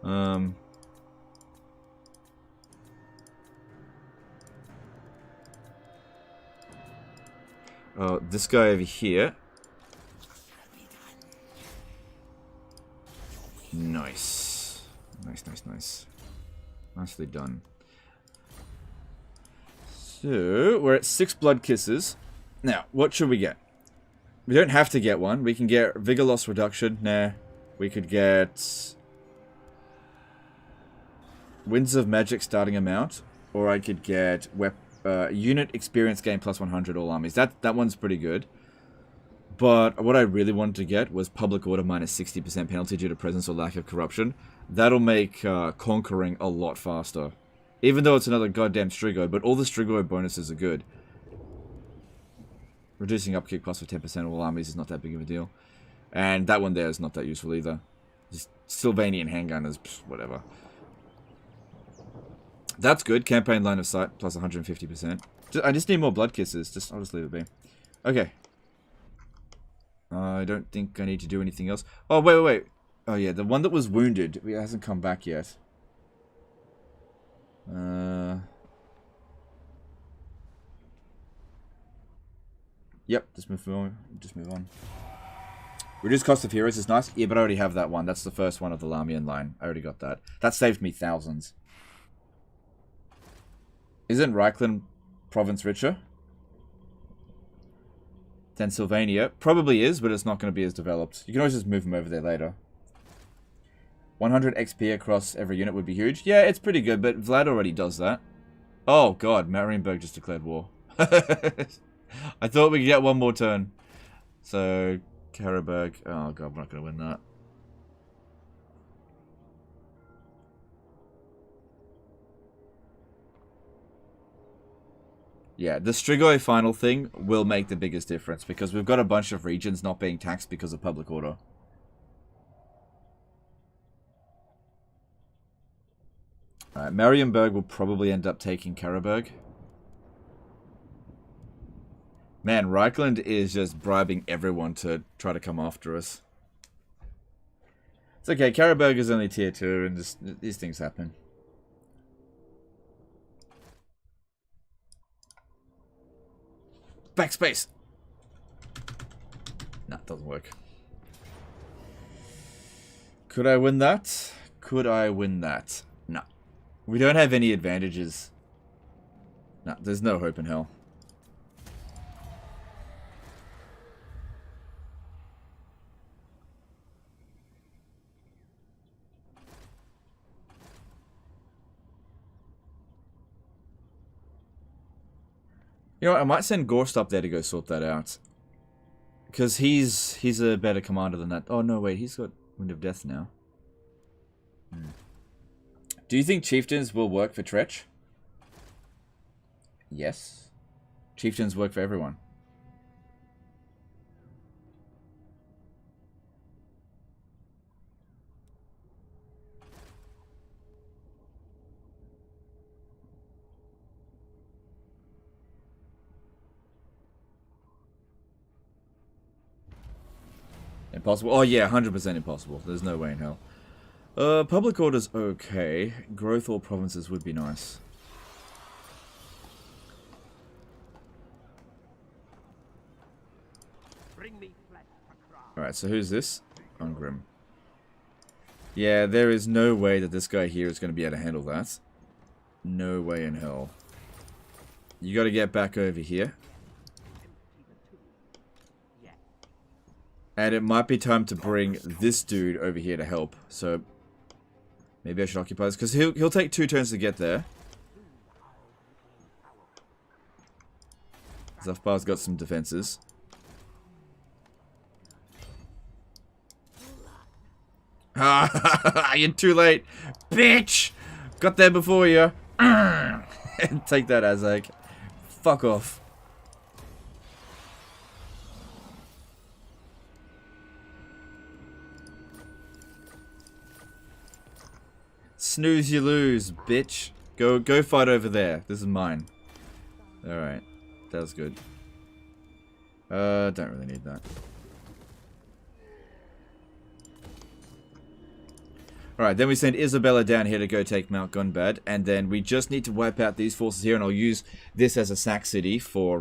Oh, this guy over here. Nice. Nice. Nicely done. So, we're at 6 blood kisses. Now, what should we get? We don't have to get one. We can get vigor loss reduction. Nah. We could get Winds of Magic starting amount. Or I could get unit experience gain plus 100 all armies. That one's pretty good. But what I really wanted to get was public order minus 60% penalty due to presence or lack of corruption. That'll make conquering a lot faster. Even though it's another goddamn Strigo, but all the Strigo bonuses are good. Reducing upkick plus for 10% of all armies is not that big of a deal. And that one there is not that useful either. Just Sylvanian handgunners, whatever. That's good. Campaign line of sight plus 150%. I just need more blood kisses. I'll just leave it be. Okay. I don't think I need to do anything else. Oh, wait. Oh, yeah, the one that was wounded. It hasn't come back yet. Yep, just move on. Reduce cost of heroes is nice. Yeah, but I already have that one. That's the first one of the Lamian line. I already got that. That saved me thousands. Isn't Reichland province richer than Sylvania? Probably is, but it's not going to be as developed. You can always just move them over there later. 100 XP across every unit would be huge. Yeah, it's pretty good, but Vlad already does that. Oh god, Marienburg just declared war. I thought we could get one more turn. So, Karaberg. Oh god, we're not going to win that. Yeah, the Strigoi final thing will make the biggest difference because we've got a bunch of regions not being taxed because of public order. Alright, Marienburg will probably end up taking Karaberg. Man, Reichland is just bribing everyone to try to come after us. It's okay, Karaberg is only tier 2 and just these things happen. Backspace! Nah, it doesn't work. Could I win that? Could I win that? No. We don't have any advantages. No, there's no hope in hell. You know what, I might send Gorst up there to go sort that out. Because he's a better commander than that. Oh no, wait, he's got Wind of Death now. Do you think Chieftains will work for Tretch? Yes. Chieftains work for everyone. Impossible? Oh yeah, 100% impossible. There's no way in hell. Public order's okay. Growth or provinces would be nice. Alright, so who's this? Ungrim. Yeah, there is no way that this guy here is going to be able to handle that. No way in hell. You got to get back over here. And it might be time to bring this dude over here to help. So maybe I should occupy this, because he'll take 2 turns to get there. Zafbar's got some defenses. Ah, you're too late, bitch! Got there before you. Take that, Azak. Fuck off. Snooze you lose, bitch. Go fight over there. This is mine. Alright. That was good. Don't really need that. Alright, then we send Isabella down here to go take Mount Gunbad, and then we just need to wipe out these forces here, and I'll use this as a sack city for,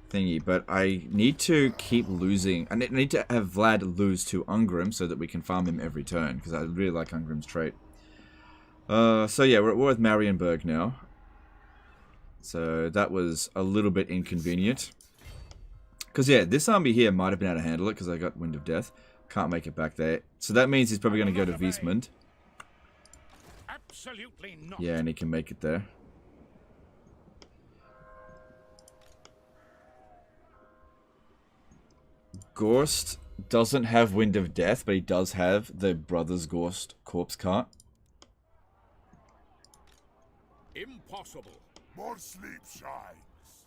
thingy, but I need to keep losing. I need to have Vlad lose to Ungrim so that we can farm him every turn, because I really like Ungrim's trait. So yeah, we're at war with Marienburg now. So that was a little bit inconvenient. Because yeah, this army here might have been able to handle it, because I got Wind of Death. Can't make it back there. So that means he's probably going to go to Wiesmund. Absolutely not. Yeah, and he can make it there. Gorst doesn't have Wind of Death, but he does have the Brothers Gorst corpse cart. Impossible. More sleep shines.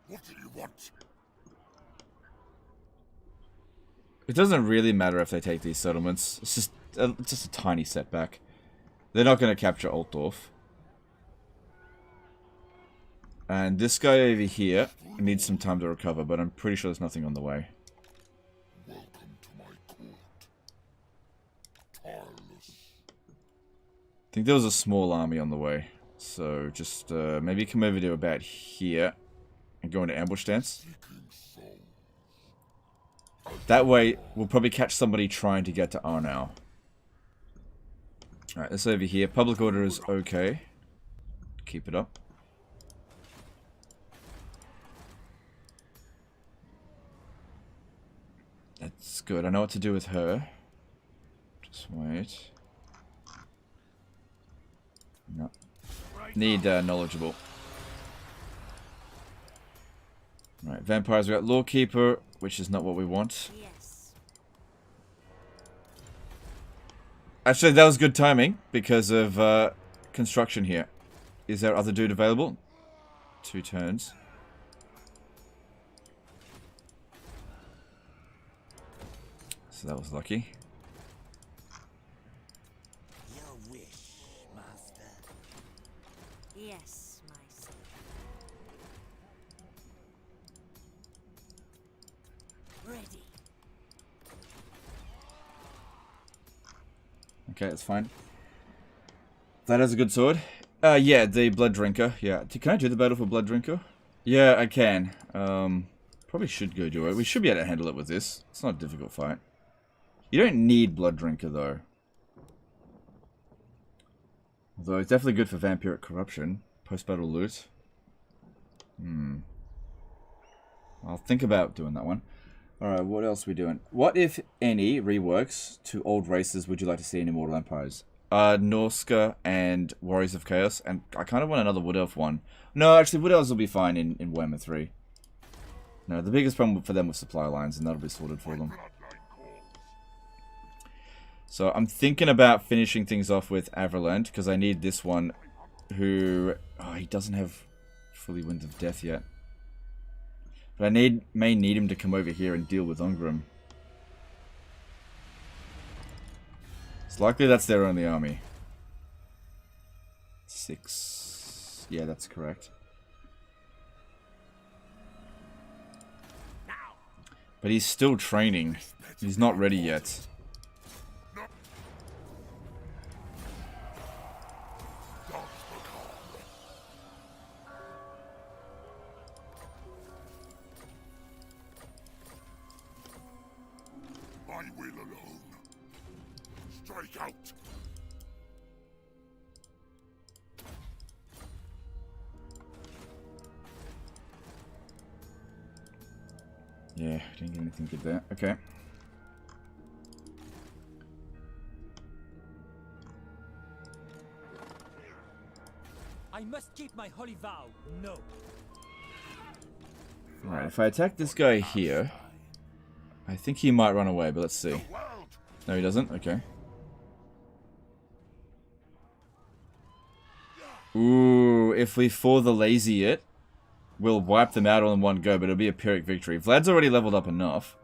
What do you want? It doesn't really matter if they take these settlements. It's just a tiny setback. They're not going to capture Altdorf. And this guy over here needs some time to recover, but I'm pretty sure there's nothing on the way. Welcome to my court. Tireless. I think there was a small army on the way. So just maybe come over to about here and go into ambush stance. That way, we'll probably catch somebody trying to get to Arnau. Alright, this over here. Public order is okay. Keep it up. That's good. I know what to do with her. Just wait. No. Need knowledgeable. Right, vampires. We got Lawkeeper, which is not what we want. Yes. Actually, that was good timing because of construction here. Is there other dude available? 2 turns. So that was lucky. Your wish, master. Yes, my son. Ready. Okay, that's fine. That has a good sword. Yeah, the Blood Drinker. Yeah, can I do the battle for Blood Drinker? Yeah, I can. Probably should go do it. We should be able to handle it with this. It's not a difficult fight. You don't need Blood Drinker, though. Although it's definitely good for Vampiric Corruption. Post-battle loot. I'll think about doing that one. Alright, what else are we doing? What, if any, reworks to old races would you like to see in Immortal Empires? Norska and Warriors of Chaos, and I kind of want another Wood Elf one. No, actually, Wood Elves will be fine in Warhammer 3. No, the biggest problem for them was supply lines, and that'll be sorted for them. So I'm thinking about finishing things off with Averland, because I need this one, who... Oh, he doesn't have fully Wind of Death yet. But I may need him to come over here and deal with Ungrim. It's likely that's their only army. 6. Yeah, that's correct. But he's still training. He's not ready yet. My will alone. Strike out. Yeah, didn't get anything good there. Okay. I must keep my holy vow. No. Alright, if I attack this guy here, I think he might run away, but let's see. No, he doesn't? Okay. Ooh, if we for the lazy it, we'll wipe them out all in one go, but it'll be a Pyrrhic victory. Vlad's already leveled up enough.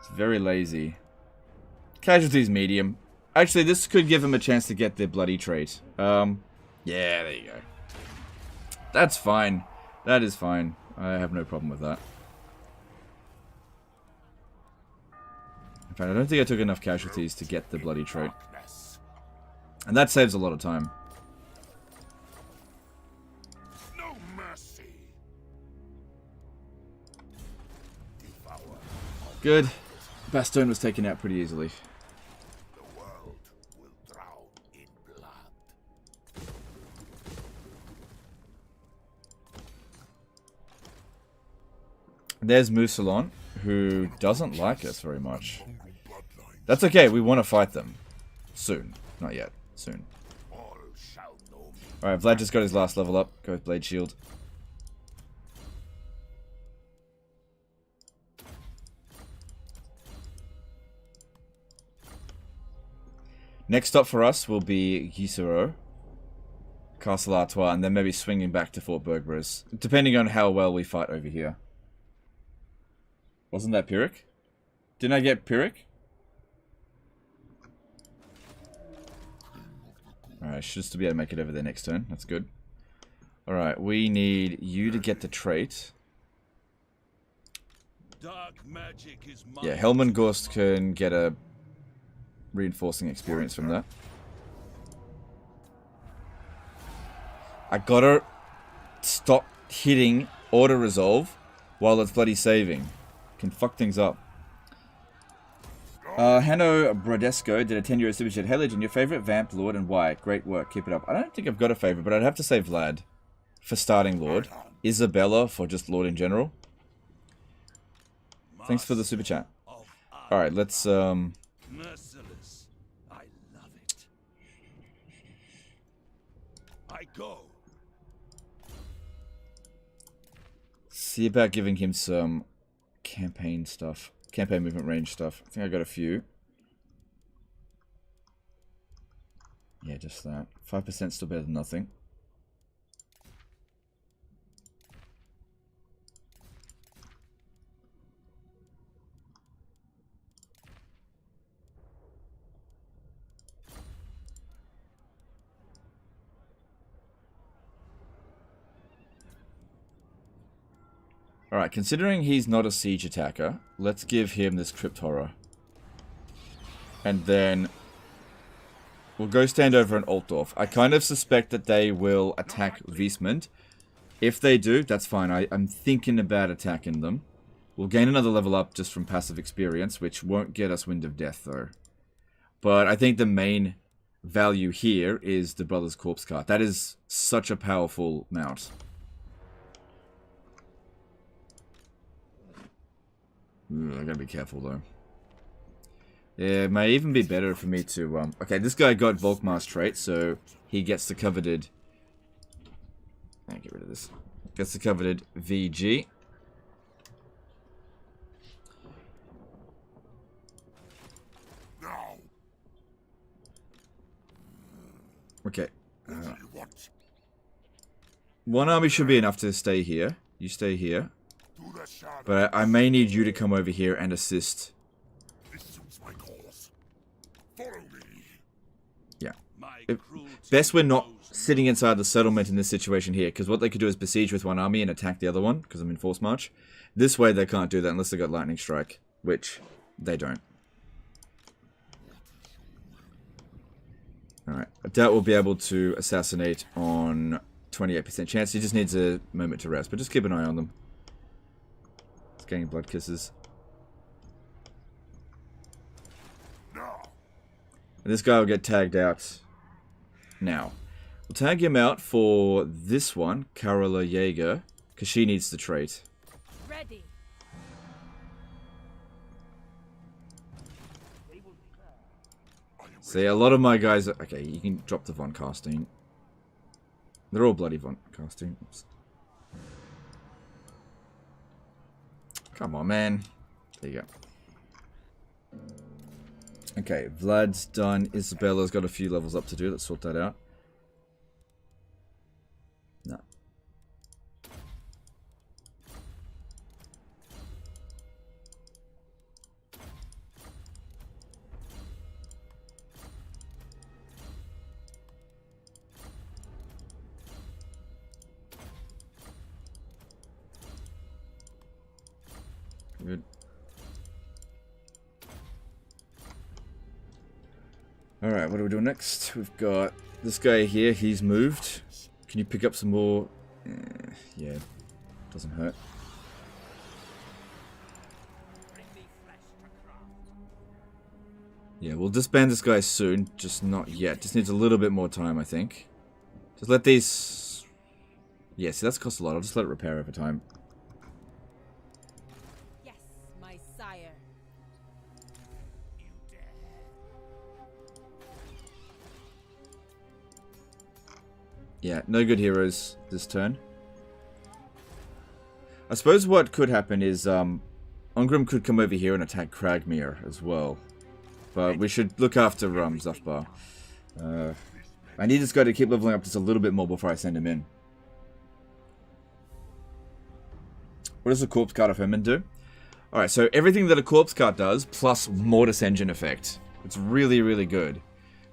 It's very lazy. Casualties medium. Actually, this could give him a chance to get the bloody trait. Yeah, there you go. That's fine. That is fine. I have no problem with that. In fact, I don't think I took enough casualties to get the bloody trait. And that saves a lot of time. No mercy. Good. Bastogne was taken out pretty easily. The world will drown in blood. There's Moussalon, who doesn't like us very much. That's okay, we want to fight them. Soon. Not yet. Soon. All shall know me. Alright, Vlad just got his last level up. Go with Blade Shield. Next up for us will be Gisero, Castle Artois, and then maybe swinging back to Fort Bergris, depending on how well we fight over here. Wasn't that Pyrrhic? Didn't I get Pyrrhic? Alright, should still be able to make it over there next turn. That's good. Alright, we need you to get the trait. Dark magic is Yeah, Helman Gorst can get a reinforcing experience from that. I gotta stop hitting auto-resolve while it's bloody saving. Can fuck things up. Hanno Brodesco did a 10 euro super chat. Hey Legend, your favorite vamp lord and why? Great work, keep it up. I don't think I've got a favorite, but I'd have to say Vlad for starting lord. Isabella for just lord in general. Thanks for the super chat. Alright, let's merciless. I love it. I go. see about giving him some campaign stuff. Campaign movement range stuff. I think I got a few. Yeah, just that. 5% still better than nothing. Alright, considering he's not a siege attacker, let's give him this Crypt Horror. And then we'll go stand over an Altdorf. I kind of suspect that they will attack Wiesmund. If they do, that's fine. I'm thinking about attacking them. We'll gain another level up just from passive experience, which won't get us Wind of Death, though. But I think the main value here is the Brother's Corpse card. That is such a powerful mount. I gotta be careful though. Yeah, it may even be better for me to, okay, this guy got Volkmar's trait, so he gets the coveted... get rid of this. Gets the coveted VG. Now. Okay. What do you want? One army should be enough to stay here. You stay here. To the shadow. But I may need you to come over here and assist. This suits my cause. Follow me. Yeah. My Best we're not sitting inside the settlement in this situation here, because what they could do is besiege with one army and attack the other one, because I'm in force march. This way they can't do that unless they got lightning strike, which they don't. Alright, I doubt we'll be able to assassinate on 28% chance. He just needs a moment to rest, but just keep an eye on them. It's getting blood kisses. Now. And this guy will get tagged out now. We'll tag him out for this one, Carola Jaeger, because she needs the trait. Ready. See, a lot of my guys... Okay, you can drop the von Carstein. They're all bloody von Carstein. Oops. Come on, man. There you go. Okay, Vlad's done. Isabella's got a few levels up to do. Let's sort that out. No. Good. Alright, what are we doing next? We've got this guy here, he's moved. Can you pick up some more? Yeah, doesn't hurt. Yeah, we'll disband this guy soon, just not yet. Just needs a little bit more time, I think. Just let these... Yeah, see, that's cost a lot. I'll just let it repair over time. Yes, my sire. Yeah, no good heroes this turn. I suppose what could happen is Ungrim could come over here and attack Kragmir as well. But we should look after Zufbar. I need this guy to keep leveling up just a little bit more before I send him in. What does the Corpse Cart of Herman do? Alright, so everything that a Corpse Cart does, plus Mortis Engine effect. It's really, really good.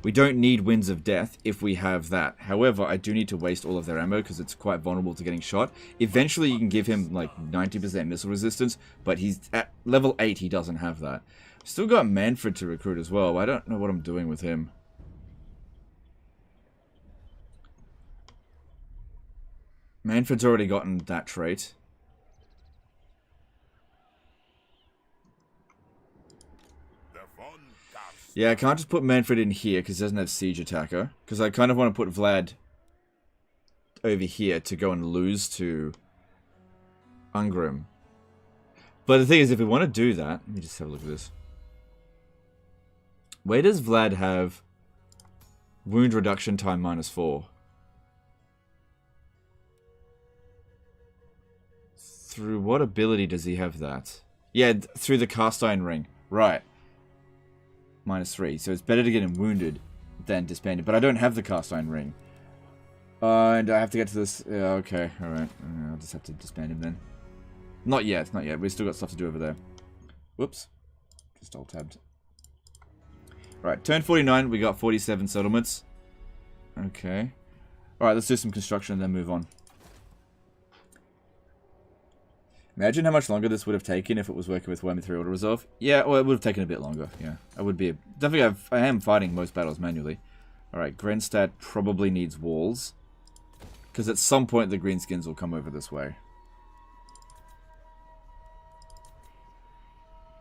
We don't need Winds of Death if we have that. However, I do need to waste all of their ammo because it's quite vulnerable to getting shot. Eventually, you can give him like 90% missile resistance, but he's at level 8, he doesn't have that. Still got Manfred to recruit as well. I don't know what I'm doing with him. Manfred's already gotten that trait. Yeah, I can't just put Manfred in here because he doesn't have Siege Attacker. Because I kind of want to put Vlad over here to go and lose to Ungrim. But the thing is, if we want to do that... Let me just have a look at this. Where does Vlad have wound reduction time -4? Through what ability does he have that? Yeah, through the Carstein ring. Right. -3. So it's better to get him wounded than disbanded. But I don't have the Carstein ring. And I have to get to this... Yeah, okay, alright. I'll just have to disband him then. Not yet, not yet. We've still got stuff to do over there. Whoops. Just alt-tabbed. Right, turn 49. We got 47 settlements. Okay. Alright, let's do some construction and then move on. Imagine how much longer this would have taken if it was working with Warhammer 3 Auto Resolve. Yeah, well, it would have taken a bit longer. Yeah, I would be... Definitely, I am fighting most battles manually. Alright, Grenstadt probably needs walls. Because at some point the Greenskins will come over this way.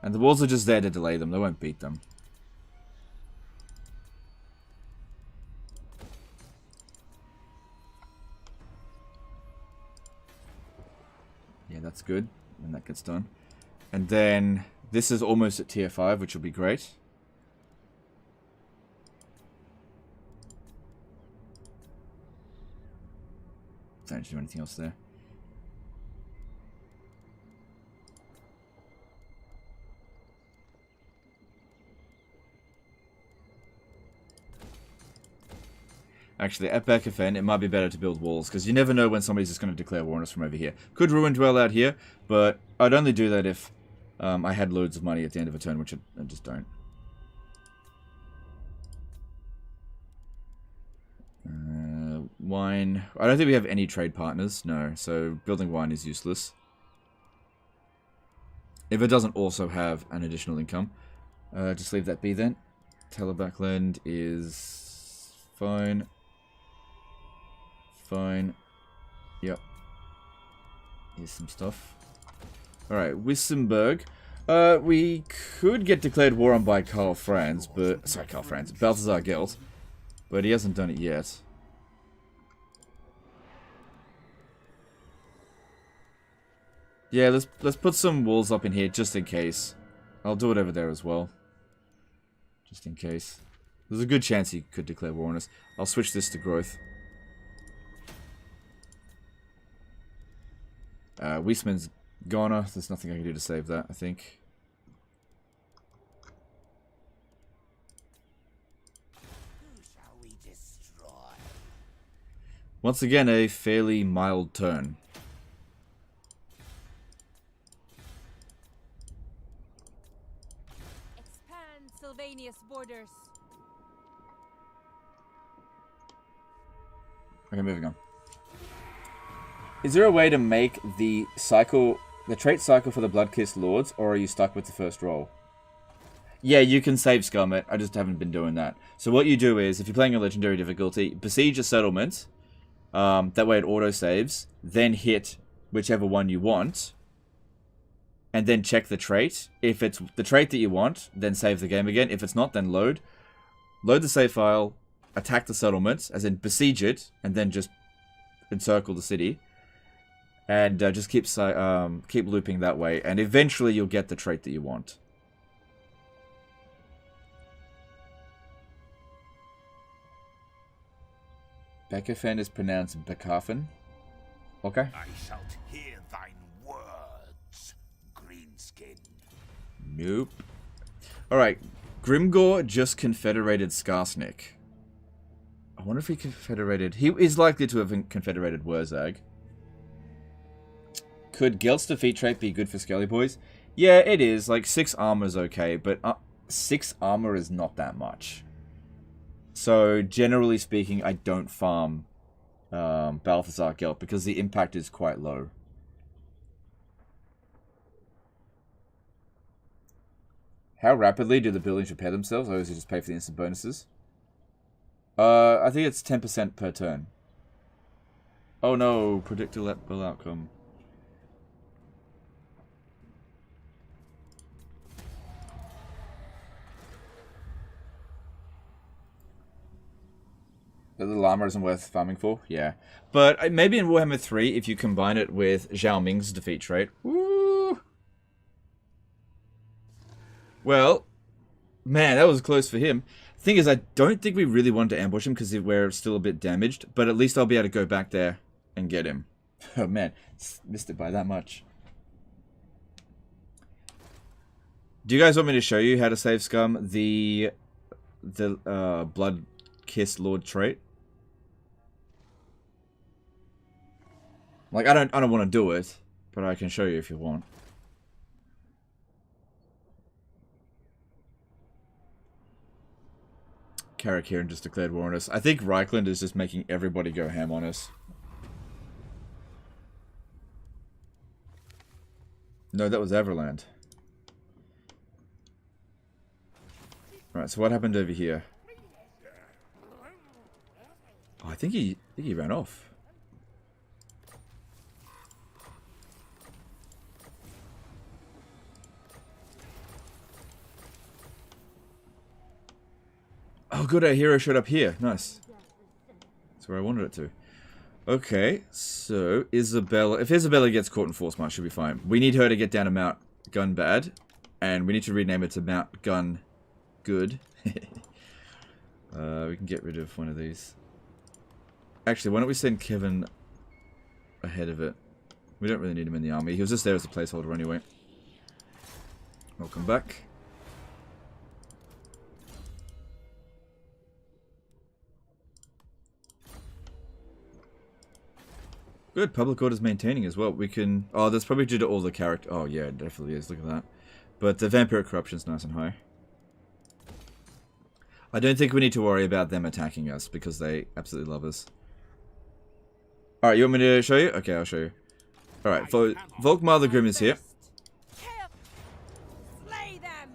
And the walls are just there to delay them. They won't beat them. Yeah, that's good when that gets done. And then this is almost at tier 5, which will be great. Don't do anything else there. Actually, at Beckerfen, it might be better to build walls, because you never know when somebody's just going to declare war on us from over here. Could Ruin Dwell out here, but I'd only do that if I had loads of money at the end of a turn, which I just don't. Wine. I don't think we have any trade partners, no, so building wine is useless. If it doesn't also have an additional income. Just leave that be then. Telebackland is fine. Fine. Yep. Here's some stuff. Alright, Wissenberg. We could get declared war on by Karl Franz, but... Sorry, Karl Franz. Balthazar Gelt. But he hasn't done it yet. Yeah, let's put some walls up in here just in case. I'll do it over there as well. Just in case. There's a good chance he could declare war on us. I'll switch this to growth. Wiesman's goner. There's nothing I can do to save that, I think. Who shall we destroy? Once again, a fairly mild turn. Expand Sylvania's borders. Okay, moving on. Is there a way to make the trait cycle for the Bloodkissed Lords, or are you stuck with the first roll? Yeah, you can save scum it. I just haven't been doing that. So what you do is, if you're playing a legendary difficulty, besiege a settlement. That way it auto-saves. Then hit whichever one you want. And then check the trait. If it's the trait that you want, then save the game again. If it's not, then load. Load the save file. Attack the settlement, as in besiege it, and then just encircle the city. And just keep looping that way, and eventually you'll get the trait that you want. Beckerfen is pronounced Beckerfen. Okay. I shall hear thine words, Greenskin. Nope. Alright. Grimgor just confederated Skarsnik. I wonder if he confederated... He is likely to have confederated Wurzag. Could Gelt's defeat trait be good for Skelly Boys? Yeah, it is. Like, 6 armor is okay, but 6 armor is not that much. So, generally speaking, I don't farm Balthazar Gelt because the impact is quite low. How rapidly do the buildings repair themselves, or does it just pay for the instant bonuses? I think it's 10% per turn. Oh no, predictable outcome. The llama isn't worth farming for? Yeah. But maybe in Warhammer 3, if you combine it with Zhao Ming's defeat trait. Woo! Well, man, that was close for him. Thing is, I don't think we really want to ambush him because we're still a bit damaged. But at least I'll be able to go back there and get him. Oh man, missed it by that much. Do you guys want me to show you how to save scum the Blood-Kissed Lord trait? Like, I don't want to do it, but I can show you if you want. Carrick here and just declared war on us. I think Reichland is just making everybody go ham on us. No, that was Everland. Right, so what happened over here? Oh, I think he ran off. Oh, good, our hero showed up here. Nice. That's where I wanted it to. Okay, so Isabella... If Isabella gets caught in force march, she'll be fine. We need her to get down to Mount Gun Bad. And we need to rename it to Mount Gun Good. We can get rid of one of these. Actually, why don't we send Kevin ahead of it? We don't really need him in the army. He was just there as a placeholder anyway. Welcome back. Good, public order's maintaining as well. We can... Oh, that's probably due to all the character... Oh, yeah, it definitely is. Look at that. But the vampiric corruption's nice and high. I don't think we need to worry about them attacking us, because they absolutely love us. Alright, you want me to show you? Okay, I'll show you. Alright, Volkmar the Grim is here. Slay them.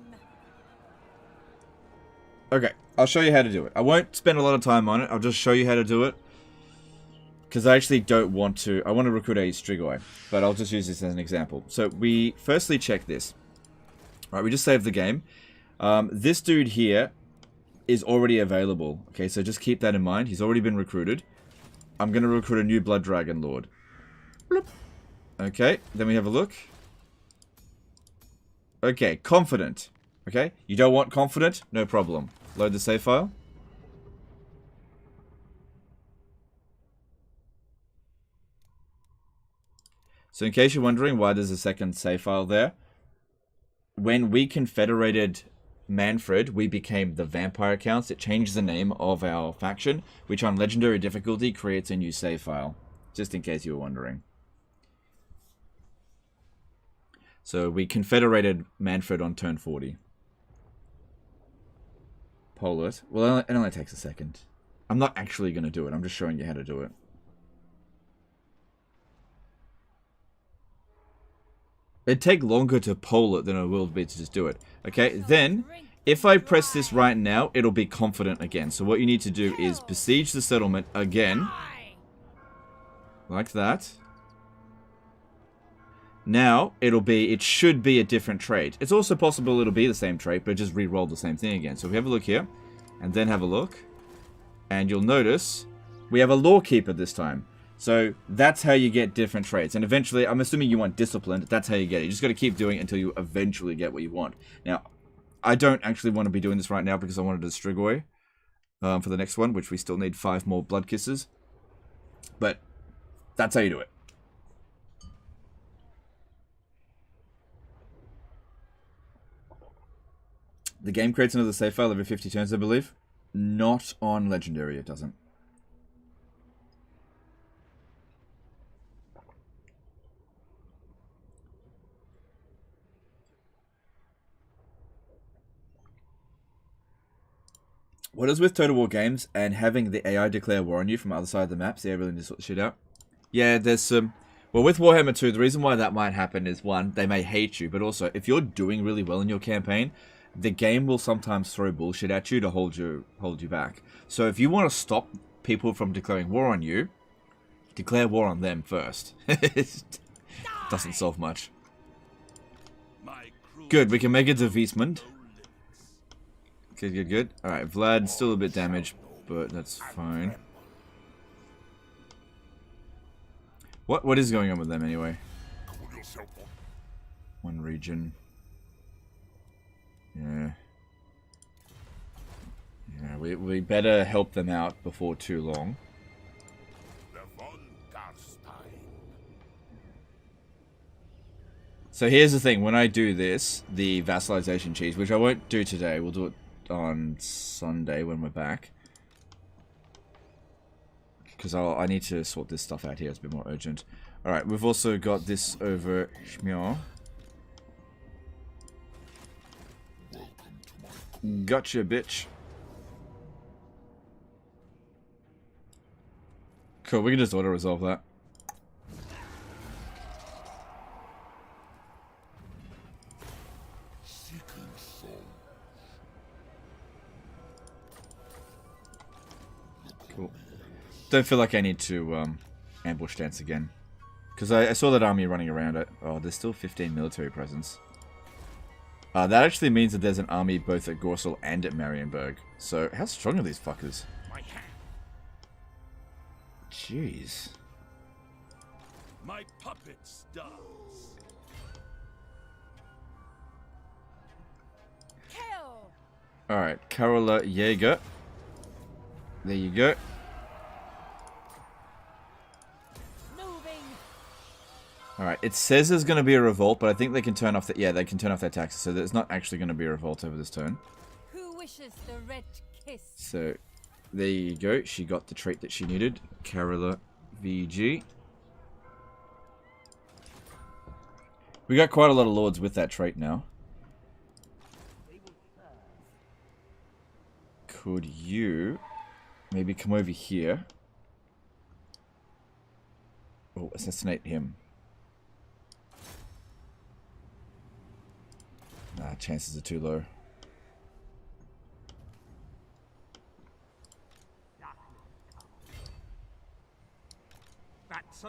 Okay, I'll show you how to do it. I won't spend a lot of time on it. I'll just show you how to do it. Because I actually don't want to... I want to recruit a Strigoi, but I'll just use this as an example. So we firstly check this. Alright, we just saved the game. This dude here is already available. Okay, so just keep that in mind. He's already been recruited. I'm going to recruit a new Blood Dragon Lord. Bloop. Okay, then we have a look. Okay, confident. Okay, you don't want confident? No problem. Load the save file. So in case you're wondering why there's a second save file there, when we confederated Manfred, we became the Vampire Counts. It changed the name of our faction, which on Legendary difficulty creates a new save file, just in case you were wondering. So we confederated Manfred on turn 40. Poll it. Well, it only takes a second. I'm not actually going to do it. I'm just showing you how to do it. It'd take longer to poll it than it will be to just do it. Okay, then, if I press this right now, it'll be confident again. So what you need to do is besiege the settlement again. Like that. Now, it should be a different trait. It's also possible it'll be the same trait, but just re-roll the same thing again. So if we have a look here, and then have a look, and you'll notice we have a Lawkeeper this time. So that's how you get different traits. And eventually, I'm assuming you want Disciplined. That's how you get it. You just got to keep doing it until you eventually get what you want. Now, I don't actually want to be doing this right now because I wanted a Strigoi for the next one, which we still need 5 more Blood Kisses. But that's how you do it. The game creates another save file every 50 turns, I believe. Not on Legendary, it doesn't. What is with Total War games and having the AI declare war on you from the other side of the map? See, I really need to sort the shit out. Yeah, there's some... Well, with Warhammer 2, the reason why that might happen is, one, they may hate you, but also, if you're doing really well in your campaign, the game will sometimes throw bullshit at you to hold you back. So if you want to stop people from declaring war on you, declare war on them first. It doesn't solve much. Good, we can make it to Wiesmund. Good, good, good. Alright, Vlad, still a bit damaged, but that's fine. What is going on with them anyway? One region. Yeah. Yeah, we better help them out before too long. Von Carstein. So here's the thing, when I do this, the vassalization cheese, which I won't do today, we'll do it on Sunday when we're back. Because I need to sort this stuff out here, it's a bit more urgent. Alright, we've also got this over Schmyor. Gotcha, bitch. Cool, we can just auto-resolve that. Cool. Don't feel like I need to ambush dance again. Because I saw that army running around it. Oh, there's still 15 military presence. That actually means that there's an army both at Gorsel and at Marienburg. So, how strong are these fuckers? Jeez. My puppet stars. Alright, Carola Jaeger. There you go. Moving. Alright, it says there's going to be a revolt, but I think they can turn off the... Yeah, they can turn off their taxes, so there's not actually going to be a revolt over this turn. Who wishes the red kiss? So, there you go. She got the trait that she needed. Carola VG. We got quite a lot of lords with that trait now. Could you maybe come over here? Oh, assassinate him. Nah, chances are too low.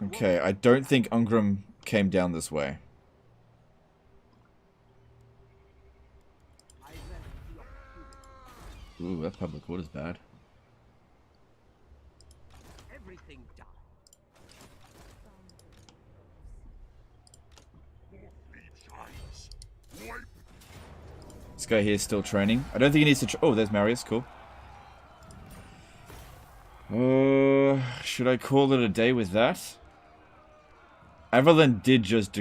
Okay, I don't think Ungram came down this way. Ooh, that public order's bad. Everything done. This guy here is still training. I don't think he needs to... Oh, there's Marius. Cool. Should I call it a day with that? Averlin did just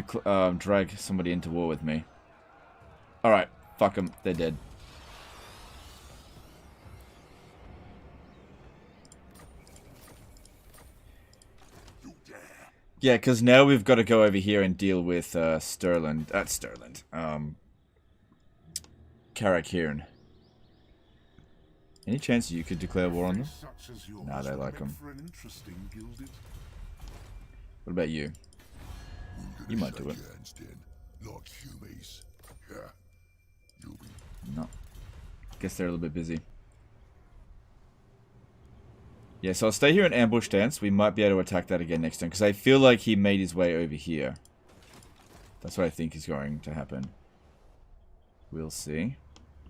drag somebody into war with me. Alright, fuck them. They're dead. Yeah, because now we've got to go over here and deal with Karak Hirn. Any chance you could declare war on them? Nah, they like them. What about you? You might do it. No. Guess they're a little bit busy. Yeah, so I'll stay here in ambush stance. We might be able to attack that again next turn, because I feel like he made his way over here. That's what I think is going to happen. We'll see.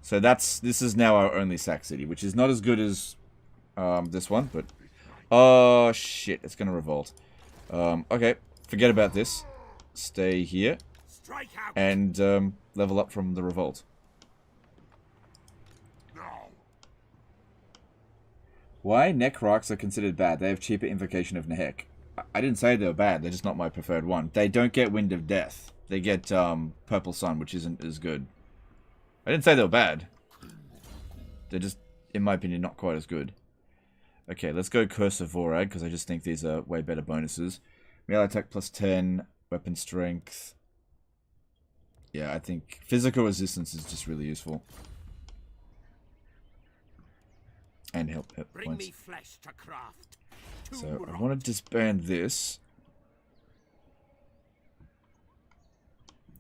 So this is now our only sack city, which is not as good as this one, but... Oh, shit, it's going to revolt. Okay, forget about this. Stay here. And level up from the revolt. Why Necrocs are considered bad? They have cheaper invocation of Nehek. I didn't say they were bad, they're just not my preferred one. They don't get Wind of Death. They get Purple Sun, which isn't as good. I didn't say they were bad. They're just, in my opinion, not quite as good. Okay, let's go Curse of Vorag, because I just think these are way better bonuses. Melee attack plus 10, weapon strength. Yeah, I think physical resistance is just really useful. And help hit points. Me flesh to craft. So I want to disband this.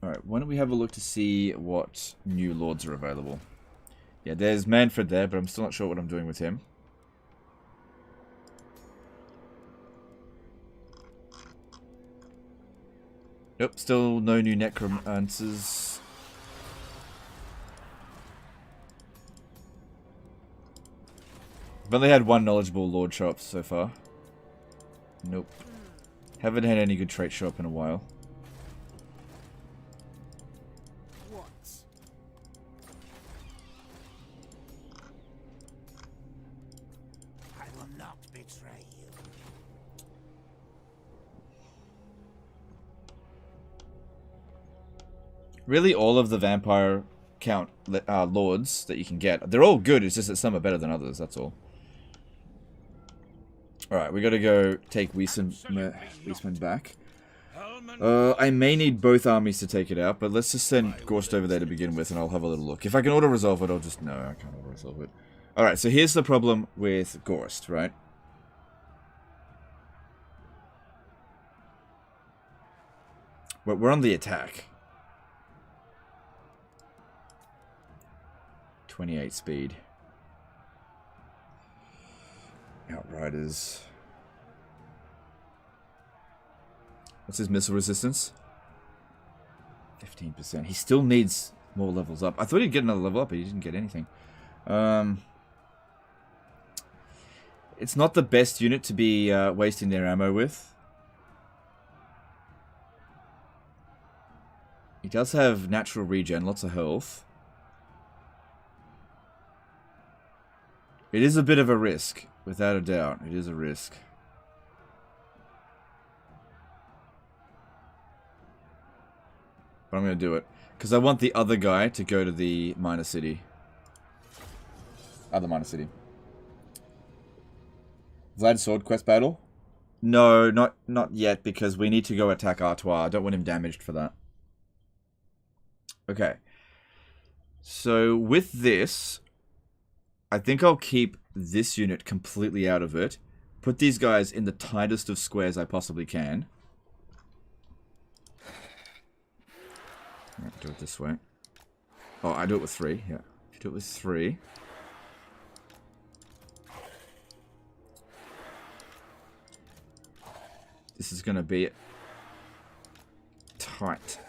Alright, why don't we have a look to see what new lords are available. Yeah, there's Manfred there, but I'm still not sure what I'm doing with him. Nope, still no new necromancers. I've only had one knowledgeable lord show up so far. Nope. Haven't had any good traits show up in a while. What? I will not betray you. Really, all of the vampire count lords that you can get, they're all good, it's just that some are better than others, that's all. Alright, we gotta go take Wiesman back. I may need both armies to take it out, but let's just send Gorst over there to begin with, and I'll have a little look. If I can auto-resolve it, I'll just... No, I can't auto-resolve it. Alright, so here's the problem with Gorst, right? We're on the attack. 28 speed. Outriders. What's his missile resistance? 15%. He still needs more levels up. I thought he'd get another level up, but he didn't get anything. It's not the best unit to be wasting their ammo with. He does have natural regen, lots of health. It is a bit of a risk, without a doubt. It is a risk. But I'm going to do it. Because I want the other guy to go to the minor city. Other minor city. Vlad's sword quest battle? No, not yet, because we need to go attack Artois. I don't want him damaged for that. Okay. So, with this, I think I'll keep this unit completely out of it. Put these guys in the tightest of squares I possibly can. Right, do it this way. Oh, I do it with 3, yeah. If you do it with 3... This is going to be tight.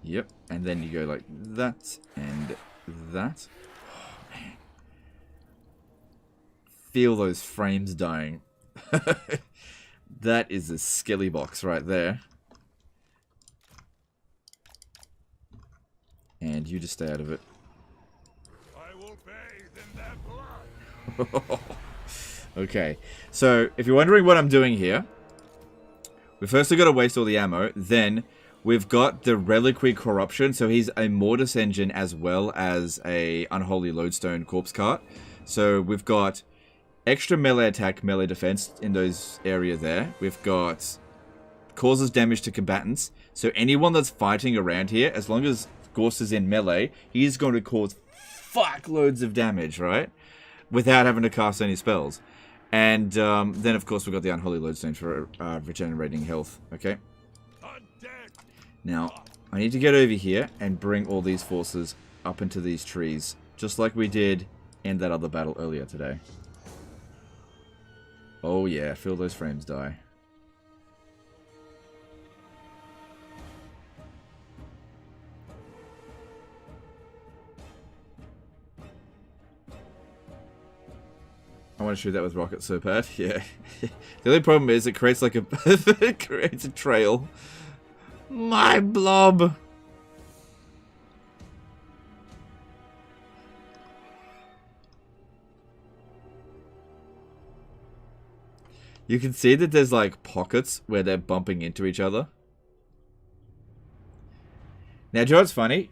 Yep, and then you go like that and that. Oh, man. Feel those frames dying. That is a skelly box right there. And you just stay out of it. I will bathe in their blood. Okay, so if you're wondering what I'm doing here, we firstly got to waste all the ammo. Then we've got the Reliquary Corruption, so he's a Mortis Engine as well as a Unholy Lodestone Corpse Cart. So we've got extra melee attack, melee defense in those area there. We've got causes damage to combatants. So anyone that's fighting around here, as long as Gorst is in melee, he's going to cause fuckloads of damage, right? Without having to cast any spells. And then, of course, we've got the Unholy Lodestone for regenerating health, okay? Now, I need to get over here and bring all these forces up into these trees, just like we did in that other battle earlier today. Oh yeah, feel those frames die. I want to shoot that with rockets so bad. Yeah. The only problem is it creates like a it creates a trail. My blob. You can see that there's like pockets where they're bumping into each other. Now, do you know what's funny?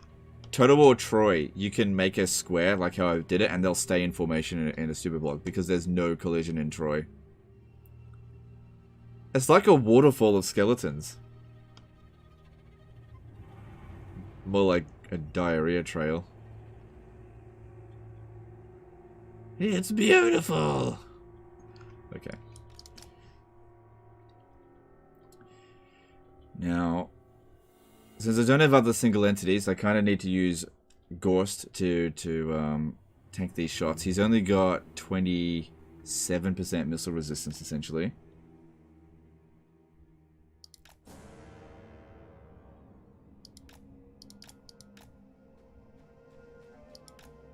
Total War Troy, you can make a square like how I did it, and they'll stay in formation in a super block because there's no collision in Troy. It's like a waterfall of skeletons. More like a diarrhea trail. It's beautiful. Okay. Now, since I don't have other single entities, I kind of need to use Gorst to tank these shots. He's only got 27% missile resistance, essentially.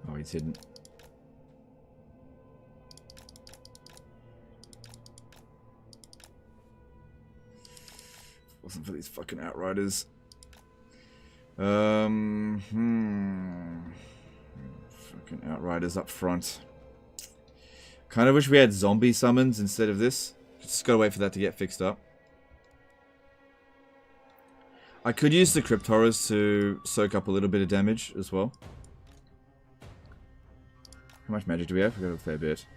Oh, he's hidden. Wasn't for these fucking Outriders. Fucking Outriders up front. Kind of wish we had zombie summons instead of this. Just gotta wait for that to get fixed up. I could use the Crypt Horrors to soak up a little bit of damage as well. How much magic do we have? We've got a fair bit.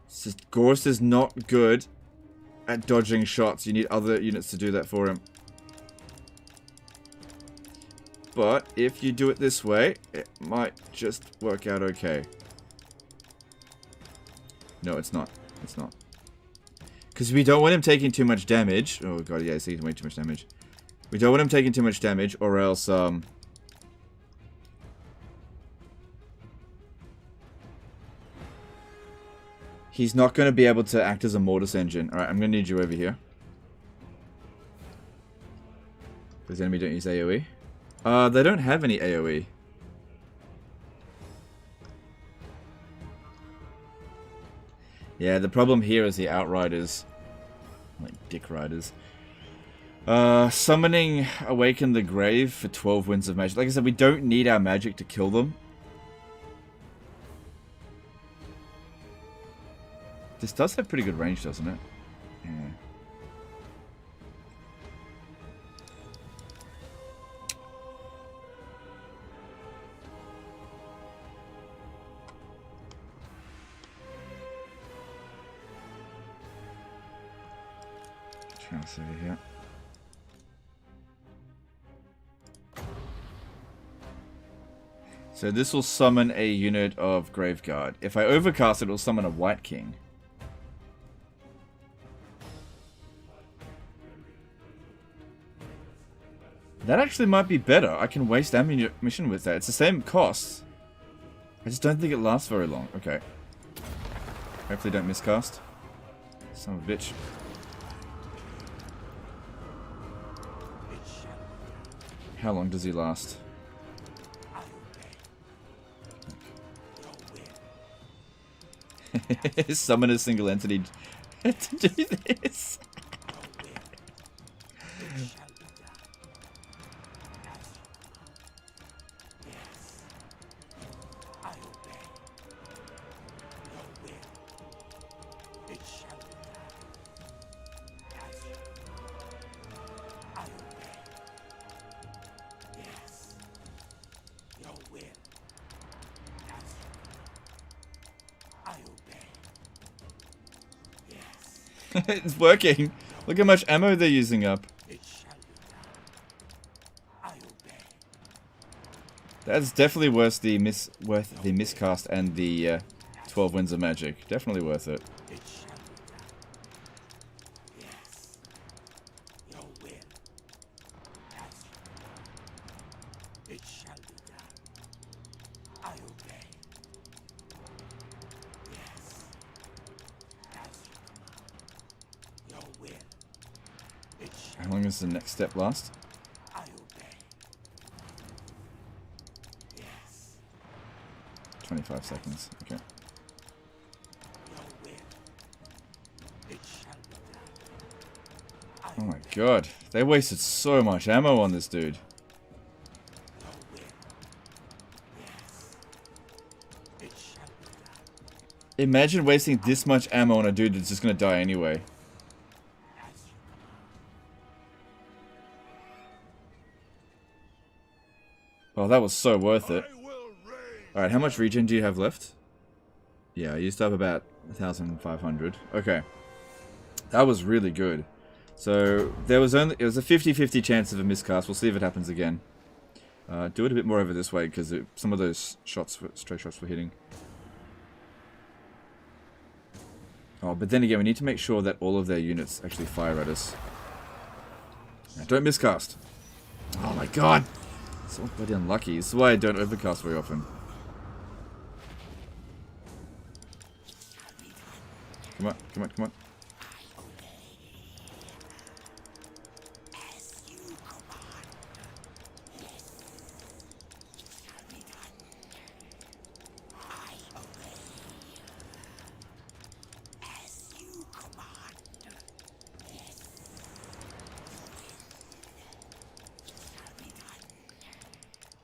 It's just, Gorst is not good at dodging shots. You need other units to do that for him. But if you do it this way, it might just work out okay. No, it's not. It's not. Because we don't want him taking too much damage. Oh god, yeah, he's taking way too much damage. We don't want him taking too much damage, or else, he's not going to be able to act as a Mortis Engine. Alright, I'm going to need you over here. Because the enemy don't use AoE. They don't have any AoE. Yeah, the problem here is the Outriders. Like dick riders. Summoning Awaken the Grave for 12 Winds of Magic. Like I said, we don't need our magic to kill them. This does have pretty good range, doesn't it? Yeah. Chance over here. So this will summon a unit of Graveguard. If I overcast it, it will summon a White King. That actually might be better. I can waste ammunition with that. It's the same cost. I just don't think it lasts very long. Okay. Hopefully don't miscast. Son of a bitch. How long does he last? Summon a single entity to do this. It's working. Look how much ammo they're using up. That's definitely worth the miscast and the 12 Winds of Magic. Definitely worth it. How long does the next step last? 25 seconds. Okay. Oh my god. They wasted so much ammo on this dude. Imagine wasting this much ammo on a dude that's just gonna die anyway. Oh, that was so worth it. Alright, how much regen do you have left? Yeah, I used up about 1,500. Okay. That was really good. So, it was a 50-50 chance of a miscast. We'll see if it happens again. Do it a bit more over this way, because some of those shots, stray shots were hitting. Oh, but then again, we need to make sure that all of their units actually fire at us. Now, don't miscast. Oh my god! So bloody unlucky. This is why I don't overcast very often. Come on, come on, come on.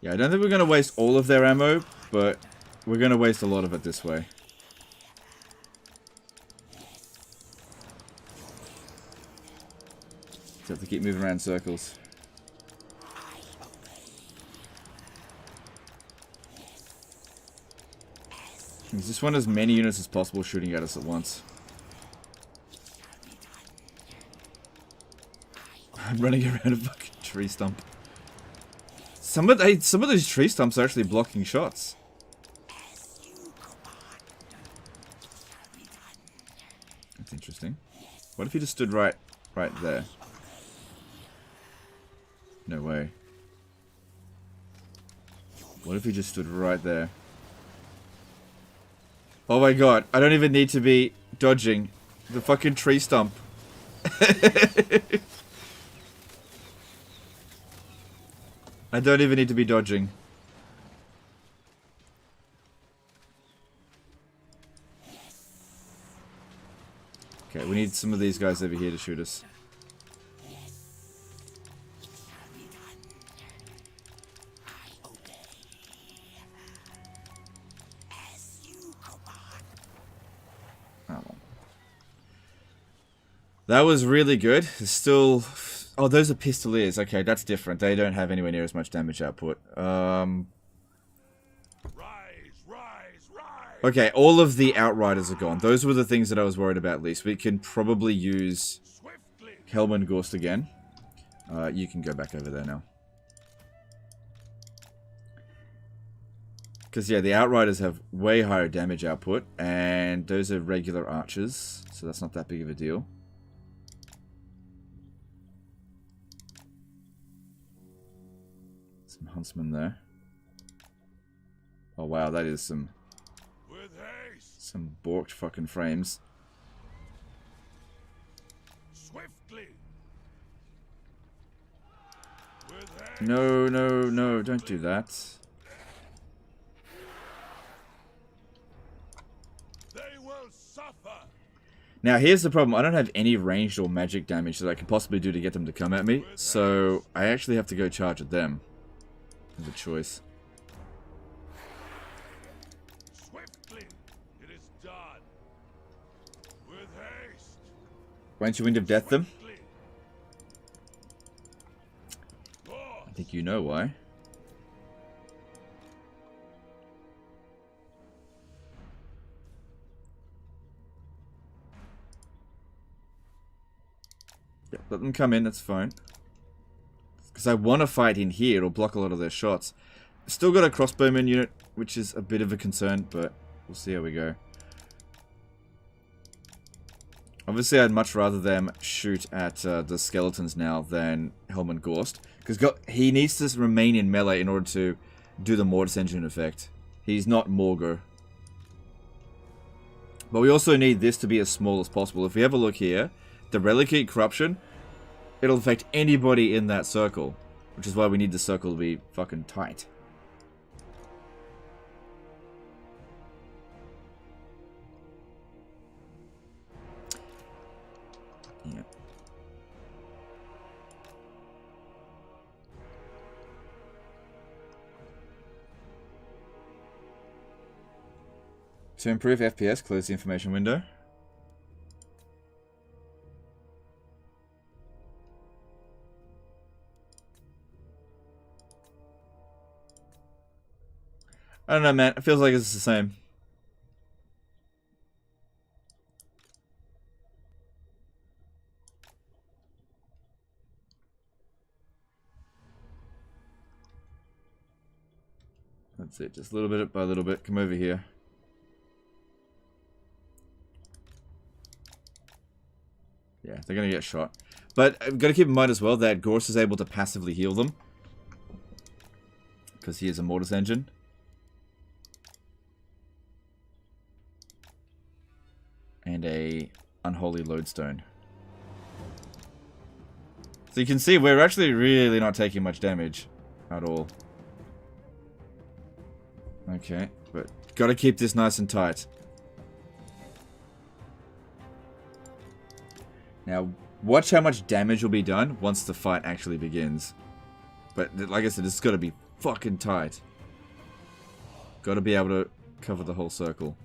Yeah, I don't think we're going to waste all of their ammo, but we're going to waste a lot of it this way. Just have to keep moving around in circles. We just want as many units as possible shooting at us at once. I'm running around a fucking tree stump. Some of those tree stumps are actually blocking shots. That's interesting. What if he just stood right there? No way. What if he just stood right there? Oh my god, I don't even need to be dodging the fucking tree stump. I don't even need to be dodging. Okay, we need some of these guys over here to shoot us. That was really good. Still... Oh, those are pistoliers. Okay, that's different. They don't have anywhere near as much damage output. Okay, all of the Outriders are gone. Those were the things that I was worried about least. We can probably use Helmengorst again. You can go back over there now. Because, yeah, the Outriders have way higher damage output. And those are regular archers. So that's not that big of a deal. Huntsman there. Oh wow, that is some borked fucking frames. Swiftly. No, no, no, don't do that. They will suffer. Now here's the problem. I don't have any ranged or magic damage that I could possibly do to get them to come at me. So I actually have to go charge at them. The choice. Swiftly, it is done. With haste. Won't you Wind of Death them? I think you know why. Yeah, let them come in, that's fine. Because I want to fight in here, it'll block a lot of their shots. Still got a crossbowman unit, which is a bit of a concern, but we'll see how we go. Obviously, I'd much rather them shoot at the skeletons now than Helmengorst. Because he needs to remain in melee in order to do the Mortis Engine effect. He's not Morgr. But we also need this to be as small as possible. If we have a look here, the Reliquate Corruption... It'll affect anybody in that circle. Which is why we need the circle to be fucking tight. Yeah. To improve FPS, close the information window. I don't know, man. It feels like it's the same. That's it. Just a little bit by little bit. Come over here. Yeah, they're going to get shot. But I've got to keep in mind as well that Gorst is able to passively heal them. Because he is a Mortis Engine. And a Unholy Lodestone. So you can see we're actually really not taking much damage at all. Okay, but gotta keep this nice and tight. Now, watch how much damage will be done once the fight actually begins. But like I said, it's gotta be fucking tight. Gotta be able to cover the whole circle.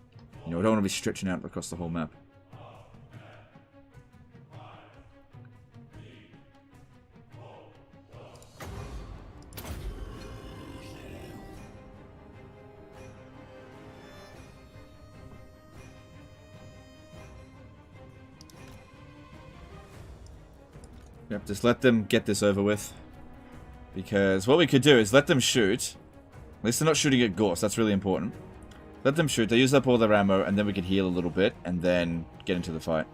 You know, I don't want to be stretching out across the whole map. Yep, just let them get this over with. Because what we could do is let them shoot. At least they're not shooting at Gorst, that's really important. Let them shoot, they use up all their ammo, and then we can heal a little bit, and then get into the fight.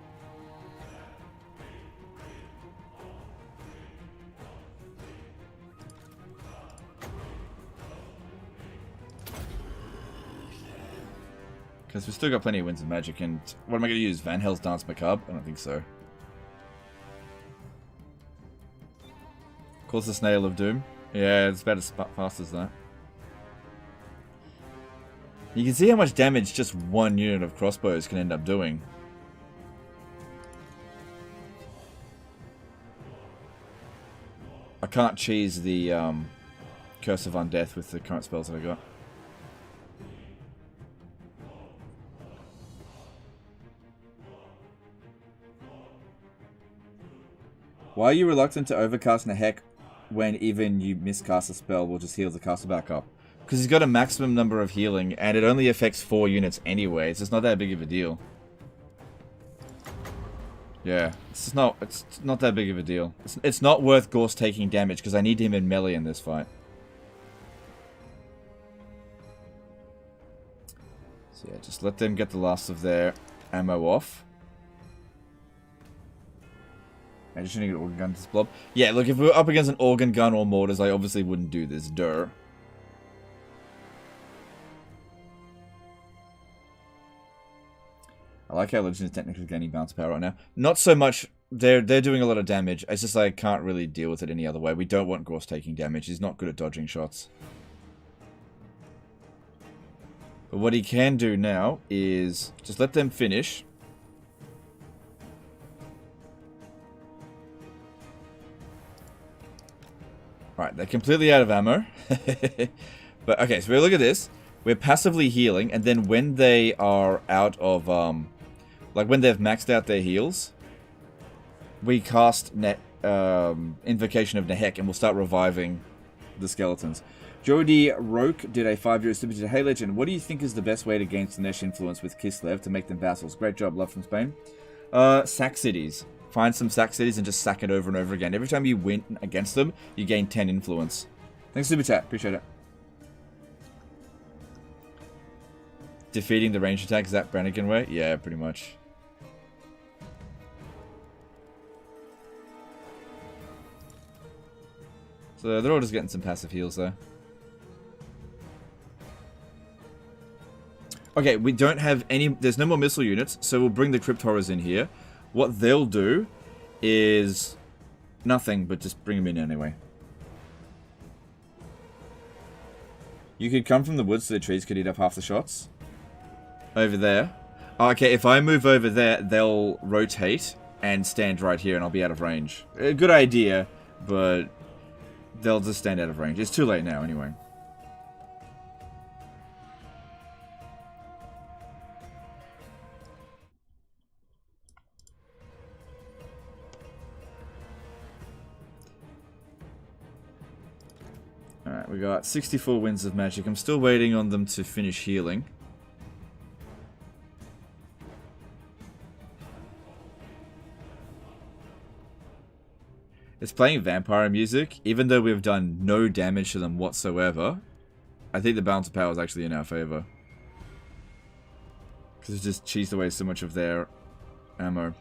Because we've still got plenty of Winds of Magic, and what am I going to use? Van Hels's Dance Macabre? I don't think so. Calls the Snail of Doom. Yeah, it's about as fast as that. You can see how much damage just one unit of crossbows can end up doing. can't cheese the Curse of Undeath with the current spells that I got. Why are you reluctant to overcast Nehek when even you miscast a spell will just heal the caster back up? Because he's got a maximum number of healing, and it only affects 4 units anyway. It's just not that big of a deal. Yeah, it's not that big of a deal. It's not worth Gorst taking damage, because I need him in melee in this fight. So yeah, just let them get the last of their ammo off. I just need to get organ gun to this blob. Yeah, look, if we were up against an organ gun or mortars, I obviously wouldn't do this. Duh. I like how Legend is technically gaining bounce power right now. Not so much. They're doing a lot of damage. It's just I can't really deal with it any other way. We don't want Gorst taking damage. He's not good at dodging shots. But what he can do now is just let them finish. Alright, they're completely out of ammo. But, okay, so we look at this. We're passively healing, and then when they are out of, like when they've maxed out their heals, we cast Invocation of Nehek, and we'll start reviving the skeletons. Jody Roke did a 5-year super chat. Hey Legend, what do you think is the best way to gain Slanesh influence with Kislev to make them vassals? Great job, love from Spain. Sack cities. Find some sack cities and just sack it over and over again. Every time you win against them, you gain 10 influence. Thanks, super chat. Appreciate it. Defeating the range attack, is that Brannigan way? Yeah, pretty much. So they're all just getting some passive heals though. Okay, we don't have any... There's no more missile units, so we'll bring the Crypt Horrors in here. What they'll do is nothing, but just bring them in anyway. You could come from the woods so the trees could eat up half the shots. Over there. Oh, okay, if I move over there, they'll rotate and stand right here and I'll be out of range. A good idea, but they'll just stand out of range. It's too late now anyway. Alright, we got 64 Winds of Magic. I'm still waiting on them to finish healing. It's playing vampire music, even though we've done no damage to them whatsoever. I think the balance of power is actually in our favor. Because it's just cheesed away so much of their ammo.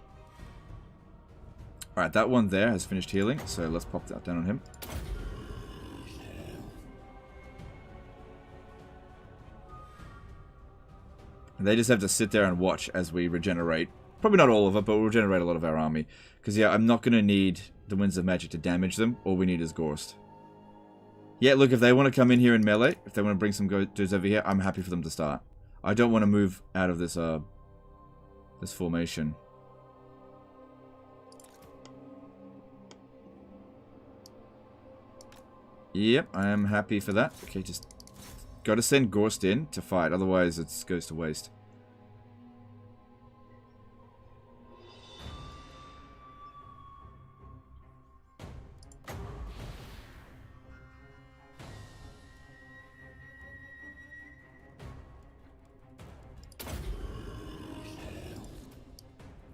Alright, that one there has finished healing, so let's pop that down on him. And they just have to sit there and watch as we regenerate. Probably not all of it, but we'll regenerate a lot of our army. Because, yeah, I'm not going to need the Winds of Magic to damage them. All we need is Gorst. Yeah, look, if they want to come in here in melee, if they want to bring some dudes over here, I'm happy for them to start. I don't want to move out of this, this formation. Yep, I am happy for that. Okay, just got to send Gorst in to fight, otherwise it goes to waste.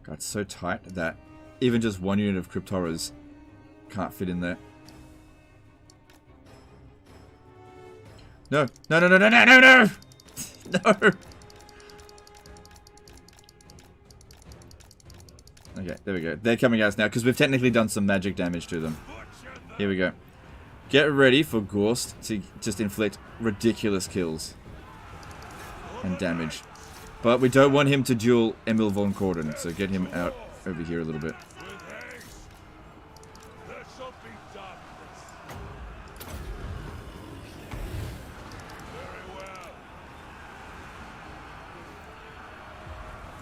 God, it's so tight that even just one unit of Crypt Horrors can't fit in there. No! No, no, no, no, no, no, no! No! Okay, there we go. They're coming at us now, because we've technically done some magic damage to them. Here we go. Get ready for Gorst to just inflict ridiculous kills. And damage. But we don't want him to duel Emil von Carstein, so get him out over here a little bit.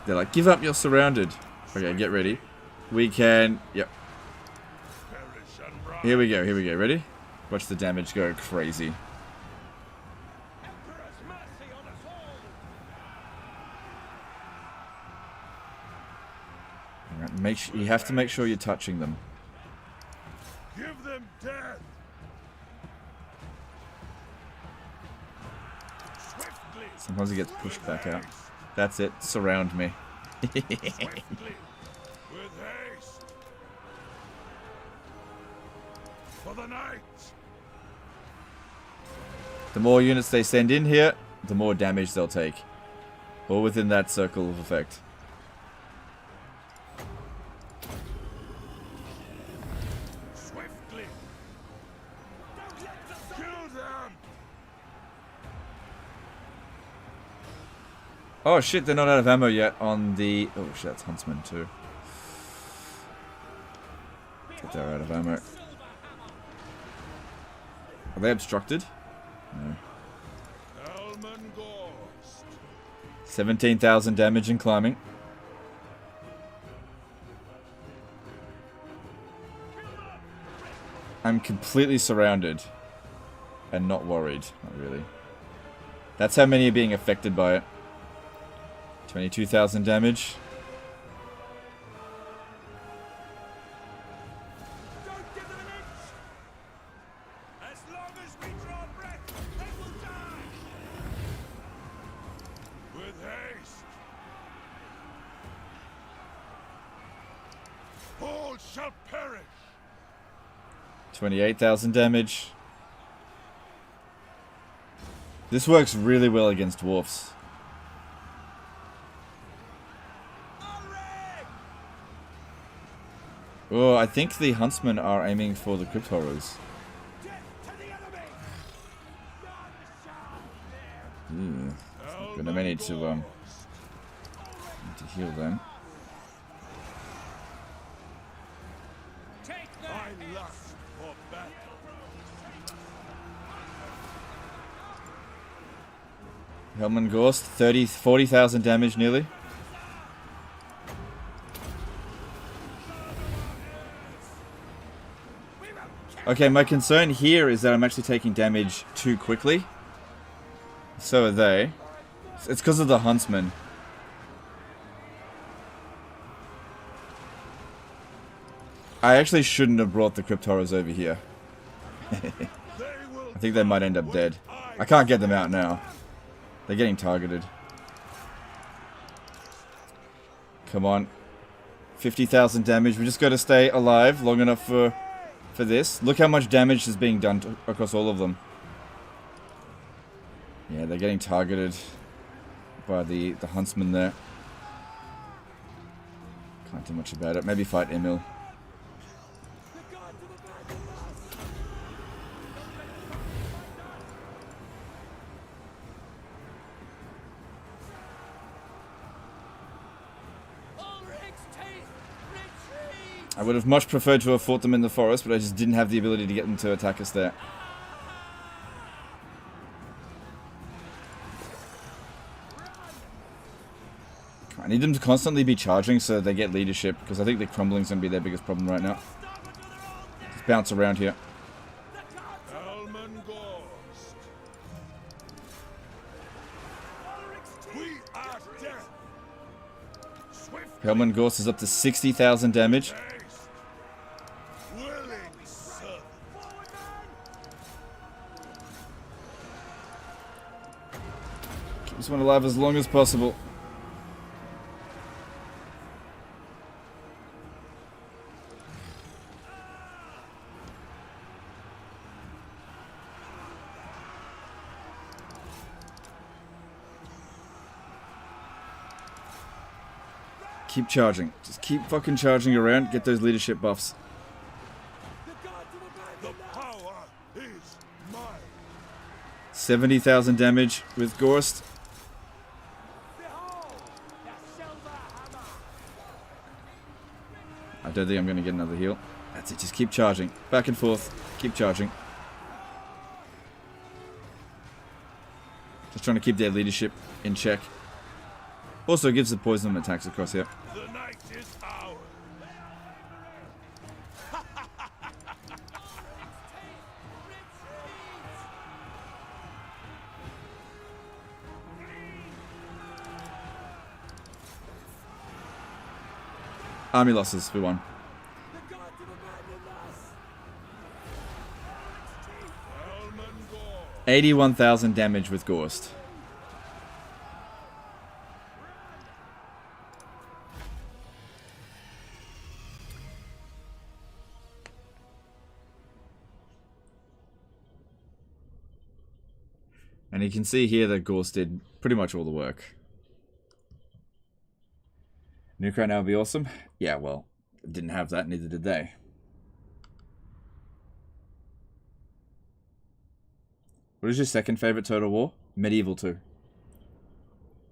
They're like, give up, you're surrounded. Okay, get ready. We can... Yep. Here we go, here we go. Ready? Watch the damage go crazy. Alright, you have to make sure you're touching them. Give them death. Swiftly. Sometimes he gets pushed back out. That's it. Surround me. Swiftly. With haste. For the night. The more units they send in here, the more damage they'll take. All within that circle of effect. Swiftly. Kill them. Oh shit, they're not out of ammo yet on the... Oh shit, that's Huntsman too. But they're out of ammo. Are they obstructed? No. 17,000 damage and climbing. I'm completely surrounded. And not worried. Not really. That's how many are being affected by it. 22,000 damage. Don't give them an inch. As long as we draw breath, they will die. With haste. All shall perish. 28,000 damage. This works really well against dwarfs. Oh, I think the huntsmen are aiming for the crypt horrors. Ooh, good. I may need to heal them. I lust for battle. Hellman Gorst, 40,000 damage nearly. Okay, my concern here is that I'm actually taking damage too quickly. So are they. It's because of the huntsman. I actually shouldn't have brought the crypt horrors over here. I think they might end up dead. I can't get them out now. They're getting targeted. Come on. 50,000 damage. We just got to stay alive long enough for this. Look how much damage is being done across all of them. Yeah, they're getting targeted by the huntsman there. Can't do much about it. Maybe fight Emil. I would have much preferred to have fought them in the forest, but I just didn't have the ability to get them to attack us there. I need them to constantly be charging so they get leadership, because I think the crumbling's going to be their biggest problem right now. Just bounce around here. Hellman Gorst is up to 60,000 damage. Keep this one alive as long as possible. Keep charging. Just keep fucking charging around. Get those leadership buffs. The power is mine. 70,000 damage with Gorst. I don't think I'm going to get another heal. That's it. Just keep charging. Back and forth. Keep charging. Just trying to keep their leadership in check. Also gives the poison attacks across here. The night is ours. Army losses, we won. The gods have abandoned us. 81,000 damage with Guddest. And you can see here that Guddest did pretty much all the work. Nuke right now would be awesome. Yeah, well, didn't have that, neither did they. What is your second favorite Total War? Medieval 2.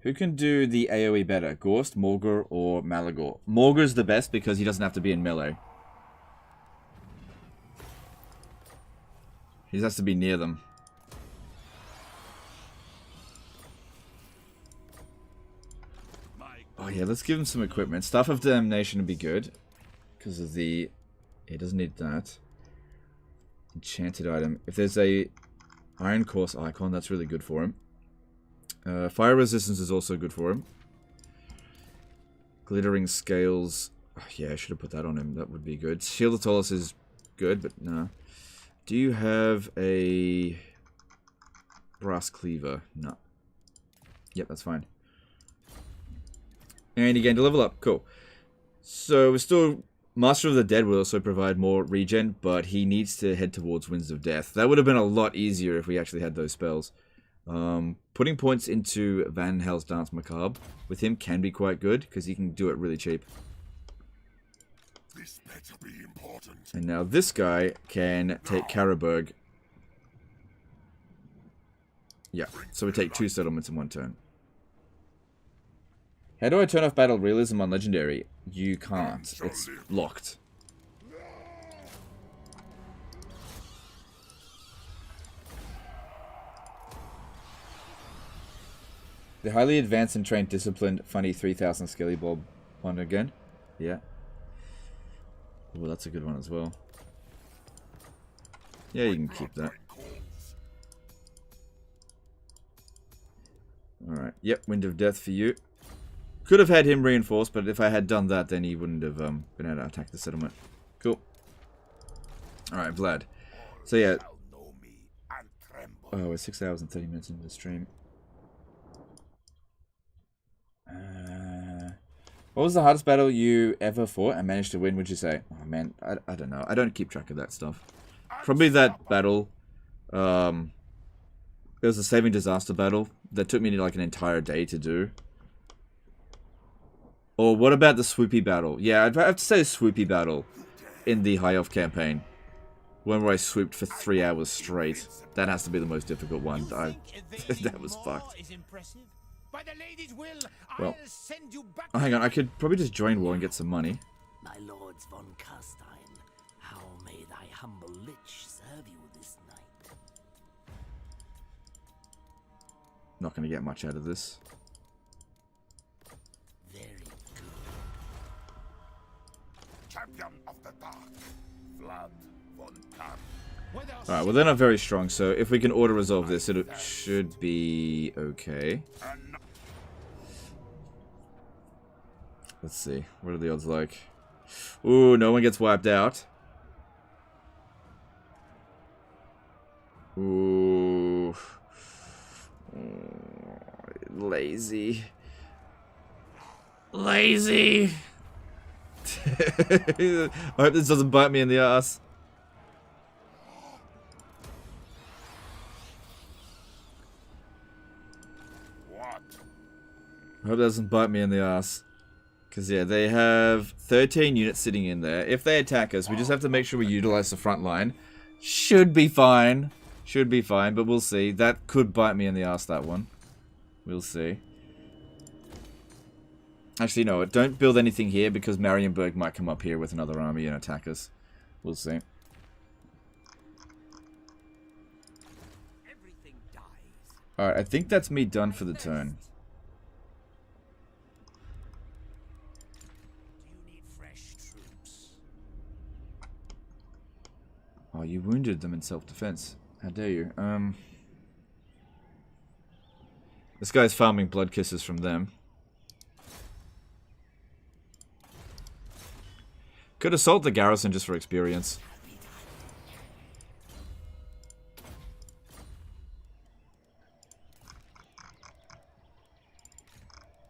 Who can do the AoE better? Guddest, Morgr, or Malagor? Morgr's the best because he doesn't have to be in melee. He just has to be near them. Oh yeah, let's give him some equipment. Staff of Damnation would be good. Because of the... He doesn't need that. Enchanted item. If there's a Iron Course icon, that's really good for him. Fire Resistance is also good for him. Glittering Scales. Oh, yeah, I should have put that on him. That would be good. Shield of Tallus is good, but no. Do you have a... Brass Cleaver? No. Yep, that's fine. And you gain to level up. Cool. So we're still... Master of the Dead will also provide more regen, but he needs to head towards Winds of Death. That would have been a lot easier if we actually had those spells. Putting points into Van Hel's Dance Macabre with him can be quite good, because he can do it really cheap. This better be important. And now this guy can take Karaberg. Yeah, so we take 2 settlements in 1 turn. How do I turn off battle realism on Legendary? You can't. It's locked. The highly advanced and trained disciplined funny 3000 Skelly Bob one again. Yeah. Well, that's a good one as well. Yeah, you can keep that. Alright. Yep, Wind of Death for you. Could have had him reinforced, but if I had done that, then he wouldn't have been able to attack the settlement. Cool. Alright, Vlad. So yeah. Oh, we're 6 hours and 30 minutes into the stream. What was the hardest battle you ever fought and managed to win, would you say? Oh man, I don't know. I don't keep track of that stuff. Probably that battle. It was a Saving Disaster battle that took me like an entire day to do. Or what about the Swoopy battle? Yeah, I'd have to say Swoopy battle in the High Elf campaign. One where I swooped for 3 hours straight. That has to be the most difficult one. That was fucked. Well, oh, hang on, I could probably just join war and get some money. My lords von Carstein, how may thy humble lich serve you this night? Not going to get much out of this. Very good. Champion of the Dark, Vlad von Carstein. Alright, well they're not very strong, so if we can auto-resolve this, it should be okay. Let's see, what are the odds like? Ooh, no one gets wiped out. Ooh. Lazy. Lazy. I hope this doesn't bite me in the ass. What? I hope that doesn't bite me in the ass. Because, yeah, they have 13 units sitting in there. If they attack us, we just have to make sure we utilize the front line. Should be fine. Should be fine, but we'll see. That could bite me in the ass, that one. We'll see. Actually, no, don't build anything here because Marienburg might come up here with another army and attack us. We'll see. Everything dies. Alright, I think that's me done for the turn. You need fresh troops. Oh, you wounded them in self-defense. How dare you? This guy's farming blood kisses from them. Could assault the garrison just for experience.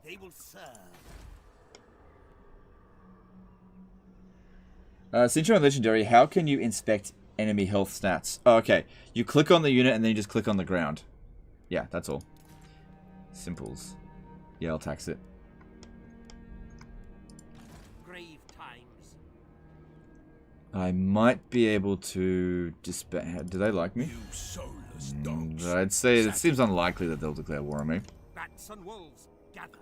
They will serve. Since you're on Legendary, how can you inspect enemy health stats? Oh, okay. You click on the unit and then you just click on the ground. Yeah, that's all. Simples. Yeah, I'll tax it. Grave times. I might be able to disband. Do they like me? You soulless dogs. I'd say it seems unlikely that they'll declare war on me. Bats and wolves, gather.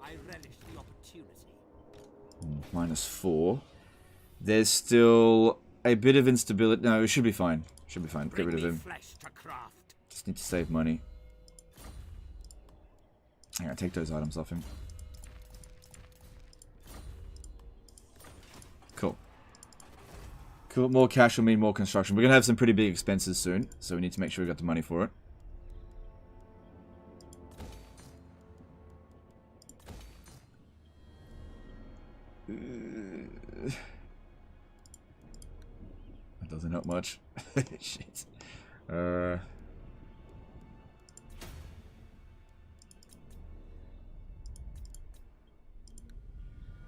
I relish the opportunity. -4. There's still a bit of instability. No, it should be fine. Should be fine. Get rid of him. Flesh to craft. Just need to save money. Yeah, take those items off him. Cool. Cool. More cash will mean more construction. We're going to have some pretty big expenses soon, so we need to make sure we got the money for it. That doesn't help much. Shit.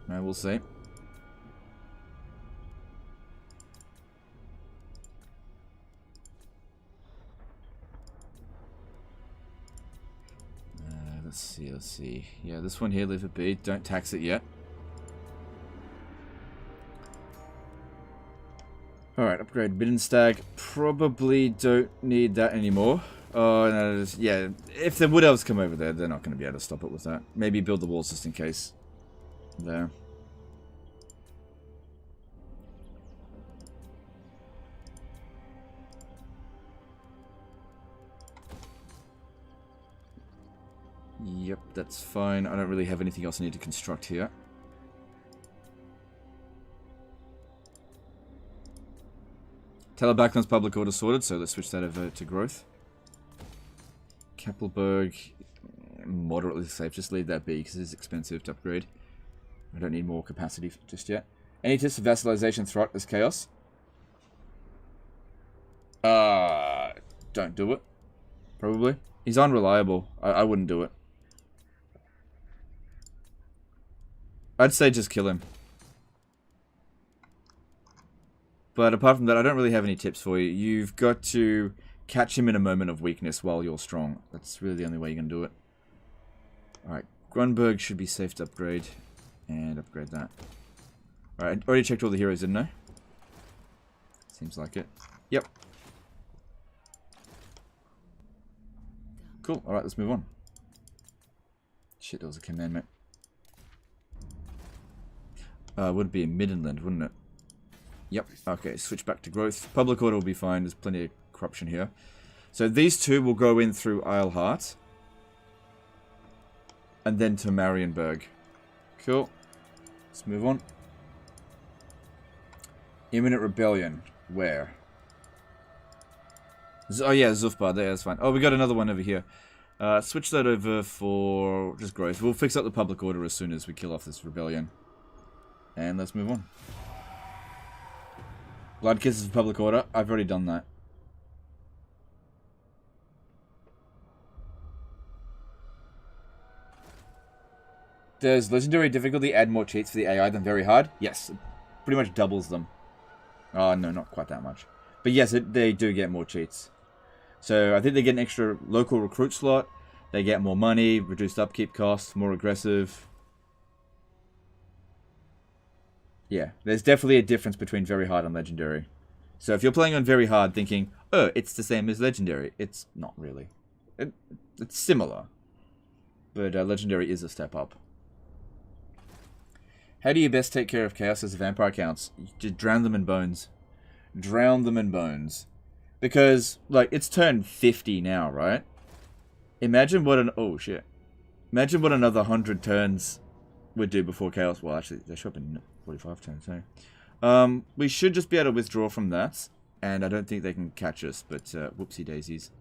I will see. Let's see. Yeah, this one here, leave it be. Don't tax it yet. Alright, upgrade Bidden Stag. Probably don't need that anymore. Oh, no, yeah. If the Wood Elves come over there, they're not going to be able to stop it with that. Maybe build the walls just in case. There. Yep, that's fine. I don't really have anything else I need to construct here. Telebacklund's public order sorted, so let's switch that over to growth. Keppelberg, moderately safe. Just leave that be because it is expensive to upgrade. I don't need more capacity just yet. Any tips of vassalization throughout this chaos? Don't do it. Probably. He's unreliable. I wouldn't do it. I'd say just kill him. But apart from that, I don't really have any tips for you. You've got to catch him in a moment of weakness while you're strong. That's really the only way you can do it. Alright, Grunberg should be safe to upgrade. And upgrade that. Alright, I already checked all the heroes, didn't I? Seems like it. Yep. Cool, alright, let's move on. Shit, that was a commandment. Would be in Middenland, wouldn't it? Yep, okay, switch back to growth. Public order will be fine, there's plenty of corruption here. So these two will go in through Isleheart. And then to Marienburg. Cool. Let's move on. Imminent Rebellion. Where? Oh yeah, Zufbar, there, that's fine. Oh, we got another one over here. Switch that over for just growth. We'll fix up the public order as soon as we kill off this rebellion. And let's move on. Blood Kisses for public order. I've already done that. Does Legendary difficulty add more cheats for the AI than very hard? Yes. It pretty much doubles them. Oh, no, not quite that much. But yes, they do get more cheats. So I think they get an extra local recruit slot. They get more money, reduced upkeep costs, more aggressive. Yeah, there's definitely a difference between very hard and legendary. So if you're playing on very hard thinking, oh, it's the same as legendary, it's not really. It's similar. But legendary is a step up. How do you best take care of chaos as vampire counts? You just drown them in bones. Drown them in bones. Because, like, it's turn 50 now, right? Imagine what oh shit. Imagine what another 100 turns would do before chaos. Well, actually, they show up in 45 turns, so. We should just be able to withdraw from that. And I don't think they can catch us, but whoopsie daisies.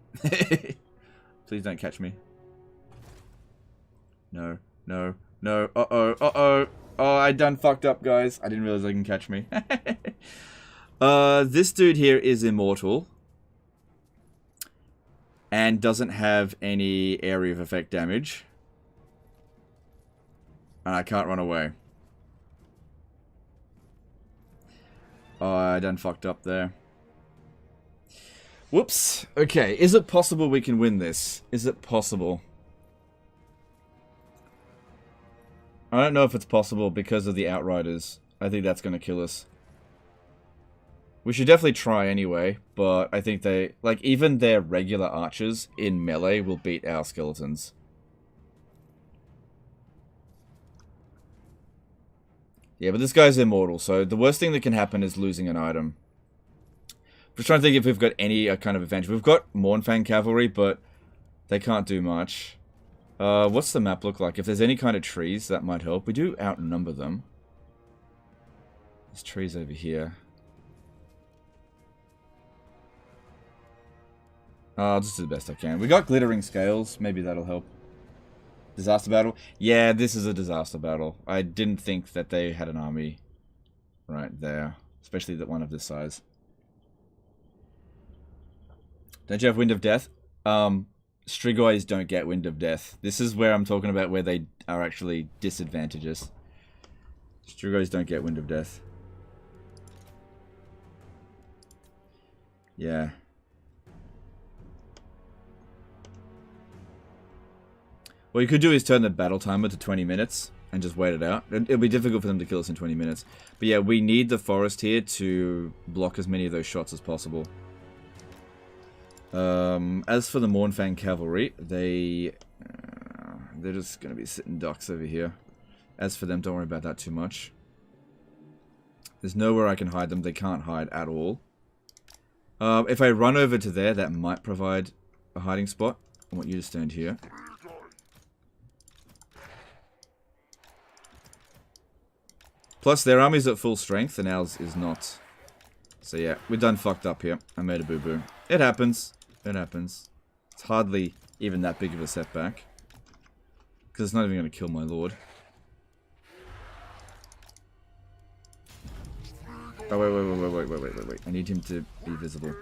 Please don't catch me. No, no, No. Uh-oh. Uh-oh. Oh, I done fucked up, guys. I didn't realize they can catch me. This dude here is immortal. And doesn't have any area of effect damage. And I can't run away. Oh, I done fucked up there. Whoops. Okay, is it possible we can win this? Is it possible? I don't know if it's possible because of the Outriders. I think that's going to kill us. We should definitely try anyway, but I think they... Like, even their regular archers in melee will beat our skeletons. Yeah, but this guy's immortal, so the worst thing that can happen is losing an item. I'm just trying to think if we've got any kind of advantage. We've got Mournfang Cavalry, but they can't do much. What's the map look like? If there's any kind of trees, that might help. We do outnumber them. There's trees over here. I'll just do the best I can. We got glittering scales. Maybe that'll help. Disaster battle? Yeah, this is a disaster battle. I didn't think that they had an army right there. Especially that one of this size. Don't you have Wind of Death? Strigoi don't get Wind of Death. This is where I'm talking about where they are actually disadvantages. Strigoi don't get Wind of Death. Yeah. What you could do is turn the battle timer to 20 minutes and just wait it out. It'll be difficult for them to kill us in 20 minutes. But yeah, we need the forest here to block as many of those shots as possible. As for the Mournfang Cavalry, they're just going to be sitting ducks over here. As for them, don't worry about that too much. There's nowhere I can hide them. They can't hide at all. If I run over to there, that might provide a hiding spot. I want you to stand here. Plus, their army's at full strength, and ours is not. So yeah, we're done fucked up here. I made a boo-boo. It happens. It happens. It's hardly even that big of a setback. Because it's not even going to kill my lord. Oh, wait. I need him to be visible.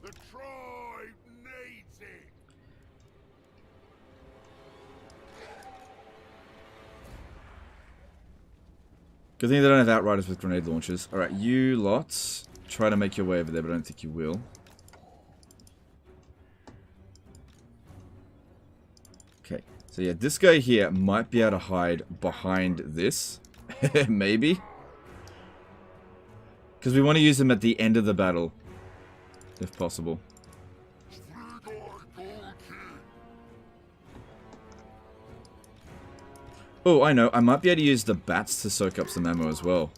The tribe needs it. Good thing they don't have Outriders with grenade launchers. Alright, you lots. Try to make your way over there, but I don't think you will. Okay, so yeah, this guy here might be able to hide behind this. Maybe. Because we want to use him at the end of the battle. If possible. Oh, I know. I might be able to use the bats to soak up some ammo as well.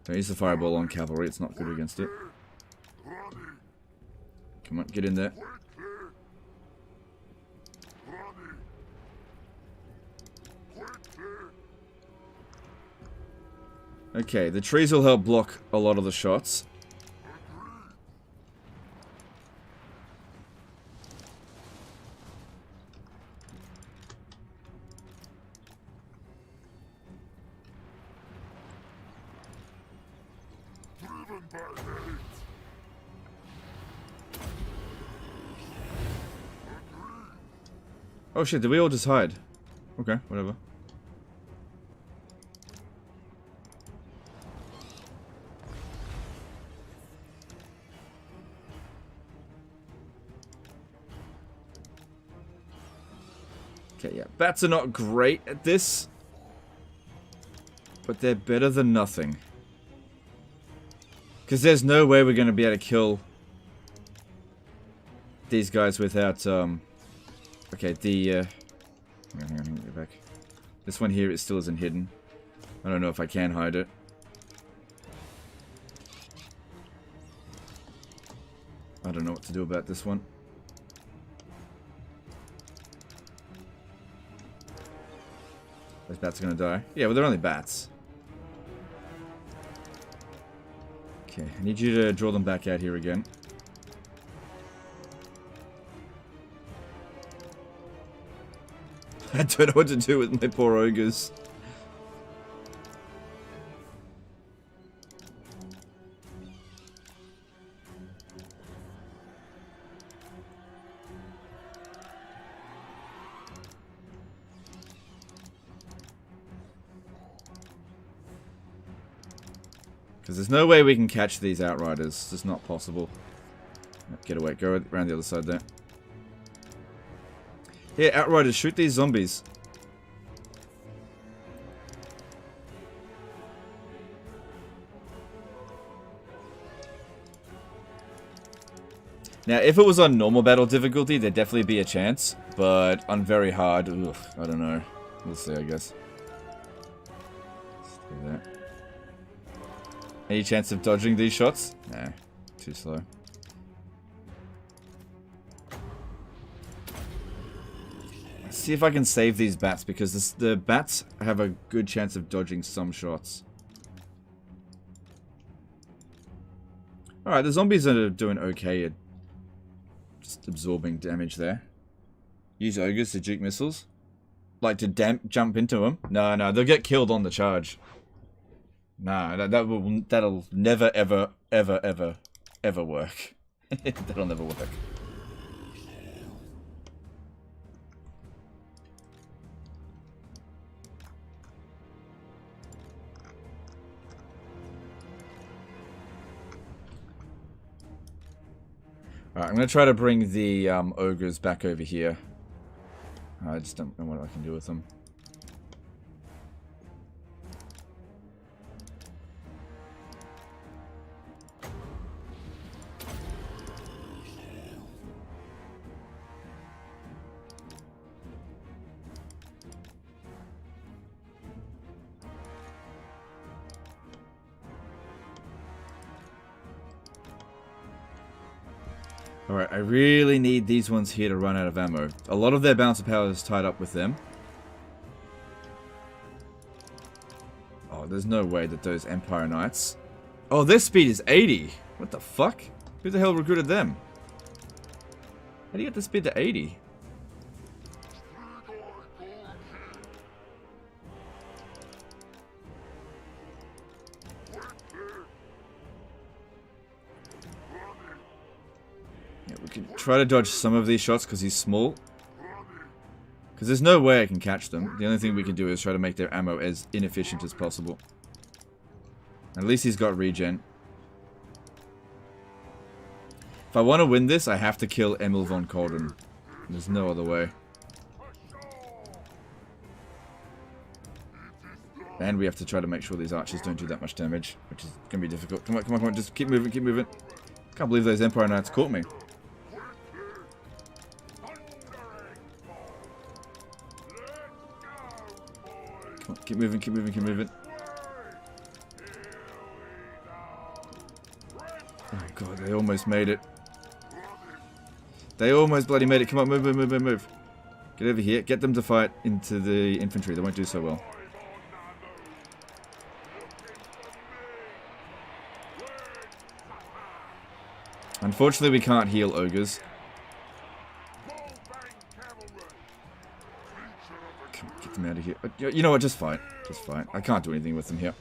Don't use the fireball on cavalry. It's not good against it. Come on, get in there. Okay, the trees will help block a lot of the shots. Oh shit, did we all just hide? Okay, whatever. Okay, yeah. Bats are not great at this. But they're better than nothing. Because there's no way we're going to be able to kill these guys without, okay, the, hang on, get back. This one here, it still isn't hidden. I don't know if I can hide it. I don't know what to do about this one. Those bats are gonna die. Yeah, well, they're only bats. Okay, I need you to draw them back out here again. I don't know what to do with my poor ogres. Because there's no way we can catch these outriders. It's just not possible. Get away. Go around the other side there. Yeah, outriders, shoot these zombies. Now, if it was on normal battle difficulty, there'd definitely be a chance. But on very hard, ugh, I don't know. We'll see, I guess. Let's do that. Any chance of dodging these shots? Nah, too slow. Let's see if I can save these bats, because the bats have a good chance of dodging some shots. Alright, the zombies are doing okay at just absorbing damage there. Use ogres to juke missiles. Like to jump into them. No, they'll get killed on the charge. Nah, that'll never, ever, ever, ever, ever work. That'll never work. Alright, I'm going to try to bring the ogres back over here. I just don't know what I can do with them. Alright, I really need these ones here to run out of ammo. A lot of their bouncer power is tied up with them. Oh, there's no way that those Empire Knights... Oh, their speed is 80! What the fuck? Who the hell recruited them? How do you get the speed to 80? Try to dodge some of these shots because he's small. Because there's no way I can catch them. The only thing we can do is try to make their ammo as inefficient as possible. At least he's got regen. If I want to win this, I have to kill Emil von Carstein. There's no other way. And we have to try to make sure these archers don't do that much damage, which is going to be difficult. Come on, come on, come on. Just keep moving, keep moving. Can't believe those Empire Knights caught me. Come on, keep moving, keep moving, keep moving. Oh god, they almost made it. They almost bloody made it. Come on, move, move, move, move, move. Get over here. Get them to fight into the infantry. They won't do so well. Unfortunately, we can't heal ogres. Come on, get them out of here. You know what? Just fight. Just fight. I can't do anything with them here.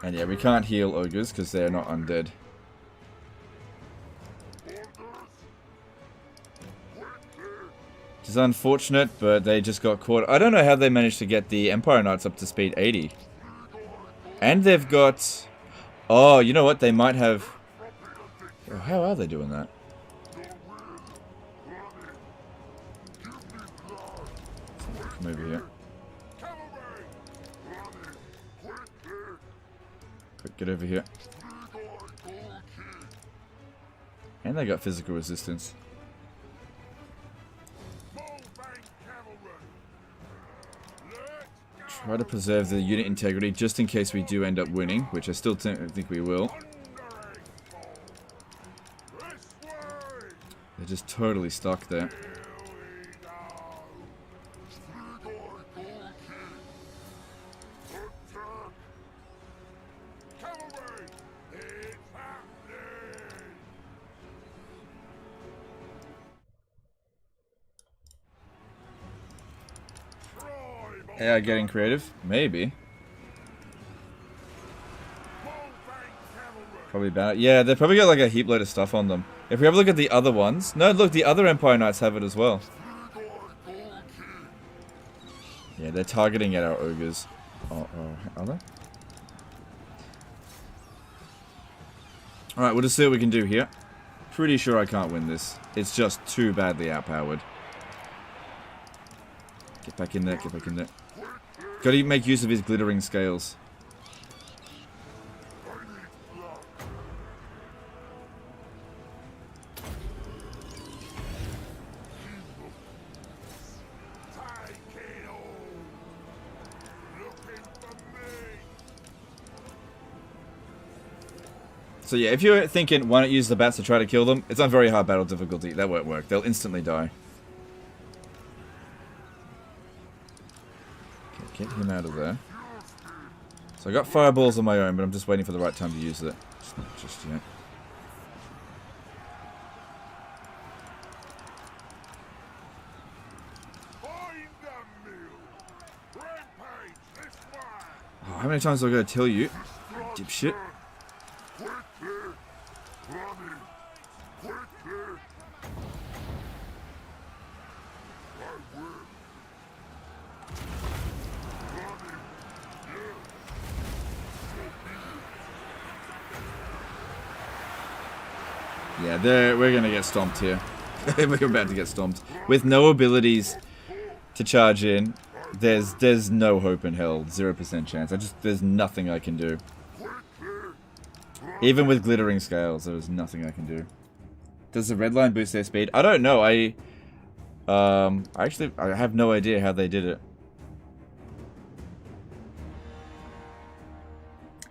And yeah, we can't heal ogres because they're not undead. Which is unfortunate, but they just got caught. I don't know how they managed to get the Empire Knights up to speed 80. And they've got... Oh, you know what? They might have... Oh, how are they doing that? Come over here. Quick, get over here. And they got physical resistance. Try to preserve the unit integrity just in case we do end up winning, which I still think we will. They're just totally stuck there. AI getting creative? Maybe. Probably bad. Yeah, they probably got like a heap load of stuff on them. If we have a look at the other ones. No, look, the other Empire Knights have it as well. Yeah, they're targeting at our ogres. Oh, are they? Alright, we'll just see what we can do here. Pretty sure I can't win this. It's just too badly outpowered. Get back in there, get back in there. Gotta make use of his glittering scales. So yeah, if you're thinking, why not use the bats to try to kill them? It's on very hard battle difficulty. That won't work. They'll instantly die. Okay, get him out of there. So I got fireballs on my own, but I'm just waiting for the right time to use it. Just yet. Oh, how many times do I gotta tell you? Dipshit. Yeah, we're gonna get stomped here. We're about to get stomped. With no abilities to charge in, there's no hope in hell. 0% chance. There's nothing I can do. Even with glittering scales, there's nothing I can do. Does the red line boost their speed? I don't know. I have no idea how they did it.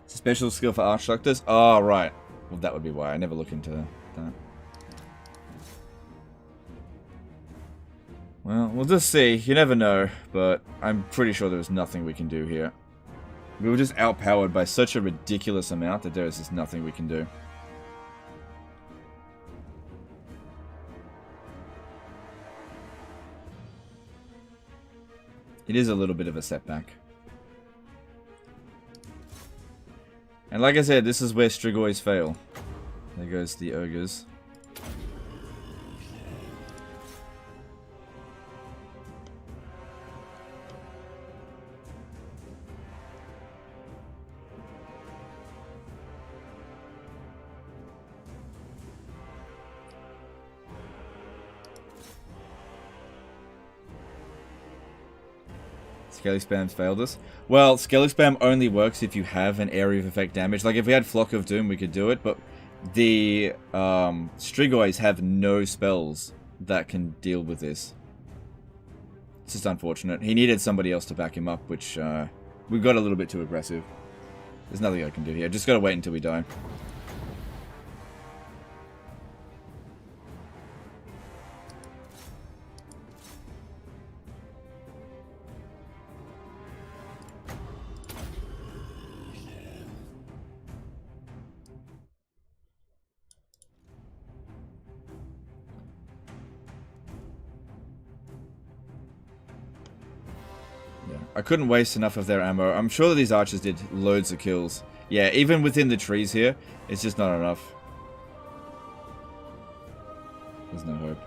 Special skill for archductors? Oh, right. Well, that would be why. I never look into that. Well, we'll just see. You never know, but I'm pretty sure there's nothing we can do here. We were just outpowered by such a ridiculous amount that there is just nothing we can do. It is a little bit of a setback. And like I said, this is where Strigoi fail. There goes the ogres. Skelly Spam's failed us. Well, Skelly Spam only works if you have an area of effect damage. Like, if we had Flock of Doom, we could do it, but the Strigois have no spells that can deal with this. It's just unfortunate. He needed somebody else to back him up, which we got a little bit too aggressive. There's nothing I can do here. Just gotta wait until we die. I couldn't waste enough of their ammo. I'm sure that these archers did loads of kills. Yeah, even within the trees here, it's just not enough. There's no hope.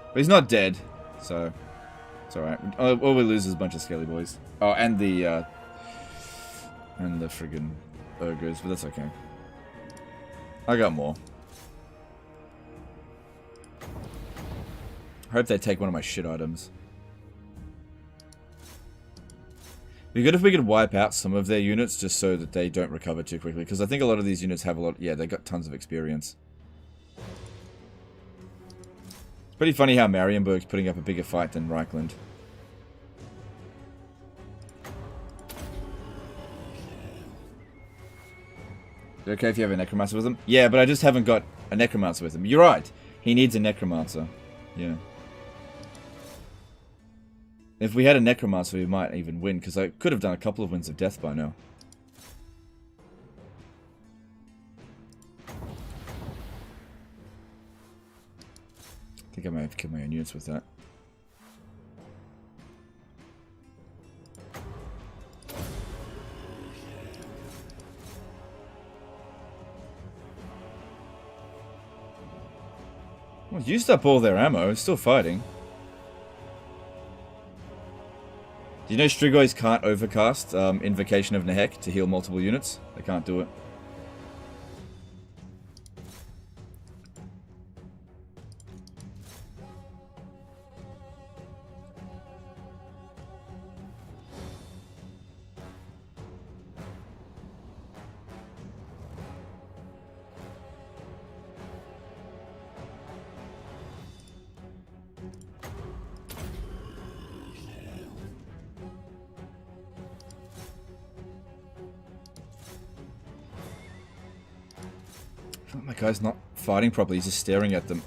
But he's not dead, so it's alright. All we lose is a bunch of skelly boys. Oh, and the friggin' ogres, but that's okay. I got more. I hope they take one of my shit items. It'd be good if we could wipe out some of their units just so that they don't recover too quickly. Because I think a lot of these units have a lot... Yeah, they got tons of experience. It's pretty funny how Marienburg's putting up a bigger fight than Reichland. Is it okay if you have a Necromancer with him? Yeah, but I just haven't got a Necromancer with him. You're right. He needs a Necromancer. Yeah. If we had a Necromancer, we might even win, because I could have done a couple of wins of death by now. I think I may have killed my own units with that. Well, used up all their ammo. Still fighting. Do you know Strigoi can't overcast Invocation of Nehek to heal multiple units? They can't do it. Oh, my guy's not fighting properly, he's just staring at them.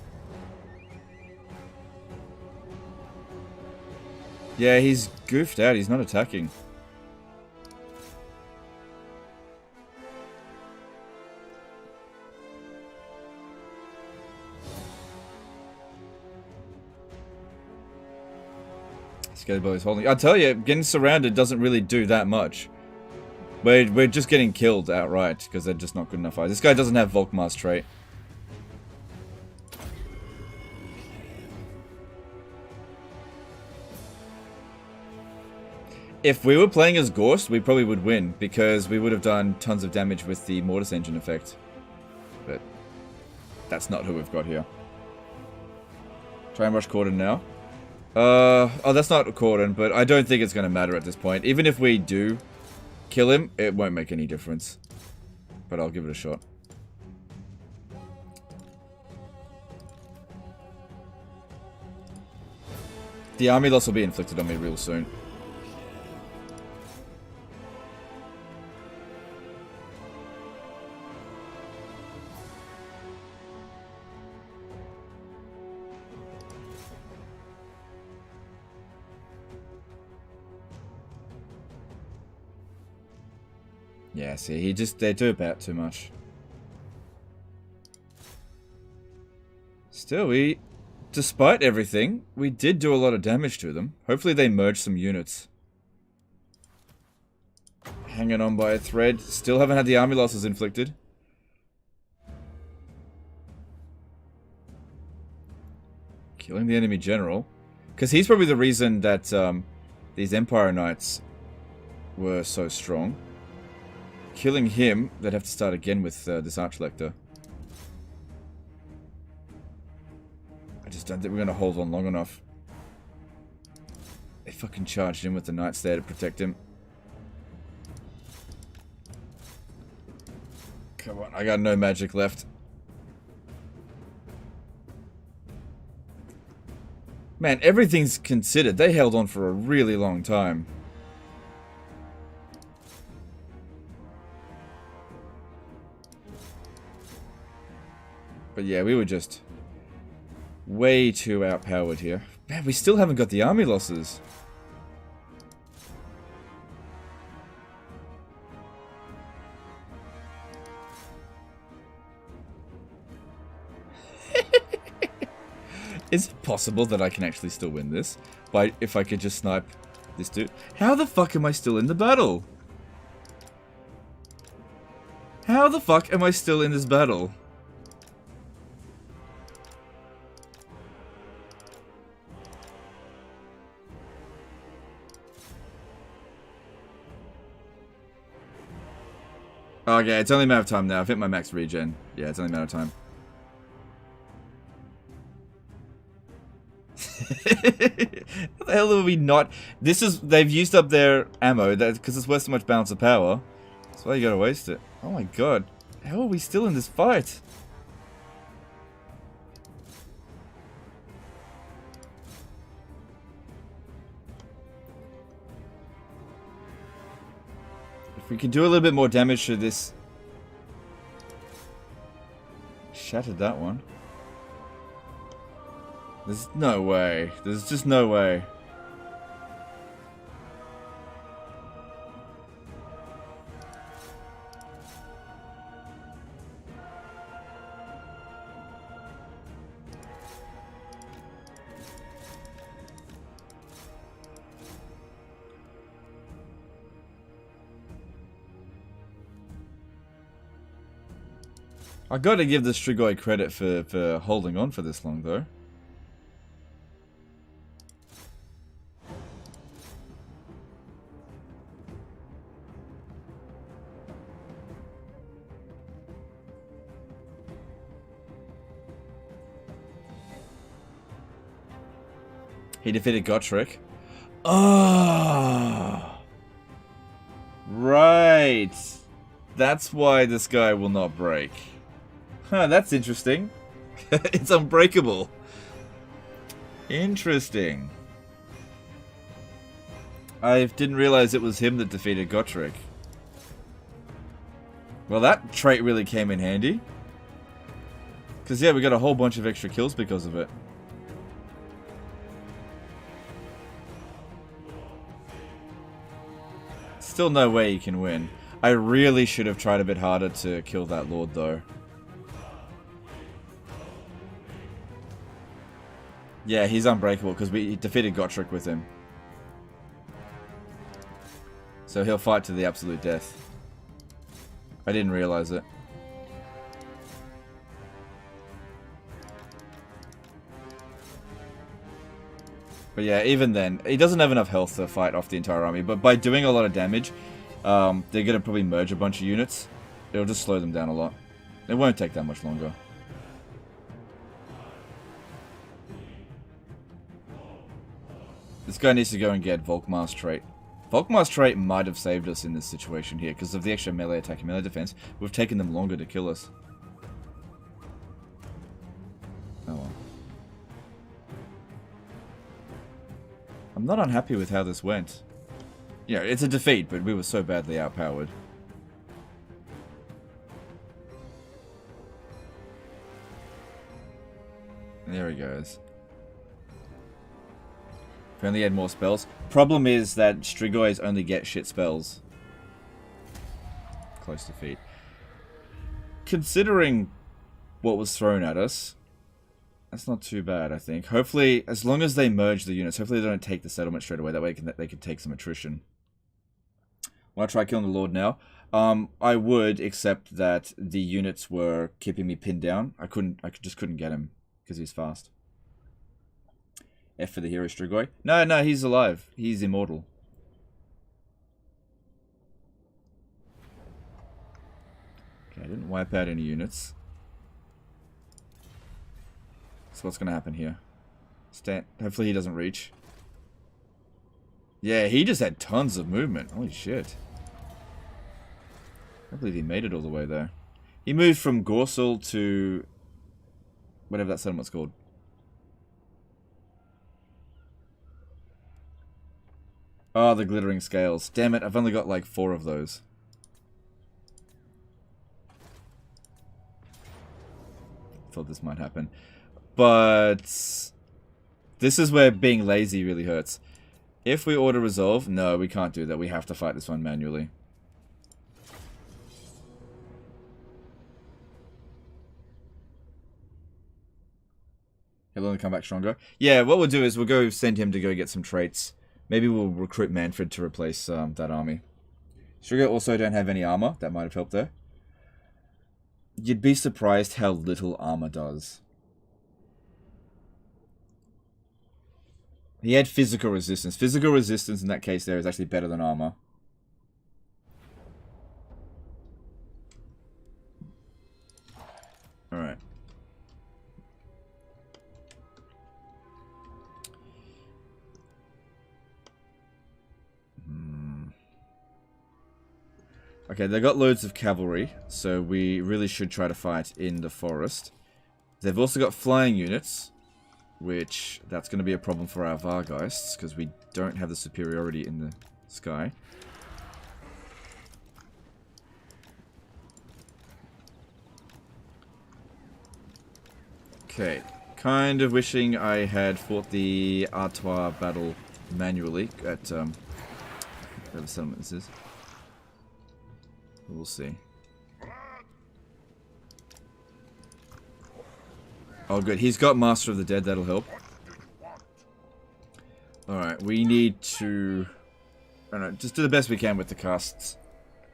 Yeah, he's goofed out, he's not attacking. Scared holding. I tell you, getting surrounded doesn't really do that much. We're just getting killed outright because they're just not good enough fighters. This guy doesn't have Volkmar's trait. If we were playing as Ghost, we probably would win because we would have done tons of damage with the Mortis Engine effect. But that's not who we've got here. Try and rush Corden now. Oh, that's not Corden, but I don't think it's going to matter at this point. Even if we do kill him, it won't make any difference. But I'll give it a shot. The army loss will be inflicted on me real soon. Yeah, see, they do about too much. Still, despite everything, we did do a lot of damage to them. Hopefully they merged some units. Hanging on by a thread. Still haven't had the army losses inflicted. Killing the enemy general. Because he's probably the reason that these Empire Knights were so strong. Killing him, they'd have to start again with this Archlector. I just don't think we're going to hold on long enough. They fucking charged in with the Knights there to protect him. Come on, I got no magic left. Man, everything's considered. They held on for a really long time. But yeah, we were just way too outpowered here. Man, we still haven't got the army losses. Is it possible that I can actually still win this? If I could just snipe this dude? How the fuck am I still in the battle? How the fuck am I still in this battle? Okay, it's only a matter of time now. I've hit my max regen. Yeah, it's only a matter of time. How the hell are we not? They've used up their ammo because it's worth so much balance of power. That's why you gotta waste it. Oh my god. How are we still in this fight? If we can do a little bit more damage to this. Shattered that one. There's no way. There's just no way. I gotta give the Strigoi credit for holding on for this long, though. He defeated Gotrek. Oh! Right! That's why this guy will not break. Huh, that's interesting. It's unbreakable. Interesting. I didn't realize it was him that defeated Gotrek. Well, that trait really came in handy. Because, yeah, we got a whole bunch of extra kills because of it. Still no way you can win. I really should have tried a bit harder to kill that lord, though. Yeah, he's unbreakable because we defeated Gotrek with him. So he'll fight to the absolute death. I didn't realize it. But yeah, even then, he doesn't have enough health to fight off the entire army. But by doing a lot of damage, they're going to probably merge a bunch of units. It'll just slow them down a lot. It won't take that much longer. This guy needs to go and get Volkmar's trait. Volkmar's trait might have saved us in this situation here. Because of the extra melee attack and melee defense, we've taken them longer to kill us. Oh well. I'm not unhappy with how this went. Yeah, it's a defeat, but we were so badly outpowered. There he goes. Apparently he had more spells. Problem is that Strigois only get shit spells. Close defeat. Considering what was thrown at us, that's not too bad, I think. Hopefully, as long as they merge the units, hopefully they don't take the settlement straight away. That way they can take some attrition. Want to try killing the Lord now? I would, except that the units were keeping me pinned down. I just couldn't get him because he's fast. F for the hero Strigoi. No, he's alive. He's immortal. Okay, I didn't wipe out any units. So what's going to happen here? Hopefully he doesn't reach. Yeah, he just had tons of movement. Holy shit. I can't believe he made it all the way there. He moved from Gorsel to whatever that settlement's called. Oh, the glittering scales. Damn it, I've only got like 4 of those. Thought this might happen. But this is where being lazy really hurts. If we auto-resolve, no, we can't do that. We have to fight this one manually. He'll only come back stronger. Yeah, what we'll do is we'll go send him to go get some traits. Maybe we'll recruit Manfred to replace that army. Strigo also don't have any armor. That might have helped there. You'd be surprised how little armor does. He had physical resistance. Physical resistance in that case there is actually better than armor. Alright. Okay, they got loads of cavalry, so we really should try to fight in the forest. They've also got flying units, which that's going to be a problem for our Vargeists, because we don't have the superiority in the sky. Okay, kind of wishing I had fought the Artois battle manually at whatever settlement this is. We'll see. Oh good, he's got Master of the Dead, that'll help. Alright, we need to... I don't know, just do the best we can with the casts.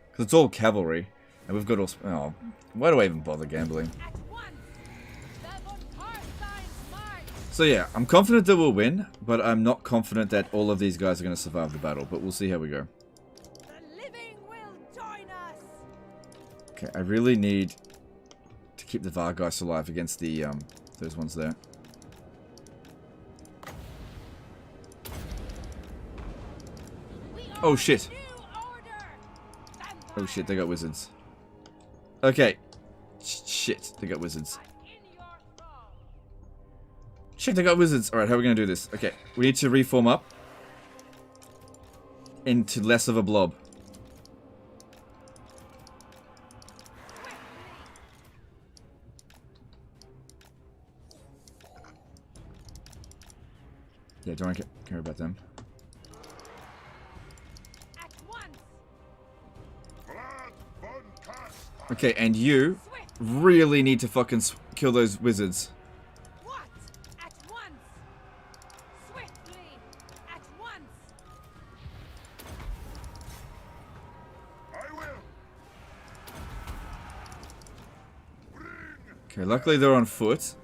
Because it's all cavalry. And we've got all... Oh, why do I even bother gambling? At once. The von Carstein's march. So yeah, I'm confident that we'll win, but I'm not confident that all of these guys are going to survive the battle. But we'll see how we go. The living will join us. Okay, I really need to keep the Vargeist alive against the those ones there. Oh shit! Oh shit! They got wizards. Okay. Shit! They got wizards. Shit! They got wizards. All right, how are we gonna do this? Okay, we need to reform up into less of a blob. Yeah, don't care about them. At once. Vlad von Carstein. Okay, and you really need to fucking kill those wizards. What? At once. Swiftly. At once. I will. Okay, luckily they're on foot.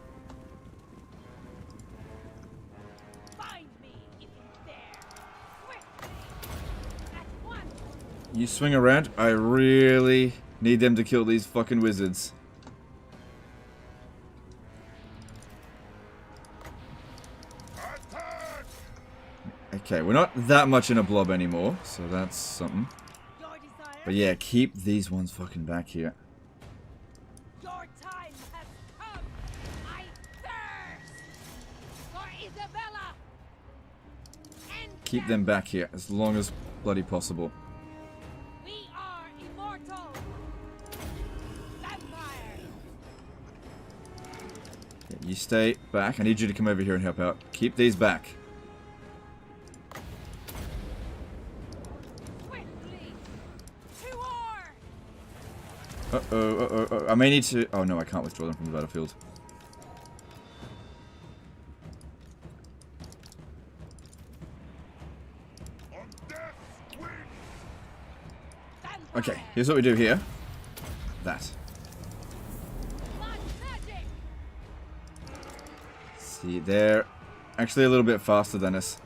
Find me if you dare. Swiftly. At once. You swing around. I really need them to kill these fucking wizards. Attack! Okay, we're not that much in a blob anymore, so that's something. Your desire. But yeah, keep these ones fucking back here. Your time has come. I thirst for Isabella. And Keep them back here as long as bloody possible. we are immortal. Vampire. Yeah, you stay back. I need you to come over here and help out. Keep these back. Swiftly. To war. Uh-oh. I may need to... Oh no, I can't withdraw them from the battlefield. On death's wing! Vampire. Okay, here's what we do here. That. Blood magic. See, they're actually a little bit faster than us.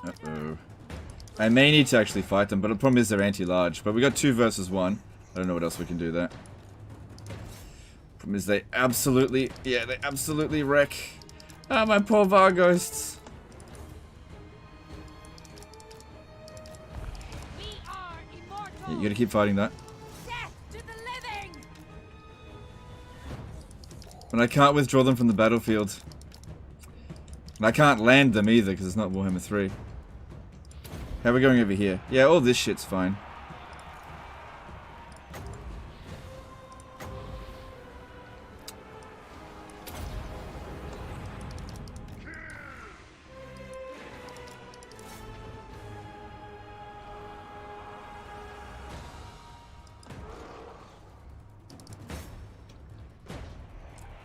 Uh-oh. I may need to actually fight them, but the problem is they're anti-large. But we got 2 versus 1. I don't know what else we can do there. Problem is they absolutely... Yeah, they absolutely wreck. Ah, my poor Vargeists. We are immortal. Yeah, you gotta keep fighting that. Death to the living. And I can't withdraw them from the battlefield. And I can't land them either, because it's not Warhammer 3. How are we going over here? Yeah, all this shit's fine.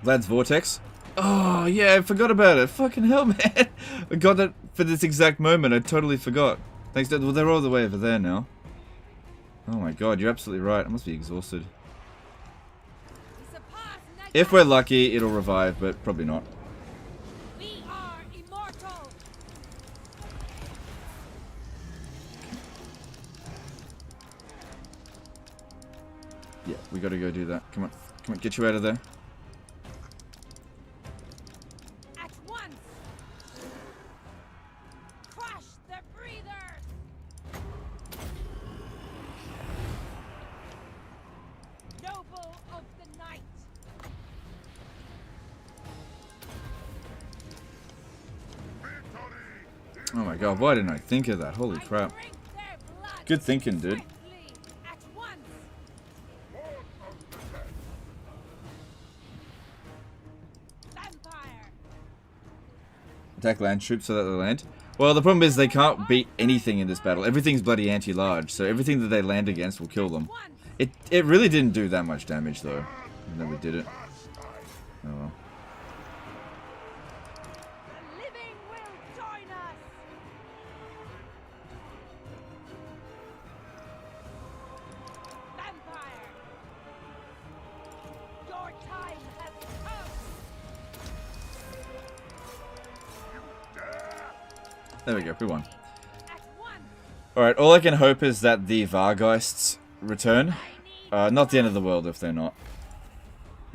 Vlad's Vortex. Oh, yeah, I forgot about it. Fucking hell, man. I got that for this exact moment. I totally forgot. Thanks to... Well, they're all the way over there now. Oh my god, you're absolutely right. I must be exhausted. We surpass If we're lucky, it'll revive, but probably not. We are immortal. Yeah, we gotta go do that. Come on. Come on, get you out of there. At once. Crush the breathers. Noble of the night. Oh my god, why didn't I think of that? Holy crap. Drink their blood. Good thinking, dude. Swiftly. At once. Vampire. Attack land troops so that they land. Well, the problem is they can't beat anything in this battle. Everything's bloody anti-large, so everything that they land against will kill them. It really didn't do that much damage, though. Even though we did it. Oh well. There we go, we won. At once. Alright, all I can hope is that the Vargeists return. Not the end of the world if they're not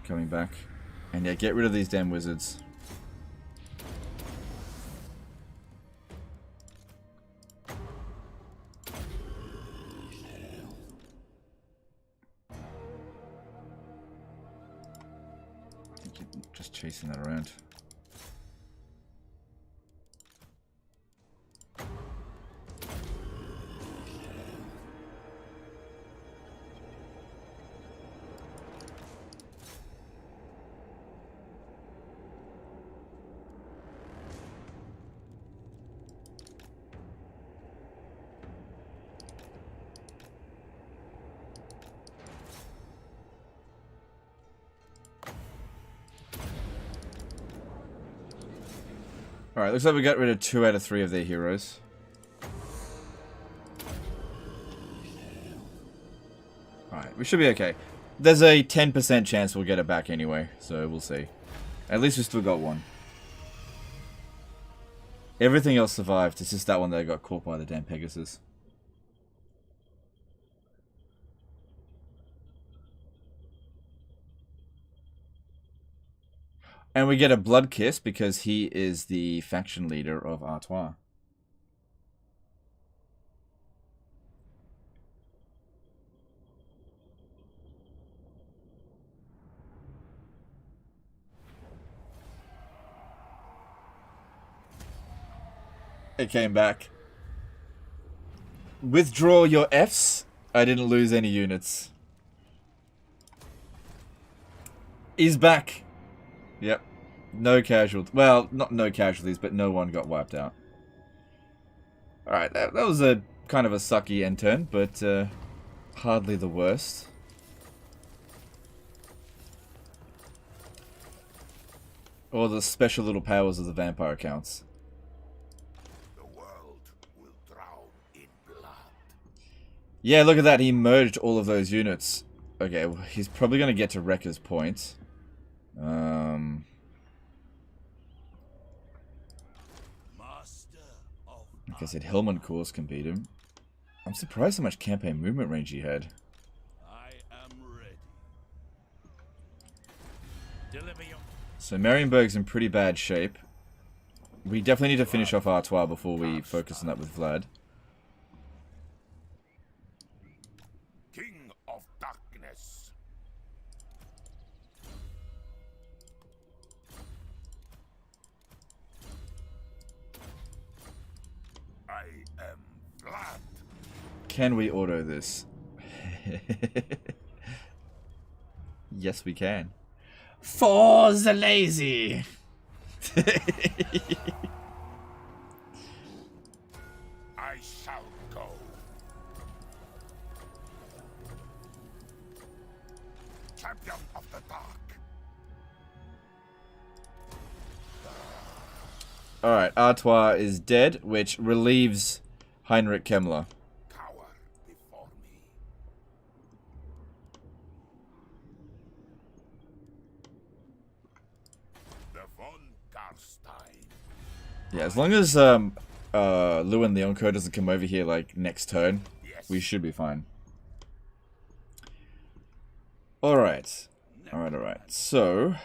coming back. And yeah, get rid of these damn wizards. I think you're just chasing that around. Alright, looks like we got rid of 2 out of 3 of their heroes. Alright, we should be okay. There's a 10% chance we'll get it back anyway, so we'll see. At least we still got one. Everything else survived, it's just that one that got caught by the damn Pegasus. And we get a blood kiss because he is the faction leader of Artois. It came back. Withdraw your Fs. I didn't lose any units. He's back. Yep. No casualties. Well, not no casualties, but no one got wiped out. Alright, that was a kind of a sucky end turn, but hardly the worst. Or the special little powers of the vampire counts. The world will drown in blood. Yeah, look at that. He merged all of those units. Okay, well, he's probably going to get to Wrecker's Point. Like I said, Hellman Course can beat him. I'm surprised how much campaign movement range he had. I am ready. Deliver your... So Marienburg's in pretty bad shape. We definitely need to finish off Artois before we focus on that with Vlad. King of Darkness. I am Vlad. Can we auto this? Yes, we can. For the lazy. I shall go. Champion of the Dark. Alright, Artois is dead, which relieves Heinrich Kemmler. Cower before me. The von Carstein. Yeah, as long as Lewin Leonco doesn't come over here like next turn, Yes. we should be fine. Alright. Alright. So,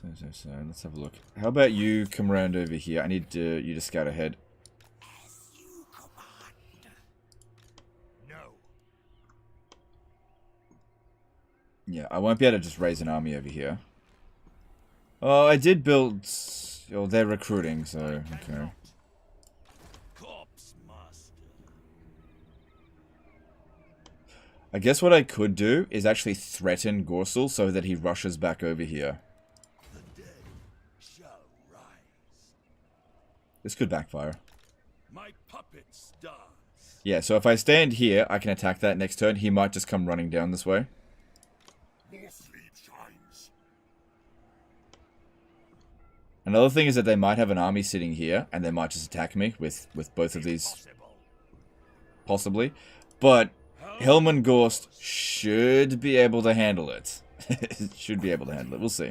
let's have a look. How about you come around over here? I need you to scout ahead. You command. No. Yeah, I won't be able to just raise an army over here. Oh, I did build... Oh, they're recruiting, so... Okay. Corpse master. I guess what I could do is actually threaten Gorsel so that he rushes back over here. The dead shall rise. This could backfire. My puppets dance. Yeah, so if I stand here, I can attack that next turn. He might just come running down this way. More sleep shines. Another thing is that they might have an army sitting here, and they might just attack me with both of these, Possible. possibly. But Hellman Gorst should be able to handle it. Should be able to handle it. We'll see.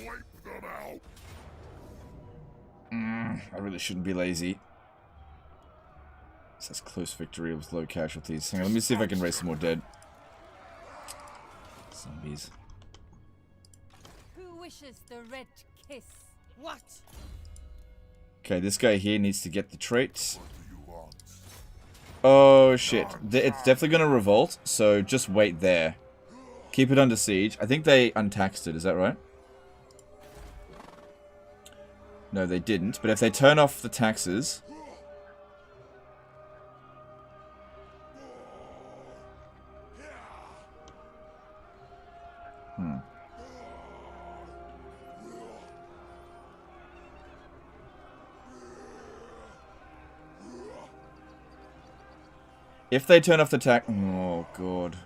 Wipe them out. I really shouldn't be lazy. Says close victory with low casualties. Hang on, let me see if I can raise some more dead. Zombies. Who wishes the red kiss? What? Okay, this guy here needs to get the traits. Oh shit. It's definitely gonna revolt, so just wait there. Keep it under siege. I think they untaxed it, is that right? No, they didn't. But if they turn off the taxes... If they turn off the tax... Oh, God.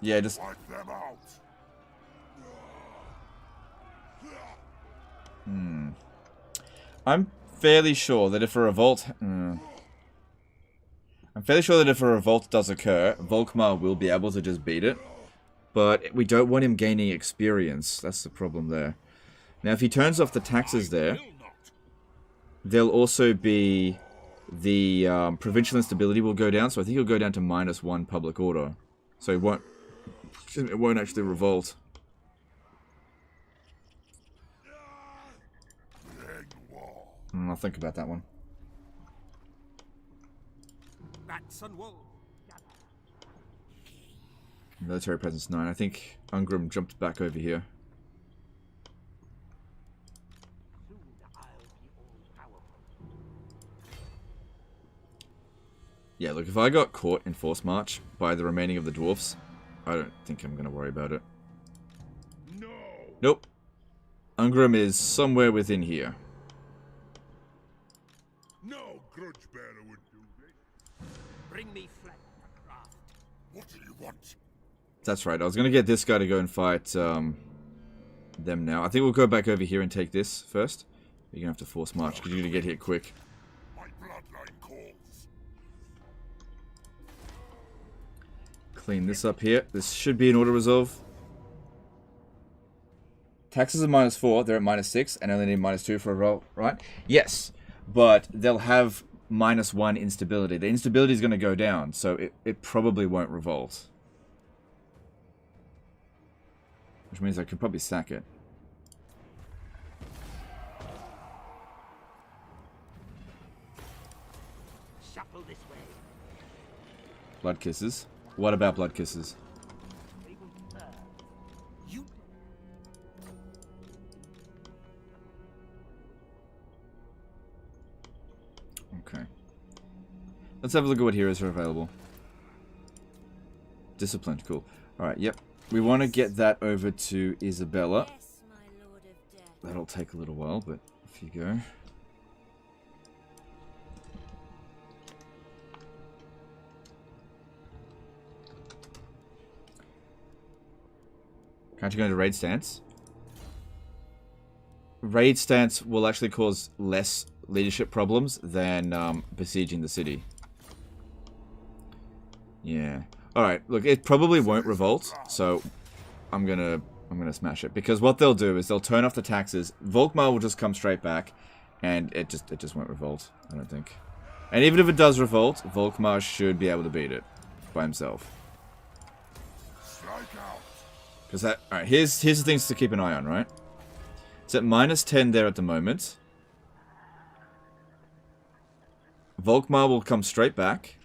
Yeah, just... Wipe them out. I'm fairly sure that if a revolt... I'm fairly sure that if a revolt does occur, Volkmar will be able to just beat it. But we don't want him gaining experience. That's the problem there. Now, if he turns off the taxes there, there'll also be... The provincial instability will go down, so I think he'll go down to -1 public order. So it won't actually revolt. I'll think about that one. Bats and wolves. Military presence 9. I think Ungrim jumped back over here. Yeah, look, if I got caught in force march by the remaining of the dwarfs, I don't think I'm going to worry about it. No. Nope. Ungrim is somewhere within here. No grudge bearer would do this. Bring me flesh to craft. What do you want? That's right. I was going to get this guy to go and fight them now. I think we'll go back over here and take this first. You're going to have to force march because you're going to get hit quick. My bloodline calls. Clean this up here. This should be an auto resolve. Taxes are -4. They're at -6 and only need -2 for a roll, right? Yes, but they'll have -1 instability. The instability is going to go down, so it probably won't revolt. Which means I could probably sack it. Shuffle this way. Blood kisses. What about blood kisses? You. Okay. Let's have a look at what heroes are available. Disciplined, cool. Alright, yep. We want to get that over to Isabella. Yes, my lord of death. That'll take a little while, but off you go. Can't you go into raid stance? Raid stance will actually cause less leadership problems than besieging the city. Yeah. Alright, look, it probably won't revolt, so I'm gonna smash it. Because what they'll do is they'll turn off the taxes, Volkmar will just come straight back, and it just won't revolt, I don't think. And even if it does revolt, Volkmar should be able to beat it by himself. Strike out. Because that... Alright, here's the things to keep an eye on, right? It's at -10 there at the moment. Volkmar will come straight back.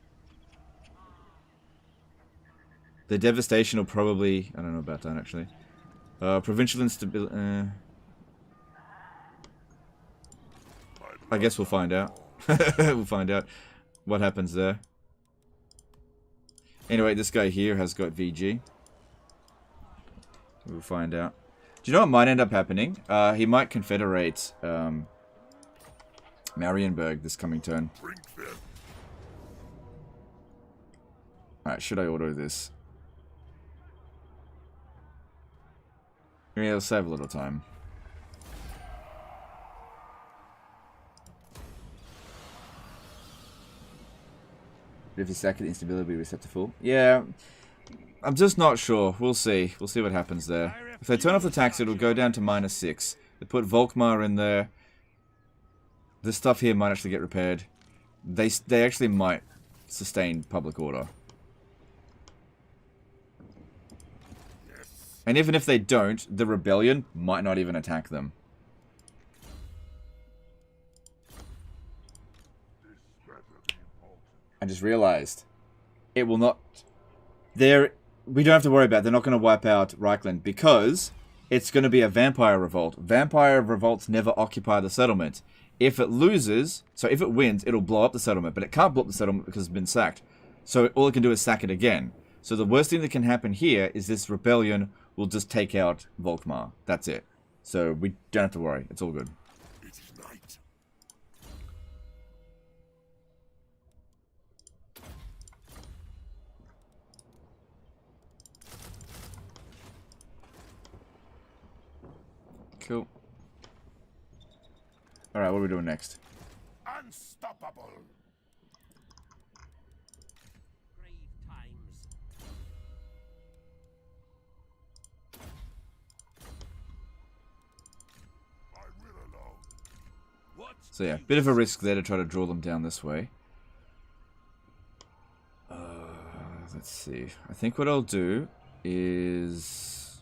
The devastation will probably... I don't know about that, actually. Provincial instability... I guess we'll find out. We'll find out what happens there. Anyway, this guy here has got VG. We'll find out. Do you know what might end up happening? He might confederate Marienburg this coming turn. Alright, should I auto this? Yeah, it'll save a little time. If you sack it, instability will be reset to full. Yeah, I'm just not sure. We'll see. We'll see what happens there. If they turn off the tax, it'll go down to -6. They put Volkmar in there. This stuff here might actually get repaired. They actually might sustain public order. And even if they don't, the rebellion might not even attack them. I just realized it will not. We don't have to worry about it. They're not going to wipe out Reichland because it's going to be a vampire revolt. Vampire revolts never occupy the settlement. If it loses, so if it wins, it'll blow up the settlement, but it can't blow up the settlement because it's been sacked. So all it can do is sack it again. So the worst thing that can happen here is this rebellion will just take out Volkmar. That's it. So we don't have to worry. It's all good. It is night. Cool. Alright, what are we doing next? Unstoppable. Grave times. I will alone. What? So yeah, bit of a risk there to try to draw them down this way. Let's see. I think what I'll do is...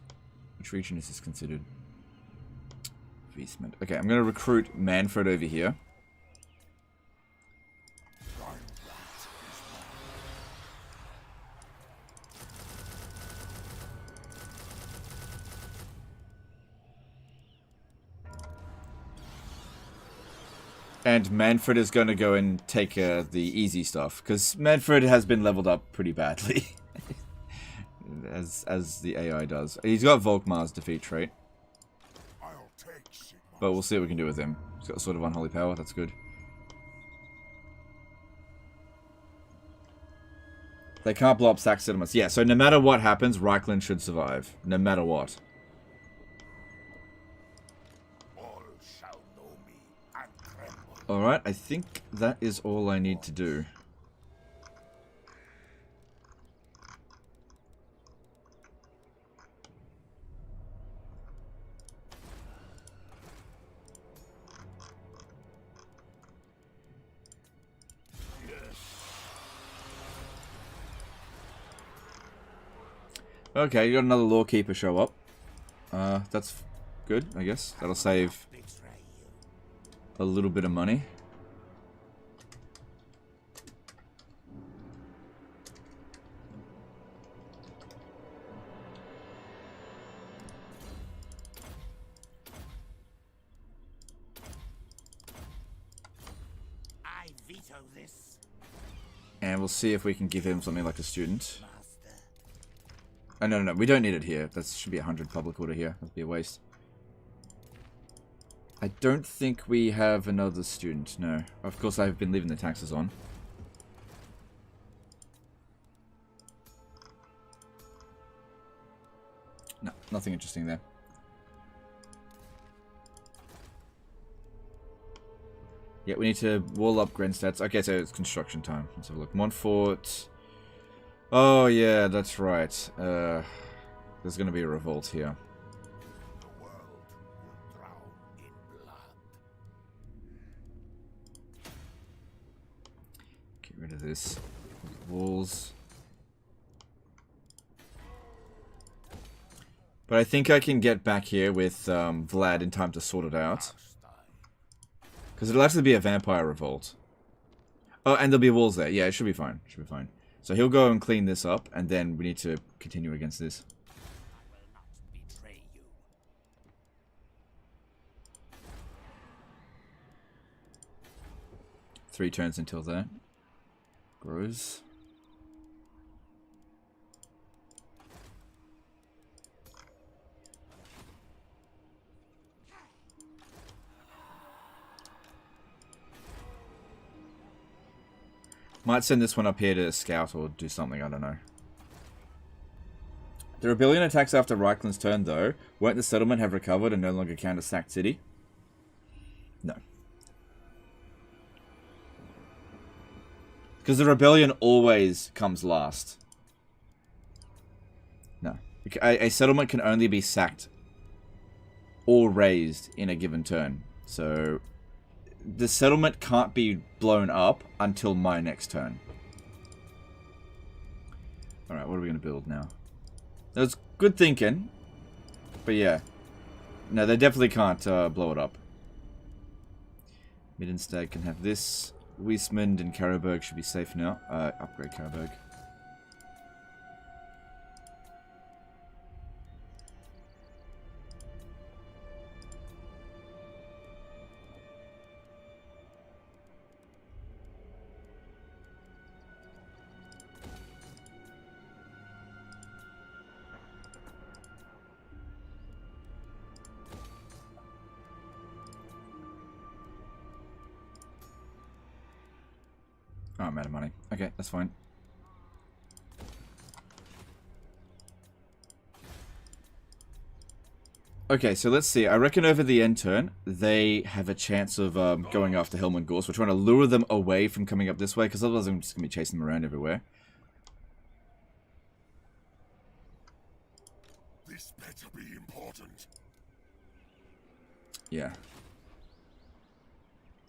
Which region is this considered? Viesmund. Okay, I'm going to recruit Manfred over here. And Manfred is going to go and take the easy stuff, because Manfred has been leveled up pretty badly. as the AI does. He's got Volkmar's defeat trait. I'll take Sigma. But we'll see what we can do with him. He's got sort of unholy power, that's good. They can't blow up sack settlements. Yeah, so no matter what happens, Reichland should survive. No matter what. All shall know me and tremble. Alright, I think that is all I need to do. Okay, you got another lawkeeper show up. That's good, I guess. That'll save a little bit of money. I veto this, And we'll see if we can give him something like a student. master. Oh, no, we don't need it here. That should be 100 public order here. That'd be a waste. I don't think we have another student, no. Of course, I've been leaving the taxes on. No, nothing interesting there. Yeah, we need to wall up Grenstadts. Okay, so it's construction time. Let's have a look. Montfort. Oh, yeah, that's right. There's going to be a revolt here. The world will drown in blood. Get rid of this. Walls. But I think I can get back here with Vlad in time to sort it out. Because it'll actually be a vampire revolt. Oh, and there'll be walls there. Yeah, it should be fine. Should be fine. So he'll go and clean this up, and then we need to continue against this. I will not betray you. 3 turns until that grows. Might send this one up here to scout or do something, I don't know. The rebellion attacks after Reichland's turn, though. Won't the settlement have recovered and no longer count as sacked city? No. Because the rebellion always comes last. No. A settlement can only be sacked or raised in a given turn. So the settlement can't be blown up until my next turn. Alright, what are we going to build now? That was good thinking. But yeah. No, they definitely can't blow it up. Middenstad can have this. Wiesmund and Karabberg should be safe now. Upgrade Karabberg. Oh, I'm out of money. Okay, that's fine. Okay, so let's see. I reckon over the end turn, they have a chance of going after Helm and Gorse. We're trying to lure them away from coming up this way, because otherwise I'm just going to be chasing them around everywhere. This better be important. Yeah.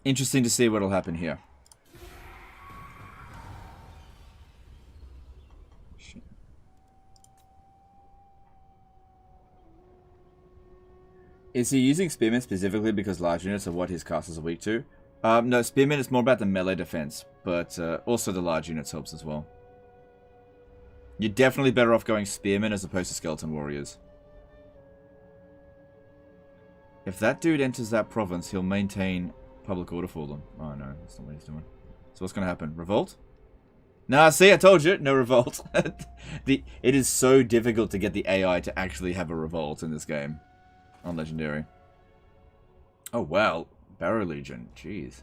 Interesting to see what'll happen here. Is he using Spearmen specifically because large units are what his castles are weak to? No, Spearmen is more about the melee defense, but also the large units helps as well. You're definitely better off going Spearmen as opposed to Skeleton Warriors. If that dude enters that province, he'll maintain public order for them. Oh no, that's not what he's doing. So what's going to happen? Revolt? Nah, see, I told you, no revolt. It is so difficult to get the AI to actually have a revolt in this game. On Legendary. Oh, wow. Barrow Legion. Jeez.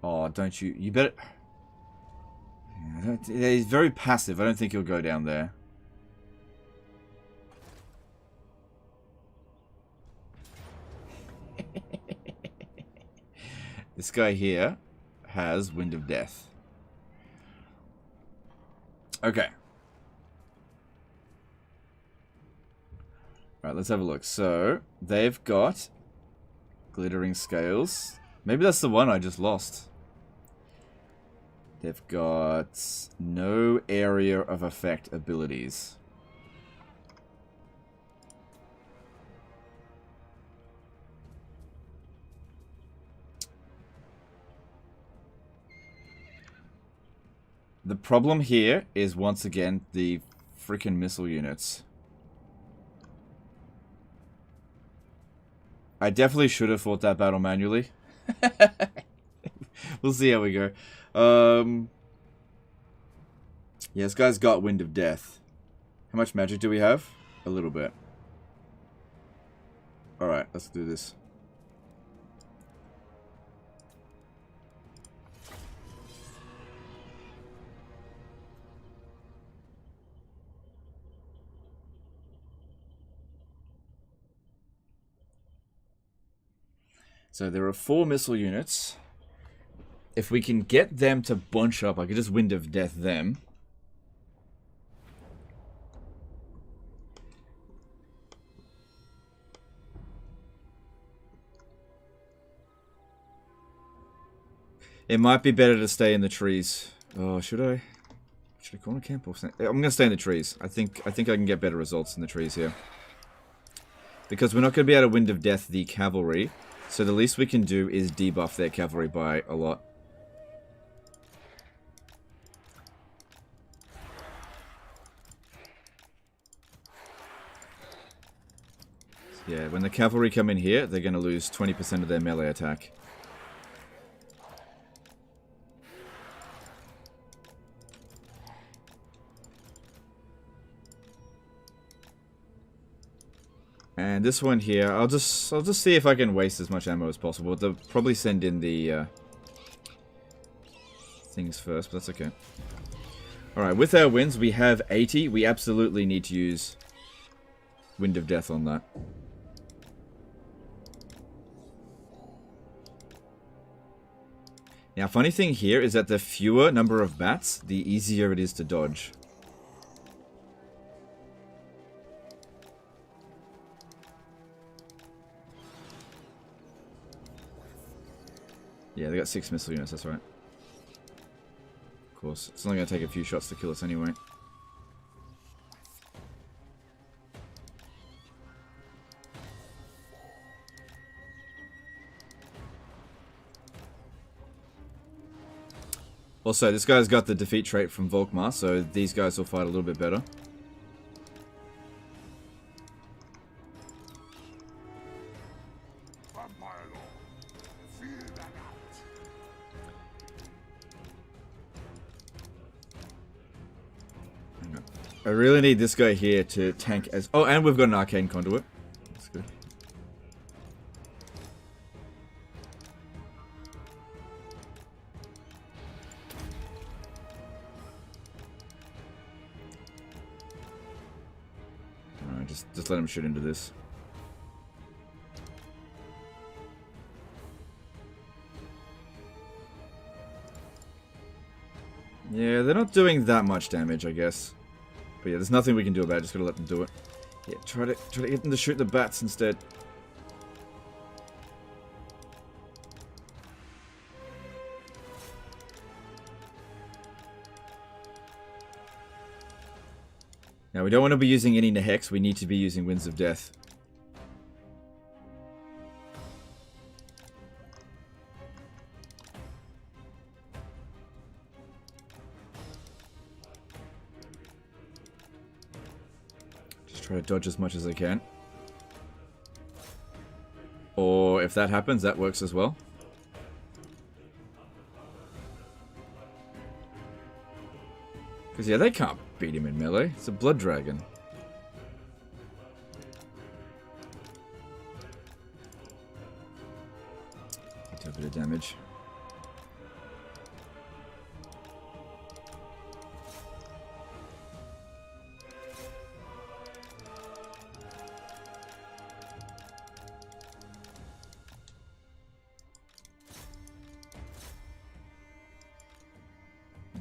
Oh, don't you... You better... Yeah, he's very passive. I don't think he'll go down there. This guy here has Wind of Death. Okay. Alright, let's have a look. So, they've got Glittering Scales. Maybe that's the one I just lost. They've got no area of effect abilities. The problem here is, once again, the freaking missile units. I definitely should have fought that battle manually. We'll see how we go. Yeah, this guy's got Wind of Death. How much magic do we have? A little bit. Alright, let's do this. So there are 4 missile units. If we can get them to bunch up, I could just Wind of Death them. It might be better to stay in the trees. Oh, should I? Should I corner camp or something? I'm gonna stay in the trees. I think I can get better results in the trees here. Because we're not gonna be able to Wind of Death the cavalry. So the least we can do is debuff their cavalry by a lot. Yeah, when the cavalry come in here, they're going to lose 20% of their melee attack. And this one here, I'll just see if I can waste as much ammo as possible. They'll probably send in the things first, but that's okay. Alright, with our wins, we have 80. We absolutely need to use Wind of Death on that. Now, funny thing here is that the fewer number of bats, the easier it is to dodge. Yeah, they got 6 missile units, that's right. Of course. It's only going to take a few shots to kill us anyway. Also, this guy's got the defeat trait from Volkmar, so these guys will fight a little bit better. I really need this guy here to tank as... Oh, and we've got an arcane conduit. That's good. Alright, just let him shoot into this. Yeah, they're not doing that much damage, I guess. But yeah, there's nothing we can do about it, just gotta let them do it. Yeah, try to get them to shoot the bats instead. Now, we don't want to be using any Hex, we need to be using Winds of Death. Try to dodge as much as I can. Or if that happens, that works as well. Because yeah, they can't beat him in melee. It's a blood dragon. Do a bit of damage.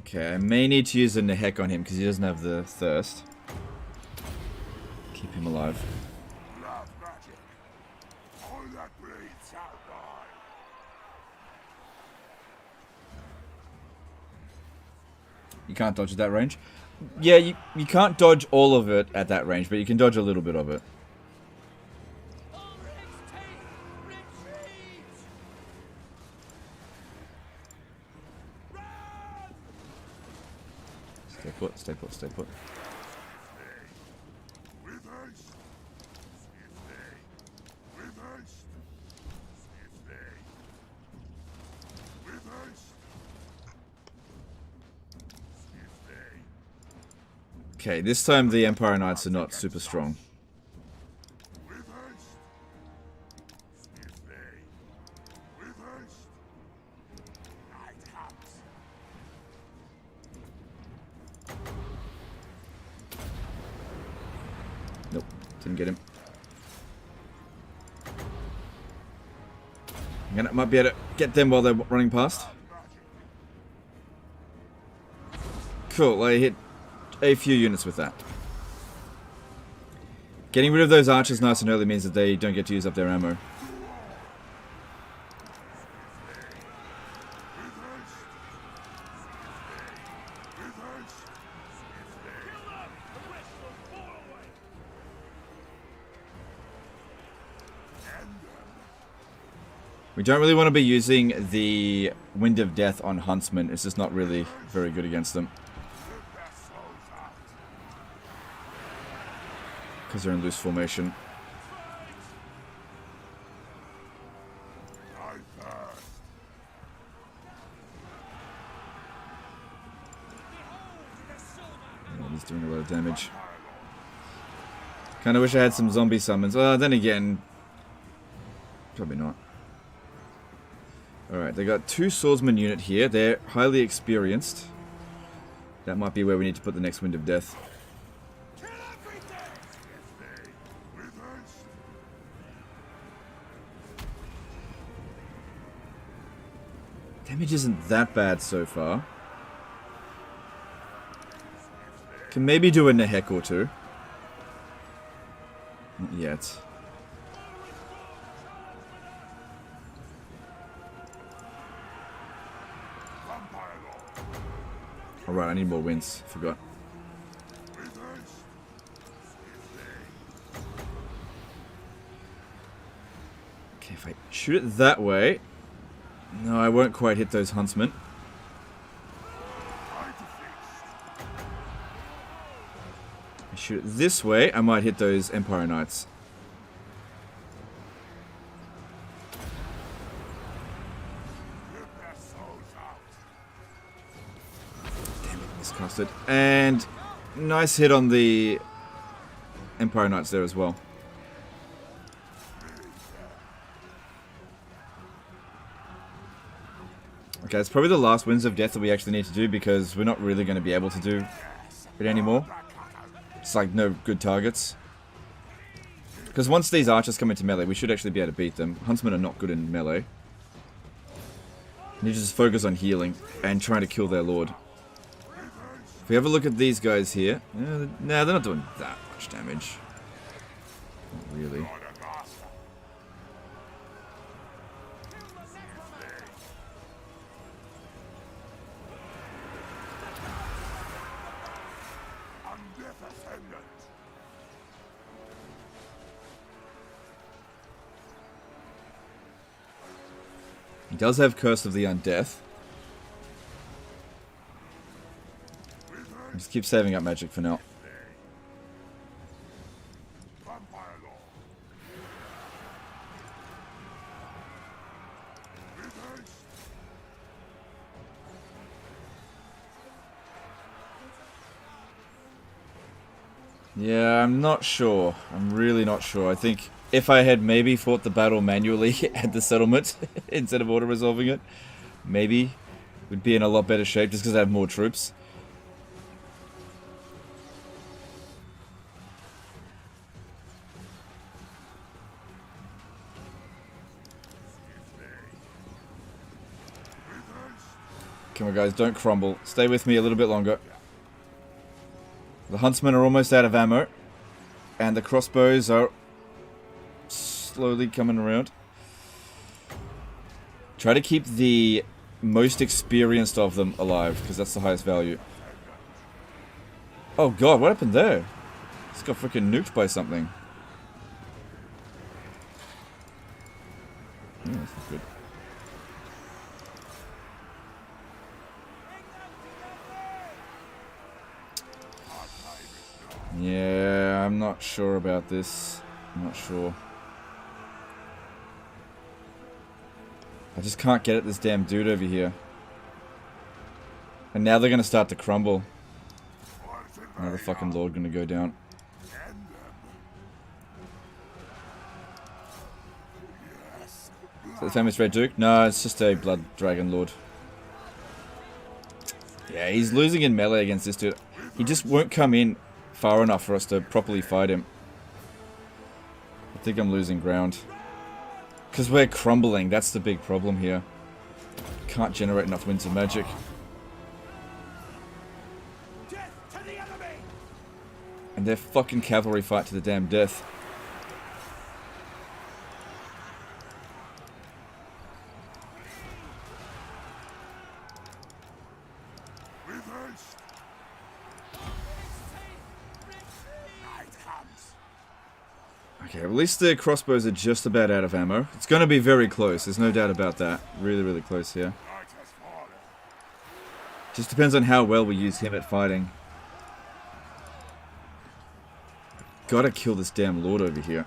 Okay, I may need to use a Nehek on him because he doesn't have the thirst. Keep him alive. Love magic. All that bleeds shall die. You can't dodge at that range? Yeah, you can't dodge all of it at that range, but you can dodge a little bit of it. Stay put, stay put, stay put. Okay, this time the Empire Knights are not super strong. Nope, didn't get him. Might be able to get them while they're running past. Cool, I hit a few units with that. Getting rid of those archers nice and early means that they don't get to use up their ammo. We don't really want to be using the Wind of Death on Huntsmen. It's just not really very good against them. Because they're in loose formation. Yeah, he's doing a lot of damage. Kinda wish I had some zombie summons. Then again, probably not. Alright, they got 2 swordsman unit here. They're highly experienced. That might be where we need to put the next Wind of Death. Damage isn't that bad so far. Can maybe do a Nehek or two. Not yet. . Alright, I need more wins. Forgot. Okay, if I shoot it that way... No, I won't quite hit those huntsmen. I shoot it this way, I might hit those Empire Knights. Damn it, miscasted. And nice hit on the Empire Knights there as well. Okay, it's probably the last Winds of Death that we actually need to do because we're not really going to be able to do it anymore. It's like no good targets. Because once these archers come into melee, we should actually be able to beat them. Huntsmen are not good in melee. You need to just focus on healing and trying to kill their lord. If we have a look at these guys here... No, they're not doing that much damage. Not really. He does have Curse of the Undeath. Just keep saving up magic for now. Yeah, I'm not sure. I'm really not sure. I think if I had maybe fought the battle manually at the settlement instead of auto-resolving it, maybe we'd be in a lot better shape just because I have more troops. Come on guys, don't crumble. Stay with me a little bit longer. The huntsmen are almost out of ammo, and the crossbows are slowly coming around. Try to keep the most experienced of them alive, because that's the highest value. Oh god, what happened there? This got freaking nuked by something. Oh, that's not good. Yeah, I'm not sure about this. I'm not sure. I just can't get at this damn dude over here. And now they're gonna start to crumble. Another fucking lord gonna go down. Is that the famous Red Duke? No, it's just a Blood Dragon Lord. Yeah, he's losing in melee against this dude. He just won't come in far enough for us to properly fight him. I think I'm losing ground. Because we're crumbling, that's the big problem here. Can't generate enough winds of magic. And they're fucking cavalry fight to the damn death. Okay, at least the crossbows are just about out of ammo. It's going to be very close, there's no doubt about that. Really, really close here. Just depends on how well we use him at fighting. Gotta kill this damn lord over here.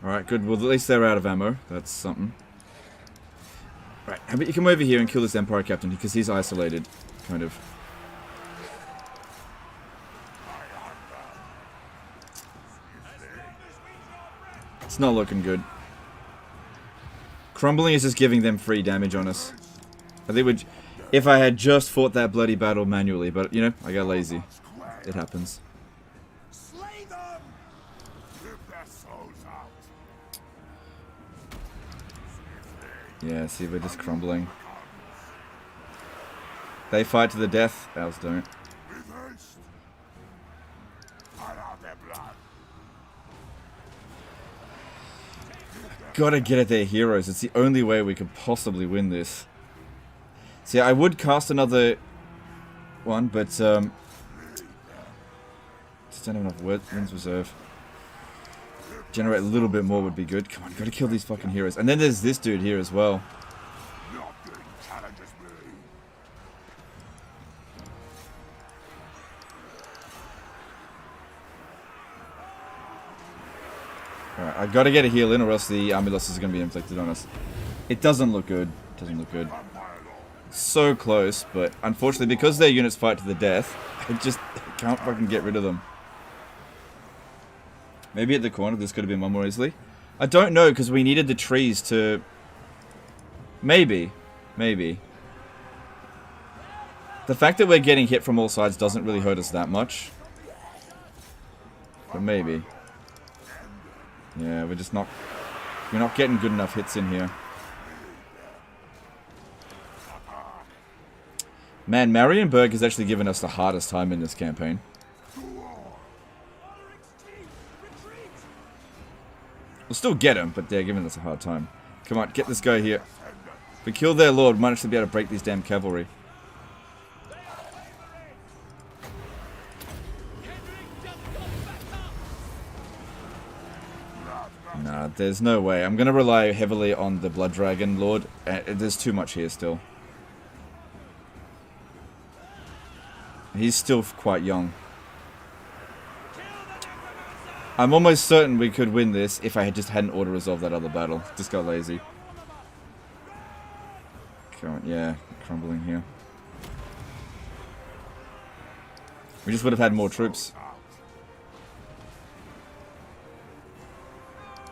Alright, good. Well, at least they're out of ammo. That's something. Right, how about you come over here and kill this Empire Captain, because he's isolated, kind of. It's not looking good. Crumbling is just giving them free damage on us. I think if I had just fought that bloody battle manually, but, you know, I got lazy. It happens. Yeah, see, we're just crumbling. They fight to the death. Ours don't. With haste. I have their blood. Gotta get at their heroes. It's the only way we could possibly win this. See, I would cast another one, but just don't have enough winds reserve. Generate a little bit more would be good. Come on, gotta kill these fucking heroes. And then there's this dude here as well. Nothing challenges me. Alright, I gotta get a heal in or else the army losses are gonna be inflicted on us. It doesn't look good. Doesn't look good. So close, but unfortunately because their units fight to the death, I just can't fucking get rid of them. Maybe at the corner this could have been won more easily. I don't know because we needed the trees to... Maybe. Maybe. The fact that we're getting hit from all sides doesn't really hurt us that much. But maybe. Yeah, we're just not... We're not getting good enough hits in here. Man, Marienburg has actually given us the hardest time in this campaign. We'll still get him, but they're giving us a hard time. Come on, get this guy here. If we kill their lord, we might actually be able to break these damn cavalry. Nah, there's no way. I'm gonna rely heavily on the Blood Dragon Lord. There's too much here still. He's still quite young. I'm almost certain we could win this if I just hadn't auto-resolved that other battle. Just got lazy. Come on, yeah, crumbling here. We just would have had more troops.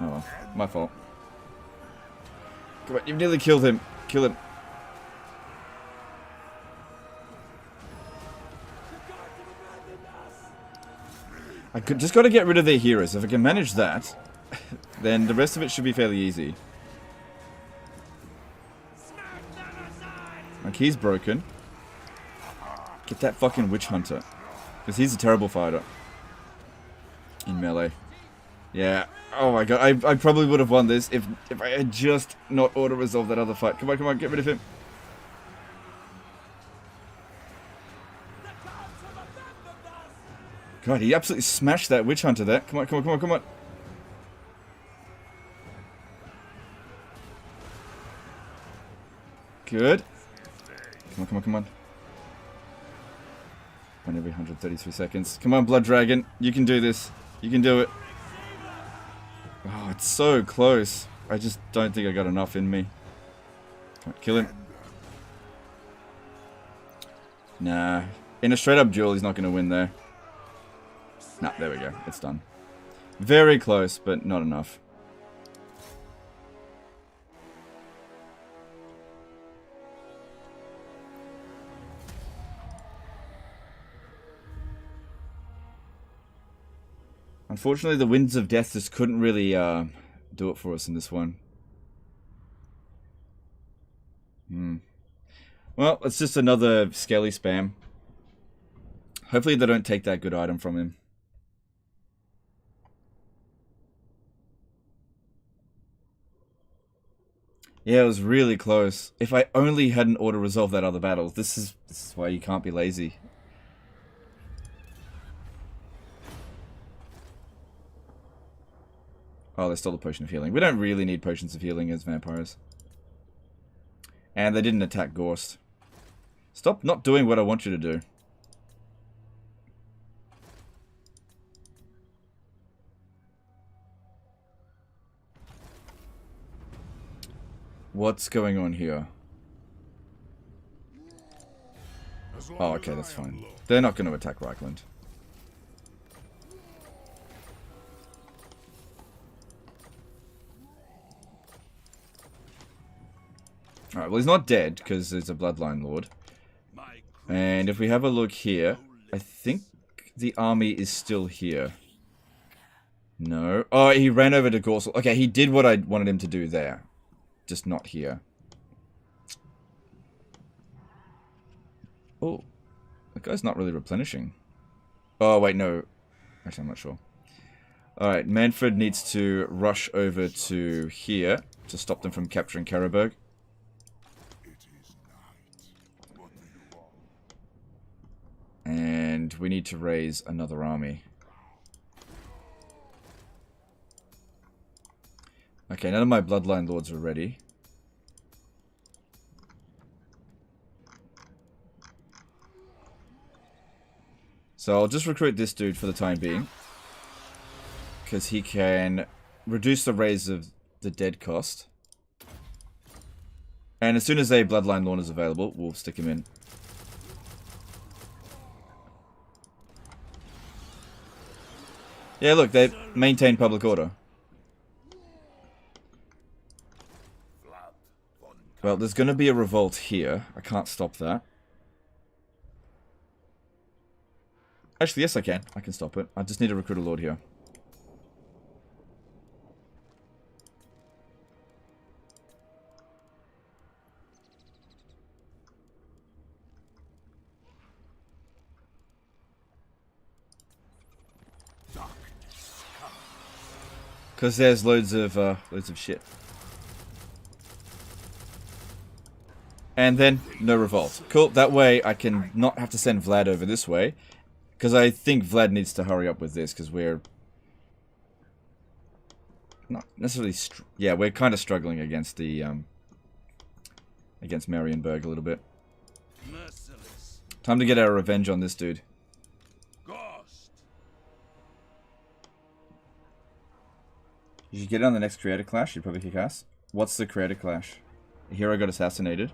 Oh well, my fault. Come on, you've nearly killed him. Kill him. I just got to get rid of their heroes. If I can manage that, then the rest of it should be fairly easy. Like, he's broken. Get that fucking witch hunter. Because he's a terrible fighter. In melee. Yeah. Oh my god. I probably would have won this if I had just not auto-resolved that other fight. Come on, come on. Get rid of him. God, he absolutely smashed that witch hunter there. Come on, come on, come on, come on. Good. Come on, come on, come on. One every 133 seconds. Come on, Blood Dragon. You can do this. You can do it. Oh, it's so close. I just don't think I got enough in me. Come on, kill him. Nah. In a straight-up duel, he's not going to win there. Nah, there we go. It's done. Very close, but not enough. Unfortunately, the Winds of Death just couldn't really do it for us in this one. Well, it's just another scaly spam. Hopefully they don't take that good item from him. Yeah, it was really close. If I only hadn't auto-resolved that other battle. This is why you can't be lazy. Oh, there's still a potion of healing. We don't really need potions of healing as vampires. And they didn't attack Guddest. Stop not doing what I want you to do. What's going on here? Oh, okay, that's fine. They're not going to attack Reichland. Alright, well he's not dead, because there's a Bloodline Lord. And if we have a look here, I think the army is still here. No. Oh, he ran over to Gorsel. Okay, he did what I wanted him to do there. Just not here. Oh, that guy's not really replenishing. Oh, wait, no. Actually, I'm not sure. Alright, Manfred needs to rush over to here to stop them from capturing Karaberg. And we need to raise another army. Okay, none of my bloodline lords are ready. So I'll just recruit this dude for the time being. Because he can reduce the raise of the dead cost. And as soon as a bloodline lord is available, we'll stick him in. Yeah, look, they maintain public order. Well, there's going to be a revolt here. I can't stop that. Actually, yes, I can. I can stop it. I just need to recruit a lord here. Because there's loads of shit. And then, no revolt. Cool, that way I can not have to send Vlad over this way. Because I think Vlad needs to hurry up with this, because we're... not necessarily... yeah, we're kind of struggling against the, against Marienburg a little bit. Merciless. Time to get our revenge on this dude. You should get it on the next creator clash, you'd probably kick ass. What's the creator clash? A hero got assassinated.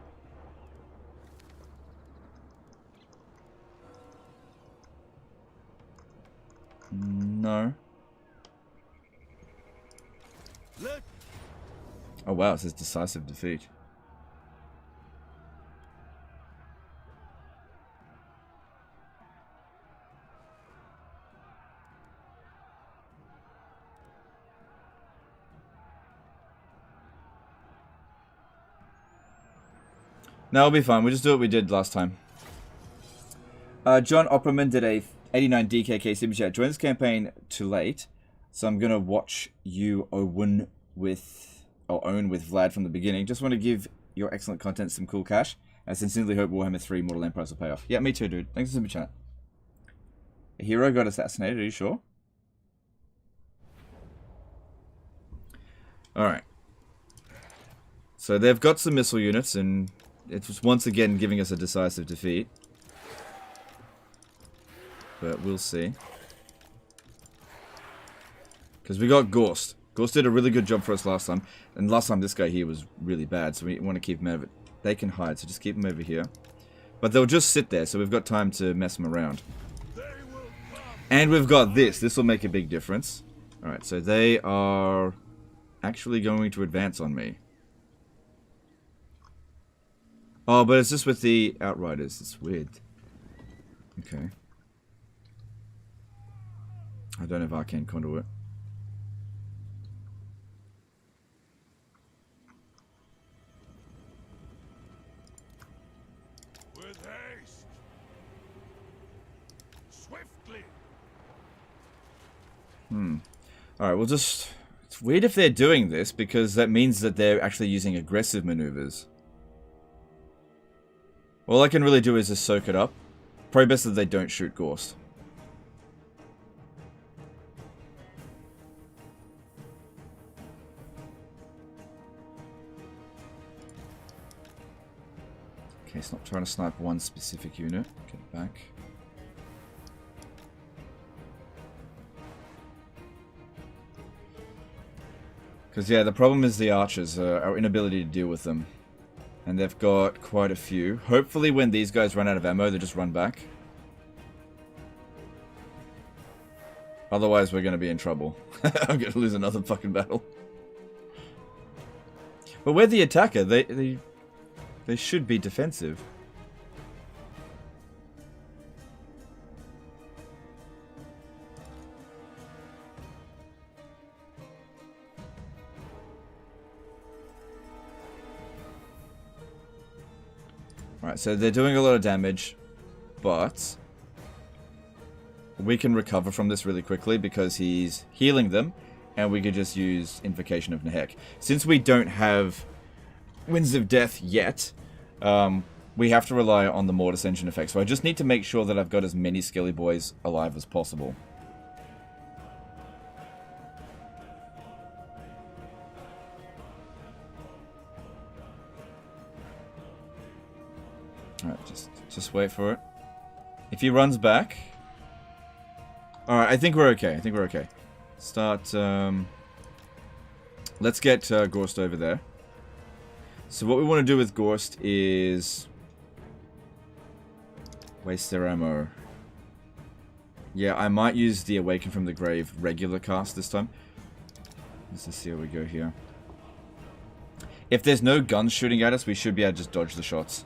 No. Oh wow, it says decisive defeat. No, it'll be fine. We'll just do what we did last time. John Opperman did a 89 DKK super chat. Joined this campaign too late, so I'm gonna watch you own with Vlad from the beginning. Just want to give your excellent content some cool cash. I sincerely hope Warhammer 3 Mortal Empires will pay off. Yeah, me too, dude. Thanks for super chat. A hero got assassinated. Are you sure? All right. So they've got some missile units and. It's once again giving us a decisive defeat. But we'll see. Because we got Guddest. Guddest did a really good job for us last time. And last time this guy here was really bad. So we want to keep him over. They can hide, so just keep them over here. But they'll just sit there, so we've got time to mess them around. And we've got this. This will make a big difference. Alright, so they are actually going to advance on me. Oh, but it's just with the Outriders. It's weird. Okay. I don't have Arcane Conduit. With haste. Swiftly. Alright, we'll just... It's weird if they're doing this, because that means that they're actually using aggressive maneuvers. All I can really do is just soak it up. Probably best that they don't shoot Guddest. Okay, it's not trying to snipe one specific unit. Get it back. Because, yeah, the problem is the archers, our inability to deal with them. And they've got quite a few. Hopefully when these guys run out of ammo, they just run back. Otherwise, we're going to be in trouble. I'm going to lose another fucking battle. But we're the attacker. They should be defensive. Alright, so they're doing a lot of damage. but we can recover from this really quickly because he's healing them, and we could just use Invocation of Nehek. Since we don't have Winds of Death yet, we have to rely on the Mortis Engine effect. So I just need to make sure that I've got as many Skelly Boys alive as possible. Alright, just wait for it. If he runs back... Alright, I think we're okay. I think we're okay. Start, let's get Gorst over there. So what we want to do with Gorst is... waste their ammo. Yeah, I might use the Awaken from the Grave regular cast this time. Let's just see how we go here. If there's no guns shooting at us, we should be able to just dodge the shots.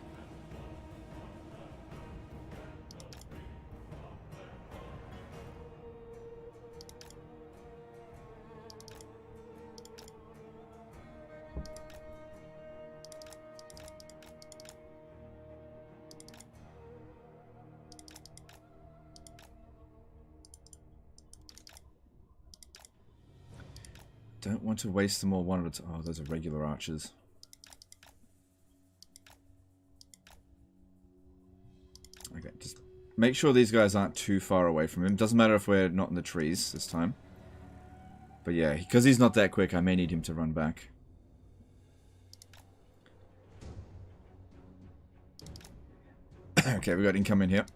Don't want to waste them all one at a time. Oh, those are regular archers. Okay, just make sure these guys aren't too far away from him. Doesn't matter if we're not in the trees this time. But yeah, because he's not that quick, I may need him to run back. Okay, we got incoming here.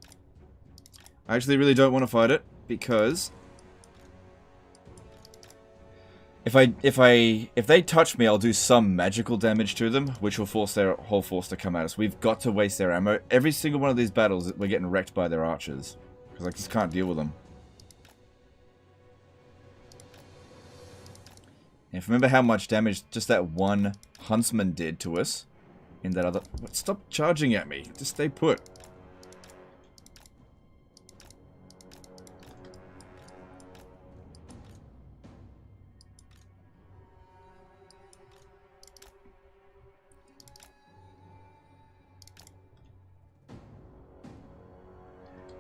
I actually really don't want to fight it because if they touch me, I'll do some magical damage to them, which will force their whole force to come at us. We've got to waste their ammo. Every single one of these battles, we're getting wrecked by their archers because I just can't deal with them. And if you remember how much damage just that one huntsman did to us in that other... Stop charging at me. Just stay put.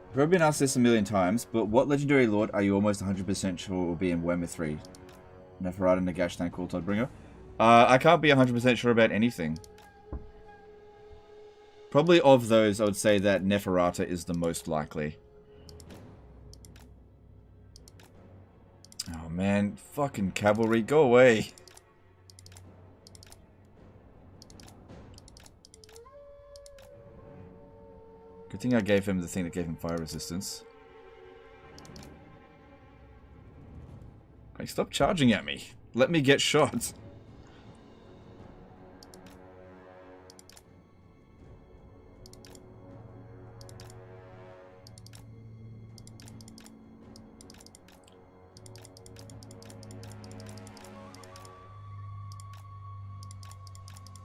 I've probably been asked this a million times, but what legendary lord are you almost 100% sure will be in Warhammer 3? Neferata, Nagashtan, Courtodbringer? I can't be 100% sure about anything. Probably of those, I would say that Neferata is the most likely. Oh man, fucking cavalry, go away. Good thing I gave him the thing that gave him fire resistance. Like, stop charging at me. Let me get shot.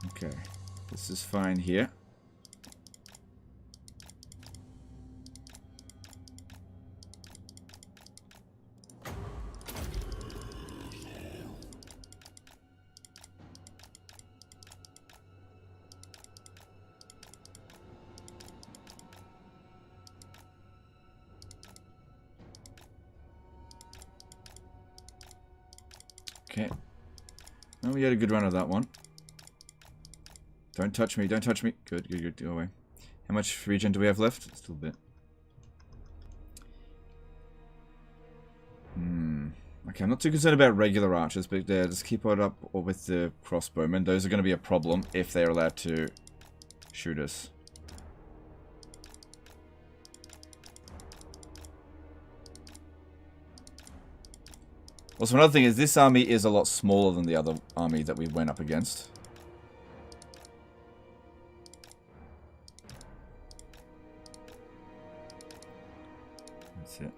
Okay, this is fine here. Okay. Oh, we had a good run of that one. Don't touch me, don't touch me. Good, good, good. Go away. How much regen do we have left? Still a bit. Okay, I'm not too concerned about regular archers, but just keep it up with the crossbowmen. Those are going to be a problem if they're allowed to shoot us. Also, another thing is this army is a lot smaller than the other army that we went up against. That's it.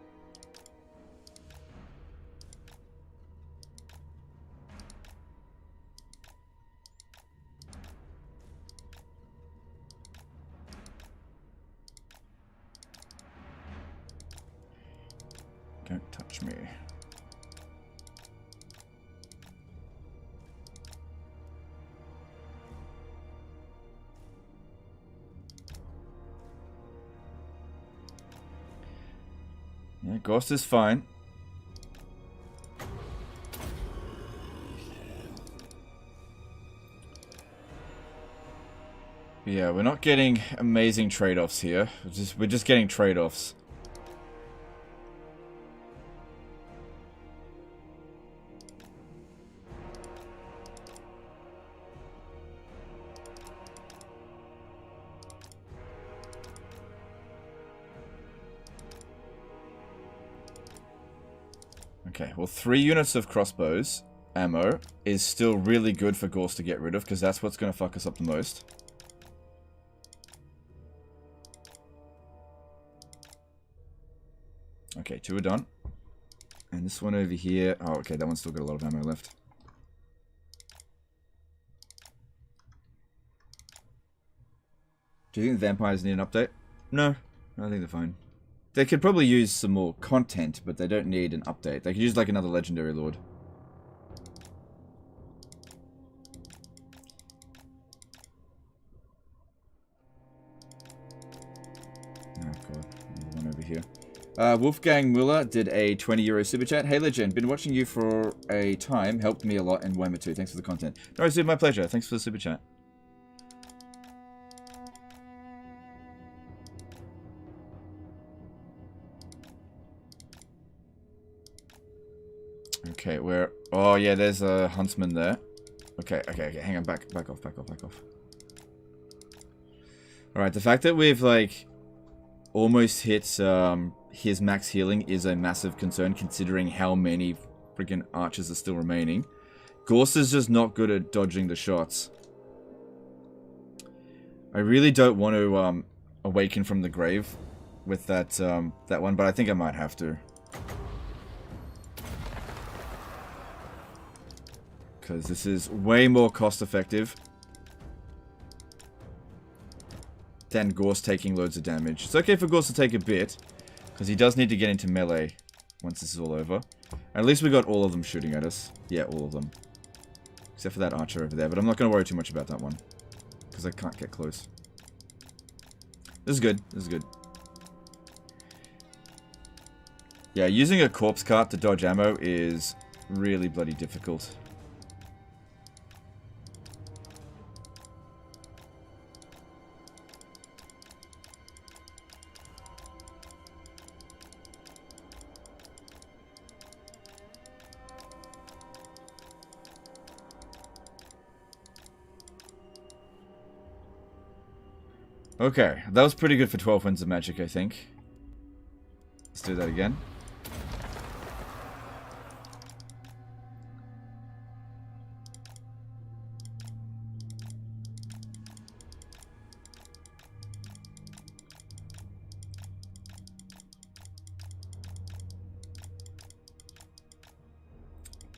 Don't touch me. Ghost is fine. Yeah, we're not getting amazing trade-offs here. We're just getting trade-offs. Okay, well 3 units of crossbows ammo is still really good for Gorse to get rid of, because that's what's going to fuck us up the most. Okay, 2 are done. And this one over here... Oh, okay, that one's still got a lot of ammo left. Do you think the vampires need an update? No, I think they're fine. They could probably use some more content, but they don't need an update. They could use like another legendary lord. Oh god, another one over here. Wolfgang Muller did a €20 super chat. Hey legend, been watching you for a time, helped me a lot in Warhammer 2. Thanks for the content. No, it's my pleasure. Thanks for the super chat. Okay, where... Oh, yeah, there's a huntsman there. Okay, hang on, back off. Alright, the fact that we've, like, almost hit his max healing is a massive concern, considering how many freaking archers are still remaining. Gorse is just not good at dodging the shots. I really don't want to awaken from the grave with that, that one, but I think I might have to. Because this is way more cost effective than Gorse taking loads of damage. It's okay for Gorse to take a bit, because he does need to get into melee once this is all over. At least we got all of them shooting at us. Yeah, all of them. Except for that archer over there, but I'm not going to worry too much about that one, because I can't get close. This is good. This is good. Yeah, using a corpse cart to dodge ammo is really bloody difficult. Okay, that was pretty good for 12 Winds of Magic, I think. Let's do that again.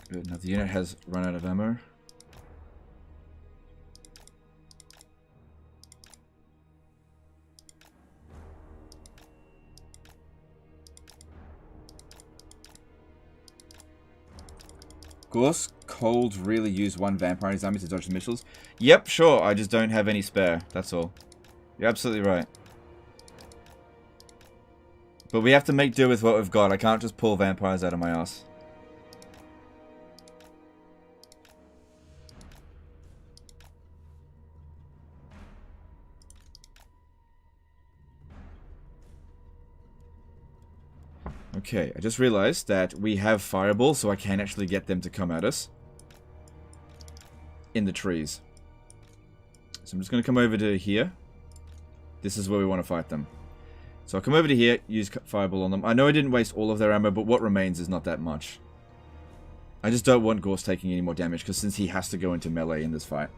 Good, now the unit has run out of ammo. Gorse cold really use one vampire in his army to dodge the missiles. Yep, sure, I just don't have any spare, that's all. You're absolutely right. But we have to make do with what we've got. I can't just pull vampires out of my ass. Okay, I just realized that we have Fireball, so I can actually get them to come at us in the trees. So I'm just going to come over to here. This is where we want to fight them. So I'll come over to here, use Fireball on them. I know I didn't waste all of their ammo, but what remains is not that much. I just don't want Gorse taking any more damage, because since he has to go into melee in this fight.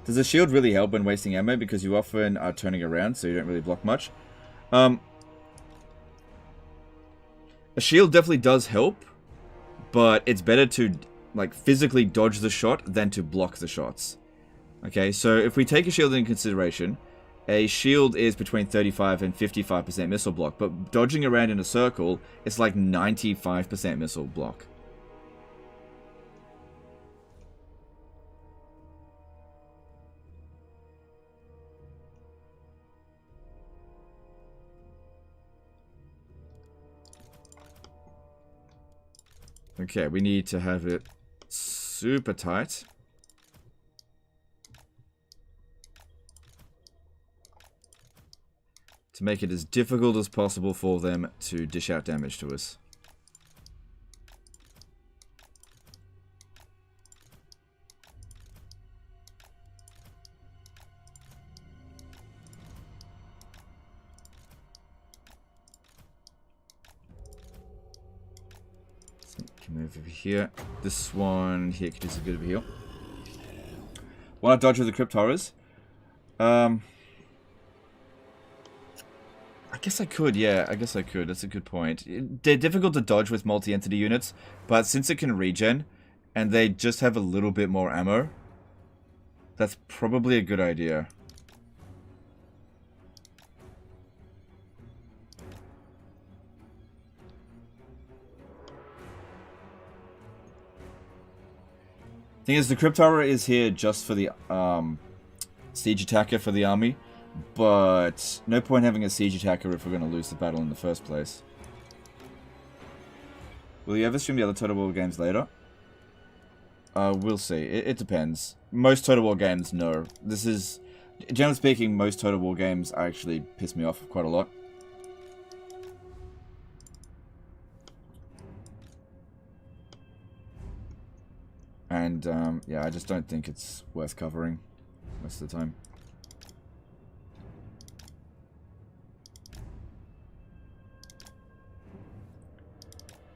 Does a shield really help when wasting ammo? Because you often are turning around, so you don't really block much. A shield definitely does help, but it's better to like physically dodge the shot than to block the shots. Okay, so if we take a shield into consideration, a shield is between 35 and 55% missile block, but dodging around in a circle is like 95% missile block. Okay, we need to have it super tight. To make it as difficult as possible for them to dish out damage to us. Come over here. This one here could use a bit of a heal. Want to dodge with the Crypt Horrors? I guess I could, yeah. I guess I could. That's a good point. They're difficult to dodge with multi-entity units, but since it can regen, and they just have a little bit more ammo, that's probably a good idea. Thing is, the Crypt Horror is here just for the siege attacker for the army, but no point having a siege attacker if we're going to lose the battle in the first place. Will you ever stream the other Total War games later? We'll see. It depends. Most Total War games, no. This is, generally speaking, most Total War games actually piss me off quite a lot. And, yeah, I just don't think it's worth covering most of the time.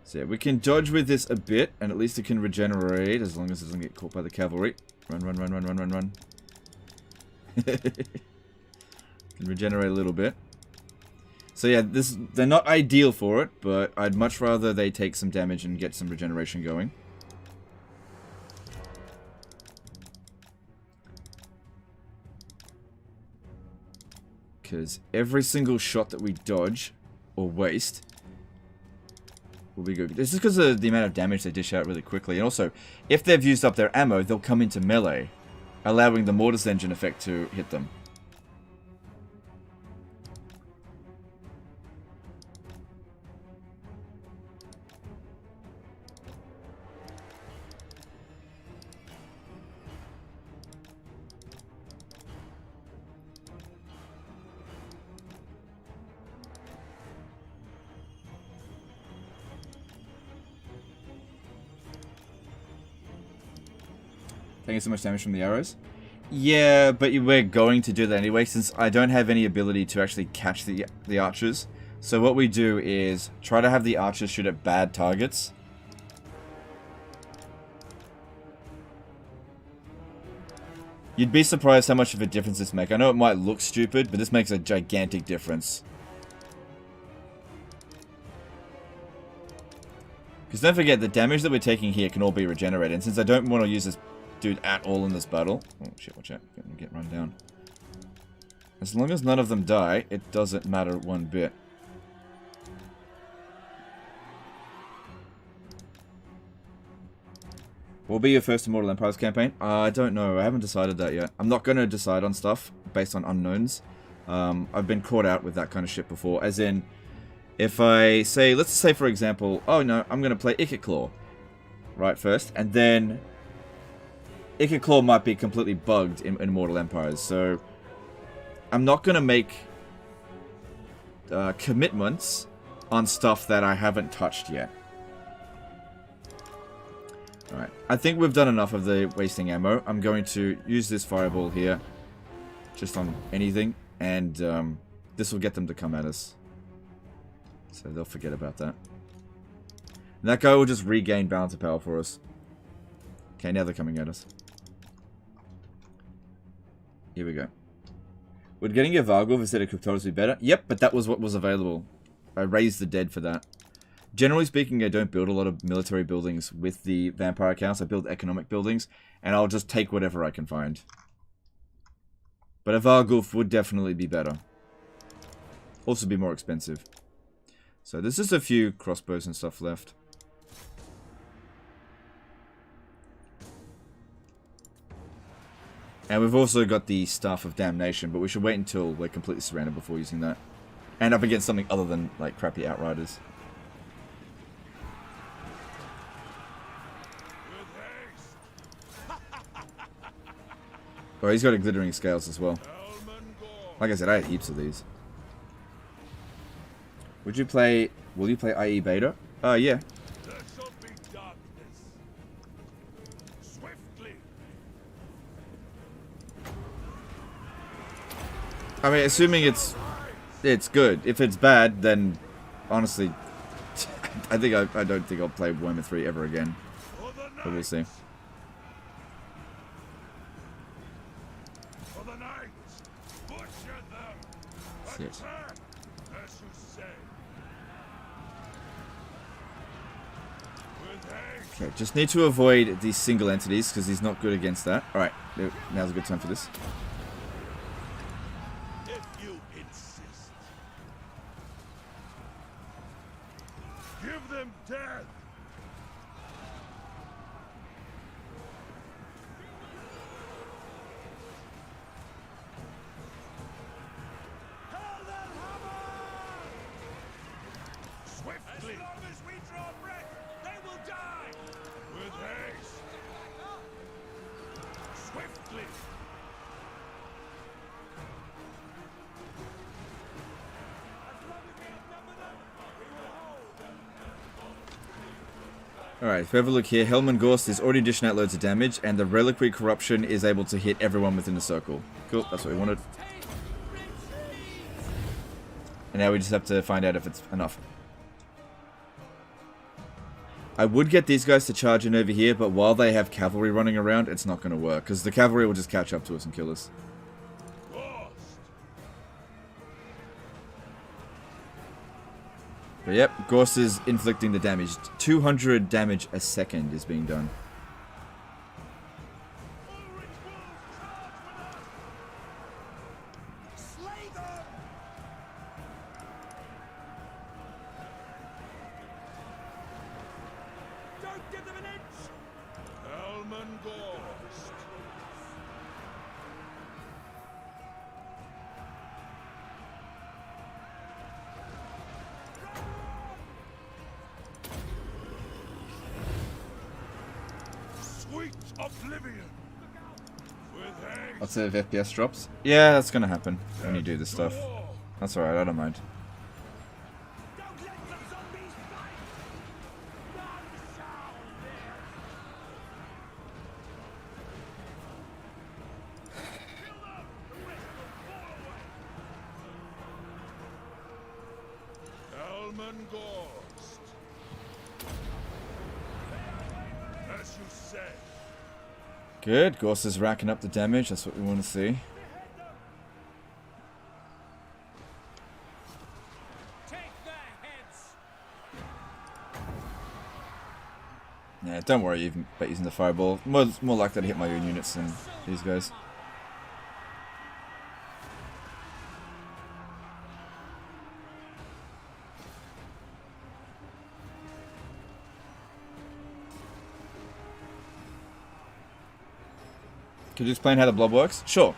So yeah, we can dodge with this a bit, and at least it can regenerate, as long as it doesn't get caught by the cavalry. Run, run, run, run, run, run, run. Can regenerate a little bit. So yeah, they're not ideal for it, but I'd much rather they take some damage and get some regeneration going. Because every single shot that we dodge or waste will be good. This is because of the amount of damage they dish out really quickly. And also, if they've used up their ammo, they'll come into melee, allowing the Mortis Engine effect to hit them. Taking so much damage from the arrows? Yeah, but we're going to do that anyway, since I don't have any ability to actually catch the archers. So what we do is try to have the archers shoot at bad targets. You'd be surprised how much of a difference this makes. I know it might look stupid, but this makes a gigantic difference. Because don't forget, the damage that we're taking here can all be regenerated. And since I don't want to use this dude at all in this battle... Oh shit, watch out. Get run down. As long as none of them die, it doesn't matter one bit. What will be your first Immortal Empires campaign? I don't know. I haven't decided that yet. I'm not going to decide on stuff based on unknowns. I've been caught out with that kind of shit before. As in, if I say... Let's say, for example... Oh, no, I'm going to play Ikit Claw. Right, first. And then... Ikit Claw might be completely bugged in Immortal Empires, so I'm not going to make commitments on stuff that I haven't touched yet. Alright, I think we've done enough of the wasting ammo. I'm going to use this fireball here, just on anything, and this will get them to come at us. So they'll forget about that. And that guy will just regain balance of power for us. Okay, now they're coming at us. Here we go. Would getting a Vargulf instead of Cryptolis be better? Yep, but that was what was available. I raised the dead for that. Generally speaking, I don't build a lot of military buildings with the vampire accounts. I build economic buildings, and I'll just take whatever I can find. But a Vargulf would definitely be better. Also be more expensive. So there's just a few crossbows and stuff left. And we've also got the Staff of Damnation, but we should wait until we're completely surrounded before using that. And up against something other than, like, crappy Outriders. Oh, he's got a glittering scales as well. Like I said, I had heaps of these. Will you play IE beta? Yeah. There shall be darkness. Swiftly. I mean, assuming it's good. If it's bad, then honestly, I don't think I'll play Warhammer 3 ever again. But we'll see. For the night. Butcher them. Shit. Attack, as you say. With haste. Okay, just need to avoid these single entities because he's not good against that. Alright, now's a good time for this. If you insist. Give them death. Swiftly. As long as we draw breath, they will die. With haste. Swiftly. Alright, if we have a look here, Helm and Gorst is already dishing out loads of damage, and the Reliquary Corruption is able to hit everyone within the circle. Cool, that's what we wanted. And now we just have to find out if it's enough. I would get these guys to charge in over here, but while they have cavalry running around, it's not going to work, because the cavalry will just catch up to us and kill us. But yep, Gorst is inflicting the damage. 200 damage a second is being done. Don't give them an inch. Helm and Gorst. Sweet oblivion. With haste. Lots of FPS drops. Yeah, that's gonna happen when you do this stuff. That's alright, I don't mind. Don't let the zombies fight. None shall live. Kill them. The rest will fall away. Helm and Gorst. As you say. Good, Gorst is racking up the damage, that's what we want to see. Take their heads. Yeah, don't worry even about using the fireball. More likely to hit my own units than these guys. Could you explain how the blob works? Sure.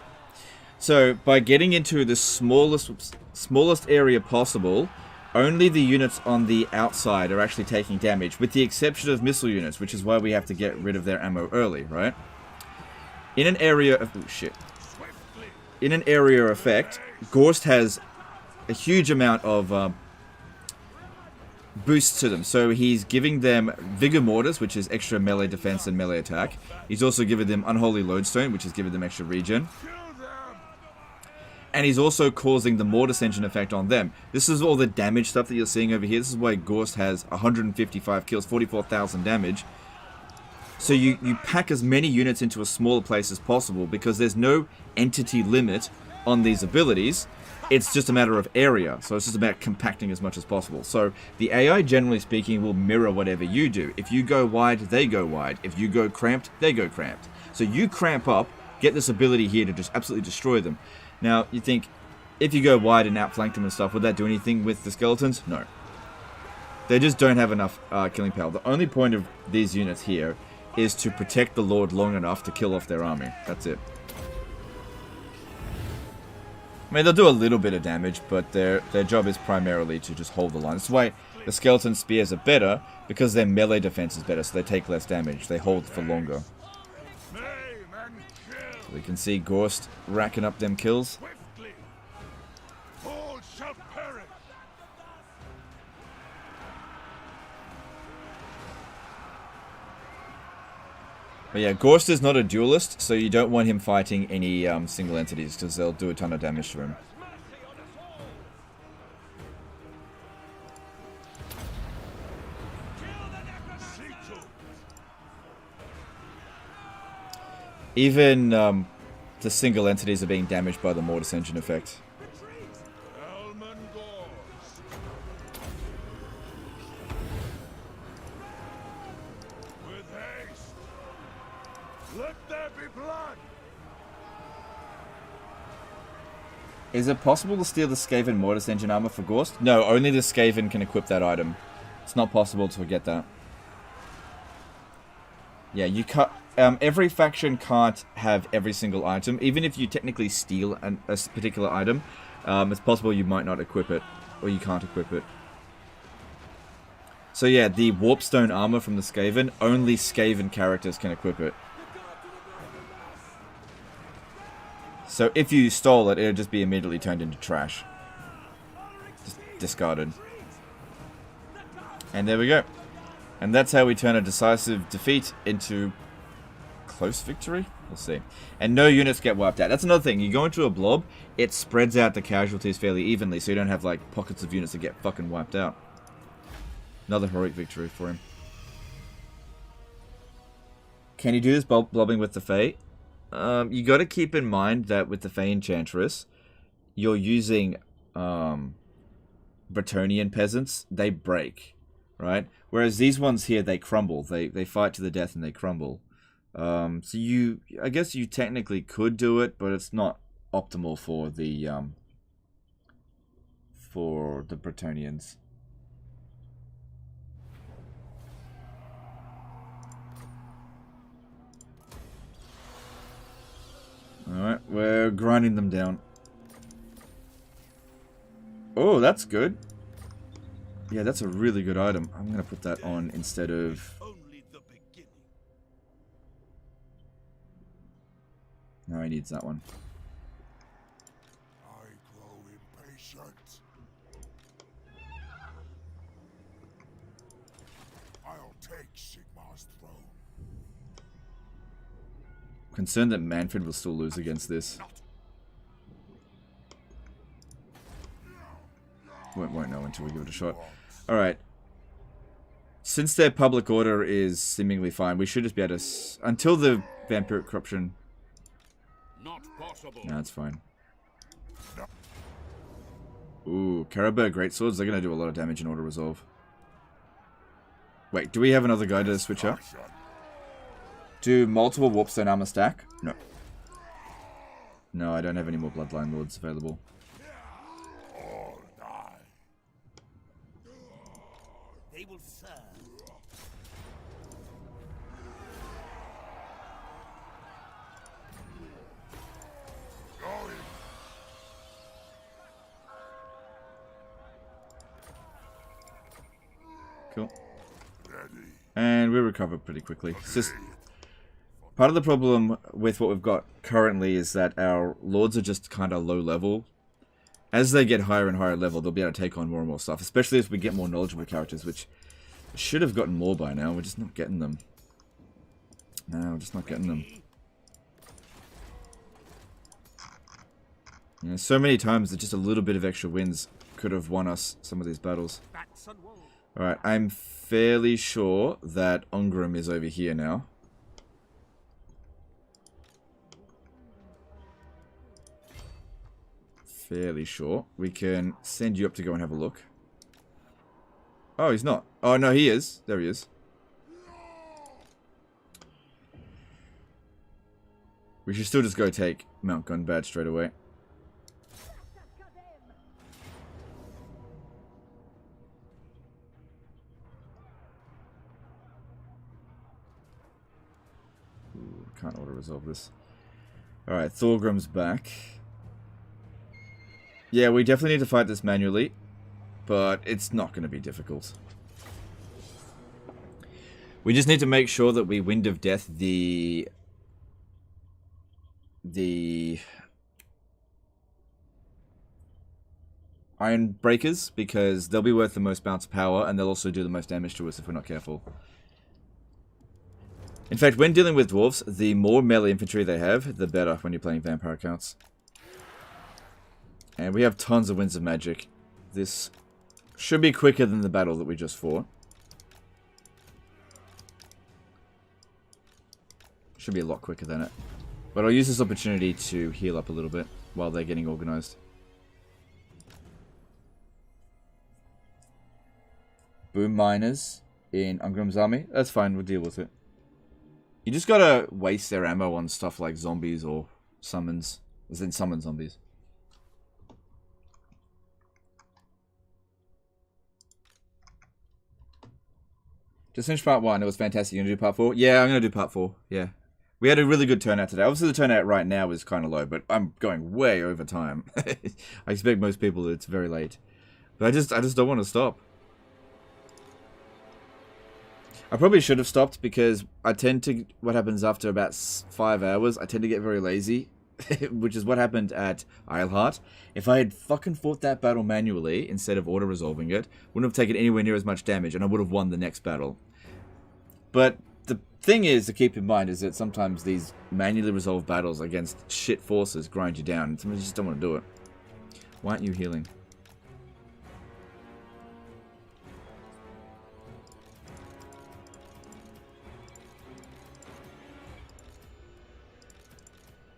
So, by getting into the smallest area possible, only the units on the outside are actually taking damage, with the exception of missile units, which is why we have to get rid of their ammo early, right? In an area of... oh, shit. In an area effect, Gorst has a huge amount of boosts to them. So he's giving them Vigor Mortars, which is extra melee defense and melee attack. He's also giving them Unholy Lodestone, which is giving them extra regen. And he's also causing the Mortis Engine effect on them. This is all the damage stuff that you're seeing over here. This is why Gorst has 155 kills, 44,000 damage. So you pack as many units into a smaller place as possible because there's no entity limit on these abilities. It's just a matter of area, so it's just about compacting as much as possible. So the AI, generally speaking, will mirror whatever you do. If you go wide, they go wide. If you go cramped, they go cramped. So you cramp up, get this ability here to just absolutely destroy them. Now, you think, if you go wide and outflank them and stuff, would that do anything with the skeletons? No. They just don't have enough killing power. The only point of these units here is to protect the Lord long enough to kill off their army. That's it. I mean, they'll do a little bit of damage, but their job is primarily to just hold the line. That's why the skeleton spears are better, because their melee defense is better, so they take less damage. They hold for longer. We can see Gorst racking up them kills. Swiftly! All shall perish! But yeah, Gorst is not a duelist, so you don't want him fighting any single entities, because they'll do a ton of damage to him. Even the single entities are being damaged by the Mortis Engine effect. With haste! Let there be blood! Is it possible to steal the Skaven Mortis Engine armor for Gorst? No, only the Skaven can equip that item. It's not possible to get that. Yeah, you can't. Every faction can't have every single item. Even if you technically steal a particular item, it's possible you might not equip it, or you can't equip it. So yeah, the Warpstone armor from the Skaven, only Skaven characters can equip it. So if you stole it, it would just be immediately turned into trash. Just discarded. And there we go. And that's how we turn a decisive defeat into close victory? We'll see. And no units get wiped out. That's another thing. You go into a blob, it spreads out the casualties fairly evenly, so you don't have like pockets of units that get fucking wiped out. Another heroic victory for him. Can you do this blobbing with the Fae? You got to keep in mind that with the Fae Enchantress, you're using Bretonnian peasants. They break, right? Whereas these ones here, they crumble. They fight to the death and they crumble. So I guess you technically could do it, but it's not optimal for the Bretonnians. Alright, we're grinding them down. Oh, that's good. Yeah, that's a really good item. I'm going to put that on instead of... No, he needs that one. I grow impatient. I'll take Sigmar's throne. Concerned that Manfred will still lose against this. Won't know until we give it a shot. Alright. Since their public order is seemingly fine, we should just be able to... Until the vampiric corruption... Not possible. No, it's fine. Ooh, Carabao Greatswords, they're going to do a lot of damage in Auto Resolve. Wait, do we have another guy to switch up? Do multiple Warpstone armor stack? No. No, I don't have any more Bloodline Lords available. All die. They will serve. Going. Cool. Ready. And we recover pretty quickly. It's just... Part of the problem with what we've got currently is that our lords are just kind of low level. As they get higher and higher level, they'll be able to take on more and more stuff. Especially as we get more knowledgeable characters, which should have gotten more by now. We're just not getting them. No, we're just not getting them. You know, so many times that just a little bit of extra wins could have won us some of these battles. Alright, I'm fairly sure that Ongrim is over here now. Fairly sure. We can send you up to go and have a look. Oh, he's not. Oh, no, he is. There he is. We should still just go take Mount Gunbad straight away. Ooh, can't auto-resolve this. Alright, Thorgrim's back. Yeah, we definitely need to fight this manually, but it's not going to be difficult. We just need to make sure that we Wind of Death the the Iron Breakers, because they'll be worth the most bounce of power, and they'll also do the most damage to us if we're not careful. In fact, when dealing with dwarves, the more melee infantry they have, the better when you're playing vampire accounts. And we have tons of Winds of Magic. This should be quicker than the battle that we just fought. Should be a lot quicker than it. But I'll use this opportunity to heal up a little bit while they're getting organized. Boom miners in Ungrim's army. That's fine, we'll deal with it. You just gotta waste their ammo on stuff like zombies or summons. As in summon zombies. Just finished part 1, it was fantastic. You gonna do part 4? Yeah, I'm gonna do part 4, yeah. We had a really good turnout today. Obviously the turnout right now is kind of low, but I'm going way over time. I expect most people it's very late. But I just don't want to stop. I probably should have stopped because I tend to, what happens after about 5 hours, I tend to get very lazy. Which is what happened at Isleheart. If I had fucking fought that battle manually instead of auto-resolving it, wouldn't have taken anywhere near as much damage and I would have won the next battle. But the thing is to keep in mind is that sometimes these manually resolved battles against shit forces grind you down and sometimes you just don't want to do it. Why aren't you healing?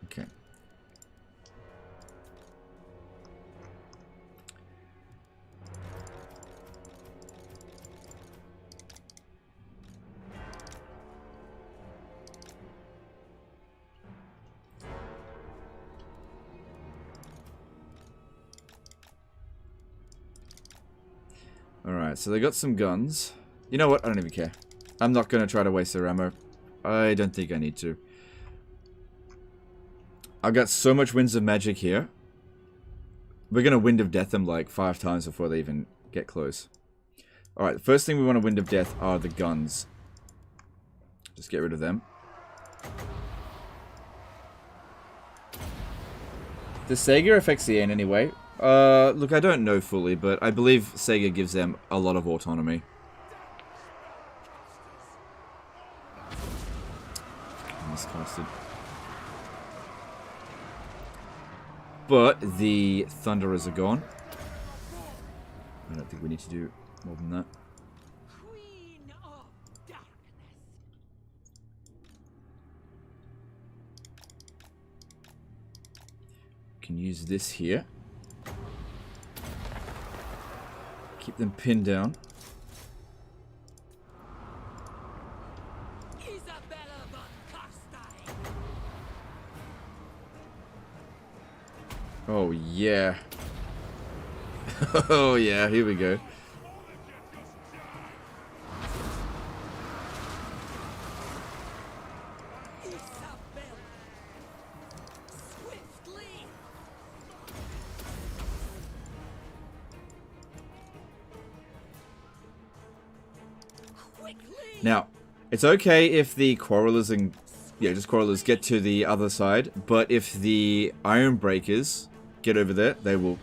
Okay. Alright, so they got some guns. You know what? I don't even care. I'm not going to try to waste their ammo. I don't think I need to. I've got so much Winds of Magic here. We're going to Wind of Death them like 5 times before they even get close. Alright, the first thing we want to Wind of Death are the guns. Just get rid of them. Does Sega affect CA in any way? Look, I don't know fully, but I believe Sega gives them a lot of autonomy. Miscasted. But the Thunderers are gone. I don't think we need to do more than that. Queen of Darkness. Can use this here. Keep them pinned down. Isabella von Carstein. Oh yeah. Oh yeah, here we go. Isabella. Swiftly. Quickly. Now, it's okay if the Quarrelers and just Quarrelers get to the other side, but if the Iron Breakers get over there, they will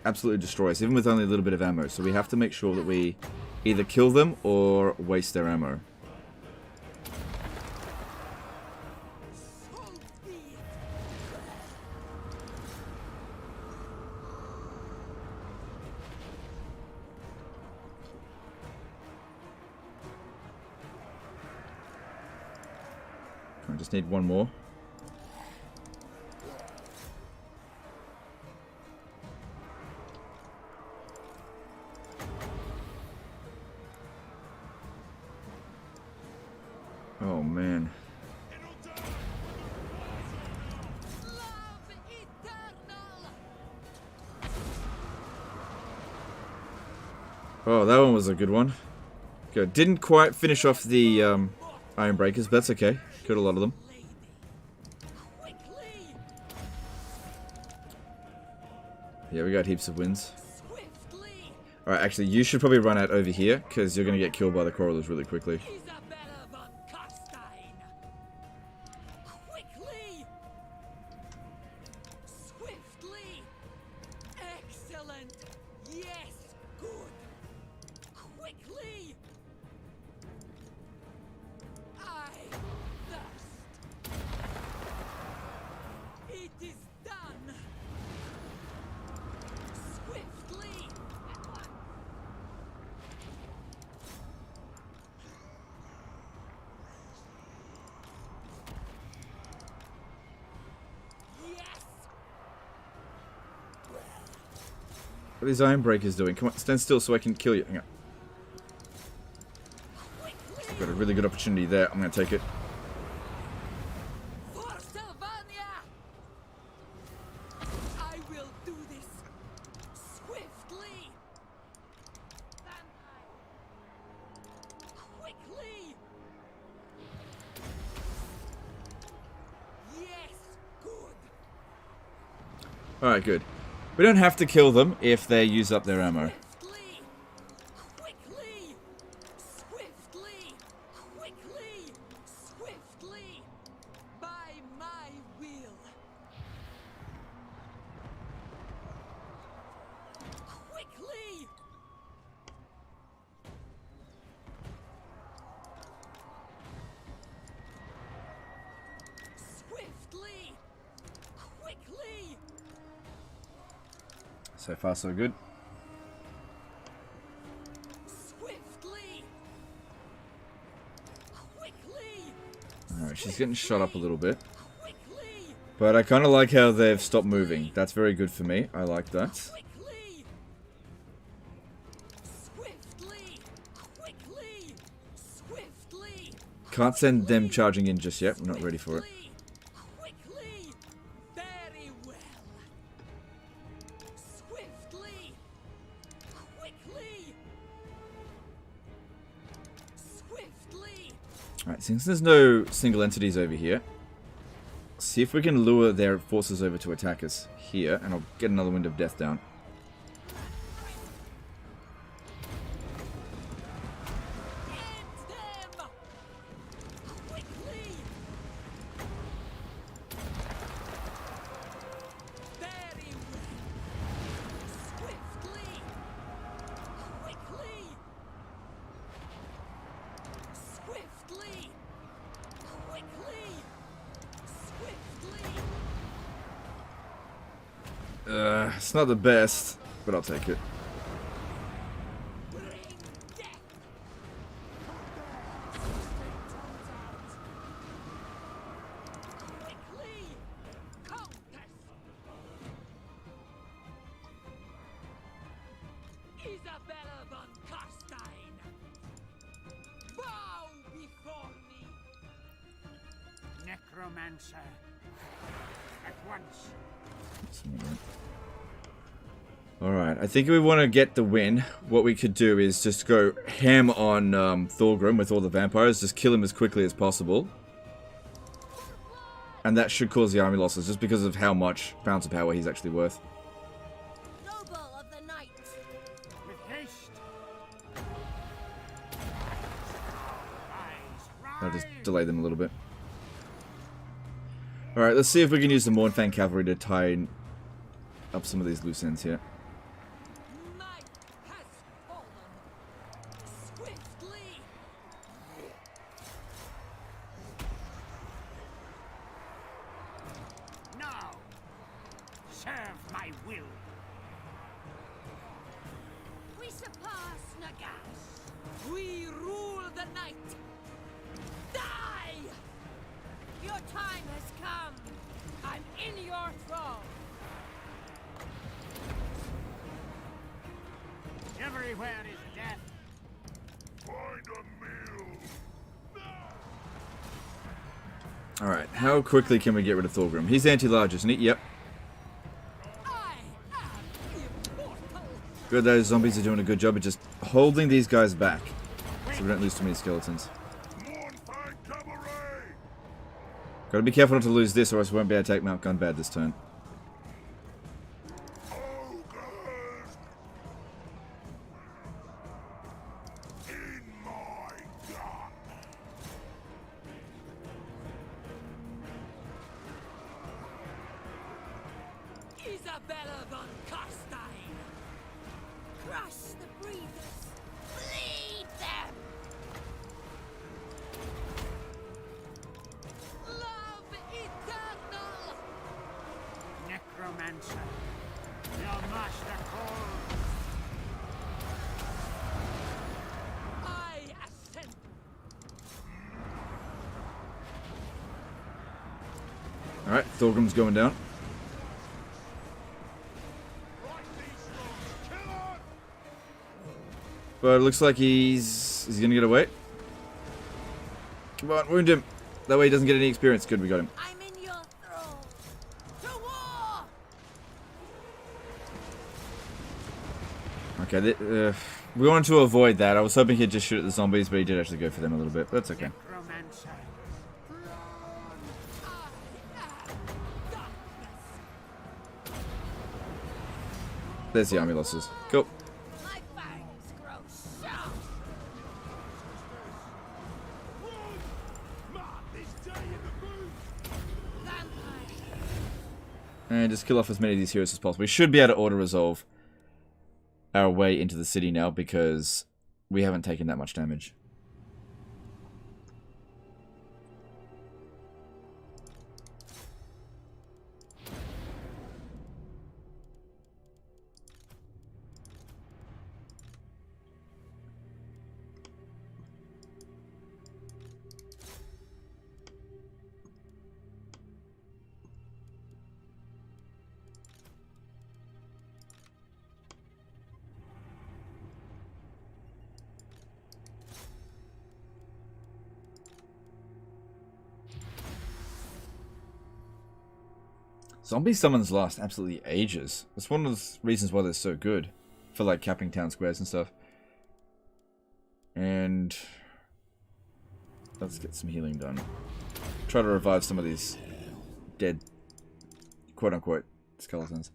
absolutely destroy us, even with only a little bit of ammo. So we have to make sure that we either kill them or waste their ammo. So be it. I just need one more. Oh man. Love eternal. Oh, that one was a good one. Good. Didn't quite finish off the Iron Breakers, but that's okay. Killed a lot of them. Quickly. Yeah, we got heaps of wins. Swiftly. Alright, actually, you should probably run out over here, because you're going to get killed by the Quarrelers really quickly. Isabella von Carstein. Quickly. What are these iron breakers doing? Come on, stand still so I can kill you. Hang on. Got a really good opportunity there. I'm going to take it. For Sylvania! I will do this swiftly. Quickly. Yes, good. Alright, good. We don't have to kill them if they use up their ammo. Swiftly. Quickly. Swiftly. Quickly. Swiftly. By my will. Quickly. Swiftly. Quickly. So far, so good. Swiftly. Quickly. Alright, she's getting shot up a little bit. Quickly. But I kind of like how they've stopped moving. That's very good for me. I like that. Quickly. Swiftly. Quickly. Swiftly. Can't send them charging in just yet. I'm not ready for it. Quickly. Very well. Swiftly. Quickly. Swiftly. Alright, since there's no single entities over here, see if we can lure their forces over to attack us here, and I'll get another Wind of Death down. End them. Quickly. Very well. Swiftly. Quickly. Swiftly. Quickly. Swiftly. It's not the best, but I'll take it. Bring death. Quickly. Countess. Isabella von Carstein. Bow before me. Necromancer. At once. Alright, I think if we want to get the win, what we could do is just go ham on Thorgrim with all the vampires, just kill him as quickly as possible. And that should cause the army losses, just because of how much pounds of power he's actually worth. Noble of the night. With haste. I'll just delay them a little bit. Alright, let's see if we can use the Mournfang Cavalry to tie up some of these loose ends here. Night has fallen. Swiftly. Now. Serve my will. We surpass Nagash. We rule the night. Die! Your time has come. I'm in your throne. Everywhere is death. Find a meal. Alright, how quickly can we get rid of Thorgrim? He's anti-large, isn't he? Yep. I am immortal. Good, those zombies are doing a good job of just holding these guys back, so we don't lose too many skeletons. Mournfang Cavalry. Gotta be careful not to lose this, or else we won't be able to take Mount Gunbad this turn. Ogres. In my gut. Isabella von Carstein. Crush the breathers. Bleed them. Love eternal. Necromancer. Your master calls. I ascend. Alright, Thorgrim's going down. Right these strong. Kill But it looks like he's gonna get away. Come on, wound him. That way he doesn't get any experience. Good, we got him. I'm in your thrall. To war! Okay, we wanted to avoid that. I was hoping he'd just shoot at the zombies, but he did actually go for them a little bit. But that's okay. Necromancer. There's the army losses. Cool. My fangs grow sharp. Mark this day in the boot. Vampire. And just kill off as many of these heroes as possible. We should be able to auto-resolve our way into the city now because we haven't taken that much damage. Zombie summons last absolutely ages. That's one of the reasons why they're so good. For like capping town squares and stuff. And let's get some healing done. Try to revive some of these dead, quote unquote, skeletons.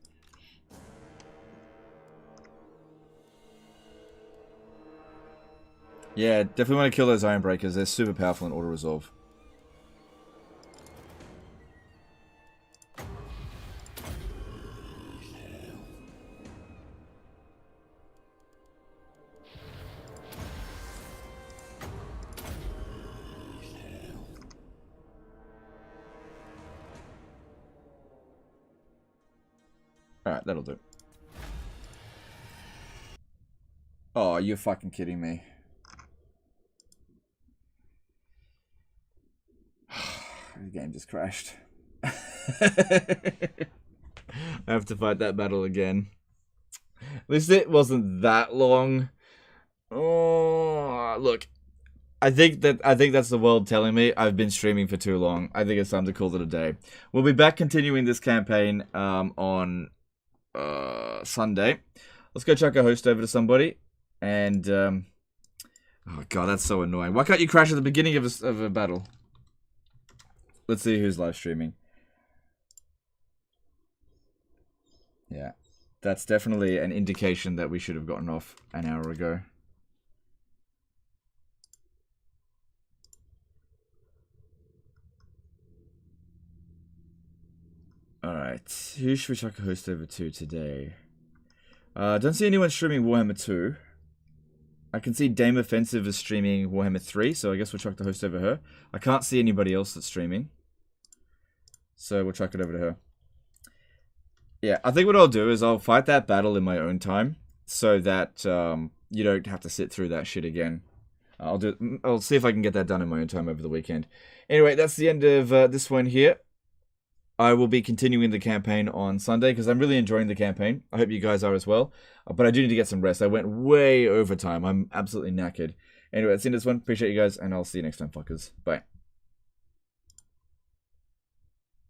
Yeah, definitely want to kill those Iron Breakers. They're super powerful in auto-resolve. Alright, that'll do. Oh, you're fucking kidding me. The game just crashed. I have to fight that battle again. At least it wasn't that long. Oh, look. I think that's the world telling me I've been streaming for too long. I think it's time to call it a day. We'll be back continuing this campaign on Sunday. Let's go chuck a host over to somebody. And oh god, that's so annoying. Why can't you crash at the beginning of a battle? Let's see who's live streaming. Yeah, that's definitely an indication that we should have gotten off an hour ago. Alright, who should we chuck a host over to today? Don't see anyone streaming Warhammer 2. I can see Dame Offensive is streaming Warhammer 3, so I guess we'll chuck the host over her. I can't see anybody else that's streaming. So we'll chuck it over to her. Yeah, I think what I'll do is I'll fight that battle in my own time, so that you don't have to sit through that shit again. I'll see if I can get that done in my own time over the weekend. Anyway, that's the end of this one here. I will be continuing the campaign on Sunday because I'm really enjoying the campaign. I hope you guys are as well. But I do need to get some rest. I went way over time. I'm absolutely knackered. Anyway, that's the end of this one. Appreciate you guys, and I'll see you next time, fuckers. Bye.